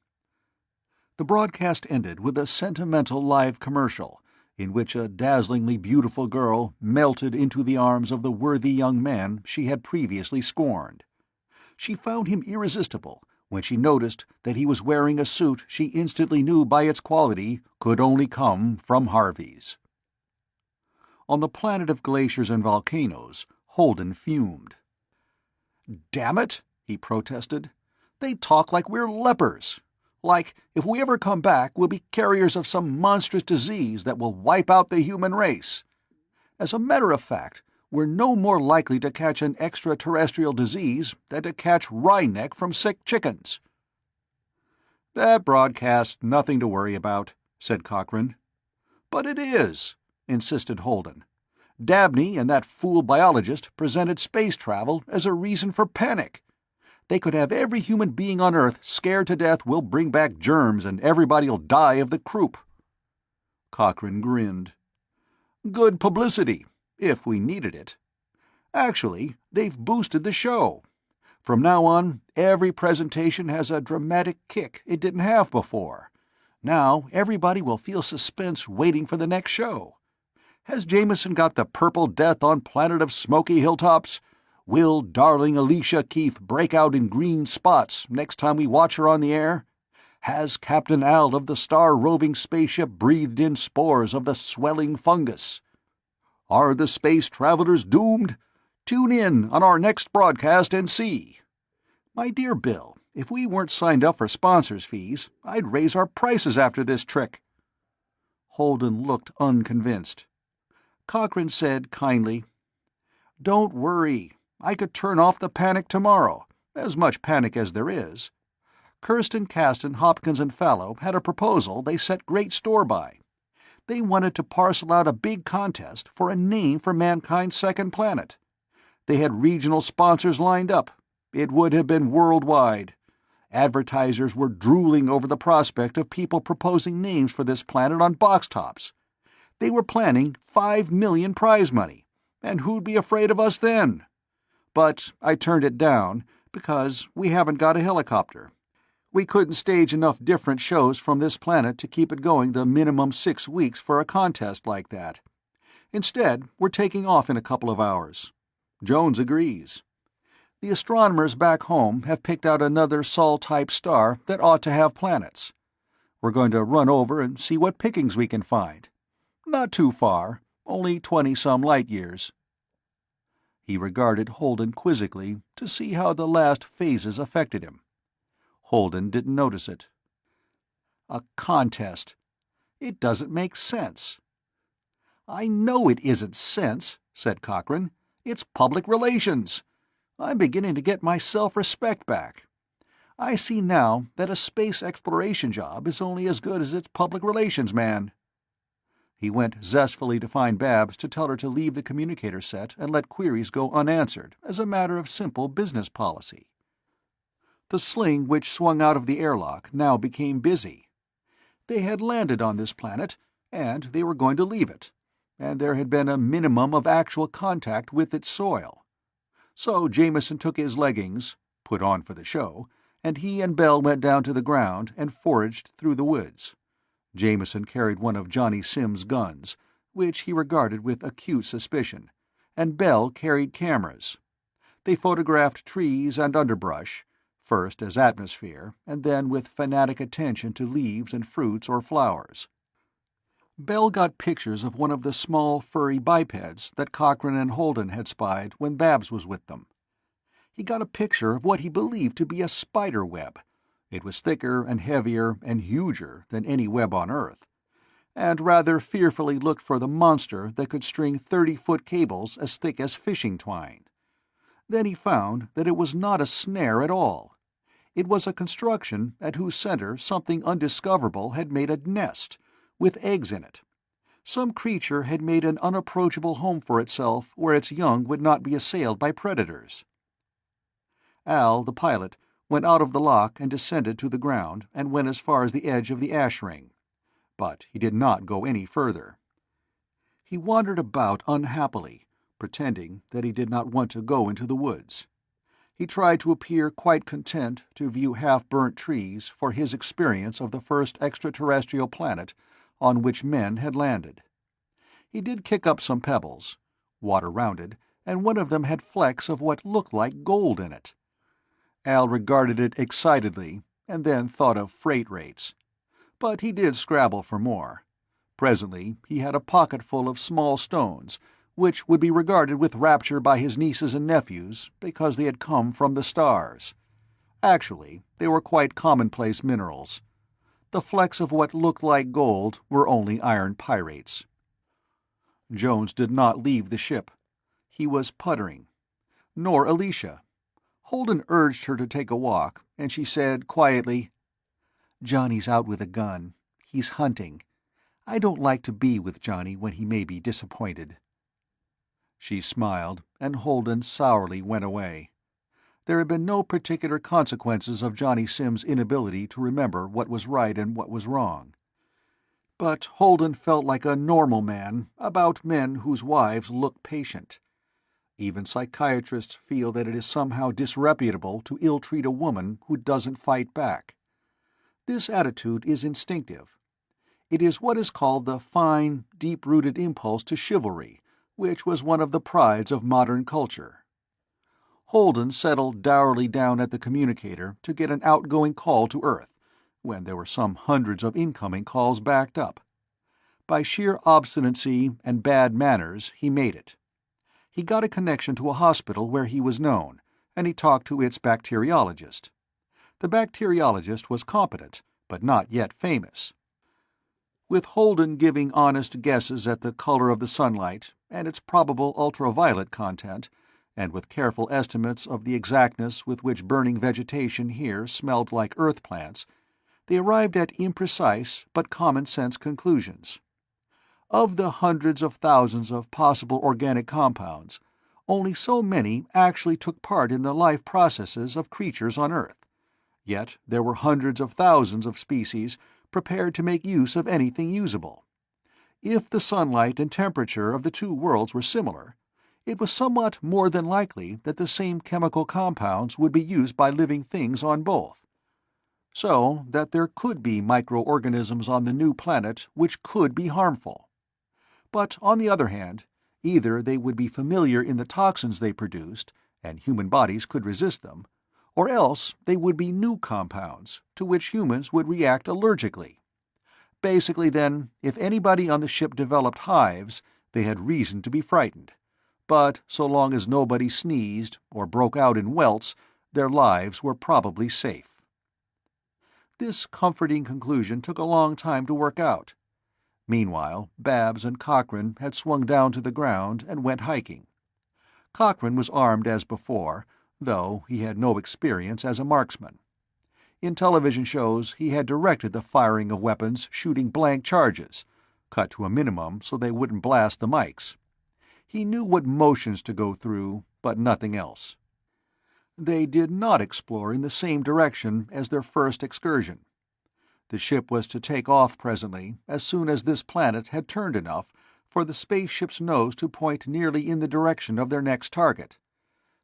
The broadcast ended with a sentimental live commercial in which a dazzlingly beautiful girl melted into the arms of the worthy young man she had previously scorned. She found him irresistible When she noticed that he was wearing a suit she instantly knew by its quality could only come from Harvey's. On the planet of glaciers and volcanoes, Holden fumed. "Damn it," he protested. "They talk like we're lepers. Like, if we ever come back, we'll be carriers of some monstrous disease that will wipe out the human race. As a matter of fact, we're no more likely to catch an extraterrestrial disease than to catch wry neck from sick chickens." "That broadcast's nothing to worry about," said Cochrane. "But it is," insisted Holden. "Dabney and that fool biologist presented space travel as a reason for panic. They could have every human being on Earth scared to death we'll bring back germs and everybody'll die of the croup." Cochrane grinned. "Good publicity, if we needed it. Actually, they've boosted the show. From now on, every presentation has a dramatic kick it didn't have before. Now everybody will feel suspense waiting for the next show. Has Jameson got the Purple Death on Planet of Smoky Hilltops? Will darling Alicia Keith break out in green spots next time we watch her on the air? Has Captain Al of the star-roving spaceship breathed in spores of the swelling fungus? Are the space travelers doomed? Tune in on our next broadcast and see. My dear Bill, if we weren't signed up for sponsors' fees, I'd raise our prices after this trick." Holden looked unconvinced. Cochrane said kindly, "Don't worry. I could turn off the panic tomorrow, as much panic as there is. Kirsten, Caston, Hopkins, and Fallow had a proposal they set great store by. They wanted to parcel out a big contest for a name for mankind's second planet. They had regional sponsors lined up. It would have been worldwide. Advertisers were drooling over the prospect of people proposing names for this planet on box tops. They were planning $5 million prize money, and who'd be afraid of us then? But I turned it down because we haven't got a helicopter. We couldn't stage enough different shows from this planet to keep it going the minimum 6 weeks for a contest like that. Instead, we're taking off in a couple of hours. Jones agrees. The astronomers back home have picked out another Sol-type star that ought to have planets. We're going to run over and see what pickings we can find. Not too far, only 20-some light-years." He regarded Holden quizzically to see how the last phases affected him. Holden didn't notice it. "A contest. It doesn't make sense." "I know it isn't sense," said Cochrane. "It's public relations. I'm beginning to get my self-respect back. I see now that a space exploration job is only as good as its public relations man." He went zestfully to find Babs to tell her to leave the communicator set and let queries go unanswered as a matter of simple business policy. The sling which swung out of the airlock now became busy. They had landed on this planet, and they were going to leave it, and there had been a minimum of actual contact with its soil. So Jameson took his leggings, put on for the show, and he and Bell went down to the ground and foraged through the woods. Jameson carried one of Johnny Sim's guns, which he regarded with acute suspicion, and Bell carried cameras. They photographed trees and underbrush, first as atmosphere, and then with fanatic attention to leaves and fruits or flowers. Bell got pictures of one of the small furry bipeds that Cochrane and Holden had spied when Babs was with them. He got a picture of what he believed to be a spider web. It was thicker and heavier and huger than any web on Earth, and rather fearfully looked for the monster that could string 30-foot cables as thick as fishing twine. Then he found that it was not a snare at all. It was a construction at whose center something undiscoverable had made a nest, with eggs in it. Some creature had made an unapproachable home for itself where its young would not be assailed by predators. Al, the pilot, went out of the lock and descended to the ground and went as far as the edge of the ash ring. But he did not go any further. He wandered about unhappily, pretending that he did not want to go into the woods. He tried to appear quite content to view half-burnt trees for his experience of the first extraterrestrial planet on which men had landed. He did kick up some pebbles, water-rounded, and one of them had flecks of what looked like gold in it. Al regarded it excitedly, and then thought of freight rates. But he did scrabble for more. Presently he had a pocket full of small stones, which would be regarded with rapture by his nieces and nephews because they had come from the stars. Actually, they were quite commonplace minerals. The flecks of what looked like gold were only iron pyrites. Jones did not leave the ship. He was puttering. Nor Alicia. Holden urged her to take a walk, and she said quietly, "Johnny's out with a gun. He's hunting. I don't like to be with Johnny when he may be disappointed." She smiled, and Holden sourly went away. There had been no particular consequences of Johnny Sim's inability to remember what was right and what was wrong. But Holden felt like a normal man about men whose wives look patient. Even psychiatrists feel that it is somehow disreputable to ill-treat a woman who doesn't fight back. This attitude is instinctive. It is what is called the fine, deep-rooted impulse to chivalry, which was one of the prides of modern culture. Holden settled dourly down at the communicator to get an outgoing call to Earth, when there were some hundreds of incoming calls backed up. By sheer obstinacy and bad manners he made it. He got a connection to a hospital where he was known, and he talked to its bacteriologist. The bacteriologist was competent, but not yet famous. With Holden giving honest guesses at the color of the sunlight and its probable ultraviolet content, and with careful estimates of the exactness with which burning vegetation here smelled like earth plants, they arrived at imprecise but common-sense conclusions. Of the hundreds of thousands of possible organic compounds, only so many actually took part in the life processes of creatures on Earth. Yet there were hundreds of thousands of species prepared to make use of anything usable. If the sunlight and temperature of the two worlds were similar, it was somewhat more than likely that the same chemical compounds would be used by living things on both. So that there could be microorganisms on the new planet which could be harmful. But on the other hand, either they would be familiar in the toxins they produced, and human bodies could resist them, or else they would be new compounds, to which humans would react allergically. Basically, then, if anybody on the ship developed hives, they had reason to be frightened. But so long as nobody sneezed or broke out in welts, their lives were probably safe. This comforting conclusion took a long time to work out. Meanwhile, Babs and Cochrane had swung down to the ground and went hiking. Cochrane was armed as before, though he had no experience as a marksman. In television shows he had directed the firing of weapons shooting blank charges, cut to a minimum so they wouldn't blast the mics. He knew what motions to go through, but nothing else. They did not explore in the same direction as their first excursion. The ship was to take off presently, as soon as this planet had turned enough for the spaceship's nose to point nearly in the direction of their next target.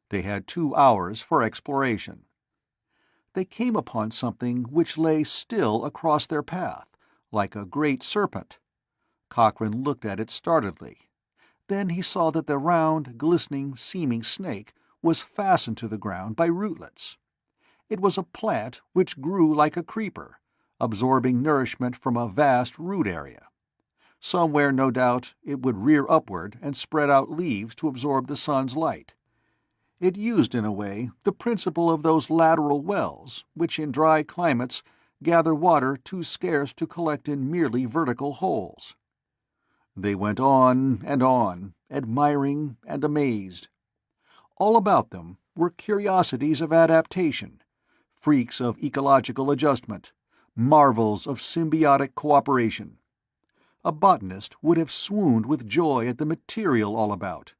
They had 2 hours for exploration. They came upon something which lay still across their path, like a great serpent. Cochrane looked at it startedly. Then he saw that the round, glistening, seeming snake was fastened to the ground by rootlets. It was a plant which grew like a creeper, absorbing nourishment from a vast root area. Somewhere, no doubt, it would rear upward and spread out leaves to absorb the sun's light. It used, in a way, the principle of those lateral wells, which in dry climates gather water too scarce to collect in merely vertical holes. They went on, admiring and amazed. All about them were curiosities of adaptation, freaks of ecological adjustment, marvels of symbiotic cooperation. A botanist would have swooned with joy at the material all about.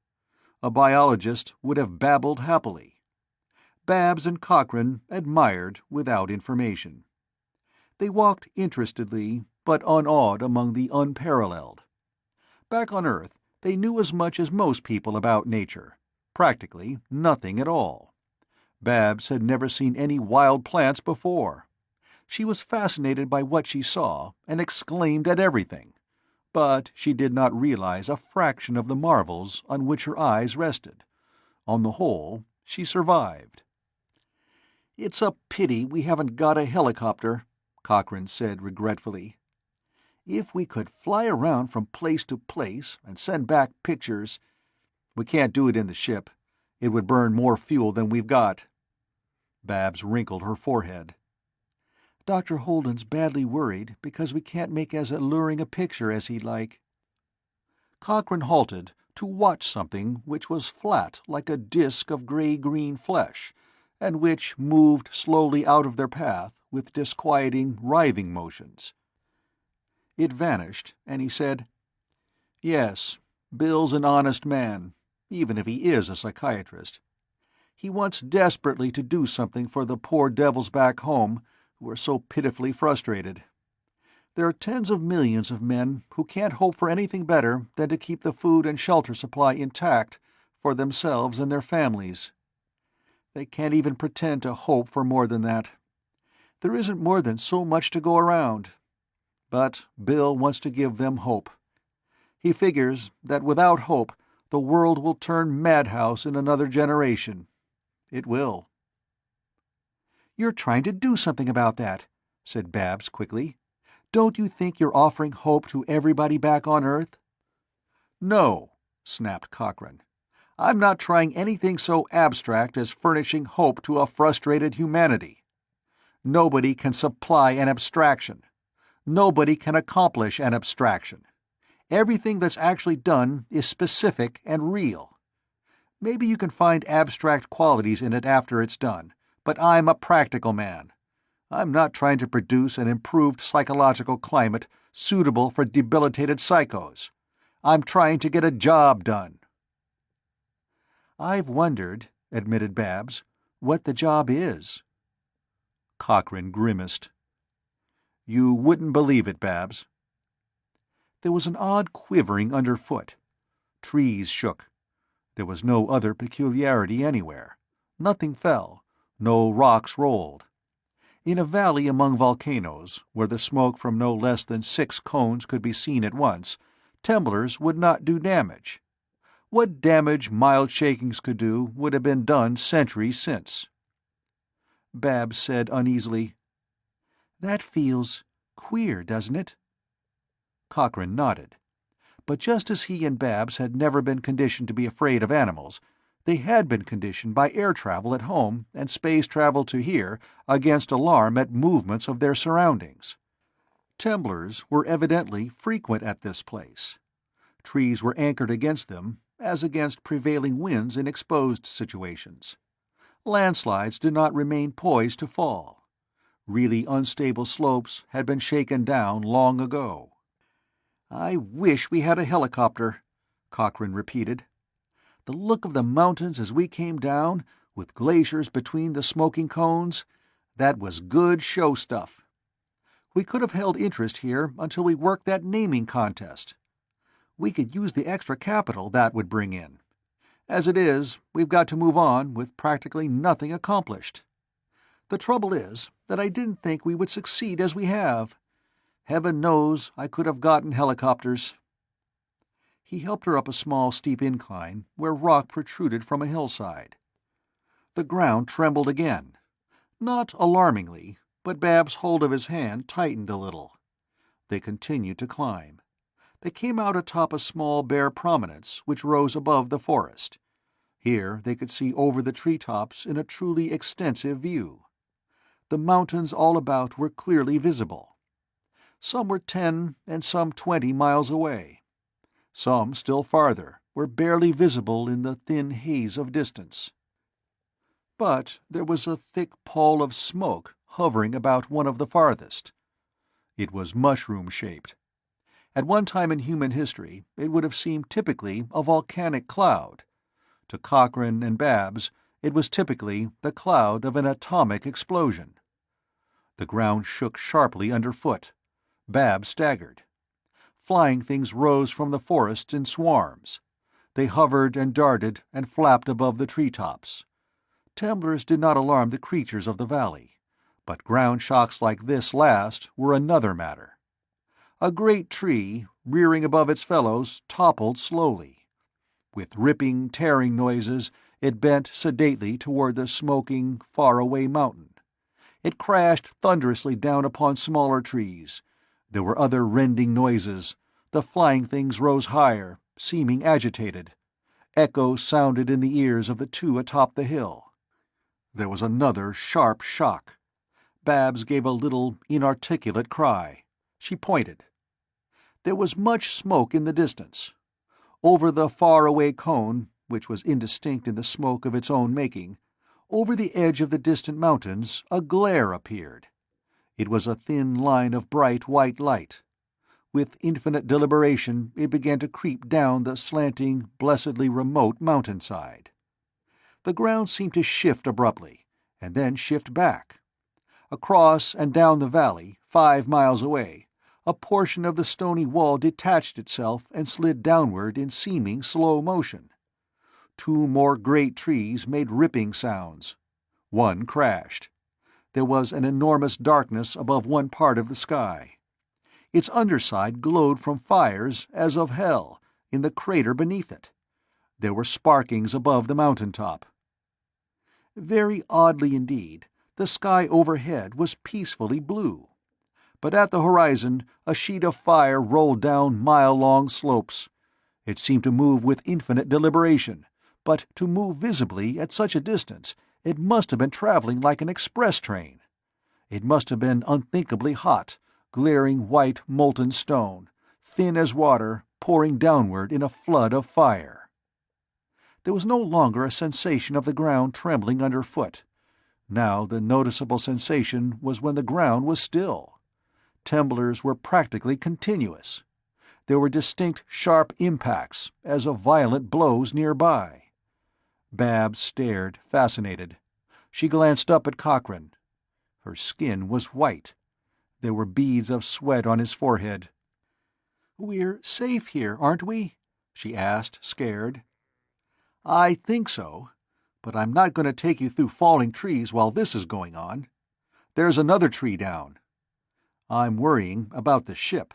A biologist would have babbled happily. Babs and Cochrane admired without information. They walked interestedly, but unawed among the unparalleled. Back on Earth, they knew as much as most people about nature, practically nothing at all. Babs had never seen any wild plants before. She was fascinated by what she saw and exclaimed at everything, but she did not realize a fraction of the marvels on which her eyes rested. On the whole, she survived. "It's a pity we haven't got a helicopter," Cochrane said regretfully. "If we could fly around from place to place and send back pictures—" "We can't do it in the ship. It would burn more fuel than we've got." Babs wrinkled her forehead. "Dr. Holden's badly worried because we can't make as alluring a picture as he'd like." Cochrane halted to watch something which was flat like a disk of gray-green flesh, and which moved slowly out of their path with disquieting, writhing motions. It vanished, and he said, "Yes, Bill's an honest man, even if he is a psychiatrist. He wants desperately to do something for the poor devils back home who are so pitifully frustrated. There are tens of millions of men who can't hope for anything better than to keep the food and shelter supply intact for themselves and their families. They can't even pretend to hope for more than that. There isn't more than so much to go around. But Bill wants to give them hope. He figures that without hope, the world will turn madhouse in another generation. It will." "You're trying to do something about that," said Babs quickly. "Don't you think you're offering hope to everybody back on Earth?" "No," snapped Cochrane. "I'm not trying anything so abstract as furnishing hope to a frustrated humanity. Nobody can supply an abstraction. Nobody can accomplish an abstraction. Everything that's actually done is specific and real. Maybe you can find abstract qualities in it after it's done, but I'm a practical man. I'm not trying to produce an improved psychological climate suitable for debilitated psychos. I'm trying to get a job done." "I've wondered," admitted Babs, "what the job is." Cochrane grimaced. "You wouldn't believe it, Babs." There was an odd quivering underfoot. Trees shook. There was no other peculiarity anywhere. Nothing fell. No rocks rolled. In a valley among volcanoes, where the smoke from no less than 6 cones could be seen at once, temblors would not do damage. What damage mild shakings could do would have been done centuries since. Babs said uneasily, "That feels queer, doesn't it?" Cochrane nodded. But just as he and Babs had never been conditioned to be afraid of animals, they had been conditioned by air travel at home and space travel to here against alarm at movements of their surroundings. Temblors were evidently frequent at this place. Trees were anchored against them, as against prevailing winds in exposed situations. Landslides did not remain poised to fall. Really unstable slopes had been shaken down long ago. "I wish we had a helicopter," Cochrane repeated. "The look of the mountains as we came down, with glaciers between the smoking cones, that was good show stuff. We could have held interest here until we worked that naming contest. We could use the extra capital that would bring in. As it is, we've got to move on with practically nothing accomplished. The trouble is that I didn't think we would succeed as we have. Heaven knows I could have gotten helicopters." He helped her up a small steep incline where rock protruded from a hillside. The ground trembled again. Not alarmingly, but Babs' hold of his hand tightened a little. They continued to climb. They came out atop a small bare prominence which rose above the forest. Here they could see over the treetops in a truly extensive view. The mountains all about were clearly visible. Some were 10 and some 20 miles away. Some, still farther, were barely visible in the thin haze of distance. But there was a thick pall of smoke hovering about one of the farthest. It was mushroom-shaped. At one time in human history it would have seemed typically a volcanic cloud. To Cochrane and Babs it was typically the cloud of an atomic explosion. The ground shook sharply underfoot. Babs staggered. Flying things rose from the forests in swarms. They hovered and darted and flapped above the treetops. Temblors did not alarm the creatures of the valley, but ground shocks like this last were another matter. A great tree, rearing above its fellows, toppled slowly. With ripping, tearing noises, It bent sedately toward the smoking, far-away mountain. It crashed thunderously down upon smaller trees. There were other rending noises. The flying things rose higher, seeming agitated. Echoes sounded in the ears of the two atop the hill. There was another sharp shock. Babs gave a little, inarticulate cry. She pointed. There was much smoke in the distance. Over the far-away cone, which was indistinct in the smoke of its own making, over the edge of the distant mountains a glare appeared. It was a thin line of bright white light. With infinite deliberation it began to creep down the slanting, blessedly remote mountainside. The ground seemed to shift abruptly, and then shift back. Across and down the valley, 5 miles away, a portion of the stony wall detached itself and slid downward in seeming slow motion. 2 more great trees made ripping sounds. One crashed. There was an enormous darkness above one part of the sky. Its underside glowed from fires as of hell in the crater beneath it. There were sparkings above the mountain top. Very oddly indeed, the sky overhead was peacefully blue. But at the horizon a sheet of fire rolled down mile-long slopes. It seemed to move with infinite deliberation, but to move visibly at such a distance it must have been traveling like an express train. It must have been unthinkably hot, glaring white molten stone, thin as water, pouring downward in a flood of fire. There was no longer a sensation of the ground trembling underfoot. Now the noticeable sensation was when the ground was still. Temblors were practically continuous. There were distinct sharp impacts, as of violent blows nearby. Babs stared, fascinated. She glanced up at Cochrane. Her skin was white. There were beads of sweat on his forehead. "We're safe here, aren't we?" she asked, scared. "I think so, but I'm not going to take you through falling trees while this is going on. There's another tree down. I'm worrying about the ship.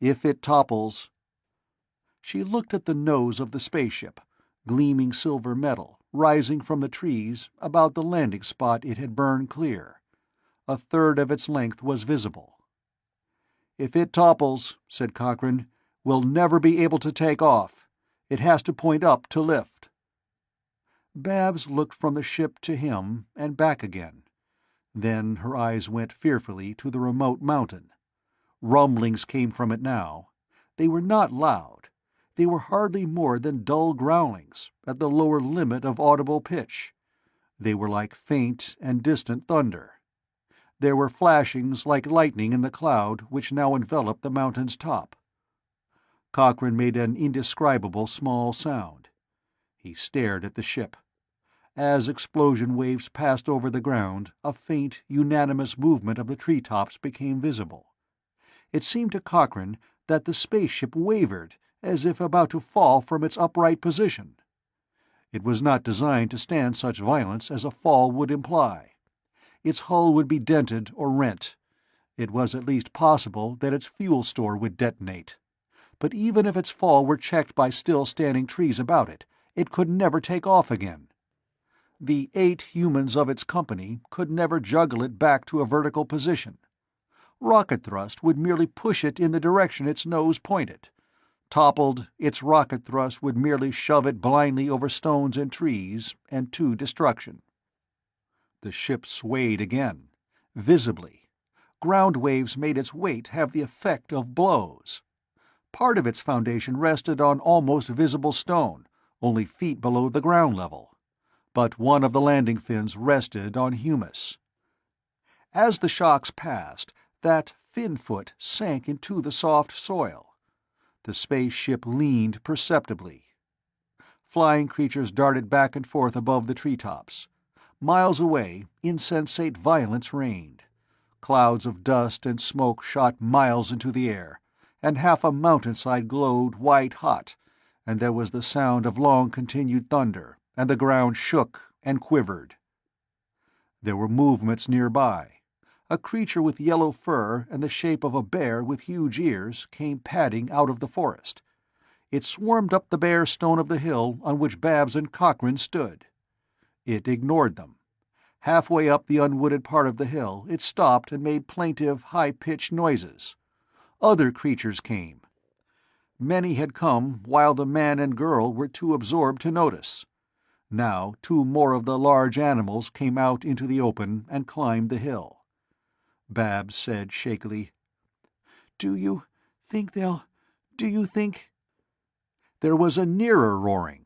If it topples—" She looked at the nose of the spaceship, gleaming silver metal, rising from the trees about the landing spot it had burned clear. A third of its length was visible. "If it topples," said Cochrane, "we'll never be able to take off. It has to point up to lift." Babs looked from the ship to him and back again. Then her eyes went fearfully to the remote mountain. Rumblings came from it now. They were not loud. They were hardly more than dull growlings, at the lower limit of audible pitch. They were like faint and distant thunder. There were flashings like lightning in the cloud which now enveloped the mountain's top. Cochrane made an indescribable small sound. He stared at the ship. As explosion waves passed over the ground, a faint, unanimous movement of the treetops became visible. It seemed to Cochrane that the spaceship wavered, as if about to fall from its upright position. It was not designed to stand such violence as a fall would imply. Its hull would be dented or rent. It was at least possible that its fuel store would detonate. But even if its fall were checked by still-standing trees about it, it could never take off again. The 8 humans of its company could never juggle it back to a vertical position. Rocket thrust would merely push it in the direction its nose pointed. Toppled, its rocket thrust would merely shove it blindly over stones and trees and to destruction. The ship swayed again, visibly. Ground waves made its weight have the effect of blows. Part of its foundation rested on almost visible stone, only feet below the ground level. But one of the landing fins rested on humus. As the shocks passed, that fin foot sank into the soft soil. The spaceship leaned perceptibly. Flying creatures darted back and forth above the treetops. Miles away, insensate violence reigned. Clouds of dust and smoke shot miles into the air, and half a mountainside glowed white-hot, and there was the sound of long-continued thunder, and the ground shook and quivered. There were movements nearby. A creature with yellow fur and the shape of a bear with huge ears came padding out of the forest. It swarmed up the bare stone of the hill on which Babs and Cochrane stood. It ignored them. Halfway up the unwooded part of the hill, it stopped and made plaintive, high-pitched noises. Other creatures came. Many had come while the man and girl were too absorbed to notice. Now 2 more of the large animals came out into the open and climbed the hill. Babs said shakily, "Do you think they'll... do you think—" There was a nearer roaring.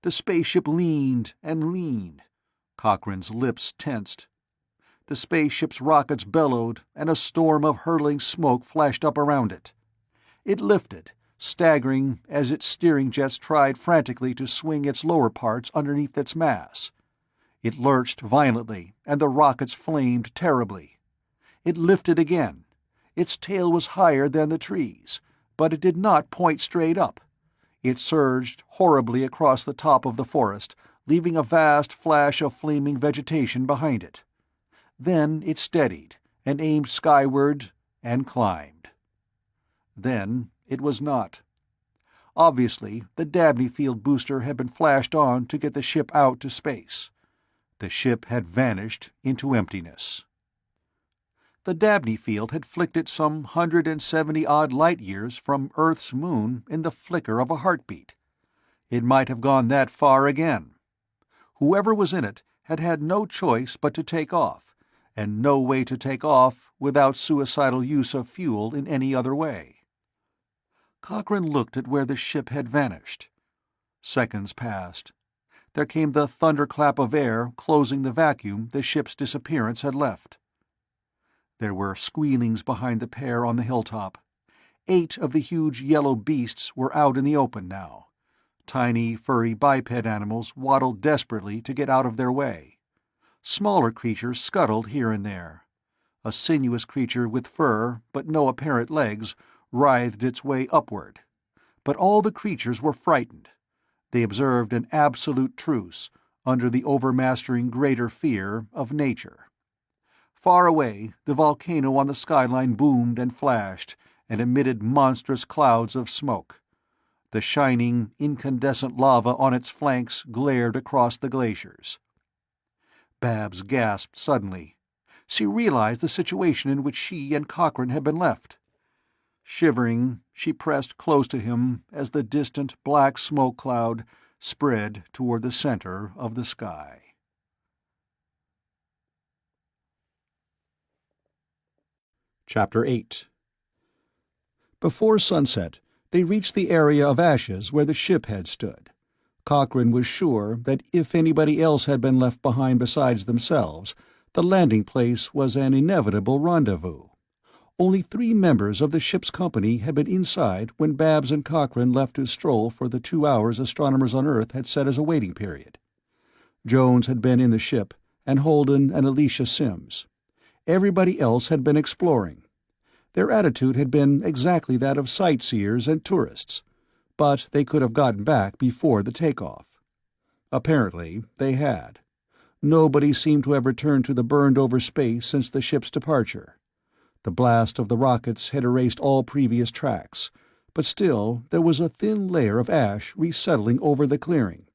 The spaceship leaned and leaned. Cochrane's lips tensed. The spaceship's rockets bellowed, and a storm of hurtling smoke flashed up around it. It lifted, staggering as its steering jets tried frantically to swing its lower parts underneath its mass. It lurched violently, and the rockets flamed terribly. It lifted again. Its tail was higher than the trees, but it did not point straight up. It surged horribly across the top of the forest, leaving a vast flash of flaming vegetation behind it. Then it steadied, and aimed skyward, and climbed. Then it was not. Obviously, the Dabney field booster had been flashed on to get the ship out to space. The ship had vanished into emptiness. The Dabney field had flicked it some 170-odd light-years from Earth's moon in the flicker of a heartbeat. It might have gone that far again. Whoever was in it had had no choice but to take off, and no way to take off without suicidal use of fuel in any other way. Cochrane looked at where the ship had vanished. Seconds passed. There came the thunderclap of air closing the vacuum the ship's disappearance had left. There were squealings behind the pair on the hilltop. 8 of the huge yellow beasts were out in the open now. Tiny, furry biped animals waddled desperately to get out of their way. Smaller creatures scuttled here and there. A sinuous creature with fur, but no apparent legs, writhed its way upward. But all the creatures were frightened. They observed an absolute truce, under the overmastering greater fear of nature. Far away, the volcano on the skyline boomed and flashed, and emitted monstrous clouds of smoke. The shining, incandescent lava on its flanks glared across the glaciers. Babs gasped suddenly. She realized the situation in which she and Cochrane had been left. Shivering, she pressed close to him as the distant black smoke cloud spread toward the center of the sky. Chapter 8. Before sunset, they reached the area of ashes where the ship had stood. Cochrane was sure that if anybody else had been left behind besides themselves, the landing place was an inevitable rendezvous. Only 3 members of the ship's company had been inside when Babs and Cochrane left to stroll for the 2 hours astronomers on Earth had set as a waiting period. Jones had been in the ship, and Holden and Alicia Sims. Everybody else had been exploring. Their attitude had been exactly that of sightseers and tourists, but they could have gotten back before the takeoff. Apparently, they had. Nobody seemed to have returned to the burned-over space since the ship's departure. The blast of the rockets had erased all previous tracks, but still there was a thin layer of ash resettling over the clearing.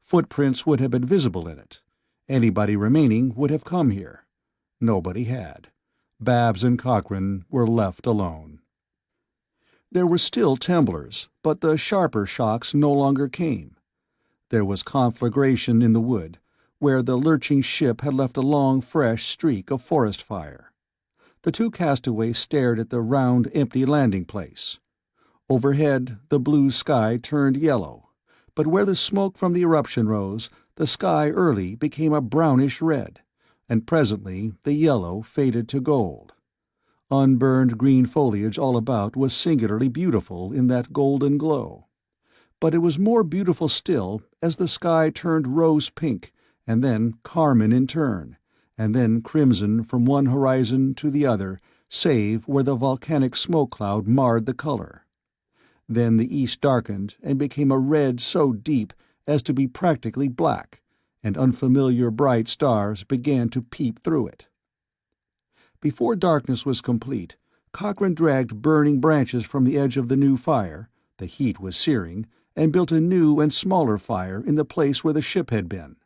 Footprints would have been visible in it. Anybody remaining would have come here. Nobody had. Babs and Cochrane were left alone. There were still temblors, but the sharper shocks no longer came. There was conflagration in the wood, where the lurching ship had left a long, fresh streak of forest fire. The 2 castaways stared at the round, empty landing place. Overhead, the blue sky turned yellow, but where the smoke from the eruption rose, the sky early became a brownish red, and presently the yellow faded to gold. Unburned green foliage all about was singularly beautiful in that golden glow. But it was more beautiful still as the sky turned rose-pink, and then carmine in turn, and then crimson from one horizon to the other, save where the volcanic smoke cloud marred the color. Then the east darkened and became a red so deep as to be practically black, and unfamiliar bright stars began to peep through it. Before darkness was complete, Cochrane dragged burning branches from the edge of the new fire — the heat was searing — and built a new and smaller fire in the place where the ship had been.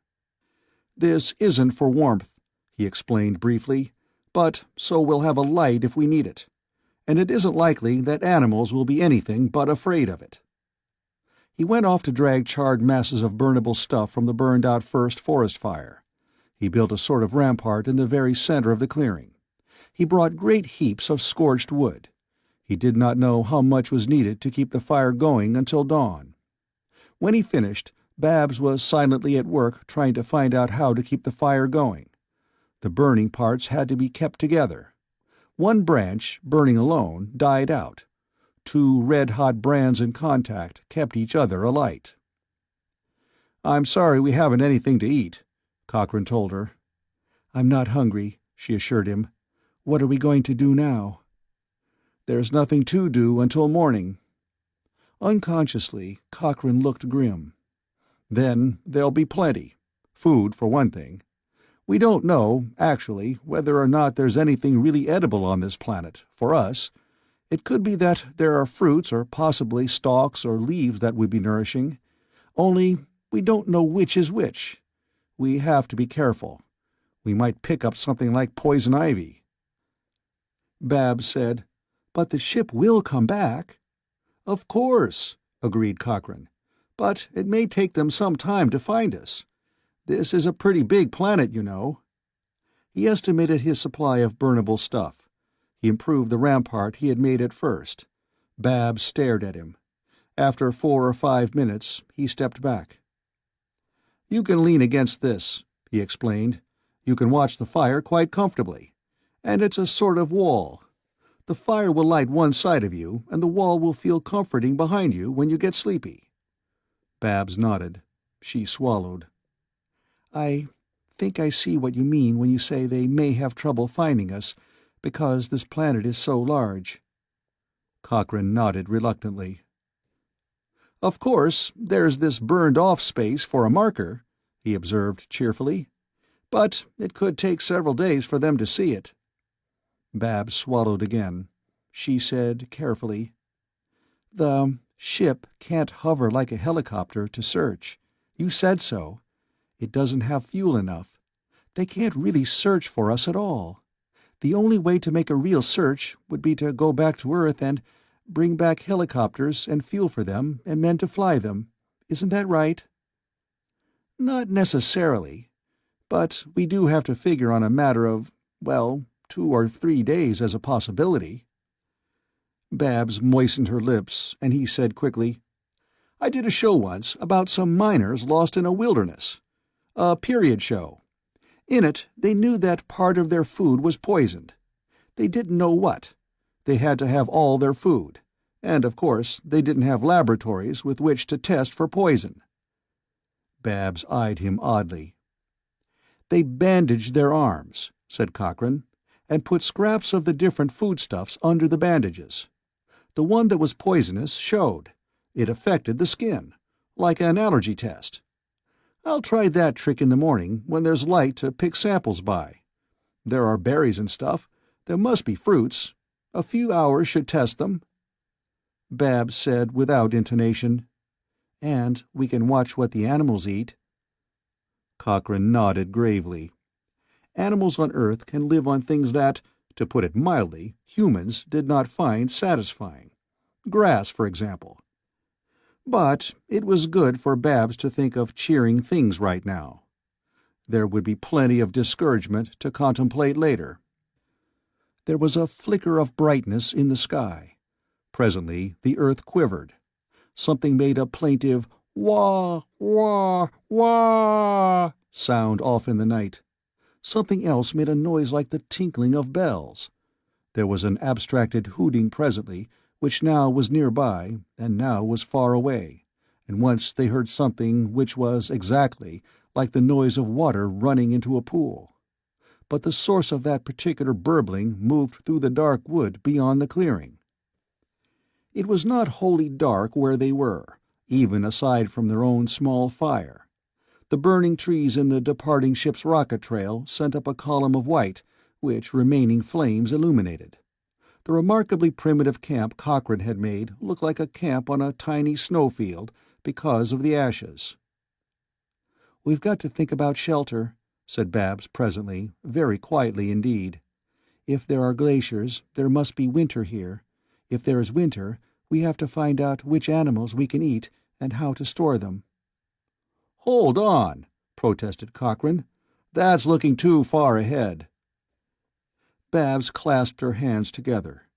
"This isn't for warmth," he explained briefly, "but so we'll have a light if we need it. And it isn't likely that animals will be anything but afraid of it." He went off to drag charred masses of burnable stuff from the burned-out first forest fire. He built a sort of rampart in the very center of the clearing. He brought great heaps of scorched wood. He did not know how much was needed to keep the fire going until dawn. When he finished, Babs was silently at work trying to find out how to keep the fire going. The burning parts had to be kept together. One branch, burning alone, died out. Two red-hot brands in contact kept each other alight. "I'm sorry we haven't anything to eat," Cochrane told her. "I'm not hungry," she assured him. "What are we going to do now?" "There's nothing to do until morning." Unconsciously, Cochrane looked grim. "Then there'll be plenty. Food, for one thing. We don't know, actually, whether or not there's anything really edible on this planet, for us. It could be that there are fruits or possibly stalks or leaves that would be nourishing. Only, we don't know which is which. We have to be careful. We might pick up something like poison ivy." Babs said, "But the ship will come back." "Of course," agreed Cochrane. "But it may take them some time to find us. This is a pretty big planet, you know." He estimated his supply of burnable stuff. He improved the rampart he had made at first. Babs stared at him. After 4 or 5 minutes, he stepped back. "You can lean against this," he explained. "You can watch the fire quite comfortably. And it's a sort of wall. The fire will light one side of you, and the wall will feel comforting behind you when you get sleepy." Babs nodded. She swallowed. "I think I see what you mean when you say they may have trouble finding us, because this planet is so large." Cochrane nodded reluctantly. "Of course, there's this burned-off space for a marker," he observed cheerfully. "But it could take several days for them to see it." Babs swallowed again. She said carefully, "The ship can't hover like a helicopter to search. You said so. It doesn't have fuel enough. They can't really search for us at all. The only way to make a real search would be to go back to Earth and bring back helicopters and fuel for them and men to fly them. Isn't that right?" "Not necessarily. But we do have to figure on a matter of, well, 2 or 3 days as a possibility." Babs moistened her lips, and he said quickly, "I did a show once about some miners lost in a wilderness. A period show. In it, they knew that part of their food was poisoned. They didn't know what. They had to have all their food. And, of course, they didn't have laboratories with which to test for poison." Babs eyed him oddly. "They bandaged their arms," said Cochrane, "and put scraps of the different foodstuffs under the bandages. The one that was poisonous showed. It affected the skin, like an allergy test. I'll try that trick in the morning when there's light to pick samples by. There are berries and stuff. There must be fruits. A few hours should test them." Babs said without intonation, "And we can watch what the animals eat." Cochrane nodded gravely. "Animals on Earth can live on things that, to put it mildly, humans did not find satisfying. Grass, for example. But it was good for Babs to think of cheering things right now. There would be plenty of discouragement to contemplate later. There was a flicker of brightness in the sky. Presently the earth quivered. Something made a plaintive wah, wah, wah sound off in the night. Something else made a noise like the tinkling of bells. There was an abstracted hooting presently, which now was nearby, and now was far away, and once they heard something which was exactly like the noise of water running into a pool. But the source of that particular burbling moved through the dark wood beyond the clearing. It was not wholly dark where they were, even aside from their own small fire. The burning trees in the departing ship's rocket trail sent up a column of white, which remaining flames illuminated. The remarkably primitive camp Cochrane had made looked like a camp on a tiny snowfield because of the ashes. "We've got to think about shelter," said Babs presently, very quietly indeed. "If there are glaciers, there must be winter here. If there is winter, we have to find out which animals we can eat and how to store them." "Hold on," protested Cochrane. "That's looking too far ahead." Babs clasped her hands together.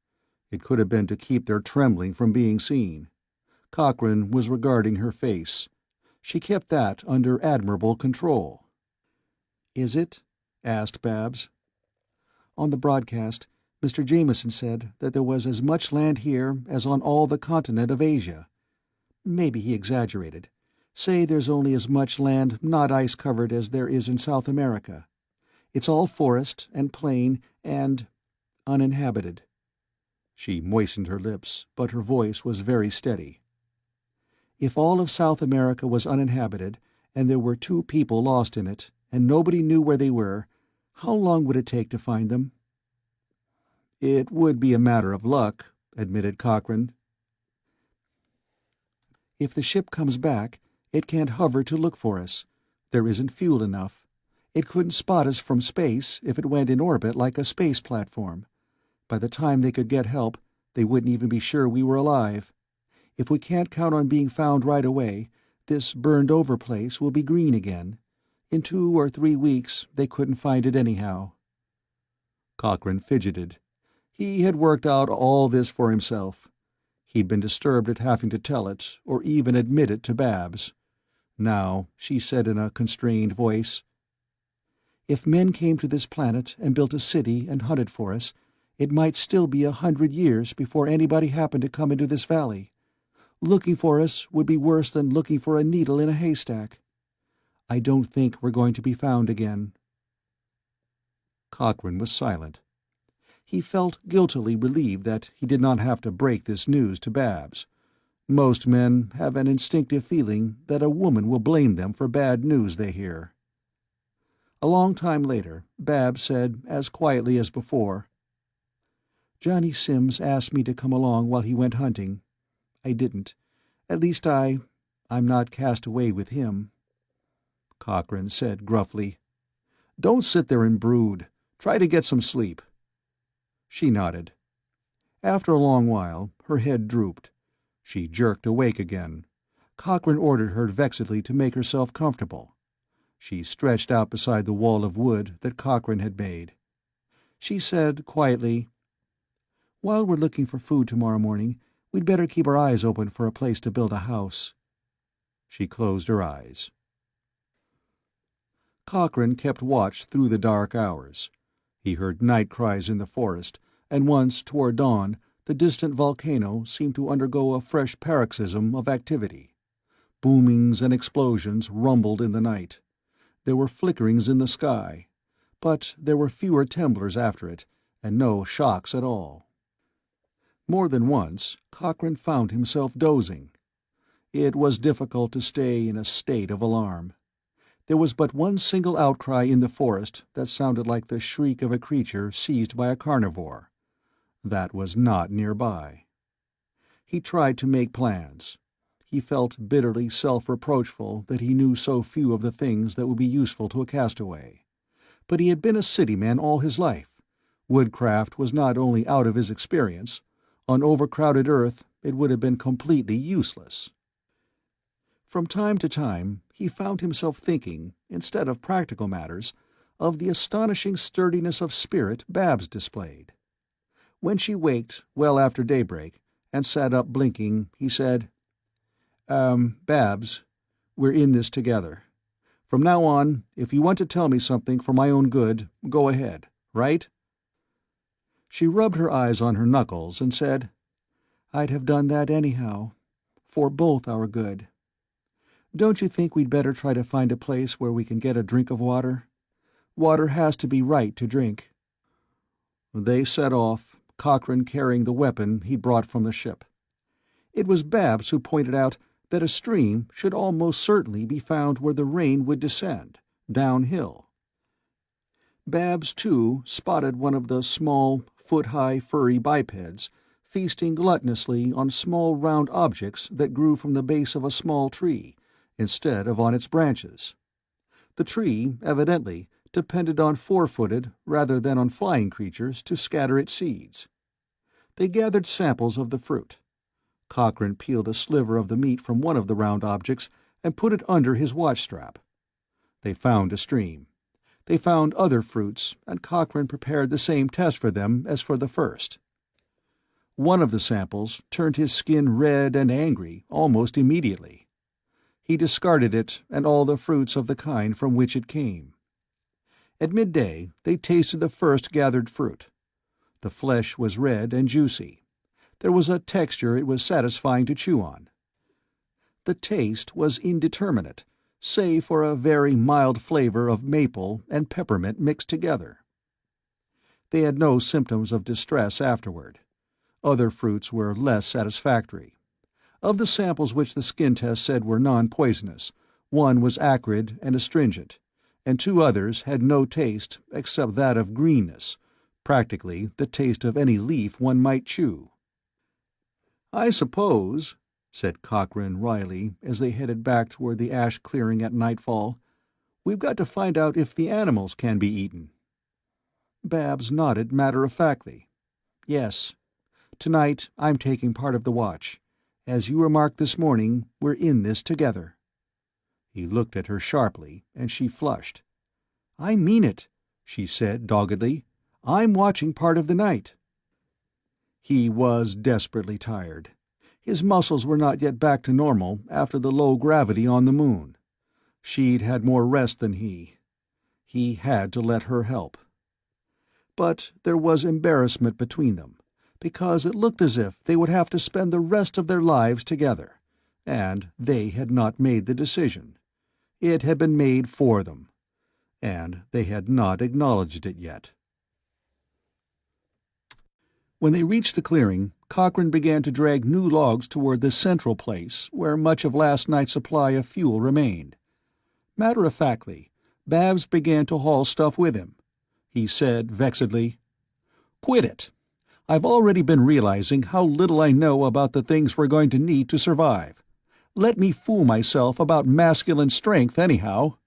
It could have been to keep their trembling from being seen. Cochrane was regarding her face. She kept that under admirable control. "Is it?" asked Babs. "On the broadcast, Mr. Jameson said that there was as much land here as on all the continent of Asia. Maybe he exaggerated. Say there's only as much land not ice-covered as there is in South America. It's all forest and plain and uninhabited." She moistened her lips, but her voice was very steady. "If all of South America was uninhabited, and there were 2 people lost in it, and nobody knew where they were, how long would it take to find them?" "It would be a matter of luck," admitted Cochrane. "If the ship comes back, it can't hover to look for us. There isn't fuel enough. It couldn't spot us from space if it went in orbit like a space platform. By the time they could get help, they wouldn't even be sure we were alive. If we can't count on being found right away, this burned-over place will be green again. In 2 or 3 weeks, they couldn't find it anyhow." Cochrane fidgeted. He had worked out all this for himself. He'd been disturbed at having to tell it, or even admit it to Babs. Now, she said in a constrained voice, "If men came to this planet and built a city and hunted for us, it might still be 100 years before anybody happened to come into this valley. Looking for us would be worse than looking for a needle in a haystack. I don't think we're going to be found again." Cochrane was silent. He felt guiltily relieved that he did not have to break this news to Babs. Most men have an instinctive feeling that a woman will blame them for bad news they hear. A long time later, Babs said, as quietly as before, "Johnny Sims asked me to come along while he went hunting. I didn't. At least I'm not cast away with him." Cochrane said gruffly, "Don't sit there and brood. Try to get some sleep." She nodded. After a long while, her head drooped. She jerked awake again. Cochrane ordered her vexedly to make herself comfortable. She stretched out beside the wall of wood that Cochrane had made. She said quietly, "While we're looking for food tomorrow morning, we'd better keep our eyes open for a place to build a house." She closed her eyes. Cochrane kept watch through the dark hours. He heard night cries in the forest, and once, toward dawn, the distant volcano seemed to undergo a fresh paroxysm of activity. Boomings and explosions rumbled in the night. There were flickerings in the sky, but there were fewer tremblers after it, and no shocks at all. More than once, Cochrane found himself dozing. It was difficult to stay in a state of alarm. There was but one single outcry in the forest that sounded like the shriek of a creature seized by a carnivore. That was not nearby. He tried to make plans. He felt bitterly self-reproachful that he knew so few of the things that would be useful to a castaway. But he had been a city man all his life. Woodcraft was not only out of his experience. On overcrowded Earth, it would have been completely useless. From time to time, he found himself thinking, instead of practical matters, of the astonishing sturdiness of spirit Babs displayed. When she waked, well after daybreak, and sat up blinking, he said, Babs, we're in this together. From now on, if you want to tell me something for my own good, go ahead, right?" She rubbed her eyes on her knuckles and said, "I'd have done that anyhow, for both our good. Don't you think we'd better try to find a place where we can get a drink of water? Water has to be right to drink." They set off, Cochrane carrying the weapon he brought from the ship. It was Babs who pointed out that a stream should almost certainly be found where the rain would descend, downhill. Babs, too, spotted one of the small, foot-high furry bipeds feasting gluttonously on small round objects that grew from the base of a small tree, instead of on its branches. The tree, evidently, depended on four-footed rather than on flying creatures to scatter its seeds. They gathered samples of the fruit. Cochrane peeled a sliver of the meat from one of the round objects and put it under his watch-strap. They found a stream. They found other fruits, and Cochrane prepared the same test for them as for the first. One of the samples turned his skin red and angry almost immediately. He discarded it and all the fruits of the kind from which it came. At midday they tasted the first gathered fruit. The flesh was red and juicy. There was a texture it was satisfying to chew on. The taste was indeterminate, save for a very mild flavor of maple and peppermint mixed together. They had no symptoms of distress afterward. Other fruits were less satisfactory. Of the samples which the skin test said were non-poisonous, one was acrid and astringent, and two others had no taste except that of greenness, practically the taste of any leaf one might chew. "I suppose," said Cochrane wryly as they headed back toward the ash clearing at nightfall, "we've got to find out if the animals can be eaten." Babs nodded matter-of-factly. "Yes. Tonight I'm taking part of the watch. As you remarked this morning, we're in this together." He looked at her sharply, and she flushed. "I mean it," she said doggedly. "I'm watching part of the night." He was desperately tired. His muscles were not yet back to normal after the low gravity on the moon. She'd had more rest than he. He had to let her help. But there was embarrassment between them, because it looked as if they would have to spend the rest of their lives together, and they had not made the decision. It had been made for them, and they had not acknowledged it yet. When they reached the clearing, Cochrane began to drag new logs toward the central place where much of last night's supply of fuel remained. Matter-of-factly, Babs began to haul stuff with him. He said vexedly, "Quit it. I've already been realizing how little I know about the things we're going to need to survive. Let me fool myself about masculine strength anyhow."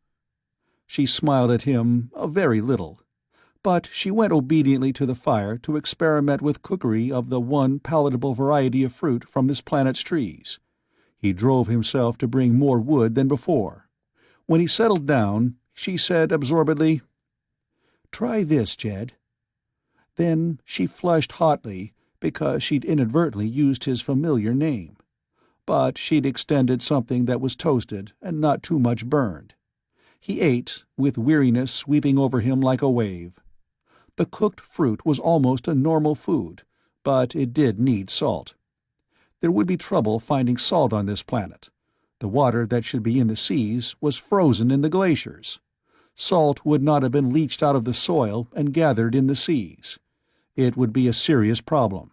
She smiled at him a very little, but she went obediently to the fire to experiment with cookery of the one palatable variety of fruit from this planet's trees. He drove himself to bring more wood than before. When he settled down, she said absorbedly, "Try this, Jed." Then she flushed hotly because she'd inadvertently used his familiar name. But she'd extended something that was toasted and not too much burned. He ate, with weariness sweeping over him like a wave. The cooked fruit was almost a normal food, but it did need salt. There would be trouble finding salt on this planet. The water that should be in the seas was frozen in the glaciers. Salt would not have been leached out of the soil and gathered in the seas. It would be a serious problem.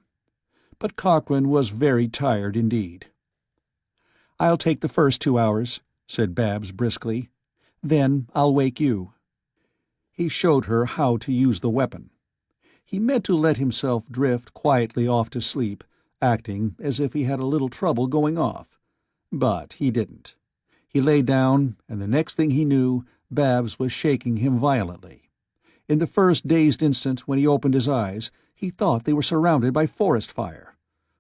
But Cochrane was very tired indeed. "I'll take the first 2 hours," said Babs briskly. "Then I'll wake you." He showed her how to use the weapon. He meant to let himself drift quietly off to sleep, acting as if he had a little trouble going off. But he didn't. He lay down, and the next thing he knew, Babs was shaking him violently. In the first dazed instant when he opened his eyes, he thought they were surrounded by forest fire.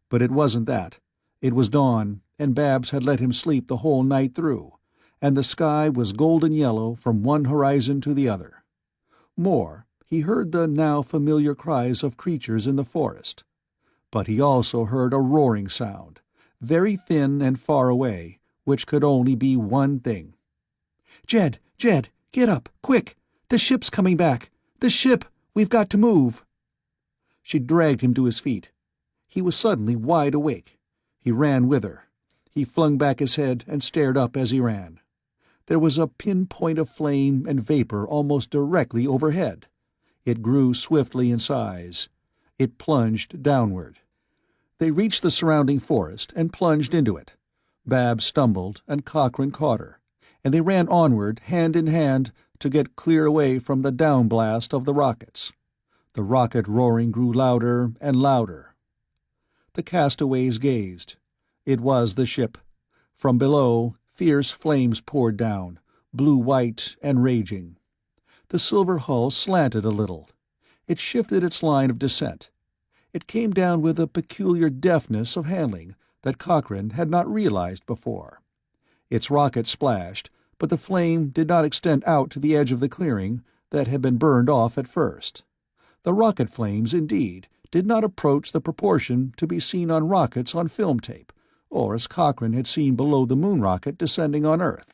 But it wasn't that. It was dawn, and Babs had let him sleep the whole night through, and the sky was golden yellow from one horizon to the other. More, he heard the now familiar cries of creatures in the forest. But he also heard a roaring sound, very thin and far away, which could only be one thing. "Jed, Jed, get up, quick! The ship's coming back! The ship! We've got to move!" She dragged him to his feet. He was suddenly wide awake. He ran with her. He flung back his head and stared up as he ran. There was a pinpoint of flame and vapor almost directly overhead. It grew swiftly in size. It plunged downward. They reached the surrounding forest and plunged into it. Babs stumbled, and Cochrane caught her, and they ran onward hand in hand to get clear away from the downblast of the rockets. The rocket roaring grew louder and louder. The castaways gazed. It was the ship. From below, fierce flames poured down, blue-white and raging. The silver hull slanted a little. It shifted its line of descent. It came down with a peculiar deftness of handling that Cochrane had not realized before. Its rocket splashed, but the flame did not extend out to the edge of the clearing that had been burned off at first. The rocket flames, indeed, did not approach the proportion to be seen on rockets on film tape, or as Cochrane had seen below the moon rocket descending on Earth.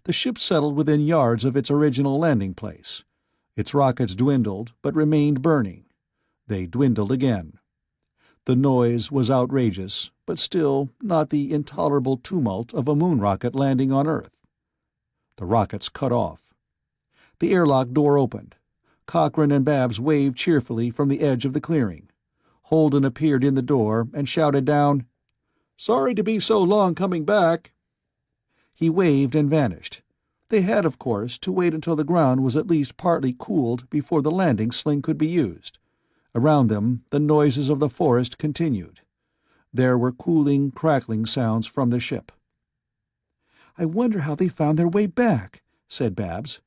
The ship settled within yards of its original landing place. Its rockets dwindled, but remained burning. They dwindled again. The noise was outrageous, but still not the intolerable tumult of a moon rocket landing on Earth. The rockets cut off. The airlock door opened. Cochrane and Babs waved cheerfully from the edge of the clearing. Holden appeared in the door and shouted down, "Sorry to be so long coming back." He waved and vanished. They had, of course, to wait until the ground was at least partly cooled before the landing sling could be used. Around them, the noises of the forest continued. There were cooling, crackling sounds from the ship. "I wonder how they found their way back," said Babs.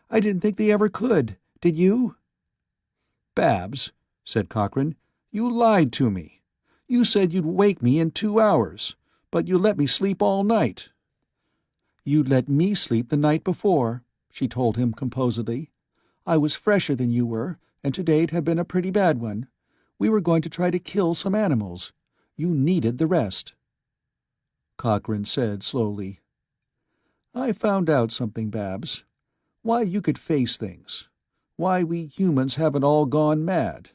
"I didn't think they ever could. Did you?" "Babs," said Cochrane, "you lied to me. You said you'd wake me in 2 hours, but you let me sleep all night." "You'd let me sleep the night before," she told him composedly. "I was fresher than you were, and to-date had been a pretty bad one. We were going to try to kill some animals. You needed the rest." Cochrane said slowly, "I found out something, Babs. Why you could face things. Why we humans haven't all gone mad.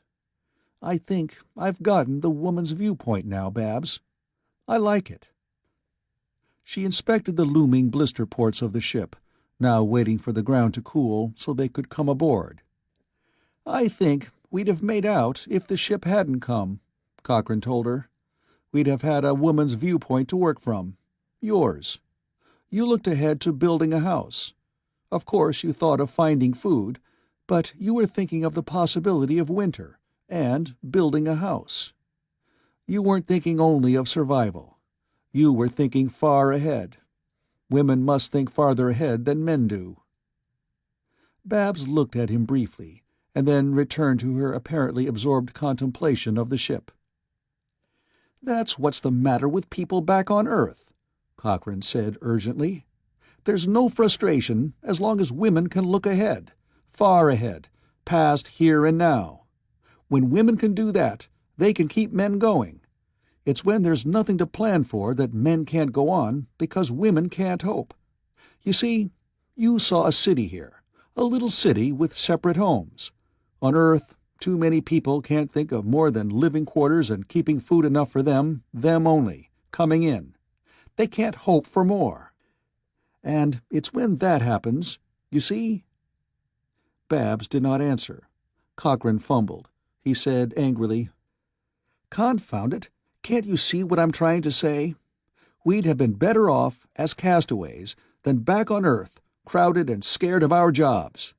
I think I've gotten the woman's viewpoint now, Babs. I like it." She inspected the looming blister ports of the ship, now waiting for the ground to cool so they could come aboard. "I think we'd have made out if the ship hadn't come," Cochrane told her. "We'd have had a woman's viewpoint to work from. Yours. You looked ahead to building a house. Of course you thought of finding food, but you were thinking of the possibility of winter, and building a house. You weren't thinking only of survival. You were thinking far ahead. Women must think farther ahead than men do." Babs looked at him briefly, and then returned to her apparently absorbed contemplation of the ship. "That's what's the matter with people back on Earth," Cochrane said urgently. "There's no frustration as long as women can look ahead, far ahead, past here and now. When women can do that, they can keep men going. It's when there's nothing to plan for that men can't go on, because women can't hope. You see, you saw a city here, a little city with separate homes. On Earth, too many people can't think of more than living quarters and keeping food enough for them only, coming in. They can't hope for more. And it's when that happens, you see?" Babs did not answer. Cochrane fumbled. He said angrily, "Confound it, can't you see what I'm trying to say? We'd have been better off, as castaways, than back on Earth, crowded and scared of our jobs.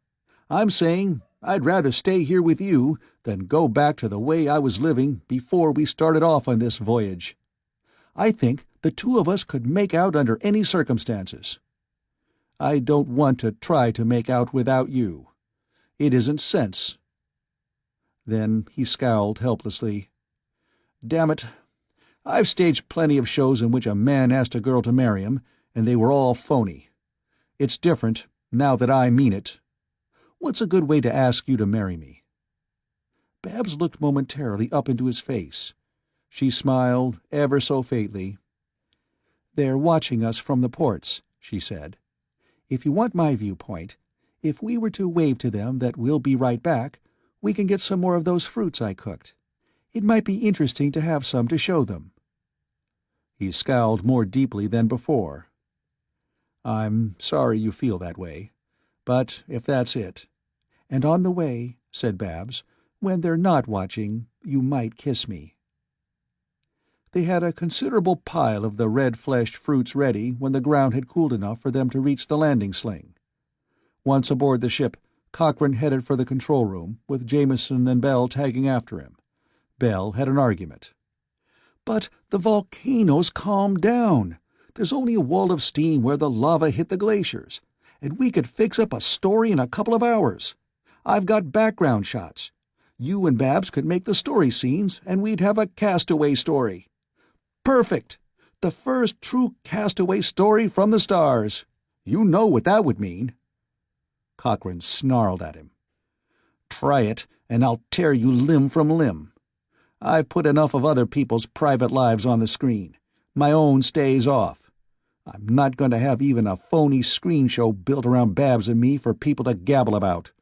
I'm saying I'd rather stay here with you than go back to the way I was living before we started off on this voyage. I think the two of us could make out under any circumstances. I don't want to try to make out without you. It isn't sense." Then he scowled helplessly. "Damn it. I've staged plenty of shows in which a man asked a girl to marry him, and they were all phony. It's different, now that I mean it. What's a good way to ask you to marry me?" Babs looked momentarily up into his face. She smiled, ever so faintly. "They're watching us from the ports," she said. "If you want my viewpoint, if we were to wave to them that we'll be right back, we can get some more of those fruits I cooked. It might be interesting to have some to show them." He scowled more deeply than before. "I'm sorry you feel that way. But if that's it—" "And on the way," said Babs, "when they're not watching, you might kiss me." They had a considerable pile of the red-fleshed fruits ready when the ground had cooled enough for them to reach the landing sling. Once aboard the ship, Cochrane headed for the control room, with Jameson and Bell tagging after him. Bell had an argument. "But the volcano's calmed down. There's only a wall of steam where the lava hit the glaciers. and we could fix up a story in a couple of hours. I've got background shots. You and Babs could make the story scenes, and we'd have a castaway story. Perfect! The first true castaway story from the stars. You know what that would mean." Cochrane snarled at him. "Try it, and I'll tear you limb from limb. I've put enough of other people's private lives on the screen. My own stays off. I'm not going to have even a phony screen show built around Babs and me for people to gabble about."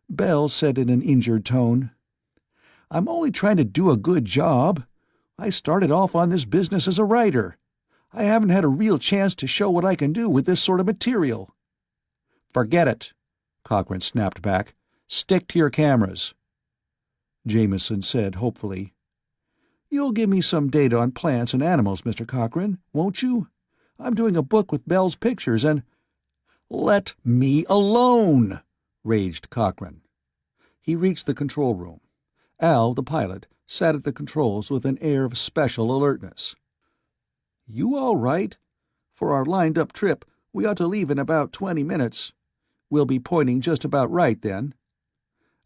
Bell said in an injured tone, "I'm only trying to do a good job. I started off on this business as a writer. I haven't had a real chance to show what I can do with this sort of material." "Forget it," Cochrane snapped back. "Stick to your cameras." Jameson said hopefully, "You'll give me some data on plants and animals, Mr. Cochrane, won't you? I'm doing a book with Bell's pictures and—" "Let me alone!" raged Cochrane. He reached the control room. Al, the pilot, sat at the controls with an air of special alertness. "You all right? For our lined-up trip, we ought to leave in about 20 minutes. We'll be pointing just about right then."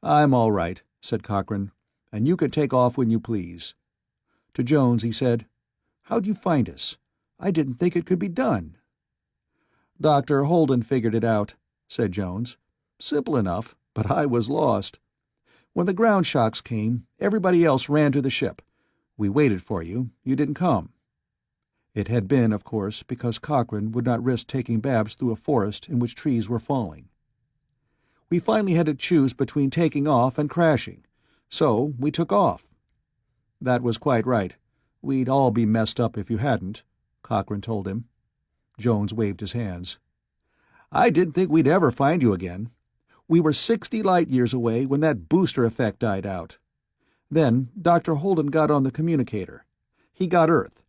"I'm all right," said Cochrane, "and you can take off when you please." To Jones he said, "How'd you find us? I didn't think it could be done." "Dr. Holden figured it out," said Jones. "Simple enough, but I was lost. When the ground shocks came, everybody else ran to the ship. We waited for you. You didn't come." It had been, of course, because Cochrane would not risk taking Babs through a forest in which trees were falling. "We finally had to choose between taking off and crashing, so we took off." "That was quite right. We'd all be messed up if you hadn't," Cochrane told him. Jones waved his hands. "I didn't think we'd ever find you again. We were 60 light-years away when that booster effect died out. Then Dr. Holden got on the communicator. He got Earth.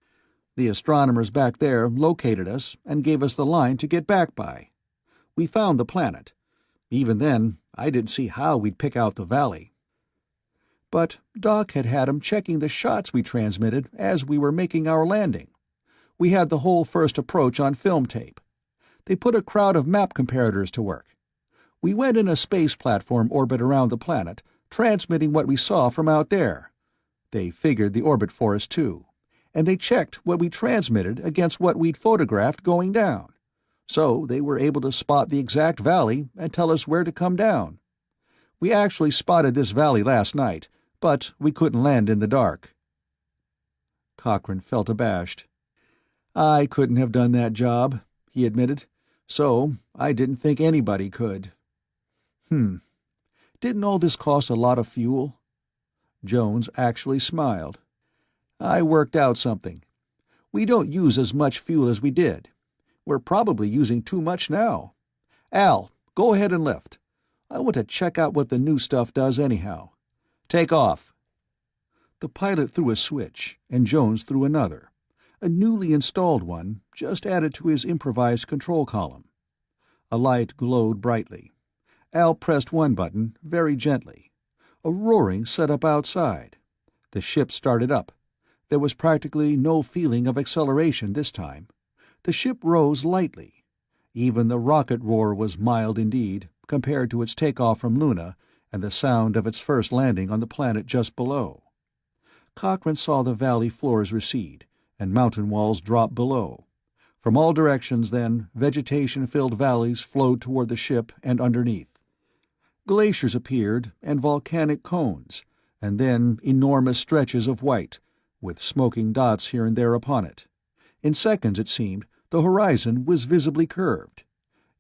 The astronomers back there located us and gave us the line to get back by. We found the planet. Even then, I didn't see how we'd pick out the valley. But Doc had 'em checking the shots we transmitted as we were making our landing. We had the whole first approach on film tape. They put a crowd of map comparators to work. We went in a space platform orbit around the planet, transmitting what we saw from out there. They figured the orbit for us, too, and they checked what we transmitted against what we'd photographed going down. So they were able to spot the exact valley and tell us where to come down. We actually spotted this valley last night, but we couldn't land in the dark." Cochrane felt abashed. "I couldn't have done that job," he admitted, "so I didn't think anybody could." Didn't all this cost a lot of fuel?" Jones actually smiled. "I worked out something. We don't use as much fuel as we did. We're probably using too much now. Al, go ahead and lift. I want to check out what the new stuff does anyhow. Take off." The pilot threw a switch, and Jones threw another, a newly installed one, just added to his improvised control column. A light glowed brightly. Al pressed one button, very gently. A roaring set up outside. The ship started up. There was practically no feeling of acceleration this time. The ship rose lightly. Even the rocket roar was mild indeed, compared to its takeoff from Luna and the sound of its first landing on the planet just below. Cochrane saw the valley floors recede, and mountain walls drop below. From all directions, then, vegetation-filled valleys flowed toward the ship and underneath. Glaciers appeared, and volcanic cones, and then enormous stretches of white, with smoking dots here and there upon it. In seconds, it seemed, the horizon was visibly curved.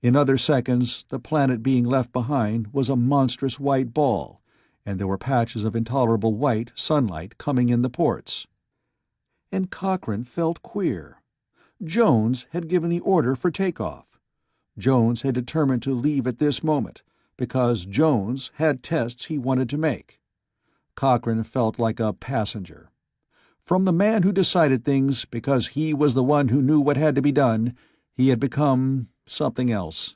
In other seconds, the planet being left behind was a monstrous white ball, and there were patches of intolerable white sunlight coming in the ports. And Cochrane felt queer. Jones had given the order for takeoff. Jones had determined to leave at this moment, because Jones had tests he wanted to make. Cochrane felt like a passenger. From the man who decided things because he was the one who knew what had to be done, he had become something else.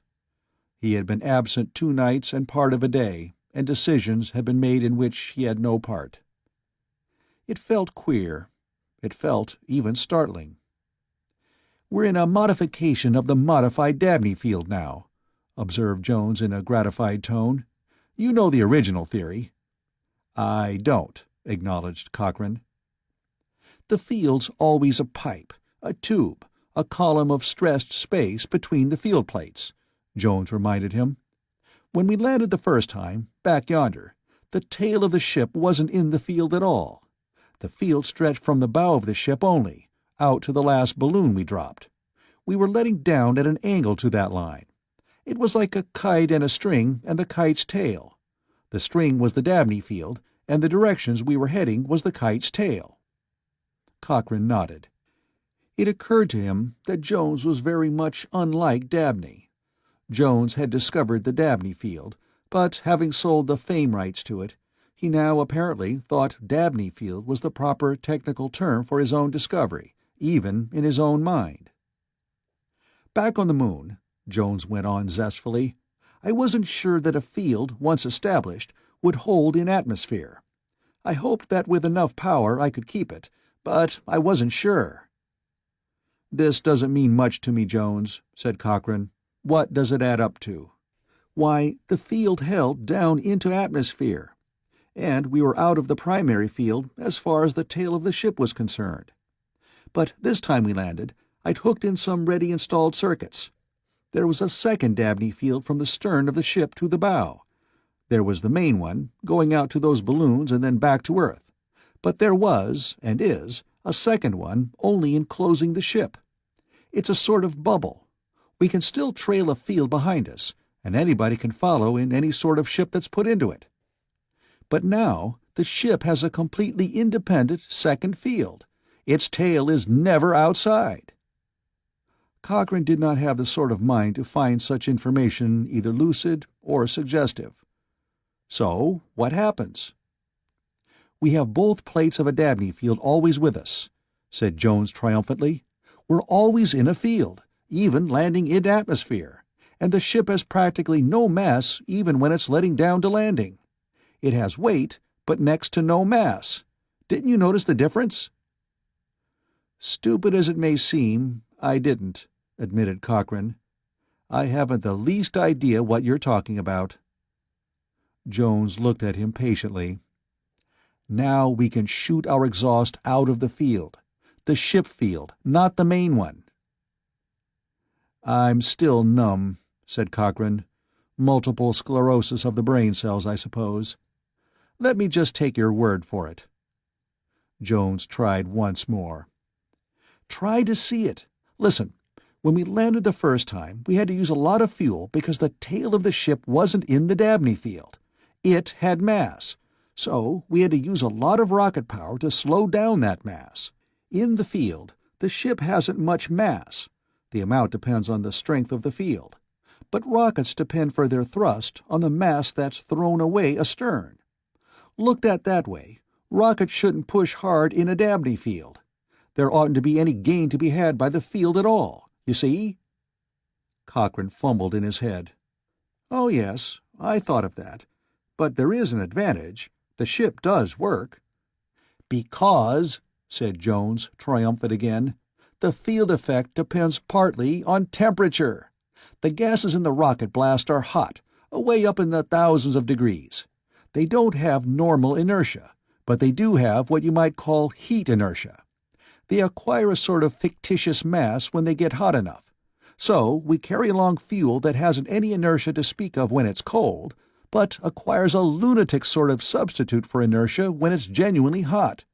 He had been absent 2 nights and part of a day, and decisions had been made in which he had no part. It felt queer. It felt even startling. We're in a modification of the modified Dabney field now," observed Jones in a gratified tone. "You know the original theory." "I don't," acknowledged Cochrane. "The field's always a pipe, a tube, a column of stressed space between the field plates," Jones reminded him. "When we landed the first time, back yonder, the tail of the ship wasn't in the field at all. The field stretched from the bow of the ship only, out to the last balloon we dropped. We were letting down at an angle to that line. It was like a kite and a string and the kite's tail. The string was the Dabney field, and the directions we were heading was the kite's tail." Cochrane nodded. It occurred to him that Jones was very much unlike Dabney. Jones had discovered the Dabney field, but having sold the fame rights to it, he now apparently thought Dabney field was the proper technical term for his own discovery, even in his own mind. "Back on the moon," Jones went on zestfully, "I wasn't sure that a field, once established, would hold in atmosphere. I hoped that with enough power I could keep it, but I wasn't sure." "This doesn't mean much to me, Jones," said Cochrane. "What does it add up to?" "Why, the field held down into atmosphere, and we were out of the primary field as far as the tail of the ship was concerned. But this time we landed, I'd hooked in some ready-installed circuits. There was a second Dabney field from the stern of the ship to the bow. There was the main one, going out to those balloons and then back to Earth. But there was, and is, a second one only enclosing the ship. It's a sort of bubble. We can still trail a field behind us, and anybody can follow in any sort of ship that's put into it. But now the ship has a completely independent second field. Its tail is never outside." Cochrane did not have the sort of mind to find such information either lucid or suggestive. "So, what happens?" "We have both plates of a Dabney field always with us," said Jones triumphantly. "We're always in a field, even landing in atmosphere, and the ship has practically no mass even when it's letting down to landing. It has weight, but next to no mass. Didn't you notice the difference?" "Stupid as it may seem, I didn't," admitted Cochrane. "I haven't the least idea what you're talking about." Jones looked at him patiently. "Now we can shoot our exhaust out of the field. The ship field, not the main one." "I'm still numb," said Cochrane. "Multiple sclerosis of the brain cells, I suppose. Let me just take your word for it." Jones tried once more. "Try to see it. Listen, when we landed the first time, we had to use a lot of fuel because the tail of the ship wasn't in the Dabney field. It had mass, so we had to use a lot of rocket power to slow down that mass. In the field, the ship hasn't much mass. The amount depends on the strength of the field. But rockets depend for their thrust on the mass that's thrown away astern. Looked at that way, rockets shouldn't push hard in a Dabney field. There oughtn't to be any gain to be had by the field at all, you see?" Cochrane fumbled in his head. "Oh yes, I thought of that. But there is an advantage. The ship does work." "Because," said Jones, triumphant again, "the field effect depends partly on temperature. The gases in the rocket blast are hot, away up in the thousands of degrees. They don't have normal inertia, but they do have what you might call heat inertia. They acquire a sort of fictitious mass when they get hot enough. So we carry along fuel that hasn't any inertia to speak of when it's cold, but acquires a lunatic sort of substitute for inertia when it's genuinely hot.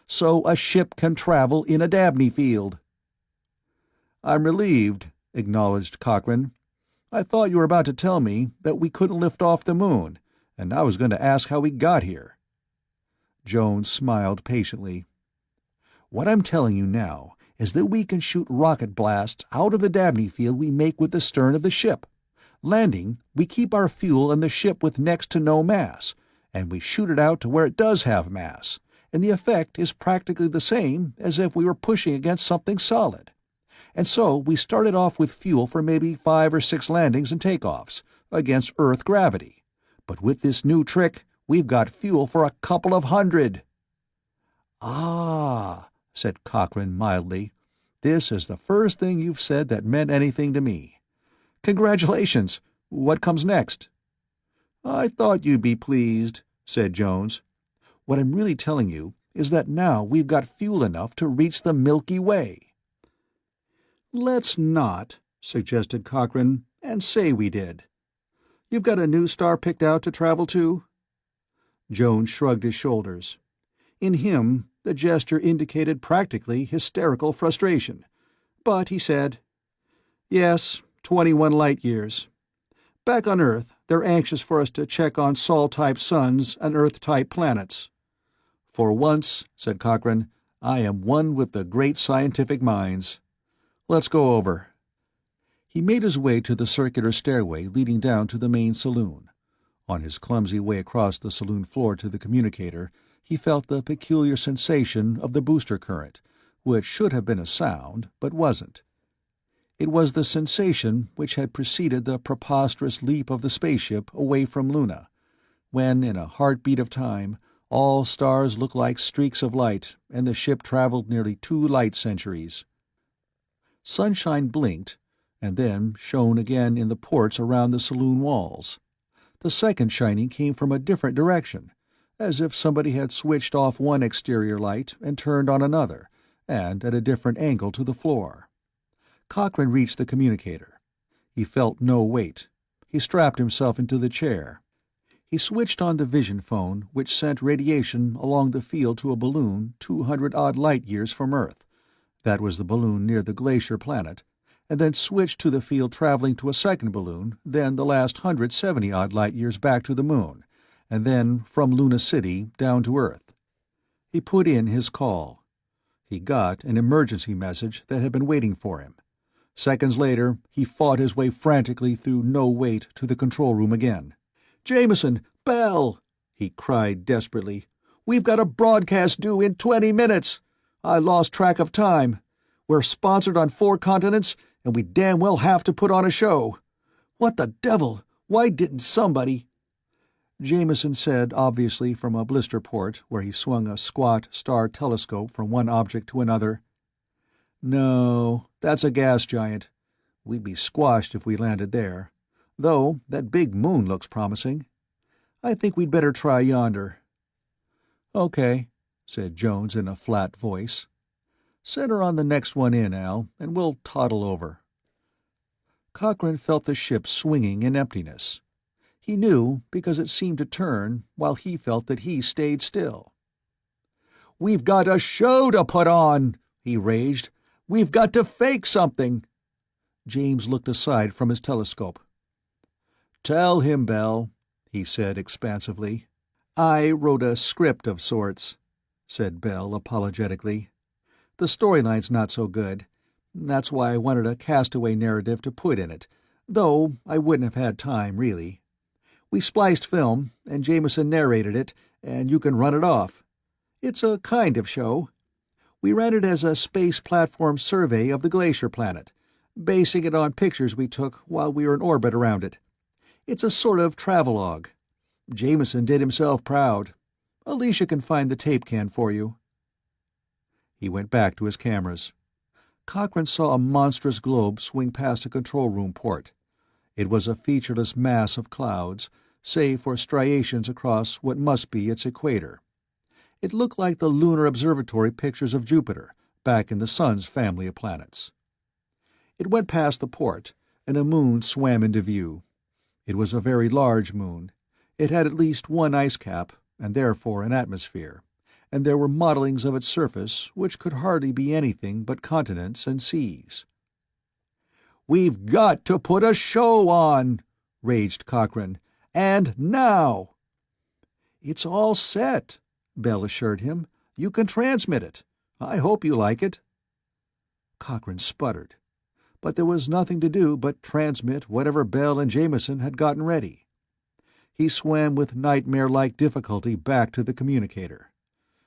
So a ship can travel in a Dabney field." "I'm relieved," acknowledged Cochrane. "I thought you were about to tell me that we couldn't lift off the moon, and I was going to ask how we got here." Jones smiled patiently. "What I'm telling you now is that we can shoot rocket blasts out of the Dabney field we make with the stern of the ship. Landing, we keep our fuel and the ship with next to no mass, and we shoot it out to where it does have mass, and the effect is practically the same as if we were pushing against something solid. And so we started off with fuel for maybe 5 or 6 landings and takeoffs, against Earth gravity. But with this new trick, we've got fuel for a couple of hundred." "Ah," said Cochrane mildly. This is the first thing you've said that meant anything to me. Congratulations. What comes next?" "I thought you'd be pleased," said Jones. "What I'm really telling you is that now we've got fuel enough to reach the Milky Way." "Let's not," suggested Cochrane, "and say we did. You've got a new star picked out to travel to?" Jones shrugged his shoulders. In him, the gesture indicated practically hysterical frustration. But he said, "Yes, 21 light-years. Back on Earth, they're anxious for us to check on Sol-type suns and Earth-type planets." "For once," said Cochrane, "I am one with the great scientific minds. Let's go over." He made his way to the circular stairway leading down to the main saloon. On his clumsy way across the saloon floor to the communicator, he felt the peculiar sensation of the booster current, which should have been a sound, but wasn't. It was the sensation which had preceded the preposterous leap of the spaceship away from Luna, when, in a heartbeat of time, all stars looked like streaks of light, and the ship traveled nearly 2 light centuries. Sunshine blinked, and then shone again in the ports around the saloon walls. The second shining came from a different direction, as if somebody had switched off one exterior light and turned on another, and at a different angle to the floor. Cochrane reached the communicator. He felt no weight. He strapped himself into the chair. He switched on the vision phone, which sent radiation along the field to a balloon 200-odd light-years from Earth. That was the balloon near the glacier planet, and then switched to the field traveling to a second balloon, then the last 170-odd light-years back to the moon, and then from Luna City down to Earth. He put in his call. He got an emergency message that had been waiting for him. Seconds later, he fought his way frantically through no wait to the control room again. "Jameson! Bell!" he cried desperately. "We've got a broadcast due in 20 minutes! I lost track of time. We're sponsored on 4 continents, and we damn well have to put on a show. What the devil? Why didn't somebody—" Jameson said, obviously from a blister port where he swung a squat star telescope from one object to another, "No, that's a gas giant. We'd be squashed if we landed there. Though that big moon looks promising. I think we'd better try yonder." "Okay," said Jones in a flat voice. "Send her on the next one in, Al, and we'll toddle over." Cochrane felt the ship swinging in emptiness. He knew because it seemed to turn, while he felt that he stayed still. "We've got a show to put on!" he raged. "We've got to fake something!" James looked aside from his telescope. "Tell him, Bell," he said expansively. "I wrote a script of sorts," said Bell apologetically. "The storyline's not so good. That's why I wanted a castaway narrative to put in it, though I wouldn't have had time, really. We spliced film, and Jameson narrated it, and you can run it off. It's a kind of show. We ran it as a space platform survey of the glacier planet, basing it on pictures we took while we were in orbit around it. It's a sort of travelogue. Jameson did himself proud. Alicia can find the tape can for you." He went back to his cameras. Cochrane saw a monstrous globe swing past a control room port. It was a featureless mass of clouds, save for striations across what must be its equator. It looked like the lunar observatory pictures of Jupiter, back in the Sun's family of planets. It went past the port, and a moon swam into view. It was a very large moon. It had at least one ice cap, and therefore an atmosphere, and there were mottlings of its surface which could hardly be anything but continents and seas. "We've got to put a show on!" raged Cochrane. "And now!" "It's all set," Bell assured him. "You can transmit it. I hope you like it." Cochrane sputtered. But there was nothing to do but transmit whatever Bell and Jameson had gotten ready. He swam with nightmare-like difficulty back to the communicator.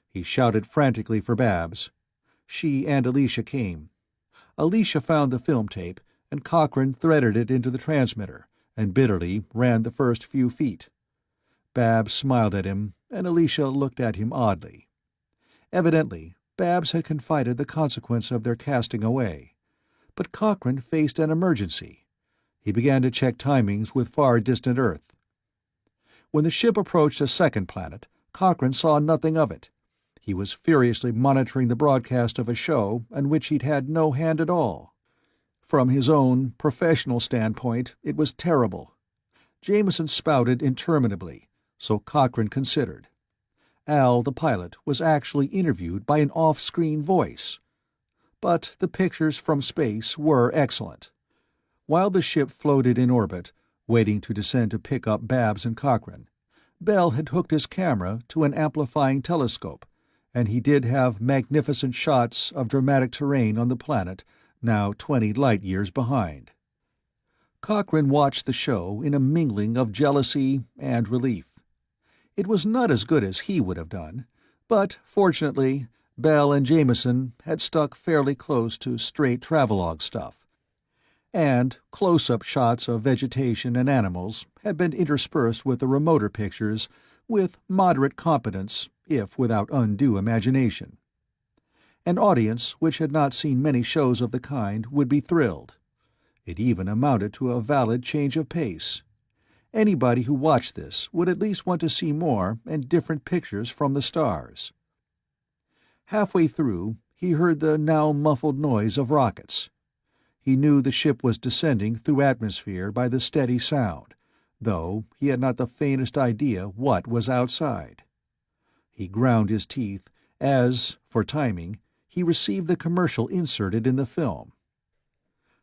He shouted frantically for Babs. She and Alicia came. Alicia found the film tape, and Cochrane threaded it into the transmitter, and bitterly ran the first few feet. Babs smiled at him, and Alicia looked at him oddly. Evidently, Babs had confided the consequence of their casting away. But Cochrane faced an emergency. He began to check timings with far-distant Earth. When the ship approached a second planet, Cochrane saw nothing of it. He was furiously monitoring the broadcast of a show in which he'd had no hand at all. From his own professional standpoint, it was terrible. Jameson spouted interminably, so Cochrane considered. Al, the pilot, was actually interviewed by an off-screen voice. But the pictures from space were excellent. While the ship floated in orbit, waiting to descend to pick up Babs and Cochrane, Bell had hooked his camera to an amplifying telescope, and he did have magnificent shots of dramatic terrain on the planet, now 20 light-years behind. Cochrane watched the show in a mingling of jealousy and relief. It was not as good as he would have done, but, fortunately, Bell and Jameson had stuck fairly close to straight travelogue stuff, and close-up shots of vegetation and animals had been interspersed with the remoter pictures with moderate competence, if without undue imagination. An audience which had not seen many shows of the kind would be thrilled. It even amounted to a valid change of pace. Anybody who watched this would at least want to see more and different pictures from the stars. Halfway through, he heard the now muffled noise of rockets. He knew the ship was descending through atmosphere by the steady sound, though he had not the faintest idea what was outside. He ground his teeth as, for timing, he received the commercial inserted in the film.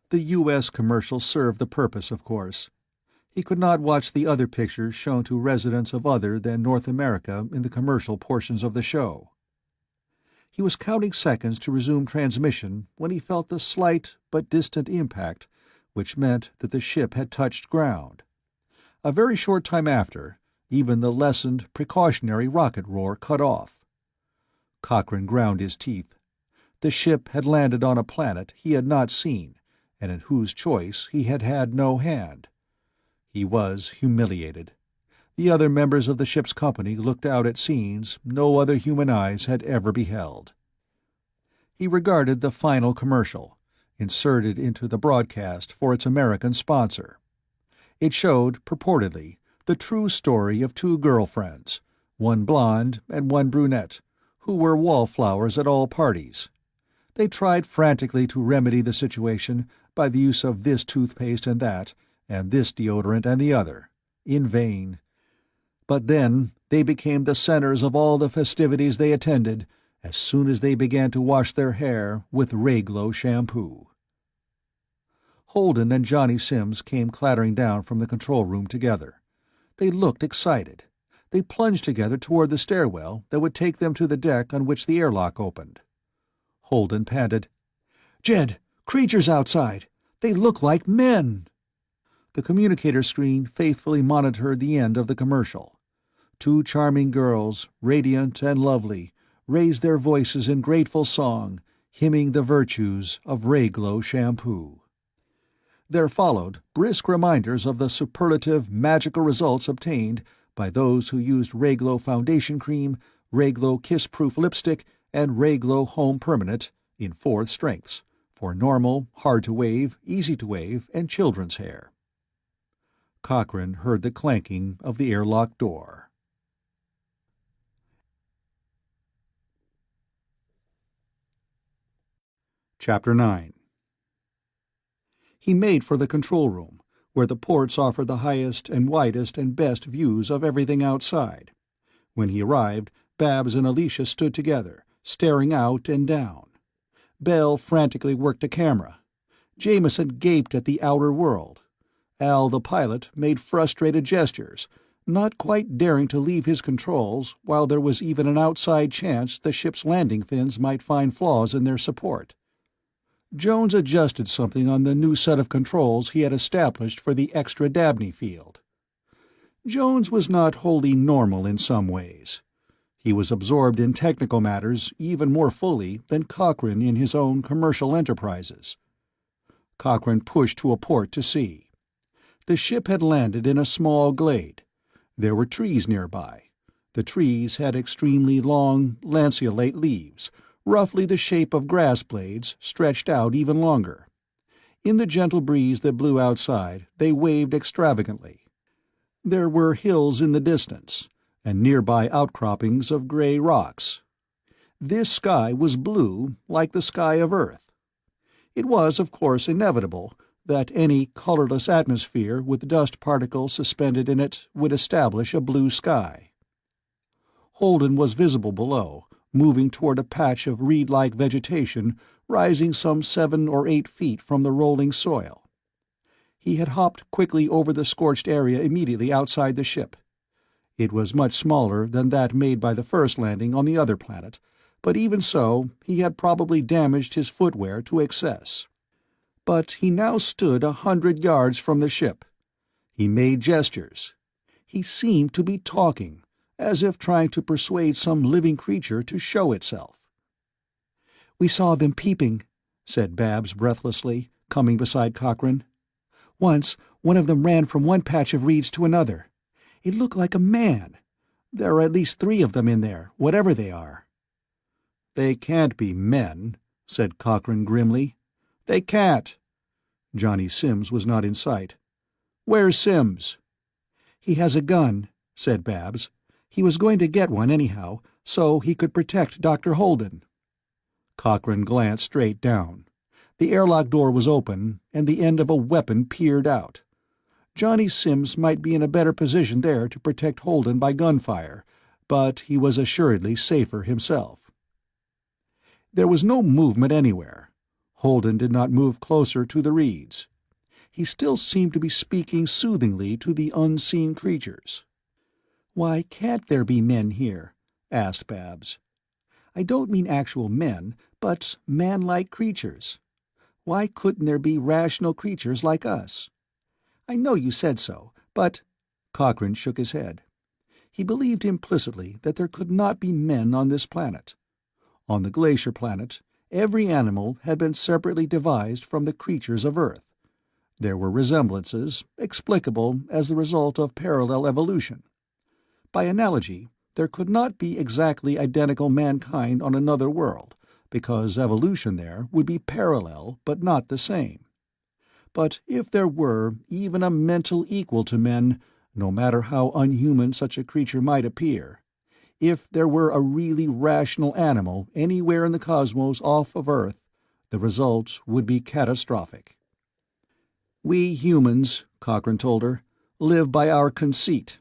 The U.S. commercial served the purpose, of course. He could not watch the other pictures shown to residents of other than North America in the commercial portions of the show. He was counting seconds to resume transmission when he felt the slight but distant impact, which meant that the ship had touched ground. A very short time after, even the lessened, precautionary rocket roar cut off. Cochrane ground his teeth. The ship had landed on a planet he had not seen, and in whose choice he had had no hand. He was humiliated. The other members of the ship's company looked out at scenes no other human eyes had ever beheld. He regarded the final commercial, inserted into the broadcast for its American sponsor. It showed, purportedly, the true story of two girlfriends, one blonde and one brunette, who were wallflowers at all parties. They tried frantically to remedy the situation by the use of this toothpaste and that, and this deodorant and the other, in vain. But then they became the centers of all the festivities they attended as soon as they began to wash their hair with Rayglow shampoo. Holden and Johnny Sims came clattering down from the control room together. They looked excited. They plunged together toward the stairwell that would take them to the deck on which the airlock opened. Holden panted, "Jed, creatures outside! They look like men!" The communicator screen faithfully monitored the end of the commercial. Two charming girls, radiant and lovely, raised their voices in grateful song, hymning the virtues of Rayglow shampoo. There followed brisk reminders of the superlative magical results obtained by those who used Rayglow foundation cream, Rayglow kiss-proof lipstick, and Rayglow Home Permanent in 4th strengths for normal, hard-to-wave, easy-to-wave, and children's hair. Cochrane heard the clanking of the airlock door. Chapter 9. He made for the control room, where the ports offered the highest and widest and best views of everything outside. When he arrived, Babs and Alicia stood together, staring out and down. Bell frantically worked a camera. Jameson gaped at the outer world. Al, the pilot, made frustrated gestures, not quite daring to leave his controls while there was even an outside chance the ship's landing fins might find flaws in their support. Jones adjusted something on the new set of controls he had established for the extra Dabney field. Jones was not wholly normal in some ways. He was absorbed in technical matters even more fully than Cochrane in his own commercial enterprises. Cochrane pushed to a port to see. The ship had landed in a small glade. There were trees nearby. The trees had extremely long, lanceolate leaves, roughly the shape of grass blades stretched out even longer. In the gentle breeze that blew outside, they waved extravagantly. There were hills in the distance, and nearby outcroppings of gray rocks. This sky was blue, like the sky of Earth. It was, of course, inevitable that any colorless atmosphere with dust particles suspended in it would establish a blue sky. Holden was visible below, moving toward a patch of reed-like vegetation rising some 7 or 8 feet from the rolling soil. He had hopped quickly over the scorched area immediately outside the ship. It was much smaller than that made by the first landing on the other planet, but even so, he had probably damaged his footwear to excess. But he now stood 100 yards from the ship. He made gestures. He seemed to be talking, as if trying to persuade some living creature to show itself. "We saw them peeping," said Babs breathlessly, coming beside Cochrane. "Once, one of them ran from one patch of reeds to another. It looked like a man. There are at least 3 of them in there, whatever they are." "They can't be men," said Cochrane grimly. "They can't." Johnny Sims was not in sight. "Where's Sims?" "He has a gun," said Babs. "He was going to get one anyhow, so he could protect Dr. Holden." Cochrane glanced straight down. The airlock door was open, and the end of a weapon peered out. Johnny Sims might be in a better position there to protect Holden by gunfire, but he was assuredly safer himself. There was no movement anywhere. Holden did not move closer to the reeds. He still seemed to be speaking soothingly to the unseen creatures. "Why can't there be men here?" asked Babs. "I don't mean actual men, but man-like creatures. Why couldn't there be rational creatures like us? I know you said so, but—" Cochrane shook his head. He believed implicitly that there could not be men on this planet. On the glacier planet, every animal had been separately devised from the creatures of Earth. There were resemblances, explicable as the result of parallel evolution. By analogy, there could not be exactly identical mankind on another world, because evolution there would be parallel but not the same. But if there were even a mental equal to men, no matter how unhuman such a creature might appear, if there were a really rational animal anywhere in the cosmos off of Earth, the result would be catastrophic. "We humans," Cochrane told her, "live by our conceit.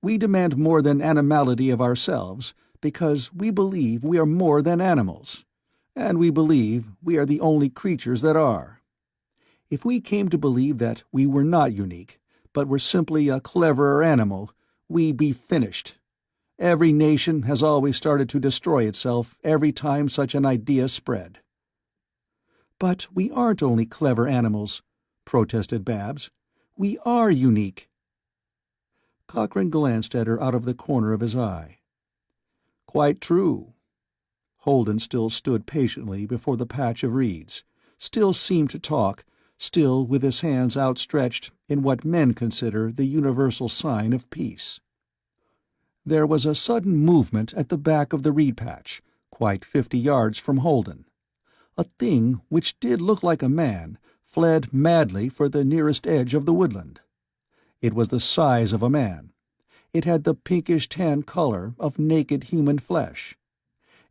We demand more than animality of ourselves because we believe we are more than animals. And we believe we are the only creatures that are. If we came to believe that we were not unique, but were simply a cleverer animal, we'd be finished. Every nation has always started to destroy itself every time such an idea spread." "But we aren't only clever animals," protested Babs. "We are unique." Cochrane glanced at her out of the corner of his eye. "Quite true." Holden still stood patiently before the patch of reeds, still seemed to talk, still with his hands outstretched in what men consider the universal sign of peace. There was a sudden movement at the back of the reed patch, quite 50 yards from Holden. A thing which did look like a man fled madly for the nearest edge of the woodland. It was the size of a man. It had the pinkish-tan color of naked human flesh.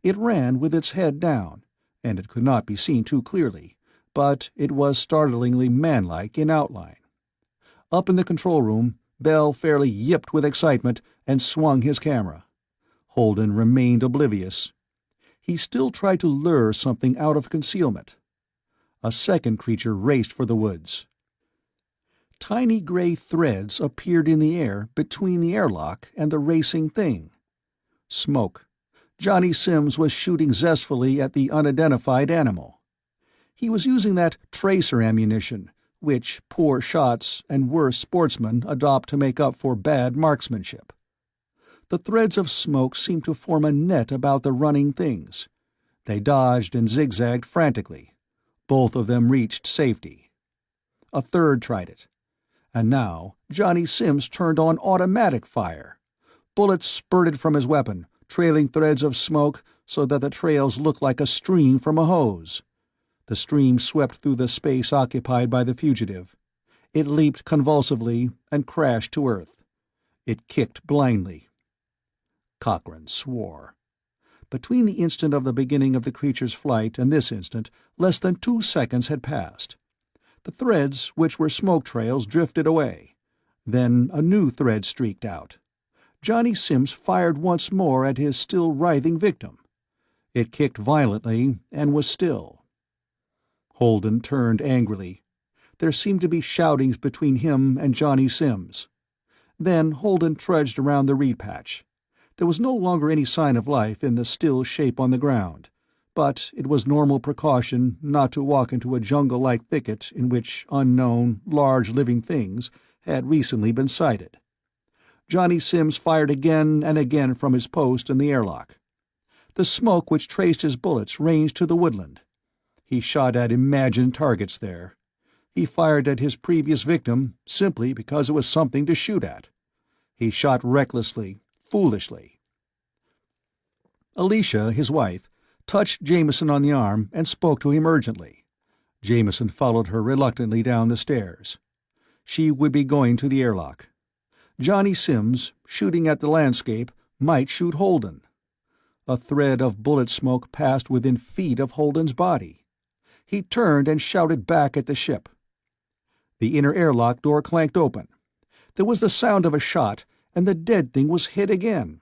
It ran with its head down, and it could not be seen too clearly, but it was startlingly manlike in outline. Up in the control room, Bell fairly yipped with excitement and swung his camera. Holden remained oblivious. He still tried to lure something out of concealment. A second creature raced for the woods. Tiny gray threads appeared in the air between the airlock and the racing thing. Smoke. Johnny Sims was shooting zestfully at the unidentified animal. He was using that tracer ammunition, which poor shots and worse sportsmen adopt to make up for bad marksmanship. The threads of smoke seemed to form a net about the running things. They dodged and zigzagged frantically. Both of them reached safety. A third tried it. And now Johnny Sims turned on automatic fire. Bullets spurted from his weapon, trailing threads of smoke so that the trails looked like a stream from a hose. The stream swept through the space occupied by the fugitive. It leaped convulsively and crashed to earth. It kicked blindly. Cochrane swore. Between the instant of the beginning of the creature's flight and this instant, less than 2 seconds had passed. The threads, which were smoke trails, drifted away. Then a new thread streaked out. Johnny Sims fired once more at his still writhing victim. It kicked violently and was still. Holden turned angrily. There seemed to be shoutings between him and Johnny Sims. Then Holden trudged around the reed patch. There was no longer any sign of life in the still shape on the ground, but it was normal precaution not to walk into a jungle-like thicket in which unknown, large living things had recently been sighted. Johnny Sims fired again and again from his post in the airlock. The smoke which traced his bullets ranged to the woodland. He shot at imagined targets there. He fired at his previous victim simply because it was something to shoot at. He shot recklessly, foolishly. Alicia, his wife, touched Jameson on the arm and spoke to him urgently. Jameson followed her reluctantly down the stairs. She would be going to the airlock. Johnny Sims, shooting at the landscape, might shoot Holden. A thread of bullet smoke passed within feet of Holden's body. He turned and shouted back at the ship. The inner airlock door clanked open. There was the sound of a shot, and the dead thing was hit again.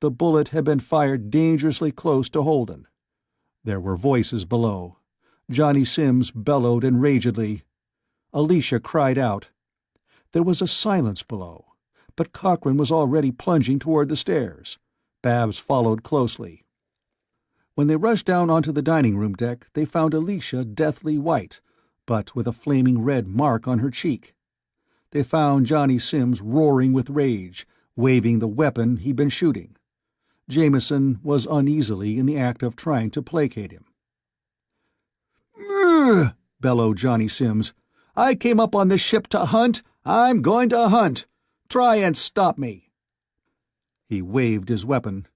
The bullet had been fired dangerously close to Holden. There were voices below. Johnny Sims bellowed enragedly. Alicia cried out. There was a silence below, but Cochrane was already plunging toward the stairs. Babs followed closely. When they rushed down onto the dining-room deck, they found Alicia deathly white, but with a flaming red mark on her cheek. They found Johnny Sims roaring with rage, waving the weapon he'd been shooting. Jameson was uneasily in the act of trying to placate him. "Ugh!" bellowed Johnny Sims. "I came up on this ship to hunt. I'm going to hunt. Try and stop me." He waved his weapon.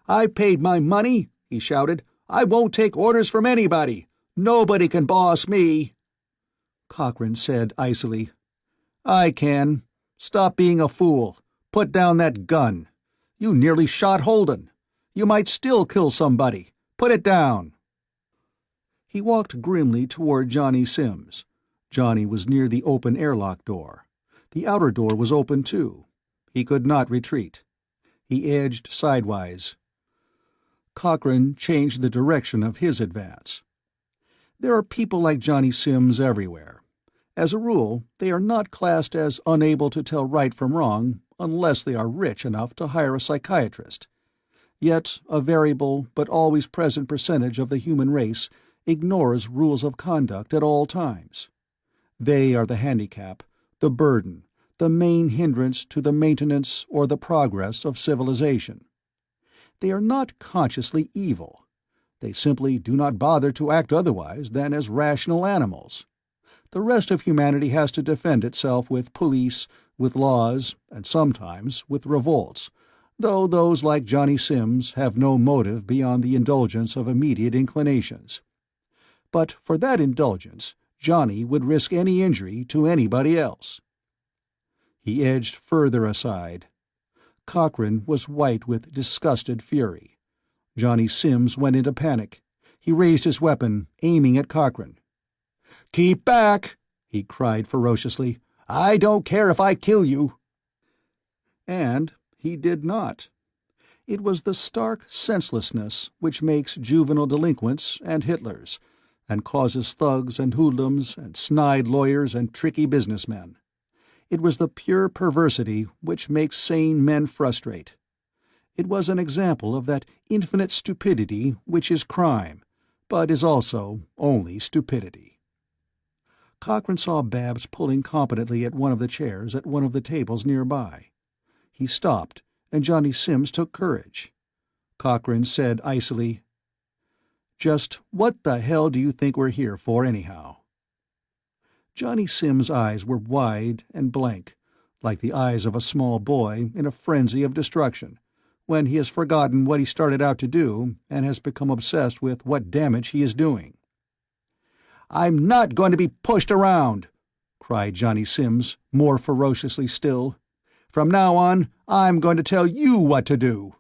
"I paid my money," he shouted. "I won't take orders from anybody. Nobody can boss me." Cochrane said icily, "I can. Stop being a fool. Put down that gun. You nearly shot Holden. You might still kill somebody. Put it down." He walked grimly toward Johnny Sims. Johnny was near the open airlock door. The outer door was open too. He could not retreat. He edged sidewise. Cochrane changed the direction of his advance. There are people like Johnny Sims everywhere. As a rule, they are not classed as unable to tell right from wrong unless they are rich enough to hire a psychiatrist. Yet a variable but always present percentage of the human race ignores rules of conduct at all times. They are the handicap, the burden, the main hindrance to the maintenance or the progress of civilization. They are not consciously evil. They simply do not bother to act otherwise than as rational animals. The rest of humanity has to defend itself with police, with laws, and sometimes with revolts, though those like Johnny Sims have no motive beyond the indulgence of immediate inclinations. But for that indulgence, Johnny would risk any injury to anybody else. He edged further aside. Cochrane was white with disgusted fury. Johnny Sims went into panic. He raised his weapon, aiming at Cochrane. "Keep back!" he cried ferociously. "I don't care if I kill you!" And he did not. It was the stark senselessness which makes juvenile delinquents and Hitlers, and causes thugs and hoodlums and snide lawyers and tricky businessmen. It was the pure perversity which makes sane men frustrate. It was an example of that infinite stupidity which is crime, but is also only stupidity. Cochrane saw Babs pulling competently at one of the chairs at one of the tables nearby. He stopped, and Johnny Sims took courage. Cochrane said icily, "Just what the hell do you think we're here for, anyhow?" Johnny Sims' eyes were wide and blank, like the eyes of a small boy in a frenzy of destruction, when he has forgotten what he started out to do and has become obsessed with what damage he is doing. "I'm not going to be pushed around!" cried Johnny Sims, more ferociously still. "From now on, I'm going to tell you what to do!"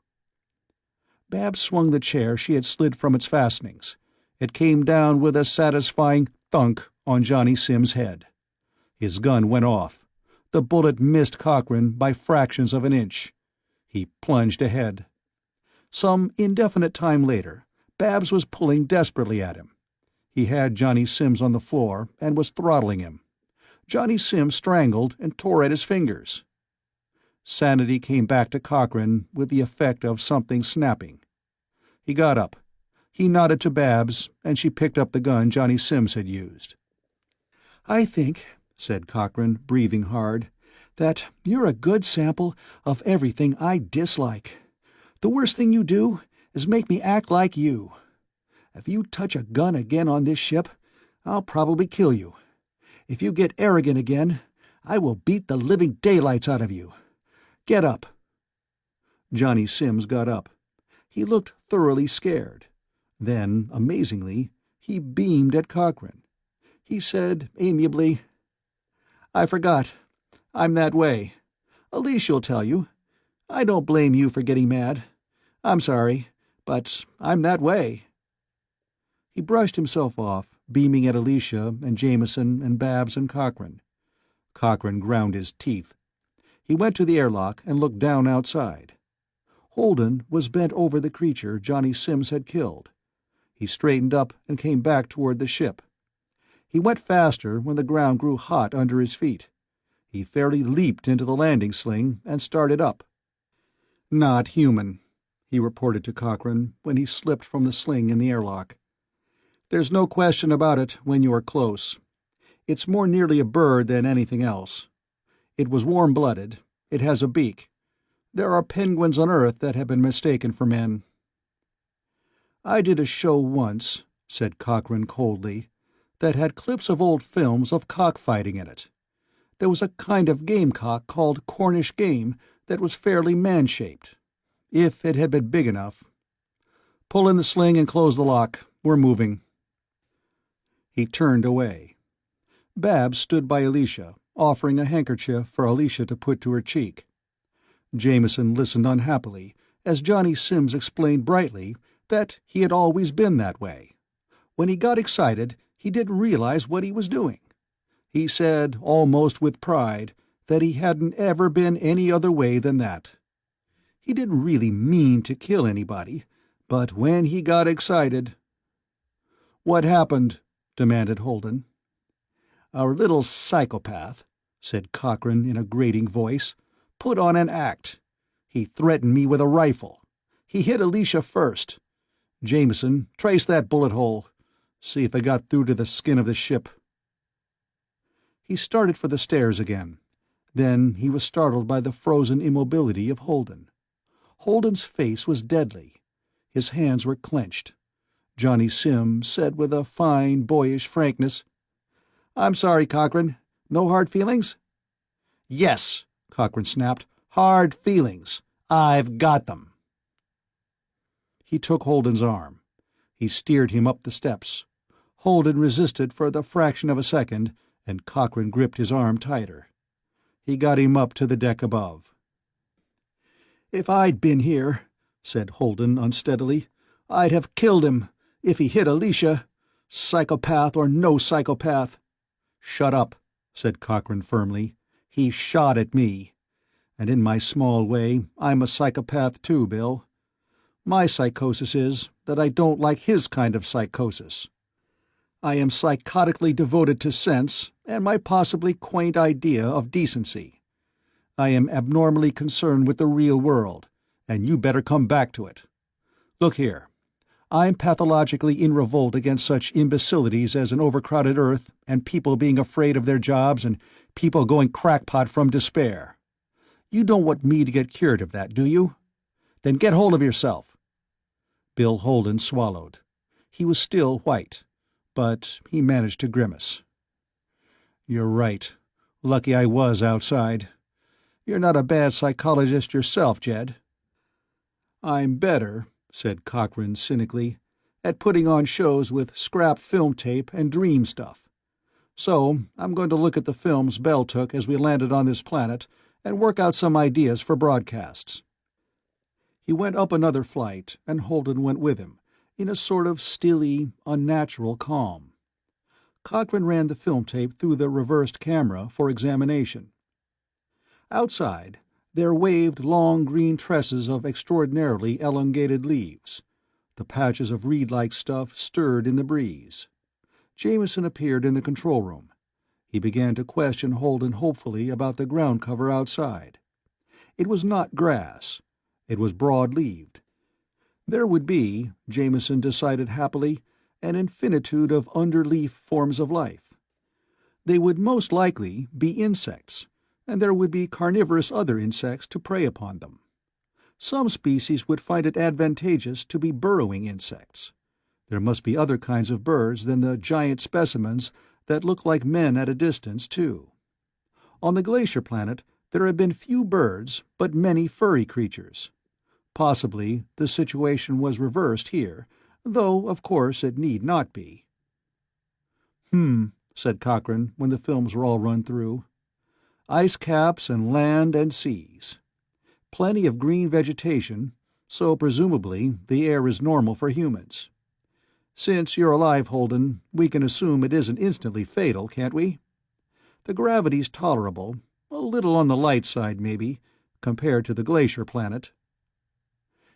Babs swung the chair she had slid from its fastenings. It came down with a satisfying thunk on Johnny Sims' head. His gun went off. The bullet missed Cochrane by fractions of an inch. He plunged ahead. Some indefinite time later, Babs was pulling desperately at him. He had Johnny Sims on the floor and was throttling him. Johnny Sims strangled and tore at his fingers. Sanity came back to Cochrane with the effect of something snapping. He got up. He nodded to Babs, and she picked up the gun Johnny Sims had used. "I think," said Cochrane, breathing hard, "that you're a good sample of everything I dislike. The worst thing you do is make me act like you. If you touch a gun again on this ship, I'll probably kill you. If you get arrogant again, I will beat the living daylights out of you. Get up." Johnny Sims got up. He looked thoroughly scared. Then, amazingly, he beamed at Cochrane. He said amiably, "I forgot. I'm that way. Alicia'll tell you. I don't blame you for getting mad. I'm sorry, but I'm that way." He brushed himself off, beaming at Alicia and Jameson and Babs and Cochrane. Cochrane ground his teeth. He went to the airlock and looked down outside. Holden was bent over the creature Johnny Sims had killed. He straightened up and came back toward the ship. He went faster when the ground grew hot under his feet. He fairly leaped into the landing sling and started up. "Not human," he reported to Cochrane when he slipped from the sling in the airlock. "There's no question about it when you are close. It's more nearly a bird than anything else. It was warm-blooded. It has a beak. There are penguins on Earth that have been mistaken for men." "I did a show once," said Cochrane coldly, "that had clips of old films of cockfighting in it. There was a kind of gamecock called Cornish game that was fairly man-shaped. If it had been big enough. Pull in the sling and close the lock. We're moving." He turned away. Babs stood by Alicia, offering a handkerchief for Alicia to put to her cheek. Jameson listened unhappily as Johnny Sims explained brightly that he had always been that way. When he got excited, he didn't realize what he was doing. He said, almost with pride, that he hadn't ever been any other way than that. He didn't really mean to kill anybody, but when he got excited— "What happened?" demanded Holden. "Our little psychopath," said Cochrane in a grating voice, "put on an act. He threatened me with a rifle. He hit Alicia first. Jameson, trace that bullet hole. See if it got through to the skin of the ship." He started for the stairs again. Then he was startled by the frozen immobility of Holden. Holden's face was deadly. His hands were clenched. Johnny Sims said with a fine, boyish frankness, "I'm sorry, Cochrane. No hard feelings?" "Yes," Cochrane snapped. "Hard feelings. I've got them." He took Holden's arm. He steered him up the steps. Holden resisted for the fraction of a second, and Cochrane gripped his arm tighter. He got him up to the deck above. "If I'd been here," said Holden unsteadily, "I'd have killed him, if he hit Alicia. Psychopath or no psychopath." "Shut up," said Cochrane firmly. "He shot at me. And in my small way, I'm a psychopath too, Bill. My psychosis is that I don't like his kind of psychosis. I am psychotically devoted to sense and my possibly quaint idea of decency. I am abnormally concerned with the real world, and you better come back to it. Look here. I'm pathologically in revolt against such imbecilities as an overcrowded Earth and people being afraid of their jobs and people going crackpot from despair. You don't want me to get cured of that, do you? Then get hold of yourself." Bill Holden swallowed. He was still white, but he managed to grimace. "You're right. Lucky I was outside. You're not a bad psychologist yourself, Jed." "I'm better," said Cochrane cynically, "at putting on shows with scrap film tape and dream stuff. So I'm going to look at the films Bell took as we landed on this planet and work out some ideas for broadcasts." He went up another flight, and Holden went with him, in a sort of stilly, unnatural calm. Cochrane ran the film tape through the reversed camera for examination. Outside, there waved long green tresses of extraordinarily elongated leaves. The patches of reed-like stuff stirred in the breeze. Jameson appeared in the control room. He began to question Holden hopefully about the ground cover outside. It was not grass. It was broad-leaved. There would be, Jameson decided happily, an infinitude of underleaf forms of life. They would most likely be insects, and there would be carnivorous other insects to prey upon them. Some species would find it advantageous to be burrowing insects. There must be other kinds of birds than the giant specimens that look like men at a distance, too. On the glacier planet, there had been few birds, but many furry creatures. Possibly the situation was reversed here, though, of course, it need not be. Said Cochrane, when the films were all run through. "Ice caps and land and seas. Plenty of green vegetation, so presumably the air is normal for humans. Since you're alive, Holden, we can assume it isn't instantly fatal, can't we? The gravity's tolerable, a little on the light side maybe, compared to the glacier planet."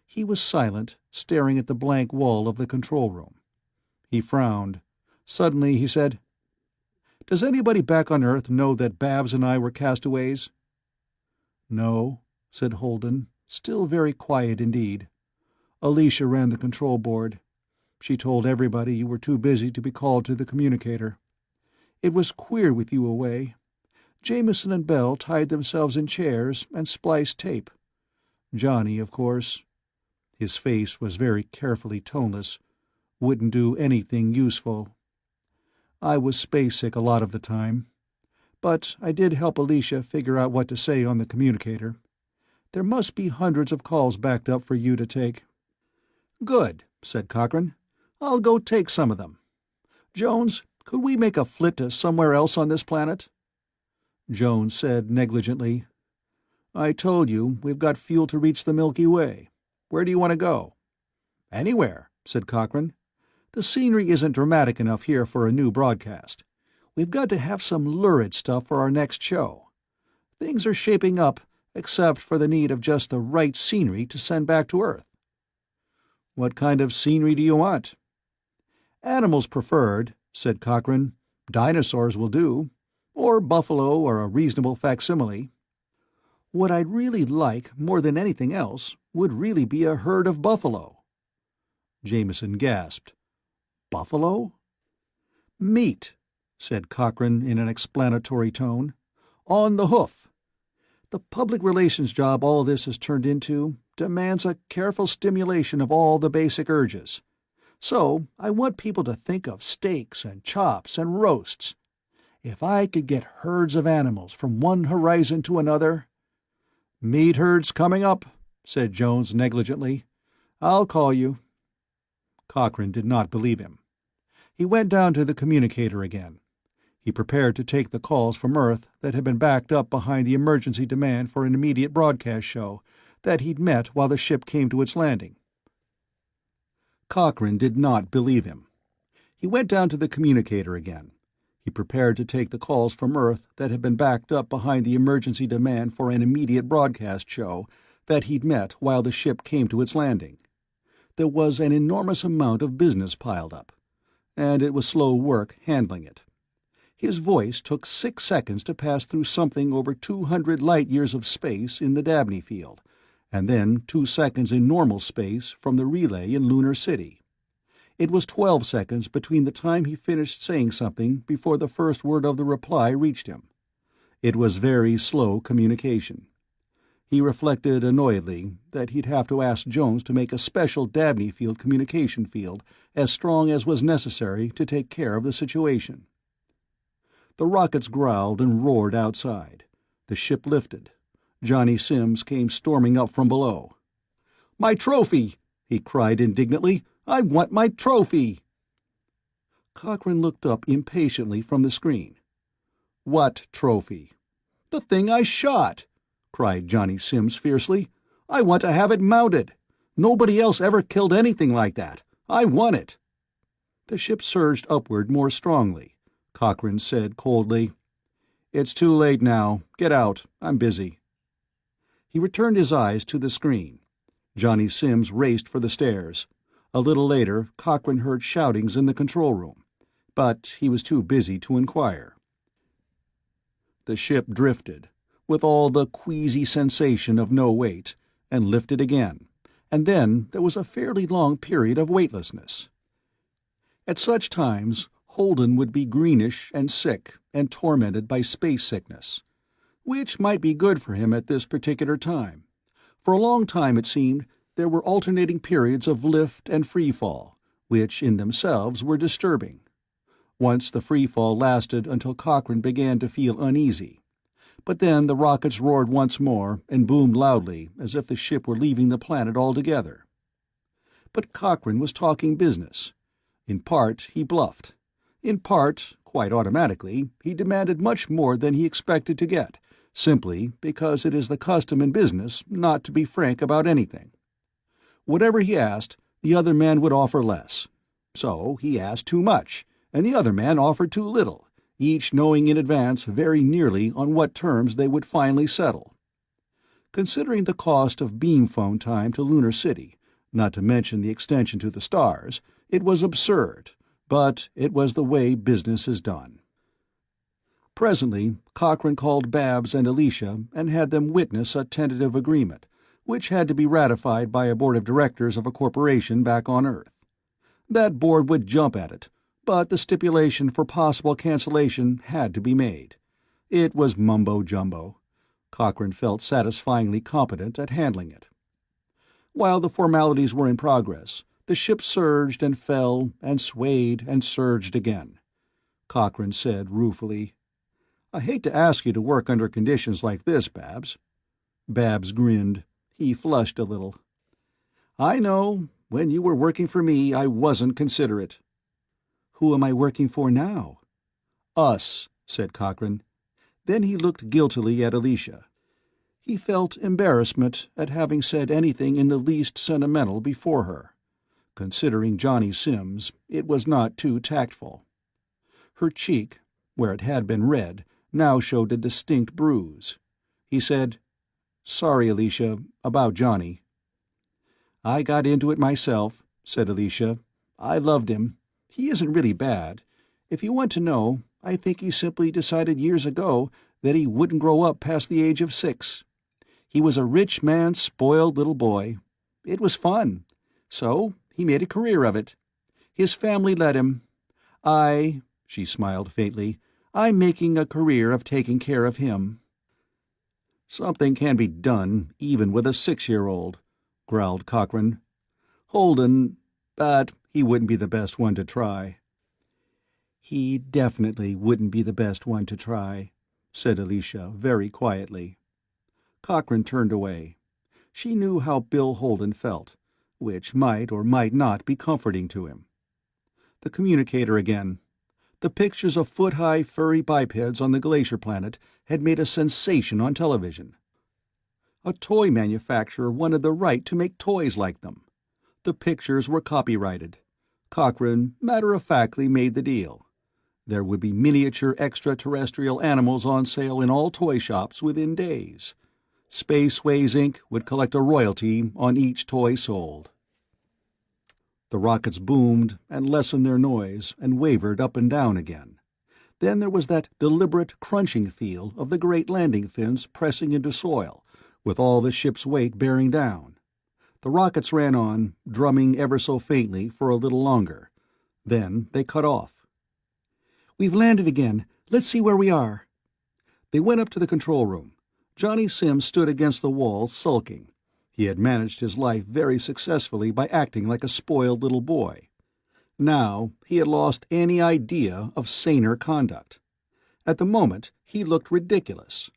He was silent, staring at the blank wall of the control room. He frowned. Suddenly he said, "Does anybody back on Earth know that Babs and I were castaways?" "No," said Holden, still very quiet indeed. "Alicia ran the control board. She told everybody you were too busy to be called to the communicator. It was queer with you away. Jameson and Bell tied themselves in chairs and spliced tape. Johnny, of course," his face was very carefully toneless, "wouldn't do anything useful. I was space-sick a lot of the time. But I did help Alicia figure out what to say on the communicator. There must be hundreds of calls backed up for you to take." "Good," said Cochrane. "I'll go take some of them. Jones, could we make a flit to somewhere else on this planet?" Jones said negligently, "I told you we've got fuel to reach the Milky Way. Where do you want to go?" "Anywhere," said Cochrane. "The scenery isn't dramatic enough here for a new broadcast. We've got to have some lurid stuff for our next show. Things are shaping up, except for the need of just the right scenery to send back to Earth." "What kind of scenery do you want?" "Animals preferred," said Cochrane. "Dinosaurs will do. Or buffalo or a reasonable facsimile. What I'd really like, more than anything else, would really be a herd of buffalo." Jameson gasped. "Buffalo?" "Meat," said Cochrane in an explanatory tone. "On the hoof. The public relations job all this has turned into demands a careful stimulation of all the basic urges. So I want people to think of steaks and chops and roasts. If I could get herds of animals from one horizon to another—" "Meat herds coming up," said Jones negligently. "I'll call you." Cochrane did not believe him. He went down to the communicator again. He prepared to take the calls from Earth that had been backed up behind the emergency demand for an immediate broadcast show that he'd met while the ship came to its landing. Cochrane did not believe him. He went down to the communicator again. He prepared to take the calls from Earth that had been backed up behind the emergency demand for an immediate broadcast show that he'd met while the ship came to its landing. There was an enormous amount of business piled up, and it was slow work handling it. His voice took 6 seconds to pass through something over 200 light-years of space in the Dabney field, and then 2 seconds in normal space from the relay in Lunar City. It was 12 seconds between the time he finished saying something before the first word of the reply reached him. It was very slow communication. He reflected annoyedly that he'd have to ask Jones to make a special Dabney field communication field as strong as was necessary to take care of the situation. The rockets growled and roared outside. The ship lifted. Johnny Sims came storming up from below. "My trophy!" he cried indignantly. "I want my trophy!" Cochrane looked up impatiently from the screen. "What trophy?" "The thing I shot!" cried Johnny Sims fiercely. "I want to have it mounted. Nobody else ever killed anything like that. I want it." The ship surged upward more strongly. Cochrane said coldly, "It's too late now. Get out. I'm busy." He returned his eyes to the screen. Johnny Sims raced for the stairs. A little later, Cochrane heard shoutings in the control room, but he was too busy to inquire. The ship drifted, with all the queasy sensation of no weight, and lifted again, and then there was a fairly long period of weightlessness. At such times, Holden would be greenish and sick and tormented by space sickness, which might be good for him at this particular time. For a long time, it seemed, there were alternating periods of lift and free fall, which in themselves were disturbing. Once the free fall lasted until Cochrane began to feel uneasy. But then the rockets roared once more and boomed loudly as if the ship were leaving the planet altogether. But Cochrane was talking business. In part, he bluffed. In part, quite automatically, he demanded much more than he expected to get, simply because it is the custom in business not to be frank about anything. Whatever he asked, the other man would offer less. So he asked too much, and the other man offered too little, each knowing in advance very nearly on what terms they would finally settle. Considering the cost of beam phone time to Lunar City, not to mention the extension to the stars, it was absurd, but it was the way business is done. Presently, Cochrane called Babs and Alicia and had them witness a tentative agreement, which had to be ratified by a board of directors of a corporation back on Earth. That board would jump at it, but the stipulation for possible cancellation had to be made. It was mumbo-jumbo. Cochrane felt satisfyingly competent at handling it. While the formalities were in progress, the ship surged and fell and swayed and surged again. Cochrane said ruefully, "I hate to ask you to work under conditions like this, Babs." Babs grinned. He flushed a little. "I know. When you were working for me, I wasn't considerate." "Who am I working for now?" "Us," said Cochrane. Then he looked guiltily at Alicia. He felt embarrassment at having said anything in the least sentimental before her. Considering Johnny Sims, it was not too tactful. Her cheek, where it had been red, now showed a distinct bruise. He said, "Sorry, Alicia, about Johnny." "I got into it myself," said Alicia. "I loved him. He isn't really bad. If you want to know, I think he simply decided years ago that he wouldn't grow up past the age of 6. He was a rich man's spoiled little boy. It was fun. So he made a career of it. His family let him. She smiled faintly, I'm making a career of taking care of him." "Something can be done, even with a 6-year-old, growled Cochrane. "Holden, but he wouldn't be the best one to try." "He definitely wouldn't be the best one to try," said Alicia very quietly. Cochrane turned away. She knew how Bill Holden felt, which might or might not be comforting to him. The communicator again. The pictures of foot-high furry bipeds on the glacier planet had made a sensation on television. A toy manufacturer wanted the right to make toys like them. The pictures were copyrighted. Cochrane matter-of-factly made the deal. There would be miniature extraterrestrial animals on sale in all toy shops within days. Spaceways, Inc. would collect a royalty on each toy sold. The rockets boomed and lessened their noise and wavered up and down again. Then there was that deliberate crunching feel of the great landing fins pressing into soil, with all the ship's weight bearing down. The rockets ran on, drumming ever so faintly for a little longer. Then they cut off. "We've landed again. Let's see where we are." They went up to the control room. Johnny Sims stood against the wall, sulking. He had managed his life very successfully by acting like a spoiled little boy. Now he had lost any idea of saner conduct. At the moment he looked ridiculous.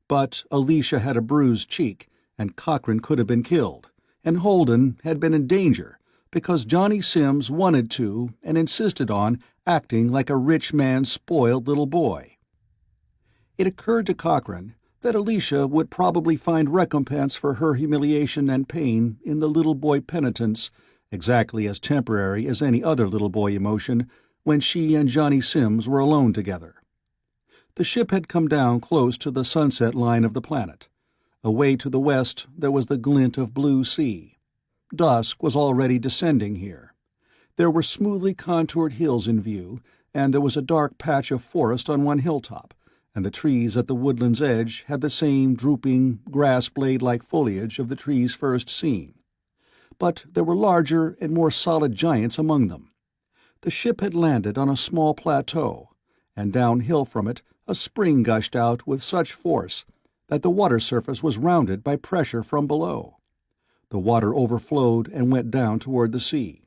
But Alicia had a bruised cheek, and Cochrane could have been killed, and Holden had been in danger because Johnny Sims wanted to and insisted on acting like a rich man's spoiled little boy. It occurred to Cochrane that Alicia would probably find recompense for her humiliation and pain in the little boy penitence, exactly as temporary as any other little boy emotion, when she and Johnny Sims were alone together. The ship had come down close to the sunset line of the planet. Away to the west there was the glint of blue sea. Dusk was already descending here. There were smoothly contoured hills in view, and there was a dark patch of forest on one hilltop, and the trees at the woodland's edge had the same drooping, grass-blade-like foliage of the trees first seen. But there were larger and more solid giants among them. The ship had landed on a small plateau, and downhill from it a spring gushed out with such force that the water surface was rounded by pressure from below. The water overflowed and went down toward the sea.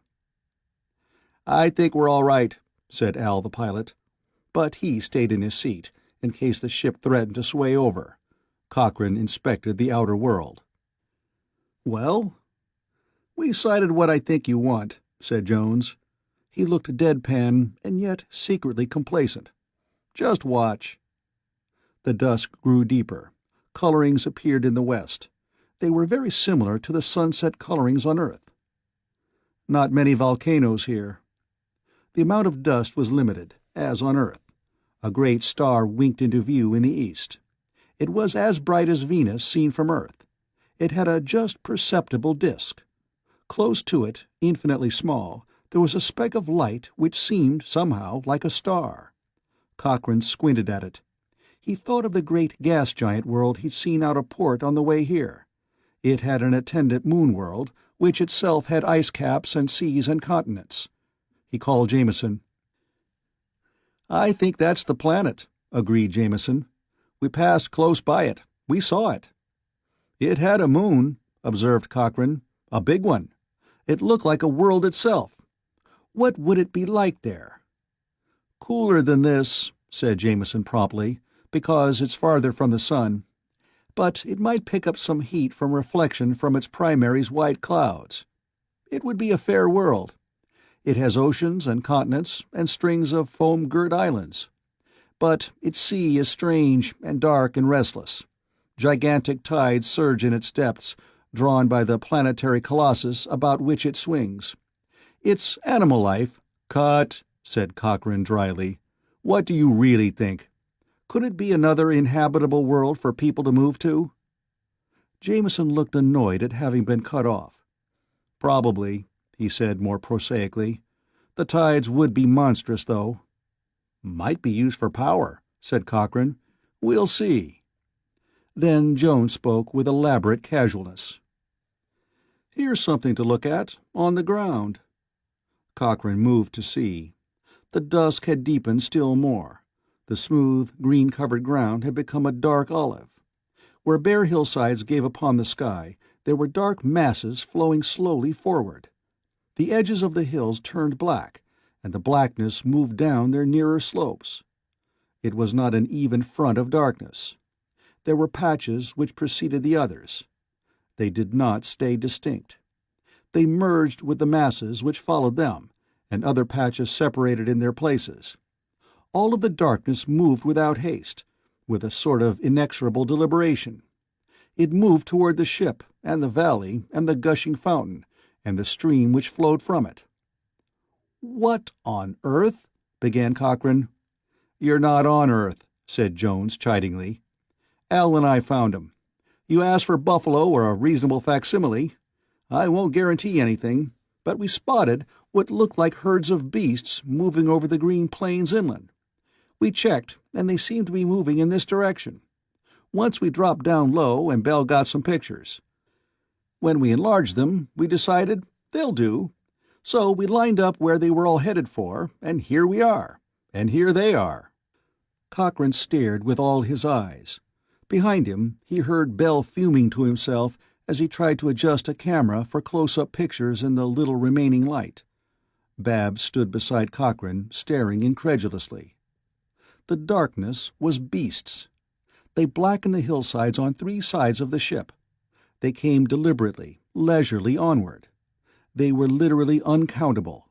"I think we're all right," said Al the pilot. But he stayed in his seat, in case the ship threatened to sway over. Cochrane inspected the outer world. "Well, we sighted what I think you want," said Jones. He looked deadpan and yet secretly complacent. "Just watch." The dusk grew deeper. Colorings appeared in the west. They were very similar to the sunset colorings on Earth. "Not many volcanoes here." The amount of dust was limited, as on Earth. A great star winked into view in the east. It was as bright as Venus seen from Earth. It had a just perceptible disk. Close to it, infinitely small, there was a speck of light which seemed, somehow, like a star. Cochrane squinted at it. He thought of the great gas giant world he'd seen out of port on the way here. It had an attendant moon world, which itself had ice caps and seas and continents. He called Jameson. "I think that's the planet," agreed Jameson. "We passed close by it. We saw it." "It had a moon," observed Cochrane. "A big one. It looked like a world itself. What would it be like there?" "Cooler than this," said Jameson promptly, "because it's farther from the sun. But it might pick up some heat from reflection from its primary's white clouds. It would be a fair world. It has oceans and continents and strings of foam-girt islands. But its sea is strange and dark and restless. Gigantic tides surge in its depths, drawn by the planetary colossus about which it swings. Its animal life—" "Cut," said Cochrane dryly. "What do you really think? Could it be another inhabitable world for people to move to?" Jameson looked annoyed at having been cut off. "Probably," he said more prosaically. "The tides would be monstrous, though." "Might be used for power," said Cochrane. "We'll see." Then Jones spoke with elaborate casualness. "Here's something to look at, on the ground." Cochrane moved to see. The dusk had deepened still more. The smooth, green-covered ground had become a dark olive. Where bare hillsides gave upon the sky, there were dark masses flowing slowly forward. The edges of the hills turned black, and the blackness moved down their nearer slopes. It was not an even front of darkness. There were patches which preceded the others. They did not stay distinct. They merged with the masses which followed them, and other patches separated in their places. All of the darkness moved without haste, with a sort of inexorable deliberation. It moved toward the ship, and the valley, and the gushing fountain, and the stream which flowed from it. "What on earth—" began Cochrane. "You're not on Earth," said Jones chidingly. "Al and I found 'em. You asked for buffalo or a reasonable facsimile. I won't guarantee anything, but we spotted what looked like herds of beasts moving over the green plains inland. We checked, and they seemed to be moving in this direction. Once we dropped down low and Bell got some pictures. When we enlarged them, we decided they'll do. So we lined up where they were all headed for, and here we are. And here they are." Cochrane stared with all his eyes. Behind him, he heard Bell fuming to himself as he tried to adjust a camera for close-up pictures in the little remaining light. Babs stood beside Cochrane, staring incredulously. The darkness was beasts. They blackened the hillsides on 3 sides of the ship. They came deliberately, leisurely onward. They were literally uncountable.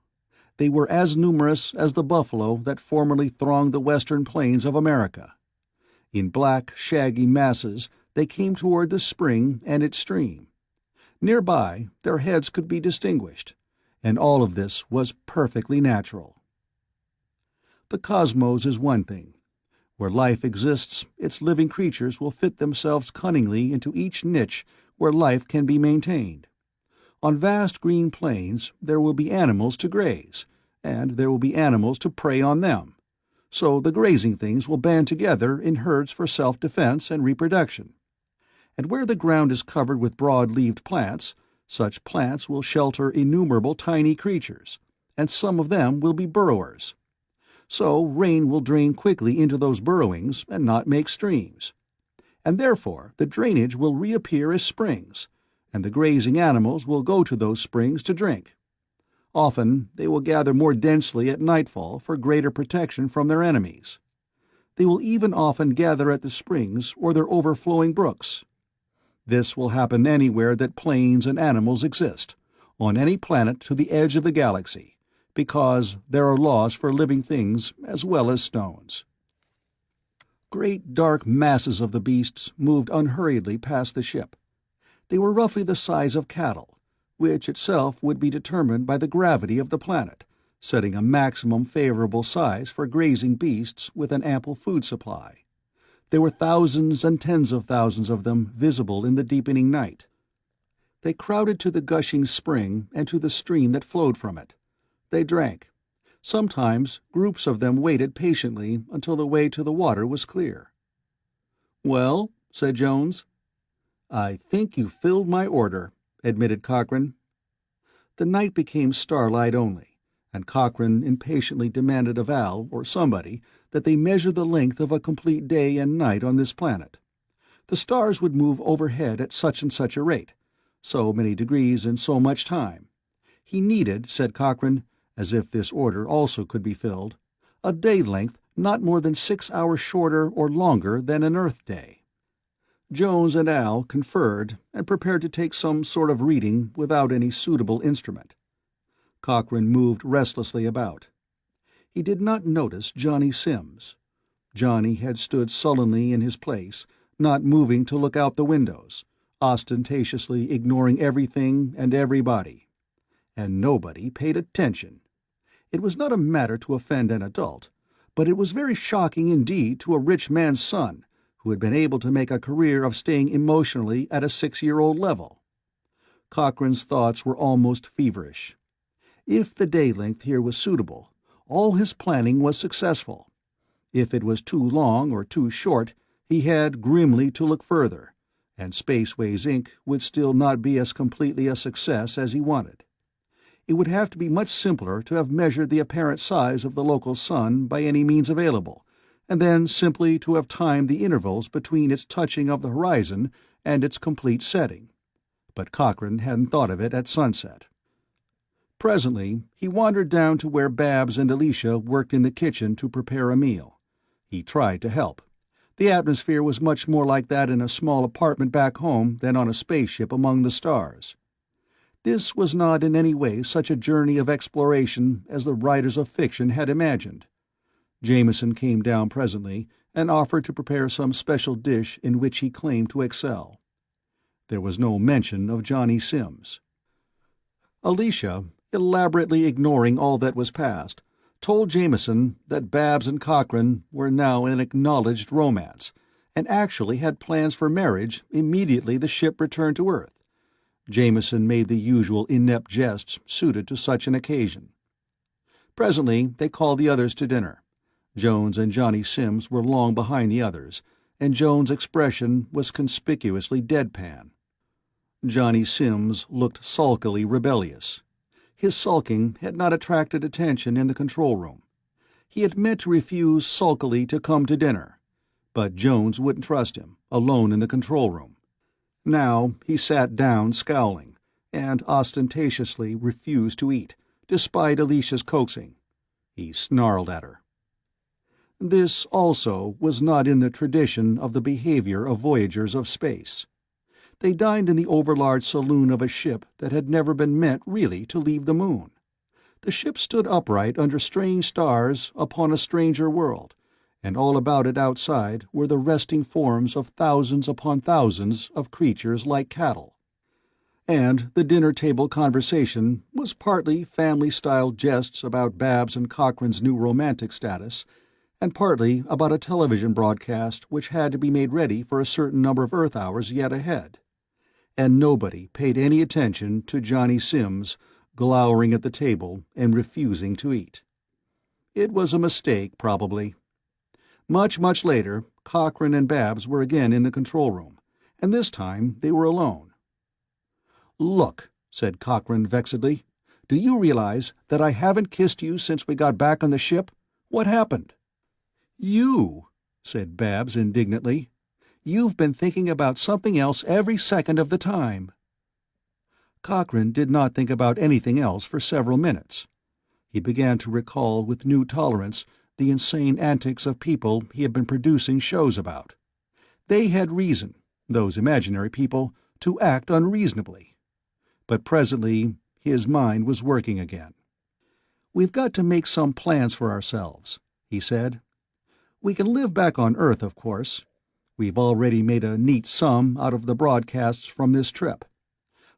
They were as numerous as the buffalo that formerly thronged the western plains of America. In black, shaggy masses, they came toward the spring and its stream. Nearby, their heads could be distinguished, and all of this was perfectly natural. The cosmos is one thing. Where life exists, its living creatures will fit themselves cunningly into each niche where life can be maintained. On vast green plains there will be animals to graze, and there will be animals to prey on them. So the grazing things will band together in herds for self-defense and reproduction. And where the ground is covered with broad-leaved plants, such plants will shelter innumerable tiny creatures, and some of them will be burrowers. So rain will drain quickly into those burrowings and not make streams. And therefore the drainage will reappear as springs, and the grazing animals will go to those springs to drink. Often they will gather more densely at nightfall for greater protection from their enemies. They will even often gather at the springs or their overflowing brooks. This will happen anywhere that plains and animals exist, on any planet to the edge of the galaxy, because there are laws for living things as well as stones. Great dark masses of the beasts moved unhurriedly past the ship. They were roughly the size of cattle, which itself would be determined by the gravity of the planet, setting a maximum favorable size for grazing beasts with an ample food supply. There were thousands and tens of thousands of them visible in the deepening night. They crowded to the gushing spring and to the stream that flowed from it. They drank. Sometimes groups of them waited patiently until the way to the water was clear. "Well," said Jones. "I think you filled my order," admitted Cochrane. The night became starlight only, and Cochrane impatiently demanded of Al, or somebody, that they measure the length of a complete day and night on this planet. The stars would move overhead at such and such a rate, so many degrees in so much time. He needed, said Cochrane, as if this order also could be filled, a day length not more than 6 hours shorter or longer than an Earth day. Jones and Al conferred and prepared to take some sort of reading without any suitable instrument. Cochrane moved restlessly about. He did not notice Johnny Sims. Johnny had stood sullenly in his place, not moving to look out the windows, ostentatiously ignoring everything and everybody. And nobody paid attention. It was not a matter to offend an adult, but it was very shocking indeed to a rich man's son, who had been able to make a career of staying emotionally at a 6-year-old level. Cochrane's thoughts were almost feverish. If the day length here was suitable, all his planning was successful. If it was too long or too short, he had grimly to look further, and Spaceways Inc. would still not be as completely a success as he wanted. It would have to be much simpler to have measured the apparent size of the local sun by any means available, and then simply to have timed the intervals between its touching of the horizon and its complete setting. But Cochrane hadn't thought of it at sunset. Presently he wandered down to where Babs and Alicia worked in the kitchen to prepare a meal. He tried to help. The atmosphere was much more like that in a small apartment back home than on a spaceship among the stars. This was not in any way such a journey of exploration as the writers of fiction had imagined. Jameson came down presently and offered to prepare some special dish in which he claimed to excel. There was no mention of Johnny Sims. Alicia, elaborately ignoring all that was past, told Jameson that Babs and Cochrane were now in acknowledged romance, and actually had plans for marriage immediately the ship returned to Earth. Jameson made the usual inept jests suited to such an occasion. Presently they called the others to dinner. Jones and Johnny Sims were long behind the others, and Jones' expression was conspicuously deadpan. Johnny Sims looked sulkily rebellious. His sulking had not attracted attention in the control room. He had meant to refuse sulkily to come to dinner, but Jones wouldn't trust him, alone in the control room. Now he sat down scowling, and ostentatiously refused to eat, despite Alicia's coaxing. He snarled at her. This, also, was not in the tradition of the behavior of voyagers of space. They dined in the overlarge saloon of a ship that had never been meant really to leave the moon. The ship stood upright under strange stars upon a stranger world, and all about it outside were the resting forms of thousands upon thousands of creatures like cattle. And the dinner-table conversation was partly family-style jests about Babs and Cochrane's new romantic status, and partly about a television broadcast which had to be made ready for a certain number of Earth hours yet ahead. And nobody paid any attention to Johnny Sims glowering at the table and refusing to eat. It was a mistake, probably. Much later, Cochrane and Babs were again in the control room, and this time they were alone. "Look," said Cochrane vexedly, "do you realize that I haven't kissed you since we got back on the ship? What happened?" "You," said Babs indignantly. "You've been thinking about something else every second of the time." Cochrane did not think about anything else for several minutes. He began to recall with new tolerance the insane antics of people he had been producing shows about. They had reason, those imaginary people, to act unreasonably. But presently his mind was working again. "We've got to make some plans for ourselves," he said. "We can live back on Earth, of course. We've already made a neat sum out of the broadcasts from this trip.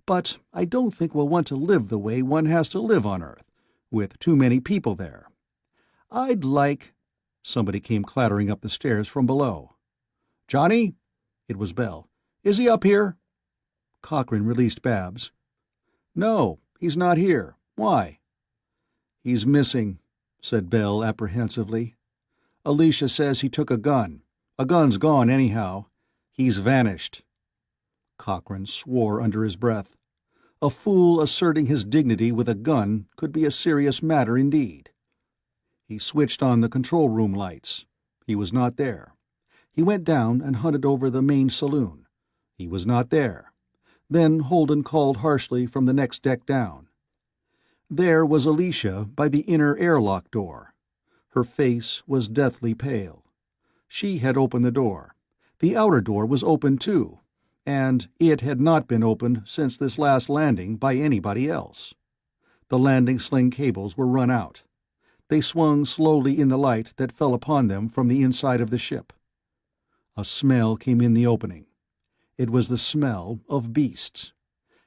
But I don't think we'll want to live the way one has to live on Earth, with too many people there. I'd like—" Somebody came clattering up the stairs from below. "Johnny?" It was Bell. "Is he up here?" Cochrane released Babs. "No, he's not here. Why?" "He's missing," said Bell apprehensively. "Alicia says he took a gun. A gun's gone anyhow. He's vanished." Cochrane swore under his breath. A fool asserting his dignity with a gun could be a serious matter indeed. He switched on the control room lights. He was not there. He went down and hunted over the main saloon. He was not there. Then Holden called harshly from the next deck down. There was Alicia by the inner airlock door. Her face was deathly pale. She had opened the door. The outer door was open too, and it had not been opened since this last landing by anybody else. The landing sling cables were run out. They swung slowly in the light that fell upon them from the inside of the ship. A smell came in the opening. It was the smell of beasts.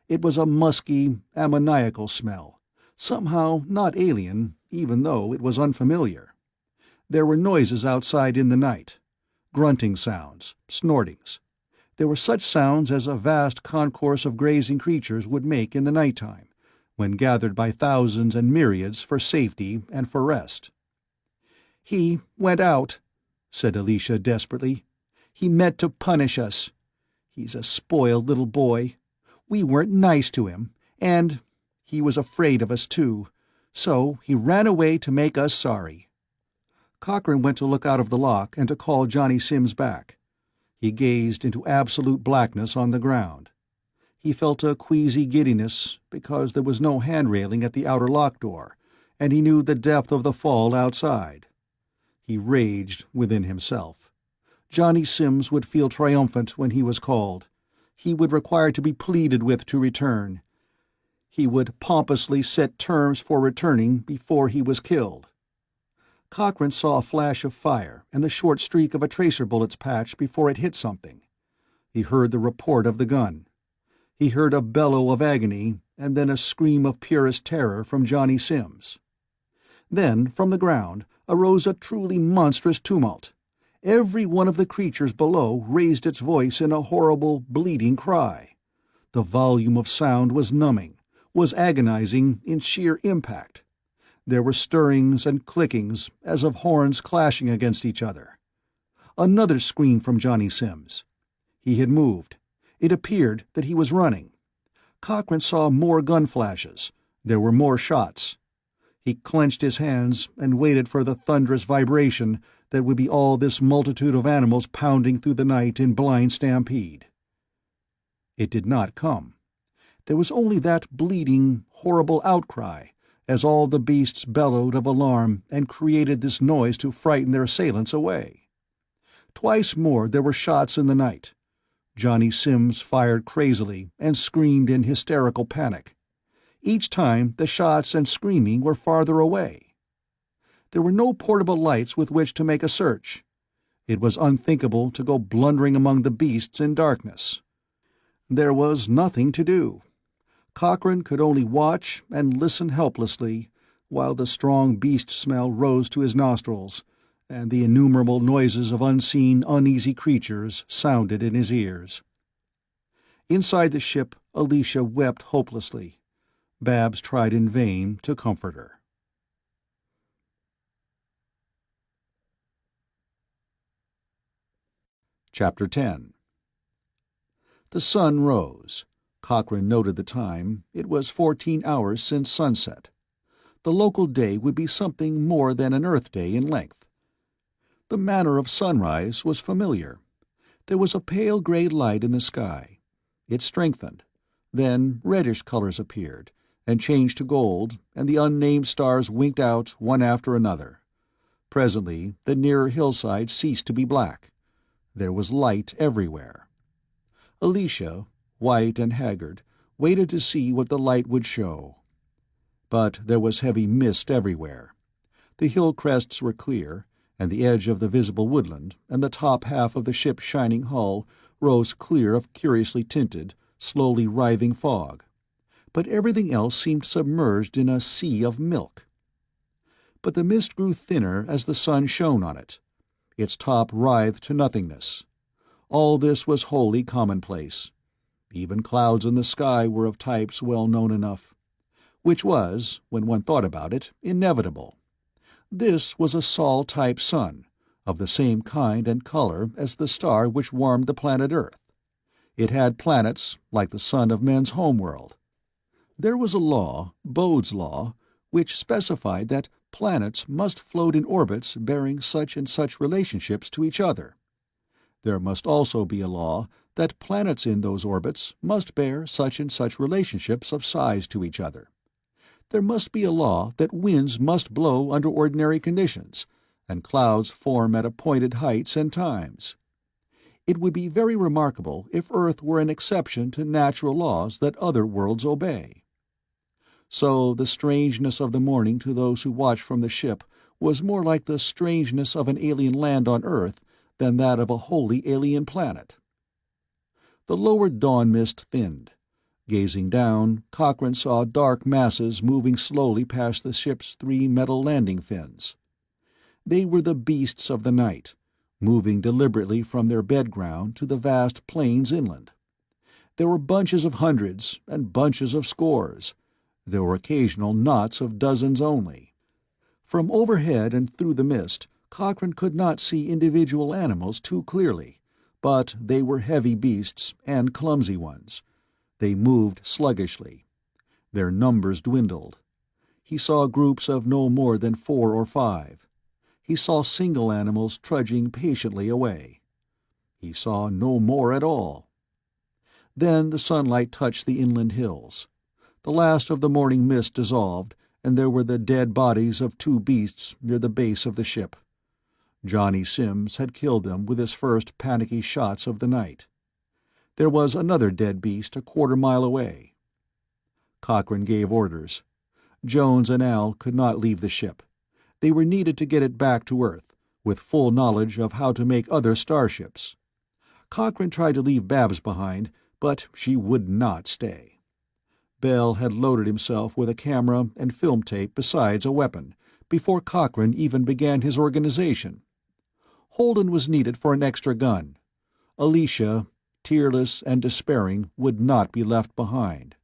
It was a musky, ammoniacal smell, somehow not alien, even though it was unfamiliar. There were noises outside in the night. Grunting sounds, snortings. There were such sounds as a vast concourse of grazing creatures would make in the night-time, when gathered by thousands and myriads for safety and for rest. "He went out," said Alicia desperately. "He meant to punish us. He's a spoiled little boy. We weren't nice to him, and he was afraid of us too, so he ran away to make us sorry." Cochrane went to look out of the lock and to call Johnny Sims back. He gazed into absolute blackness on the ground. He felt a queasy giddiness because there was no hand-railing at the outer lock door, and he knew the depth of the fall outside. He raged within himself. Johnny Sims would feel triumphant when he was called. He would require to be pleaded with to return. He would pompously set terms for returning before he was killed. Cochrane saw a flash of fire and the short streak of a tracer bullet's patch before it hit something. He heard the report of the gun. He heard a bellow of agony and then a scream of purest terror from Johnny Sims. Then, from the ground, arose a truly monstrous tumult. Every one of the creatures below raised its voice in a horrible, bleating cry. The volume of sound was numbing, was agonizing in sheer impact. There were stirrings and clickings, as of horns clashing against each other. Another scream from Johnny Sims. He had moved. It appeared that he was running. Cochrane saw more gun flashes. There were more shots. He clenched his hands and waited for the thunderous vibration that would be all this multitude of animals pounding through the night in blind stampede. It did not come. There was only that bleating, horrible outcry, as all the beasts bellowed of alarm and created this noise to frighten their assailants away. Twice more there were shots in the night. Johnny Sims fired crazily and screamed in hysterical panic. Each time, the shots and screaming were farther away. There were no portable lights with which to make a search. It was unthinkable to go blundering among the beasts in darkness. There was nothing to do. Cochrane could only watch and listen helplessly while the strong beast smell rose to his nostrils, and the innumerable noises of unseen, uneasy creatures sounded in his ears. Inside the ship, Alicia wept hopelessly. Babs tried in vain to comfort her. Chapter 10. The sun rose. Cochrane noted the time. It was 14 hours since sunset. The local day would be something more than an Earth day in length. The manner of sunrise was familiar. There was a pale gray light in the sky. It strengthened. Then reddish colors appeared, and changed to gold, and the unnamed stars winked out one after another. Presently, the nearer hillside ceased to be black. There was light everywhere. Alicia, white and haggard, waited to see what the light would show. But there was heavy mist everywhere. The hill crests were clear, and the edge of the visible woodland, and the top half of the ship's shining hull, rose clear of curiously tinted, slowly writhing fog. But everything else seemed submerged in a sea of milk. But the mist grew thinner as the sun shone on it. Its top writhed to nothingness. All this was wholly commonplace. Even clouds in the sky were of types well known enough. Which was, when one thought about it, inevitable. This was a Sol-type sun, of the same kind and color as the star which warmed the planet Earth. It had planets, like the sun of men's homeworld. There was a law, Bode's law, which specified that planets must float in orbits bearing such and such relationships to each other. There must also be a law that planets in those orbits must bear such and such relationships of size to each other. There must be a law that winds must blow under ordinary conditions, and clouds form at appointed heights and times. It would be very remarkable if Earth were an exception to natural laws that other worlds obey. So the strangeness of the morning to those who watched from the ship was more like the strangeness of an alien land on Earth than that of a wholly alien planet. The lower dawn mist thinned. Gazing down, Cochrane saw dark masses moving slowly past the ship's 3 metal landing fins. They were the beasts of the night, moving deliberately from their bedground to the vast plains inland. There were bunches of hundreds and bunches of scores. There were occasional knots of dozens only. From overhead and through the mist, Cochrane could not see individual animals too clearly, but they were heavy beasts and clumsy ones. They moved sluggishly. Their numbers dwindled. He saw groups of no more than 4 or 5. He saw single animals trudging patiently away. He saw no more at all. Then the sunlight touched the inland hills. The last of the morning mist dissolved, and there were the dead bodies of 2 beasts near the base of the ship. Johnny Sims had killed them with his first panicky shots of the night. There was another dead beast a quarter-mile away. Cochrane gave orders. Jones and Al could not leave the ship. They were needed to get it back to Earth, with full knowledge of how to make other starships. Cochrane tried to leave Babs behind, but she would not stay. Bell had loaded himself with a camera and film tape besides a weapon, before Cochrane even began his organization. Holden was needed for an extra gun. Alicia, tearless and despairing, would not be left behind.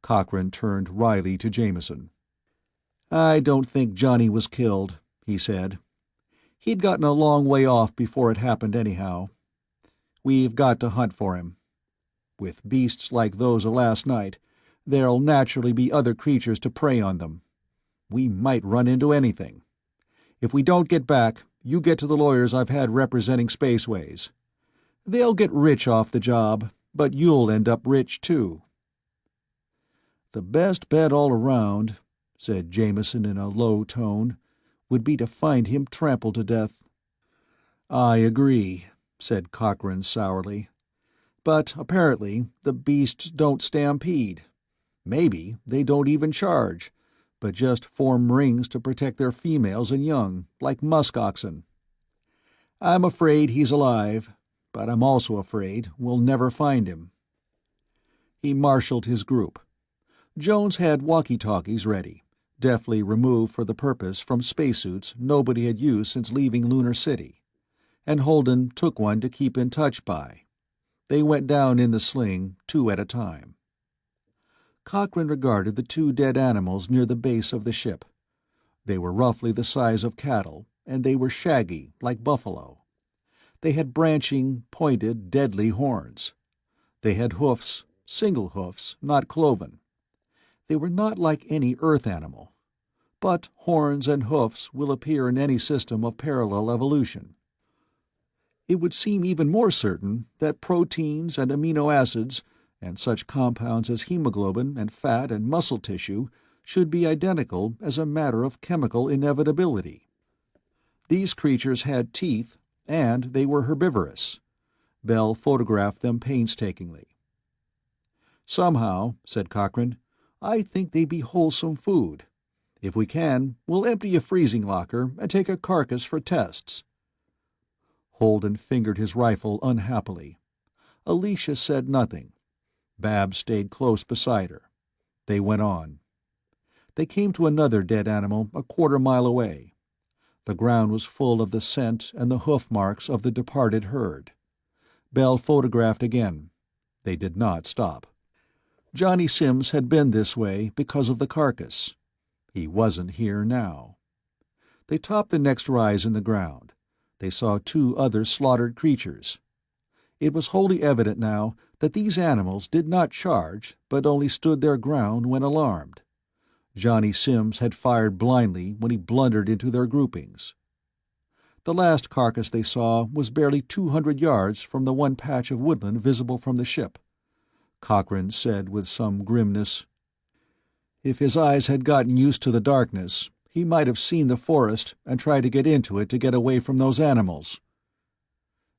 Cochrane turned wryly to Jameson. "I don't think Johnny was killed," he said. "He'd gotten a long way off before it happened anyhow. We've got to hunt for him. With beasts like those of last night, there'll naturally be other creatures to prey on them. We might run into anything. If we don't get back, you get to the lawyers I've had representing Spaceways. They'll get rich off the job, but you'll end up rich too." "The best bet all around," said Jameson in a low tone, "would be to find him trampled to death." "I agree," said Cochrane sourly. But apparently the beasts don't stampede. Maybe they don't even charge, but just form rings to protect their females and young, like musk oxen. I'm afraid he's alive, but I'm also afraid we'll never find him." He marshaled his group. Jones had walkie-talkies ready, deftly removed for the purpose from spacesuits nobody had used since leaving Lunar City, and Holden took one to keep in touch by. They went down in the sling, 2 at a time. Cochrane regarded the 2 dead animals near the base of the ship. They were roughly the size of cattle, and they were shaggy, like buffalo. They had branching, pointed, deadly horns. They had hoofs, single hoofs, not cloven. They were not like any Earth animal. But horns and hoofs will appear in any system of parallel evolution. It would seem even more certain that proteins and amino acids, and such compounds as hemoglobin and fat and muscle tissue, should be identical as a matter of chemical inevitability. These creatures had teeth, and they were herbivorous. Bell photographed them painstakingly. "Somehow," said Cochrane, "I think they'd be wholesome food. If we can, we'll empty a freezing locker and take a carcass for tests." Holden fingered his rifle unhappily. Alicia said nothing. Babs stayed close beside her. They went on. They came to another dead animal a quarter-mile away. The ground was full of the scent and the hoof marks of the departed herd. Bell photographed again. They did not stop. Johnny Sims had been this way because of the carcass. He wasn't here now. They topped the next rise in the ground. They saw 2 other slaughtered creatures. It was wholly evident now that these animals did not charge, but only stood their ground when alarmed. Johnny Sims had fired blindly when he blundered into their groupings. The last carcass they saw was barely 200 yards from the one patch of woodland visible from the ship. Cochrane said with some grimness, "If his eyes had gotten used to the darkness, he might have seen the forest and tried to get into it to get away from those animals."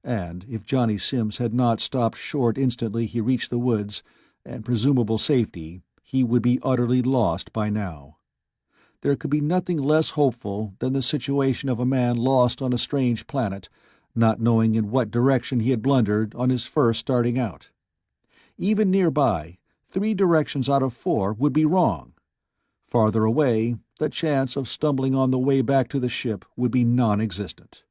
And if Johnny Sims had not stopped short instantly he reached the woods and presumable safety, he would be utterly lost by now. There could be nothing less hopeful than the situation of a man lost on a strange planet, not knowing in what direction he had blundered on his first starting out. Even nearby, 3 directions out of 4 would be wrong. Farther away, the chance of stumbling on the way back to the ship would be non-existent.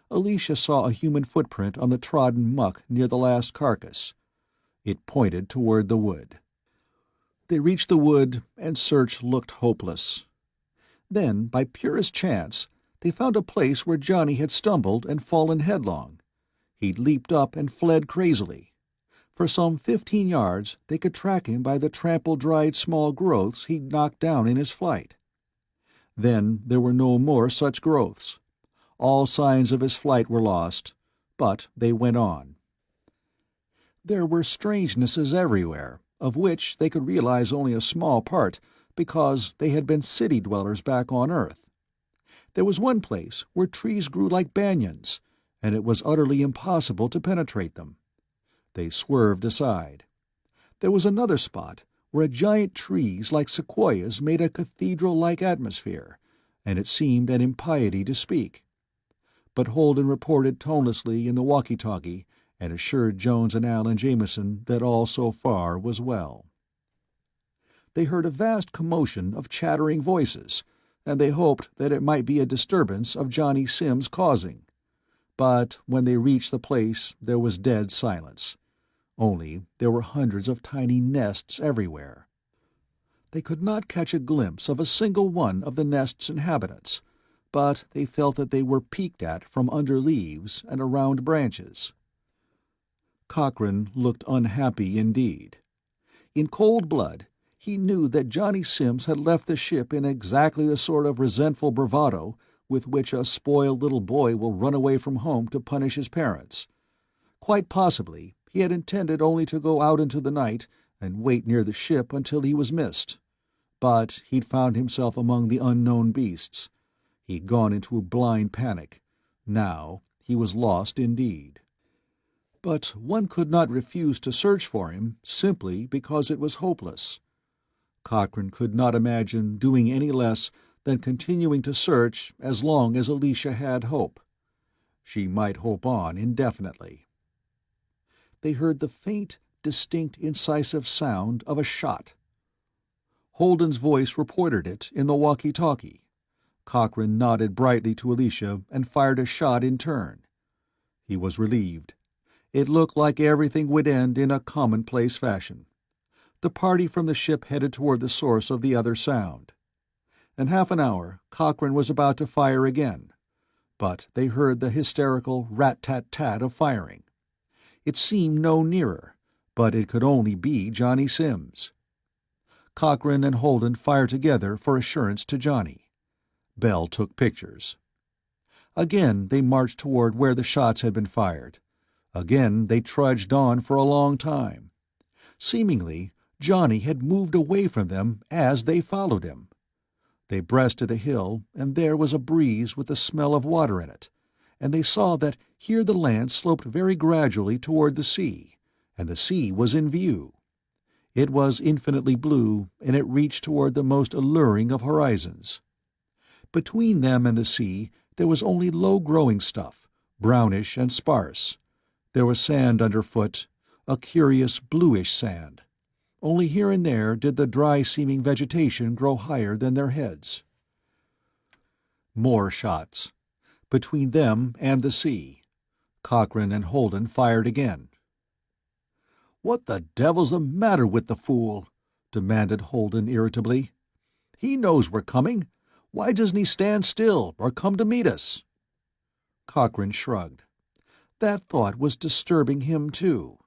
Alicia saw a human footprint on the trodden muck near the last carcass. It pointed toward the wood. They reached the wood, and search looked hopeless. Then, by purest chance, they found a place where Johnny had stumbled and fallen headlong. He'd leaped up and fled crazily. For some 15 yards they could track him by the trampled dried small growths he'd knocked down in his flight. Then there were no more such growths. All signs of his flight were lost, but they went on. There were strangenesses everywhere, of which they could realize only a small part because they had been city-dwellers back on Earth. There was one place where trees grew like banyans, and it was utterly impossible to penetrate them. They swerved aside. There was another spot where giant trees like sequoias made a cathedral-like atmosphere, and it seemed an impiety to speak. But Holden reported tonelessly in the walkie-talkie and assured Jones and Al and Jameson that all so far was well. They heard a vast commotion of chattering voices, and they hoped that it might be a disturbance of Johnny Sims causing. But when they reached the place there was dead silence. Only there were hundreds of tiny nests everywhere. They could not catch a glimpse of a single one of the nest's inhabitants, but they felt that they were peeked at from under leaves and around branches. Cochrane looked unhappy indeed. In cold blood, he knew that Johnny Sims had left the ship in exactly the sort of resentful bravado with which a spoiled little boy will run away from home to punish his parents. Quite possibly, he had intended only to go out into the night and wait near the ship until he was missed. But he'd found himself among the unknown beasts. He'd gone into a blind panic. Now he was lost indeed. But one could not refuse to search for him simply because it was hopeless. Cochrane could not imagine doing any less than continuing to search as long as Alicia had hope. She might hope on indefinitely. They heard the faint, distinct, incisive sound of a shot. Holden's voice reported it in the walkie-talkie. Cochrane nodded brightly to Alicia and fired a shot in turn. He was relieved. It looked like everything would end in a commonplace fashion. The party from the ship headed toward the source of the other sound. In half an hour, Cochrane was about to fire again, but they heard the hysterical rat-tat-tat of firing. It seemed no nearer, but it could only be Johnny Sims. Cochrane and Holden fired together for assurance to Johnny. Bell took pictures. Again they marched toward where the shots had been fired. Again they trudged on for a long time. Seemingly, Johnny had moved away from them as they followed him. They breasted a hill, and there was a breeze with the smell of water in it, and they saw that here the land sloped very gradually toward the sea, and the sea was in view. It was infinitely blue, and it reached toward the most alluring of horizons. Between them and the sea there was only low-growing stuff, brownish and sparse. There was sand underfoot, a curious bluish sand. Only here and there did the dry-seeming vegetation grow higher than their heads. More shots. Between them and the sea. Cochrane and Holden fired again. "What the devil's the matter with the fool?" demanded Holden irritably. "He knows we're coming. Why doesn't he stand still or come to meet us?" Cochrane shrugged. That thought was disturbing him, too.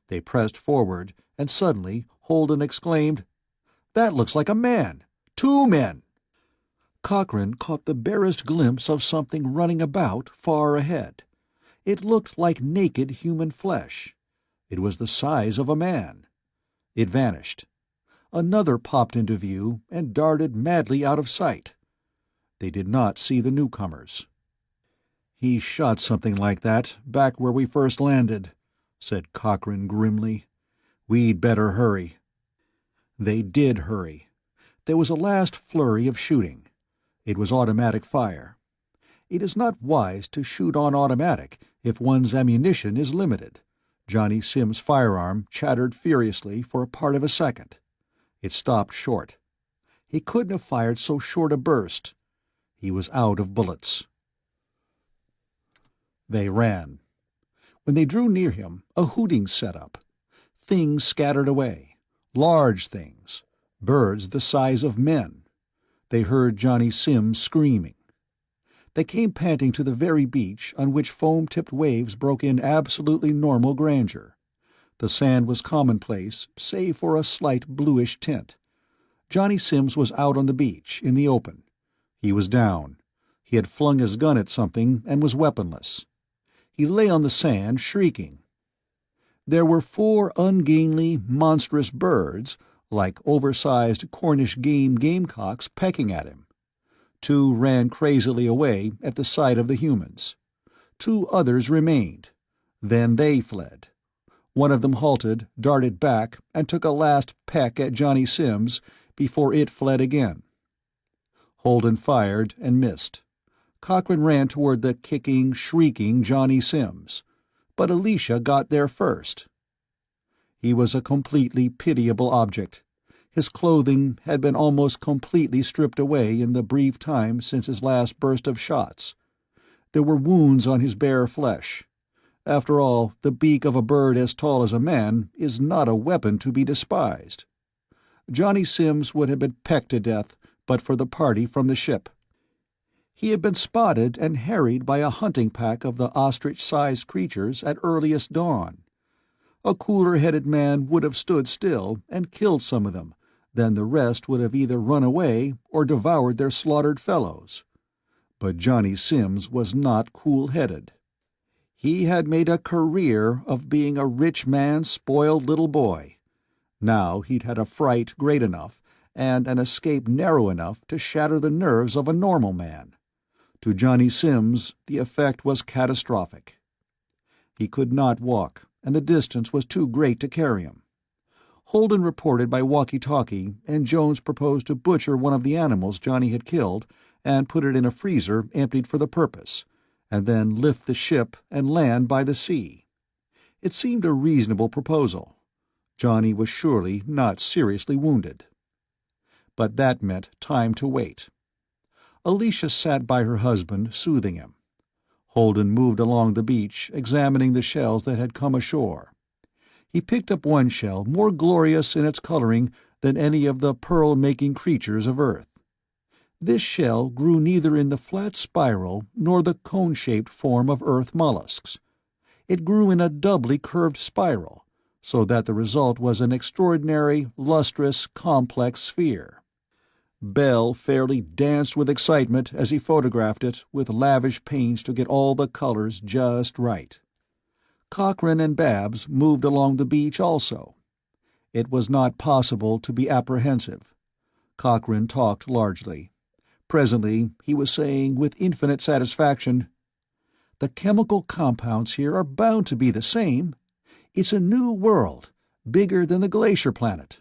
They pressed forward, and suddenly Holden exclaimed, "That looks like a man! 2 men!" Cochrane caught the barest glimpse of something running about far ahead. It looked like naked human flesh. It was the size of a man. It vanished. Another popped into view and darted madly out of sight. They did not see the newcomers. "He shot something like that back where we first landed," said Cochrane grimly. "We'd better hurry." They did hurry. There was a last flurry of shooting. It was automatic fire. It is not wise to shoot on automatic if one's ammunition is limited. Johnny Sim's firearm chattered furiously for a part of a second. It stopped short. He couldn't have fired so short a burst. He was out of bullets. They ran. When they drew near him, a hooting set up. Things scattered away. Large things. Birds the size of men. They heard Johnny Sims screaming. They came panting to the very beach on which foam-tipped waves broke in absolutely normal grandeur. The sand was commonplace, save for a slight bluish tint. Johnny Sims was out on the beach, in the open. He was down. He had flung his gun at something and was weaponless. He lay on the sand, shrieking. There were 4 ungainly, monstrous birds, like oversized Cornish gamecocks, pecking at him. 2 ran crazily away at the sight of the humans. 2 others remained. Then they fled. One of them halted, darted back, and took a last peck at Johnny Sims before it fled again. Holden fired and missed. Cochrane ran toward the kicking, shrieking Johnny Sims, but Alicia got there first. He was a completely pitiable object. His clothing had been almost completely stripped away in the brief time since his last burst of shots. There were wounds on his bare flesh. After all, the beak of a bird as tall as a man is not a weapon to be despised. Johnny Sims would have been pecked to death but for the party from the ship. He had been spotted and harried by a hunting pack of the ostrich-sized creatures at earliest dawn. A cooler-headed man would have stood still and killed some of them, then the rest would have either run away or devoured their slaughtered fellows. But Johnny Sims was not cool-headed. He had made a career of being a rich man's spoiled little boy. Now he'd had a fright great enough and an escape narrow enough to shatter the nerves of a normal man. To Johnny Sims, the effect was catastrophic. He could not walk, and the distance was too great to carry him. Holden reported by walkie-talkie, and Jones proposed to butcher one of the animals Johnny had killed and put it in a freezer emptied for the purpose, and then lift the ship and land by the sea. It seemed a reasonable proposal. Johnny was surely not seriously wounded. But that meant time to wait. Alicia sat by her husband, soothing him. Holden moved along the beach, examining the shells that had come ashore. He picked up one shell more glorious in its coloring than any of the pearl-making creatures of Earth. This shell grew neither in the flat spiral nor the cone-shaped form of Earth mollusks. It grew in a doubly curved spiral, so that the result was an extraordinary, lustrous, complex sphere. Bell fairly danced with excitement as he photographed it, with lavish pains to get all the colors just right. Cochrane and Babs moved along the beach also. It was not possible to be apprehensive. Cochrane talked largely. Presently he was saying with infinite satisfaction, "The chemical compounds here are bound to be the same. It's a new world, bigger than the glacier planet.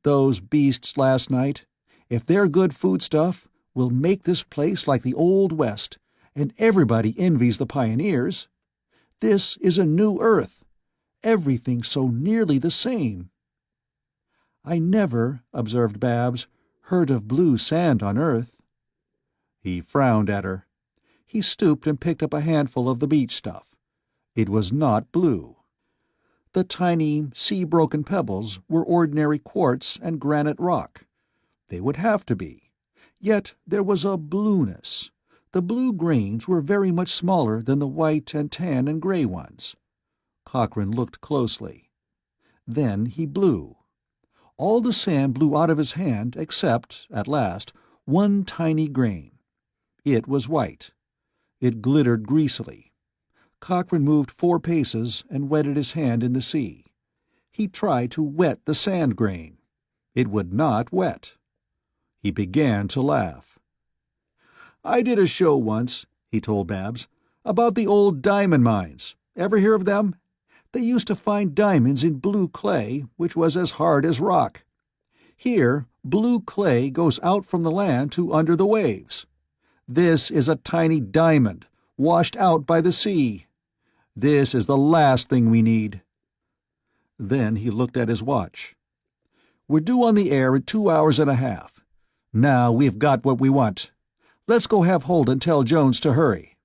Those beasts last night, if they're good foodstuff, will make this place like the Old West, and everybody envies the pioneers. This is a new Earth. Everything so nearly the same." "I never," observed Babs, "heard of blue sand on Earth." He frowned at her. He stooped and picked up a handful of the beach stuff. It was not blue. The tiny, sea-broken pebbles were ordinary quartz and granite rock. They would have to be. Yet there was a blueness. The blue grains were very much smaller than the white and tan and gray ones. Cochrane looked closely. Then he blew. All the sand blew out of his hand except, at last, one tiny grain. It was white. It glittered greasily. Cochrane moved 4 paces and wetted his hand in the sea. He tried to wet the sand grain. It would not wet. He began to laugh. "I did a show once," he told Babs, "about the old diamond mines. Ever hear of them? They used to find diamonds in blue clay, which was as hard as rock. Here, blue clay goes out from the land to under the waves. This is a tiny diamond, washed out by the sea. This is the last thing we need." Then he looked at his watch. "We're due on the air in 2 hours and a half. Now we've got what we want. Let's go have Holden tell Jones to hurry."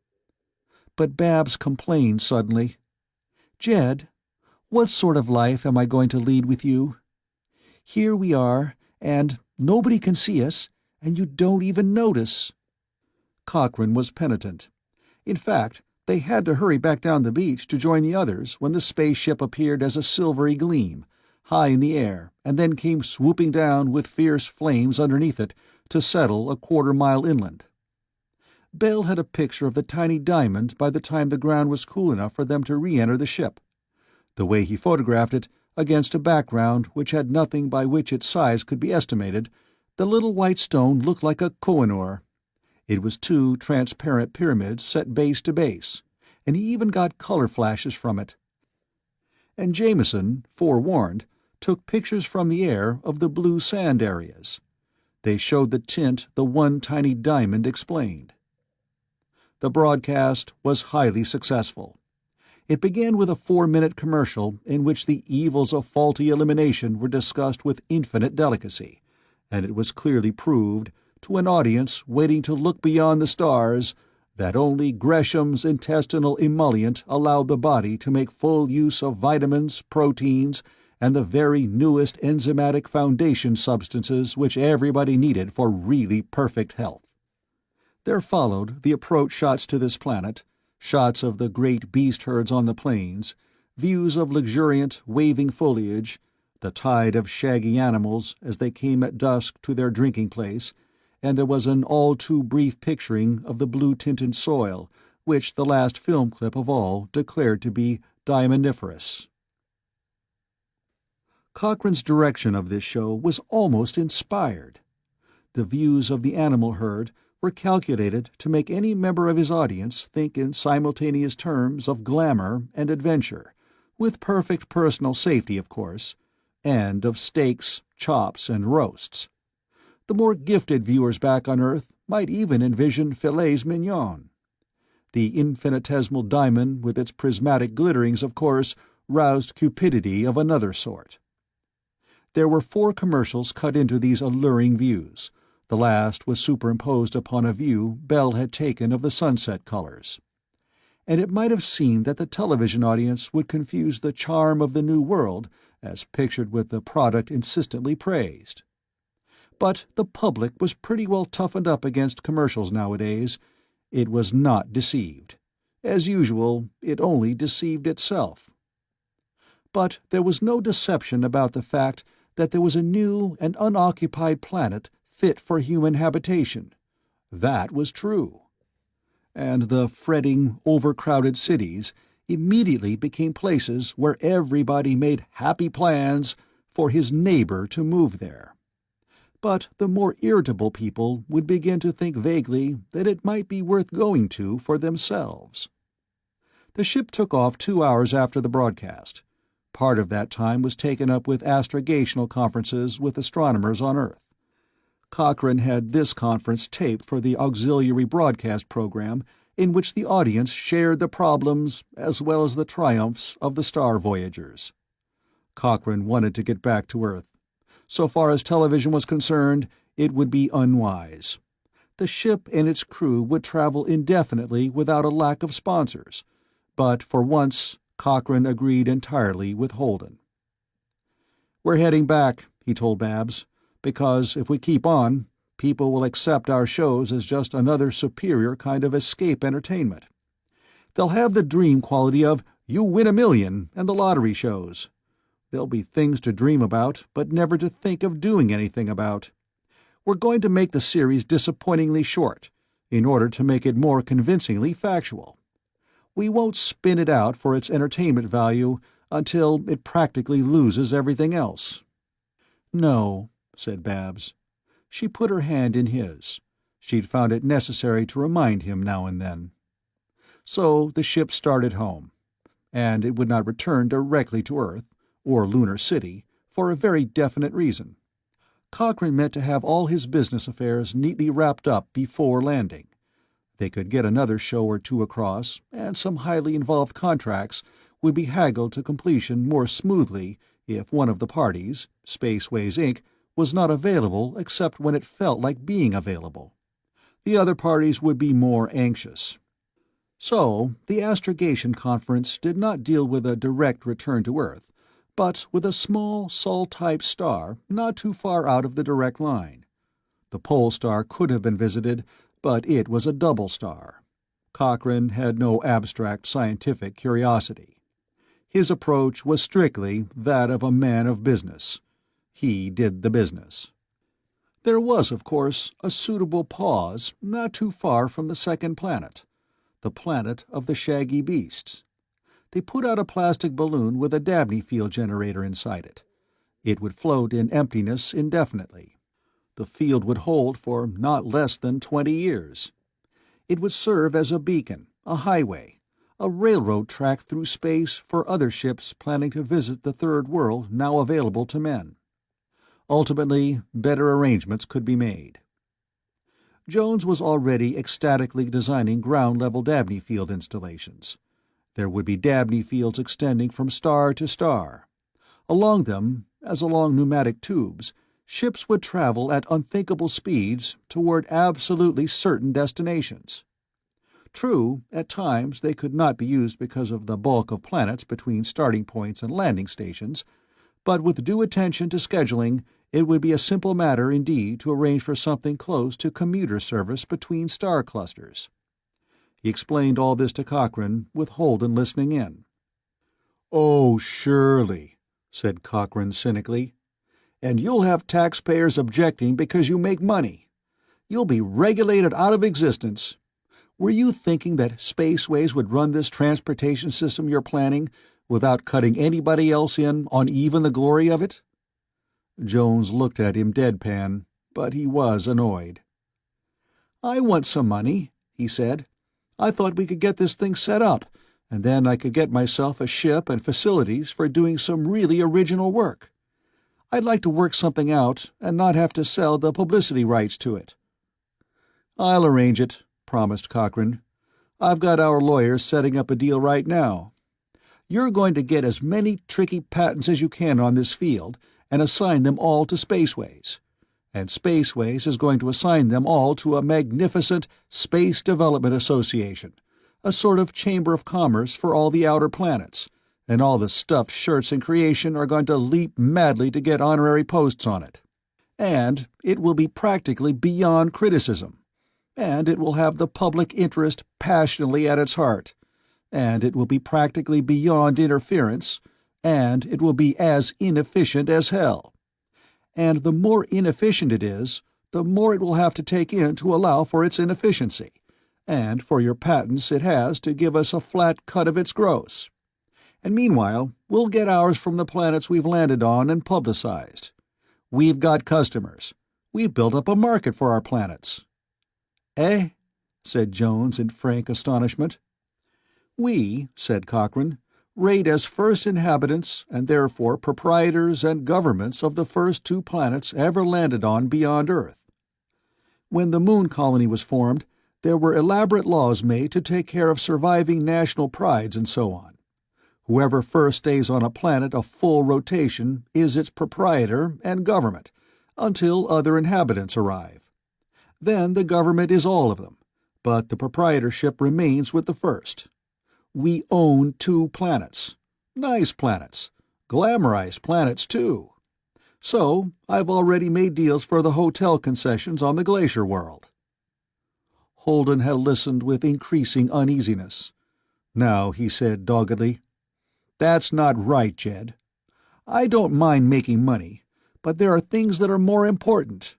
But Babs complained suddenly. "Jed, what sort of life am I going to lead with you? Here we are, and nobody can see us, and you don't even notice." Cochrane was penitent. In fact, they had to hurry back down the beach to join the others when the spaceship appeared as a silvery gleam, high in the air, and then came swooping down with fierce flames underneath it to settle a 1/4 mile inland. Bell had a picture of the tiny diamond by the time the ground was cool enough for them to re-enter the ship. The way he photographed it, against a background which had nothing by which its size could be estimated, the little white stone looked like a Koh-i-Noor. It was 2 transparent pyramids set base to base, and he even got color flashes from it. And Jameson, forewarned, took pictures from the air of the blue sand areas. They showed the tint the one tiny diamond explained. The broadcast was highly successful. It began with a 4-minute commercial in which the evils of faulty elimination were discussed with infinite delicacy, and it was clearly proved, to an audience waiting to look beyond the stars, that only Gresham's intestinal emollient allowed the body to make full use of vitamins, proteins, and the very newest enzymatic foundation substances which everybody needed for really perfect health. There followed the approach shots to this planet, shots of the great beast herds on the plains, views of luxuriant, waving foliage, the tide of shaggy animals as they came at dusk to their drinking place, and there was an all-too-brief picturing of the blue-tinted soil, which the last film clip of all declared to be diamondiferous. Cochrane's direction of this show was almost inspired. The views of the animal herd, were calculated to make any member of his audience think in simultaneous terms of glamour and adventure, with perfect personal safety, of course, and of steaks, chops, and roasts. The more gifted viewers back on Earth might even envision filets mignon. The infinitesimal diamond with its prismatic glitterings, of course, roused cupidity of another sort. There were 4 commercials cut into these alluring views. The last was superimposed upon a view Bell had taken of the sunset colors. And it might have seemed that the television audience would confuse the charm of the New World, as pictured with the product insistently praised. But the public was pretty well toughened up against commercials nowadays. It was not deceived. As usual, it only deceived itself. But there was no deception about the fact that there was a new and unoccupied planet fit for human habitation. That was true. And the fretting, overcrowded cities immediately became places where everybody made happy plans for his neighbor to move there. But the more irritable people would begin to think vaguely that it might be worth going to for themselves. The ship took off 2 hours after the broadcast. Part of that time was taken up with astrogational conferences with astronomers on Earth. Cochrane had this conference taped for the auxiliary broadcast program, in which the audience shared the problems as well as the triumphs of the star voyagers. Cochrane wanted to get back to Earth. So far as television was concerned, it would be unwise. The ship and its crew would travel indefinitely without a lack of sponsors, but for once Cochrane agreed entirely with Holden. "We're heading back," he told Babs, "because if we keep on, people will accept our shows as just another superior kind of escape entertainment. They'll have the dream quality of You Win a Million and the lottery shows. There'll be things to dream about, but never to think of doing anything about. We're going to make the series disappointingly short, in order to make it more convincingly factual. We won't spin it out for its entertainment value until it practically loses everything else." "No," said Babs. She put her hand in his. She'd found it necessary to remind him now and then. So the ship started home, and it would not return directly to Earth, or Lunar City, for a very definite reason. Cochrane meant to have all his business affairs neatly wrapped up before landing. They could get another show or 2 across, and some highly involved contracts would be haggled to completion more smoothly if one of the parties, Spaceways Inc., was not available except when it felt like being available. The other parties would be more anxious. So, the astrogation conference did not deal with a direct return to Earth, but with a small Sol-type star not too far out of the direct line. The pole star could have been visited, but it was a double star. Cochrane had no abstract scientific curiosity. His approach was strictly that of a man of business. He did the business. There was, of course, a suitable pause not too far from the second planet, the planet of the shaggy beasts. They put out a plastic balloon with a Dabney field generator inside it. It would float in emptiness indefinitely. The field would hold for not less than 20 years. It would serve as a beacon, a highway, a railroad track through space for other ships planning to visit the Third World now available to men. Ultimately, better arrangements could be made. Jones was already ecstatically designing ground-level Dabney field installations. There would be Dabney fields extending from star to star. Along them, as along pneumatic tubes, ships would travel at unthinkable speeds toward absolutely certain destinations. True, at times they could not be used because of the bulk of planets between starting points and landing stations, but with due attention to scheduling, it would be a simple matter indeed to arrange for something close to commuter service between star clusters. He explained all this to Cochrane, with Holden listening in. "Oh, surely," said Cochrane cynically. "And you'll have taxpayers objecting because you make money. You'll be regulated out of existence. Were you thinking that Spaceways would run this transportation system you're planning without cutting anybody else in on even the glory of it?" Jones looked at him deadpan, but he was annoyed. "I want some money," he said. "I thought we could get this thing set up, and then I could get myself a ship and facilities for doing some really original work. I'd like to work something out and not have to sell the publicity rights to it." "I'll arrange it," promised Cochrane. "I've got our lawyers setting up a deal right now. You're going to get as many tricky patents as you can on this field and assign them all to Spaceways. And Spaceways is going to assign them all to a magnificent Space Development Association, a sort of chamber of commerce for all the outer planets, and all the stuffed shirts in creation are going to leap madly to get honorary posts on it. And it will be practically beyond criticism. And it will have the public interest passionately at its heart. And it will be practically beyond interference. And it will be as inefficient as hell. And the more inefficient it is, the more it will have to take in to allow for its inefficiency, and for your patents it has to give us a flat cut of its gross. And meanwhile, we'll get ours from the planets we've landed on and publicized. We've got customers. We've built up a market for our planets." "Eh?" said Jones in frank astonishment. "We," said Cochrane, "rate as first inhabitants and therefore proprietors and governments of the first 2 planets ever landed on beyond Earth. When the Moon colony was formed, there were elaborate laws made to take care of surviving national prides and so on. Whoever first stays on a planet a full rotation is its proprietor and government, until other inhabitants arrive. Then the government is all of them, but the proprietorship remains with the first. We own 2 planets. Nice planets. Glamorized planets, too. So, I've already made deals for the hotel concessions on the glacier world." Holden had listened with increasing uneasiness. Now he said doggedly, "That's not right, Jed. I don't mind making money, but there are things that are more important.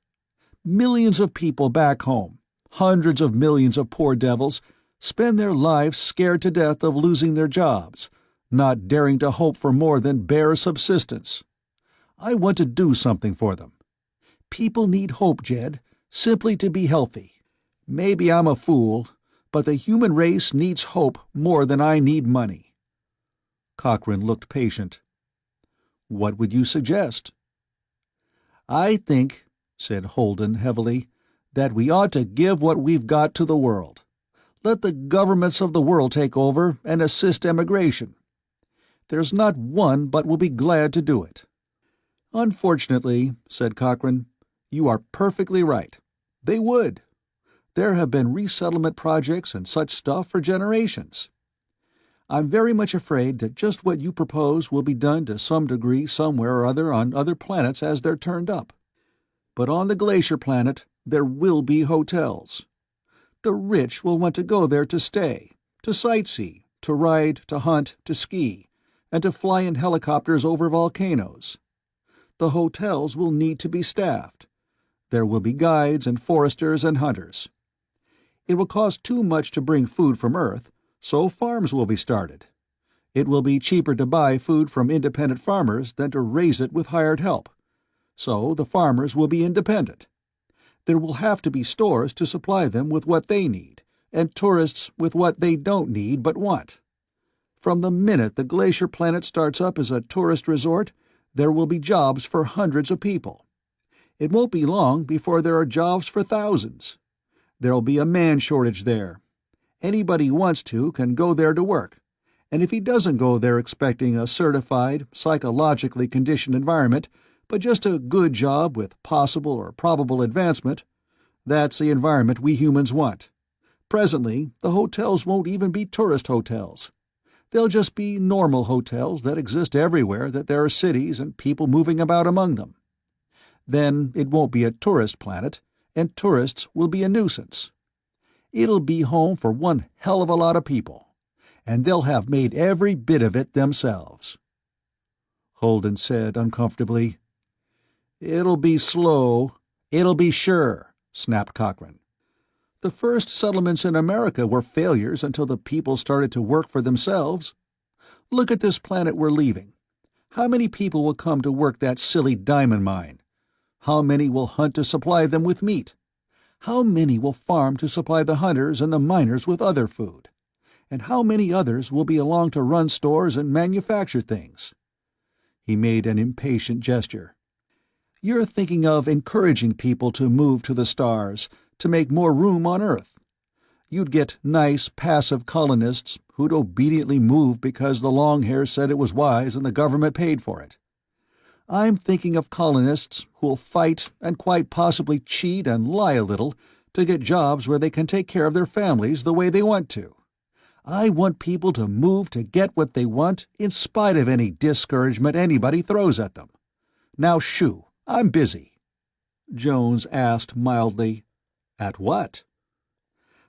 Millions of people back home, hundreds of millions of poor devils, spend their lives scared to death of losing their jobs, not daring to hope for more than bare subsistence. I want to do something for them. People need hope, Jed, simply to be healthy. Maybe I'm a fool, but the human race needs hope more than I need money." Cochrane looked patient. "What would you suggest?" "I think," said Holden heavily, "that we ought to give what we've got to the world. Let the governments of the world take over and assist emigration. There's not one but will be glad to do it." "Unfortunately," said Cochrane, "you are perfectly right. They would. There have been resettlement projects and such stuff for generations. I'm very much afraid that just what you propose will be done to some degree somewhere or other on other planets as they're turned up. But on the glacier planet, there will be hotels. The rich will want to go there to stay, to sightsee, to ride, to hunt, to ski, and to fly in helicopters over volcanoes. The hotels will need to be staffed. There will be guides and foresters and hunters. It will cost too much to bring food from Earth, so farms will be started. It will be cheaper to buy food from independent farmers than to raise it with hired help. So the farmers will be independent. There will have to be stores to supply them with what they need, and tourists with what they don't need but want. From the minute the glacier planet starts up as a tourist resort, there will be jobs for hundreds of people. It won't be long before there are jobs for thousands. There'll be a man shortage there. Anybody who wants to can go there to work, and if he doesn't go there expecting a certified, psychologically conditioned environment, but just a good job with possible or probable advancement, that's the environment we humans want. Presently, the hotels won't even be tourist hotels. They'll just be normal hotels that exist everywhere that there are cities and people moving about among them. Then it won't be a tourist planet, and tourists will be a nuisance. It'll be home for one hell of a lot of people, and they'll have made every bit of it themselves." Holden said uncomfortably, "It'll be slow. It'll be sure," snapped Cochrane. "The first settlements in America were failures until the people started to work for themselves. Look at this planet we're leaving. How many people will come to work that silly diamond mine? How many will hunt to supply them with meat? How many will farm to supply the hunters and the miners with other food? And how many others will be along to run stores and manufacture things?" He made an impatient gesture. "You're thinking of encouraging people to move to the stars, to make more room on Earth. You'd get nice, passive colonists who'd obediently move because the long-hairs said it was wise and the government paid for it. I'm thinking of colonists who'll fight and quite possibly cheat and lie a little to get jobs where they can take care of their families the way they want to. I want people to move to get what they want in spite of any discouragement anybody throws at them. Now shoo, I'm busy." Jones asked mildly, "At what?"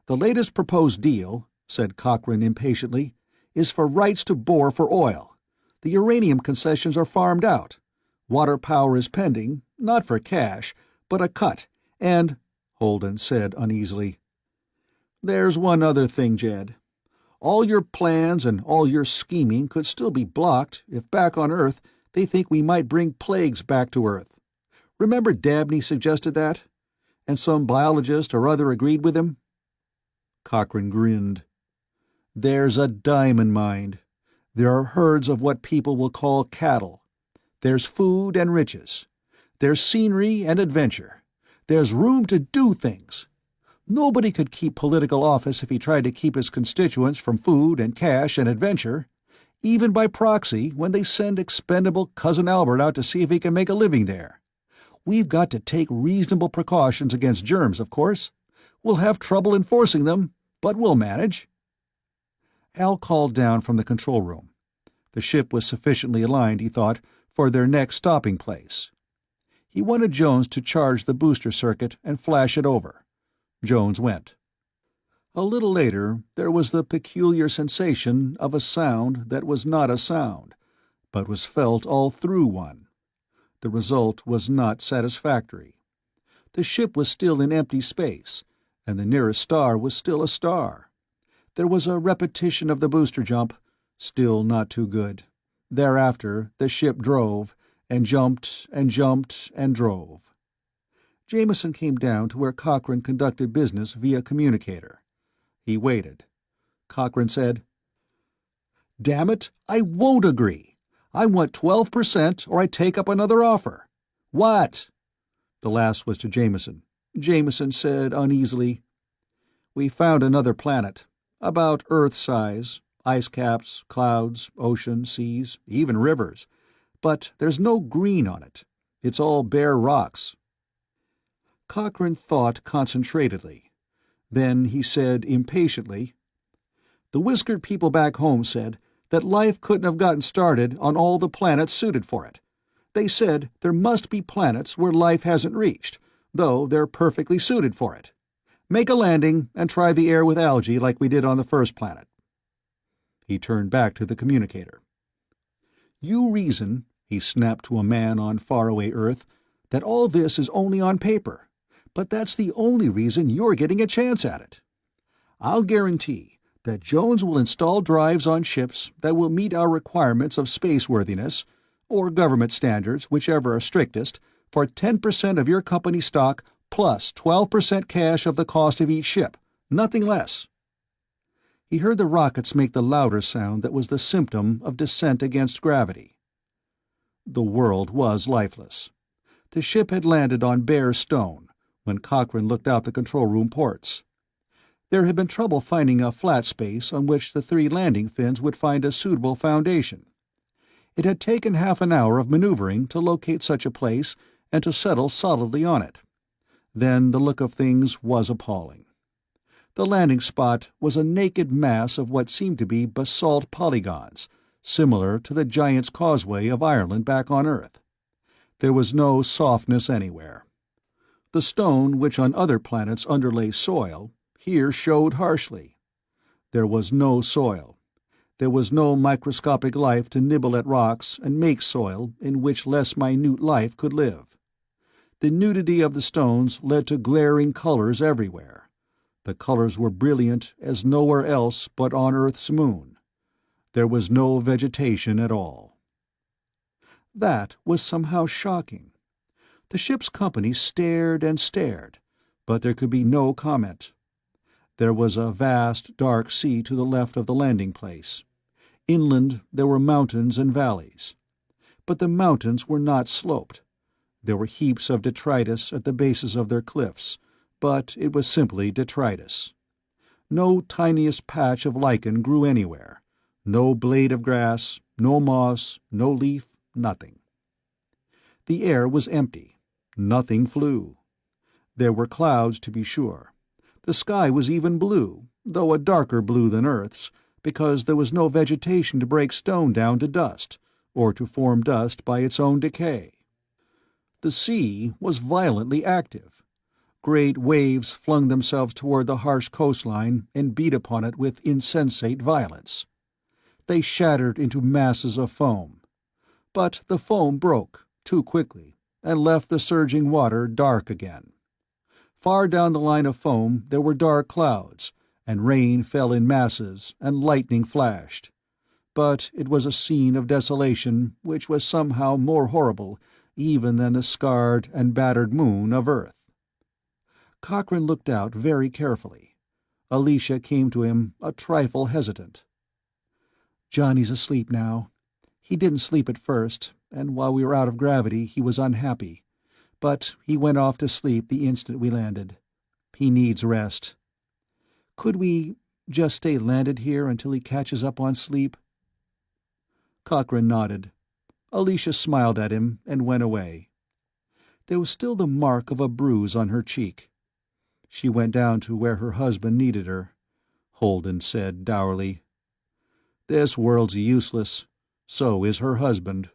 "The latest proposed deal," said Cochrane impatiently, "is for rights to bore for oil. The uranium concessions are farmed out. Water power is pending, not for cash, but a cut, and—" Holden said uneasily, "There's one other thing, Jed. All your plans and all your scheming could still be blocked if back on Earth they think we might bring plagues back to Earth. Remember Dabney suggested that? And some biologist or other agreed with him?" Cochrane grinned. "There's a diamond mine. There are herds of what people will call cattle. There's food and riches. There's scenery and adventure. There's room to do things. Nobody could keep political office if he tried to keep his constituents from food and cash and adventure, even by proxy when they send expendable Cousin Albert out to see if he can make a living there. We've got to take reasonable precautions against germs, of course. We'll have trouble enforcing them, but we'll manage." Al called down from the control room. The ship was sufficiently aligned, he thought, for their next stopping place. He wanted Jones to charge the booster circuit and flash it over. Jones went. A little later, there was the peculiar sensation of a sound that was not a sound, but was felt all through one. The result was not satisfactory. The ship was still in empty space, and the nearest star was still a star. There was a repetition of the booster jump, still not too good. Thereafter, the ship drove, and jumped and jumped and drove. Jameson came down to where Cochrane conducted business via communicator. He waited. Cochrane said, "Damn it, I won't agree. I want 12% or I take up another offer." "What?" The last was to Jameson. Jameson said uneasily, "We found another planet, about Earth size, ice caps, clouds, ocean, seas, even rivers. But there's no green on it. It's all bare rocks." Cochrane thought concentratedly. Then he said impatiently, "The whiskered people back home said that life couldn't have gotten started on all the planets suited for it. They said there must be planets where life hasn't reached, though they're perfectly suited for it. Make a landing and try the air with algae like we did on the first planet." He turned back to the communicator. "You reason," he snapped to a man on faraway Earth, "that all this is only on paper, but that's the only reason you're getting a chance at it. I'll guarantee that Jones will install drives on ships that will meet our requirements of spaceworthiness, or government standards, whichever are strictest, for 10% of your company stock plus 12% cash of the cost of each ship, nothing less." He heard the rockets make the louder sound that was the symptom of descent against gravity. The world was lifeless. The ship had landed on bare stone when Cochrane looked out the control room ports. There had been trouble finding a flat space on which the 3 landing fins would find a suitable foundation. It had taken half an hour of maneuvering to locate such a place and to settle solidly on it. Then the look of things was appalling. The landing spot was a naked mass of what seemed to be basalt polygons, similar to the Giant's Causeway of Ireland back on Earth. There was no softness anywhere. The stone which on other planets underlay soil here showed harshly. There was no soil. There was no microscopic life to nibble at rocks and make soil in which less minute life could live. The nudity of the stones led to glaring colors everywhere. The colors were brilliant as nowhere else but on Earth's moon. There was no vegetation at all. That was somehow shocking. The ship's company stared and stared, But there could be no comment. There was a vast, dark sea to the left of the landing place. Inland there were mountains and valleys. But the mountains were not sloped. There were heaps of detritus at the bases of their cliffs, but it was simply detritus. No tiniest patch of lichen grew anywhere, no blade of grass, no moss, no leaf, nothing. The air was empty. Nothing flew. There were clouds, to be sure. The sky was even blue, though a darker blue than Earth's, because there was no vegetation to break stone down to dust, or to form dust by its own decay. The sea was violently active. Great waves flung themselves toward the harsh coastline and beat upon it with insensate violence. They shattered into masses of foam. But the foam broke, too quickly, and left the surging water dark again. Far down the line of foam there were dark clouds, and rain fell in masses, and lightning flashed. But it was a scene of desolation which was somehow more horrible even than the scarred and battered moon of Earth. Cochrane looked out very carefully. Alicia came to him, a trifle hesitant. "Johnny's asleep now. He didn't sleep at first, and while we were out of gravity he was unhappy. But he went off to sleep the instant we landed. He needs rest. Could we just stay landed here until he catches up on sleep?" Cochrane nodded. Alicia smiled at him and went away. There was still the mark of a bruise on her cheek. She went down to where her husband needed her. Holden said dourly, "This world's useless. So is her husband."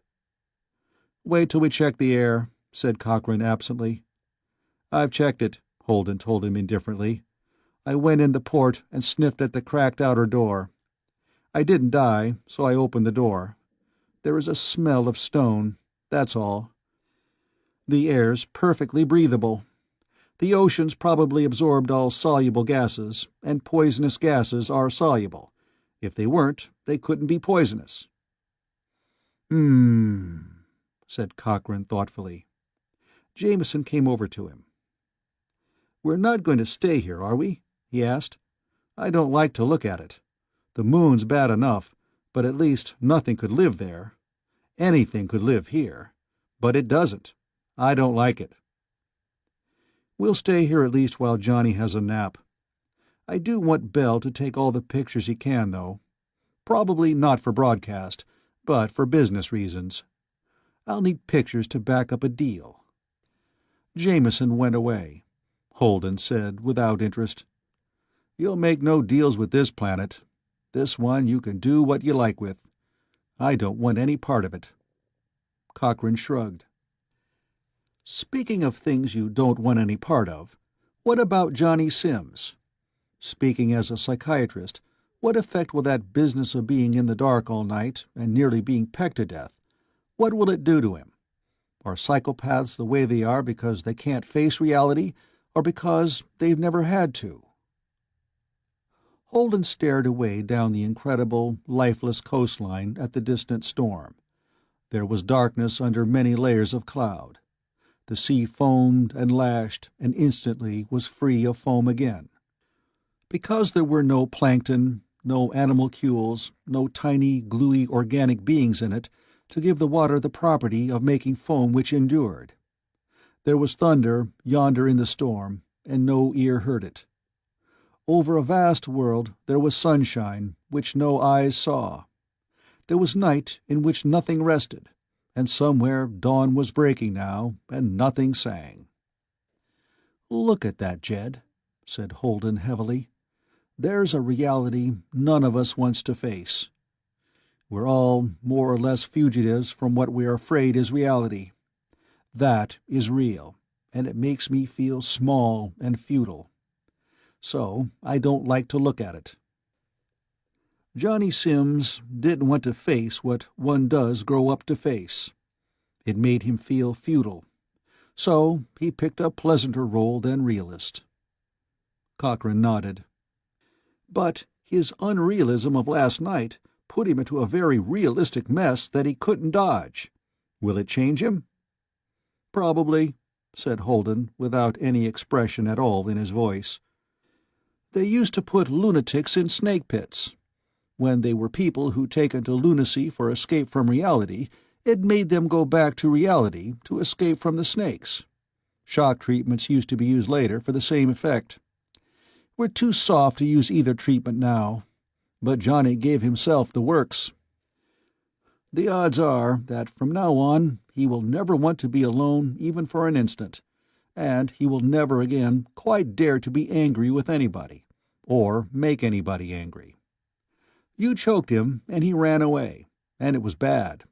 "Wait till we check the air," said Cochrane absently. "I've checked it," Holden told him indifferently. "I went in the port and sniffed at the cracked outer door. I didn't die, so I opened the door. There is a smell of stone, that's all. The air's perfectly breathable. The oceans probably absorbed all soluble gases, and poisonous gases are soluble. If they weren't, they couldn't be poisonous." Said Cochrane thoughtfully. Jameson came over to him. "We're not going to stay here, are we?" he asked. "I don't like to look at it. The moon's bad enough, but at least nothing could live there. Anything could live here. But it doesn't. I don't like it." "We'll stay here at least while Johnny has a nap. I do want Bell to take all the pictures he can, though. Probably not for broadcast, but for business reasons. I'll need pictures to back up a deal." Jameson went away. Holden said without interest, "You'll make no deals with this planet. This one you can do what you like with. I don't want any part of it." Cochrane shrugged. "Speaking of things you don't want any part of, what about Johnny Sims? Speaking as a psychiatrist, what effect will that business of being in the dark all night and nearly being pecked to death, what will it do to him? Are psychopaths the way they are because they can't face reality, or because they've never had to?" Holden stared away down the incredible, lifeless coastline at the distant storm. There was darkness under many layers of cloud. The sea foamed and lashed, and instantly was free of foam again. Because there were no plankton, no animalcules, no tiny, gluey organic beings in it to give the water the property of making foam which endured. There was thunder yonder in the storm, and no ear heard it. Over a vast world there was sunshine which no eyes saw. There was night in which nothing rested, and somewhere dawn was breaking now, and nothing sang. "Look at that, Jed," said Holden heavily. "There's a reality none of us wants to face. We're all more or less fugitives from what we are afraid is reality. That is real, and it makes me feel small and futile. So I don't like to look at it. Johnny Sims didn't want to face what one does grow up to face. It made him feel futile. So he picked a pleasanter role than realist." Cochrane nodded. "But his unrealism of last night put him into a very realistic mess that he couldn't dodge. Will it change him?" "Probably," said Holden, without any expression at all in his voice. "They used to put lunatics in snake pits. When they were people who'd taken to lunacy for escape from reality, it made them go back to reality to escape from the snakes. Shock treatments used to be used later for the same effect. We're too soft to use either treatment now, but Johnny gave himself the works. The odds are that from now on he will never want to be alone even for an instant, and he will never again quite dare to be angry with anybody, or make anybody angry. You choked him and he ran away, and it was bad.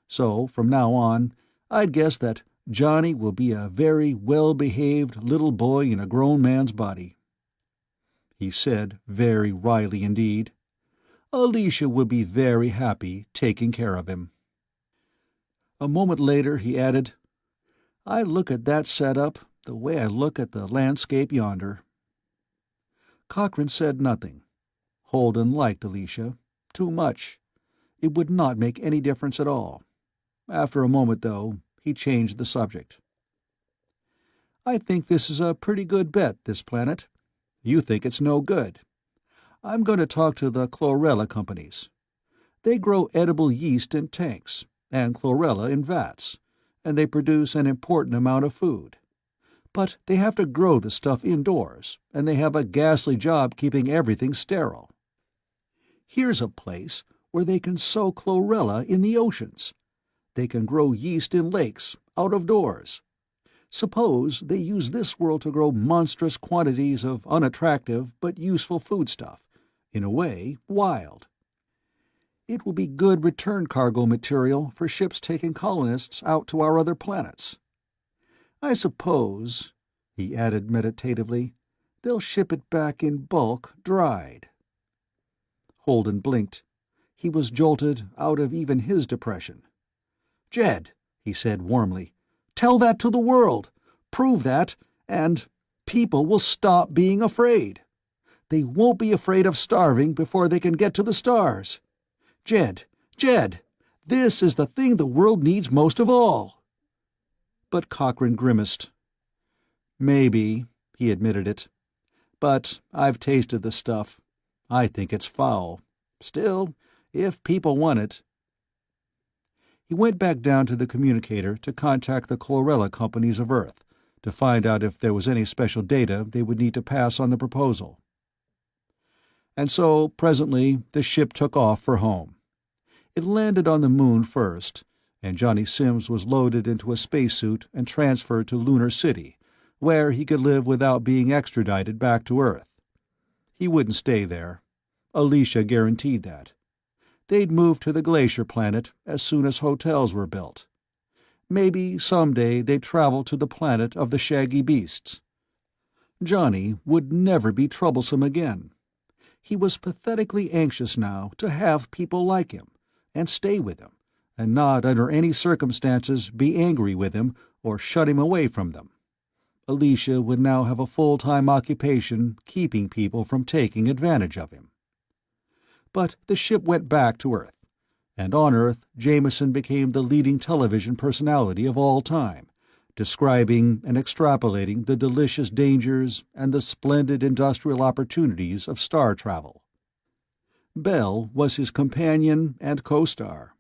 So from now on, I'd guess that Johnny will be a very well-behaved little boy in a grown man's body." He said, very wryly indeed, "Alicia will be very happy taking care of him." A moment later he added, "I look at that setup the way I look at the landscape yonder." Cochrane said nothing. Holden liked Alicia. Too much. It would not make any difference at all. After a moment, though, he changed the subject. "I think this is a pretty good bet, this planet. You think it's no good. I'm going to talk to the chlorella companies. They grow edible yeast in tanks, and chlorella in vats, and they produce an important amount of food. But they have to grow the stuff indoors, and they have a ghastly job keeping everything sterile. Here's a place where they can sow chlorella in the oceans. They can grow yeast in lakes, out of doors. Suppose they use this world to grow monstrous quantities of unattractive but useful foodstuff, in a way, wild. It will be good return cargo material for ships taking colonists out to our other planets. I suppose," he added meditatively, "they'll ship it back in bulk, dried." Holden blinked. He was jolted out of even his depression. "Jed," he said warmly, "tell that to the world. Prove that, and people will stop being afraid. They won't be afraid of starving before they can get to the stars. Jed, this is the thing the world needs most of all." But Cochrane grimaced. "Maybe," he admitted it. "But I've tasted the stuff. I think it's foul. Still, if people want it—" He went back down to the communicator to contact the chlorella companies of Earth, to find out if there was any special data they would need to pass on the proposal. And so, presently, the ship took off for home. It landed on the moon first, and Johnny Sims was loaded into a spacesuit and transferred to Lunar City, where he could live without being extradited back to Earth. He wouldn't stay there. Alicia guaranteed that. They'd move to the glacier planet as soon as hotels were built. Maybe someday they'd travel to the planet of the shaggy beasts. Johnny would never be troublesome again. He was pathetically anxious now to have people like him, and stay with him, and not under any circumstances be angry with him or shut him away from them. Alicia would now have a full-time occupation keeping people from taking advantage of him. But the ship went back to Earth, and on Earth Jameson became the leading television personality of all time, describing and extrapolating the delicious dangers and the splendid industrial opportunities of star travel. Bell was his companion and co-star.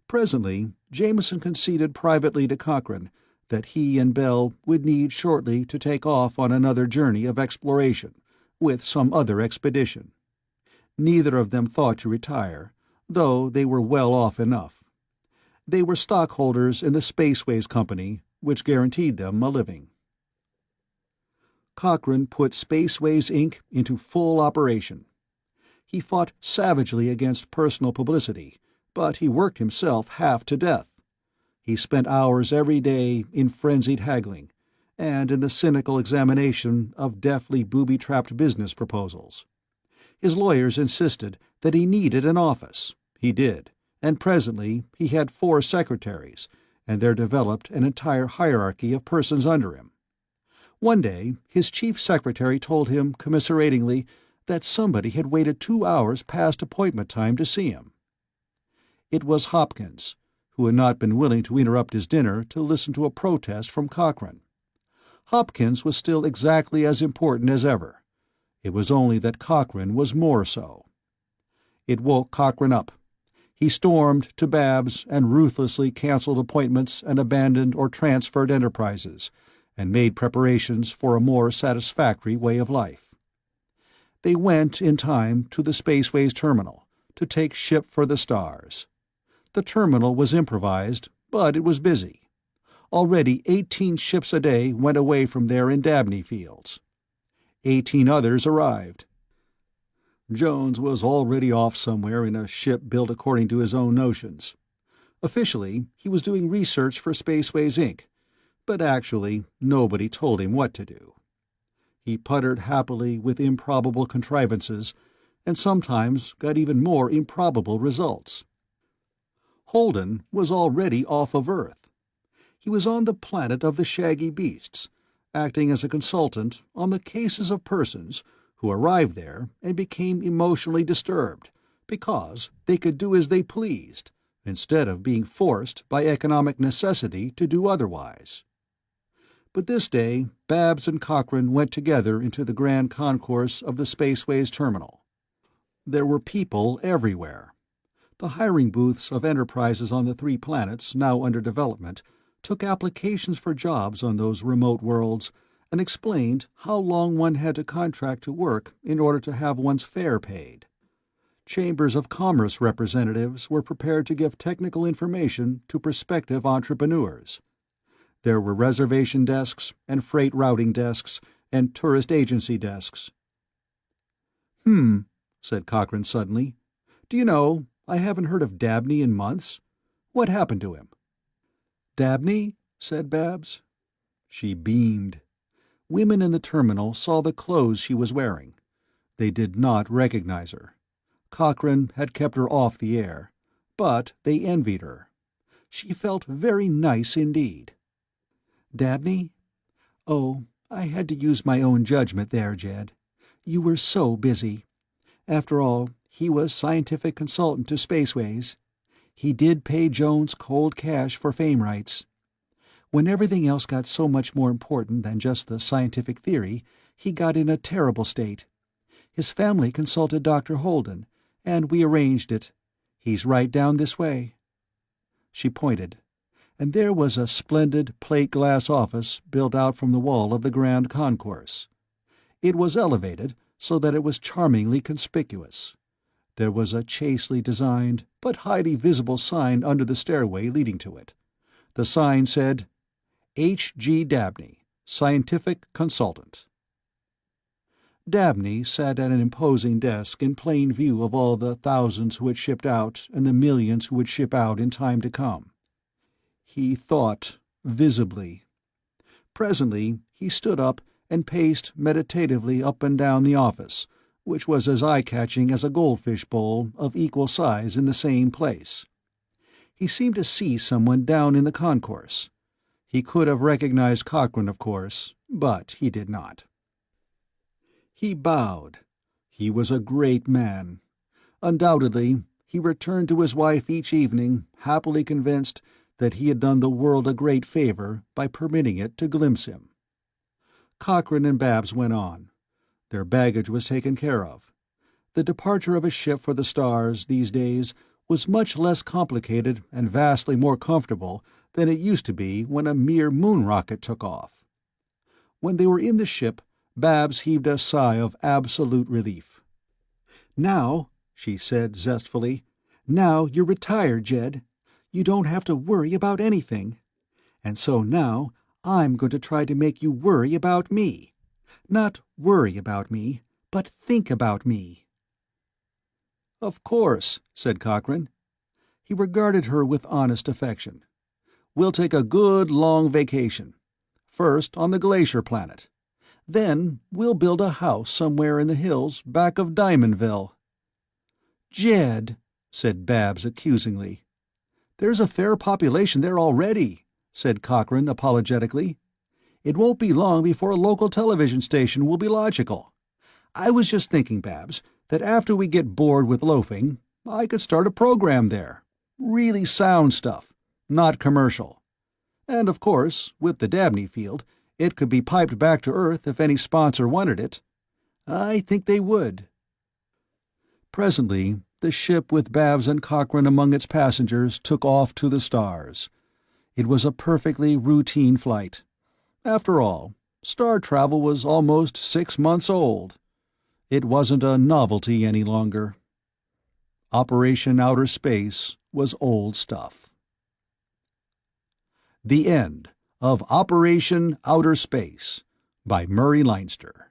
Presently, Jameson conceded privately to Cochrane that he and Bell would need shortly to take off on another journey of exploration, with some other expedition. Neither of them thought to retire, though they were well off enough. They were stockholders in the Spaceways Company, which guaranteed them a living. Cochrane put Spaceways, Inc. into full operation. He fought savagely against personal publicity, but he worked himself half to death. He spent hours every day in frenzied haggling, and in the cynical examination of deftly booby-trapped business proposals. His lawyers insisted that he needed an office. He did, and presently he had 4 secretaries, and there developed an entire hierarchy of persons under him. One day his chief secretary told him commiseratingly that somebody had waited 2 hours past appointment time to see him. It was Hopkins, who had not been willing to interrupt his dinner to listen to a protest from Cochrane. Hopkins was still exactly as important as ever. It was only that Cochrane was more so. It woke Cochrane up. He stormed to Babs and ruthlessly canceled appointments and abandoned or transferred enterprises, and made preparations for a more satisfactory way of life. They went, in time, to the Spaceways terminal, to take ship for the stars. The terminal was improvised, but it was busy. Already 18 ships a day went away from there in Dabney fields. 18 others arrived. Jones was already off somewhere in a ship built according to his own notions. Officially, he was doing research for Spaceways Inc., but actually nobody told him what to do. He puttered happily with improbable contrivances, and sometimes got even more improbable results. Holden was already off of Earth. He was on the planet of the shaggy beasts, acting as a consultant on the cases of persons who arrived there and became emotionally disturbed because they could do as they pleased, instead of being forced by economic necessity to do otherwise. But this day Babs and Cochrane went together into the grand concourse of the Spaceways terminal. There were people everywhere. The hiring booths of enterprises on the 3 planets now under development took applications for jobs on those remote worlds and explained how long one had to contract to work in order to have one's fare paid. Chambers of Commerce representatives were prepared to give technical information to prospective entrepreneurs. There were reservation desks and freight routing desks and tourist agency desks. Said Cochrane suddenly. "Do you know, I haven't heard of Dabney in months. What happened to him?" "Dabney?" said Babs. She beamed. Women in the terminal saw the clothes she was wearing. They did not recognize her. Cochrane had kept her off the air, but they envied her. She felt very nice indeed. "Dabney? Oh, I had to use my own judgment there, Jed. You were so busy. After all, he was scientific consultant to Spaceways. He did pay Jones cold cash for fame rights. When everything else got so much more important than just the scientific theory, he got in a terrible state. His family consulted Dr. Holden, and we arranged it. He's right down this way." She pointed, and there was a splendid plate-glass office built out from the wall of the grand concourse. It was elevated so that it was charmingly conspicuous. There was a chastely designed but highly visible sign under the stairway leading to it. The sign said, H.G. Dabney, Scientific Consultant. Dabney sat at an imposing desk in plain view of all the thousands who had shipped out and the millions who would ship out in time to come. He thought, visibly. Presently he stood up and paced meditatively up and down the office, which was as eye-catching as a goldfish bowl of equal size in the same place. He seemed to see someone down in the concourse. He could have recognized Cochrane, of course, but he did not. He bowed. He was a great man. Undoubtedly, he returned to his wife each evening, happily convinced that he had done the world a great favor by permitting it to glimpse him. Cochrane and Babs went on. Their baggage was taken care of. The departure of a ship for the stars these days was much less complicated and vastly more comfortable than it used to be when a mere moon rocket took off. When they were in the ship, Babs heaved a sigh of absolute relief. "Now," she said zestfully, "now you're retired, Jed. You don't have to worry about anything. And so now I'm going to try to make you worry about me. Not worry about me, but think about me." "Of course," said Cochrane. He regarded her with honest affection. "We'll take a good long vacation. First on the glacier planet. Then we'll build a house somewhere in the hills back of Diamondville." "Jed," said Babs accusingly. "There's a fair population there already," said Cochrane apologetically. "It won't be long before a local television station will be logical. I was just thinking, Babs, that after we get bored with loafing, I could start a program there. Really sound stuff. not commercial. And of course, with the Dabney field, it could be piped back to Earth if any sponsor wanted it. I think they would. Presently, the ship with Babs and Cochrane among its passengers took off to the stars. It was a perfectly routine flight. After all, star travel was almost 6 months old. It wasn't a novelty any longer. Operation Outer Space was old stuff. The End of Operation Outer Space by Murray Leinster.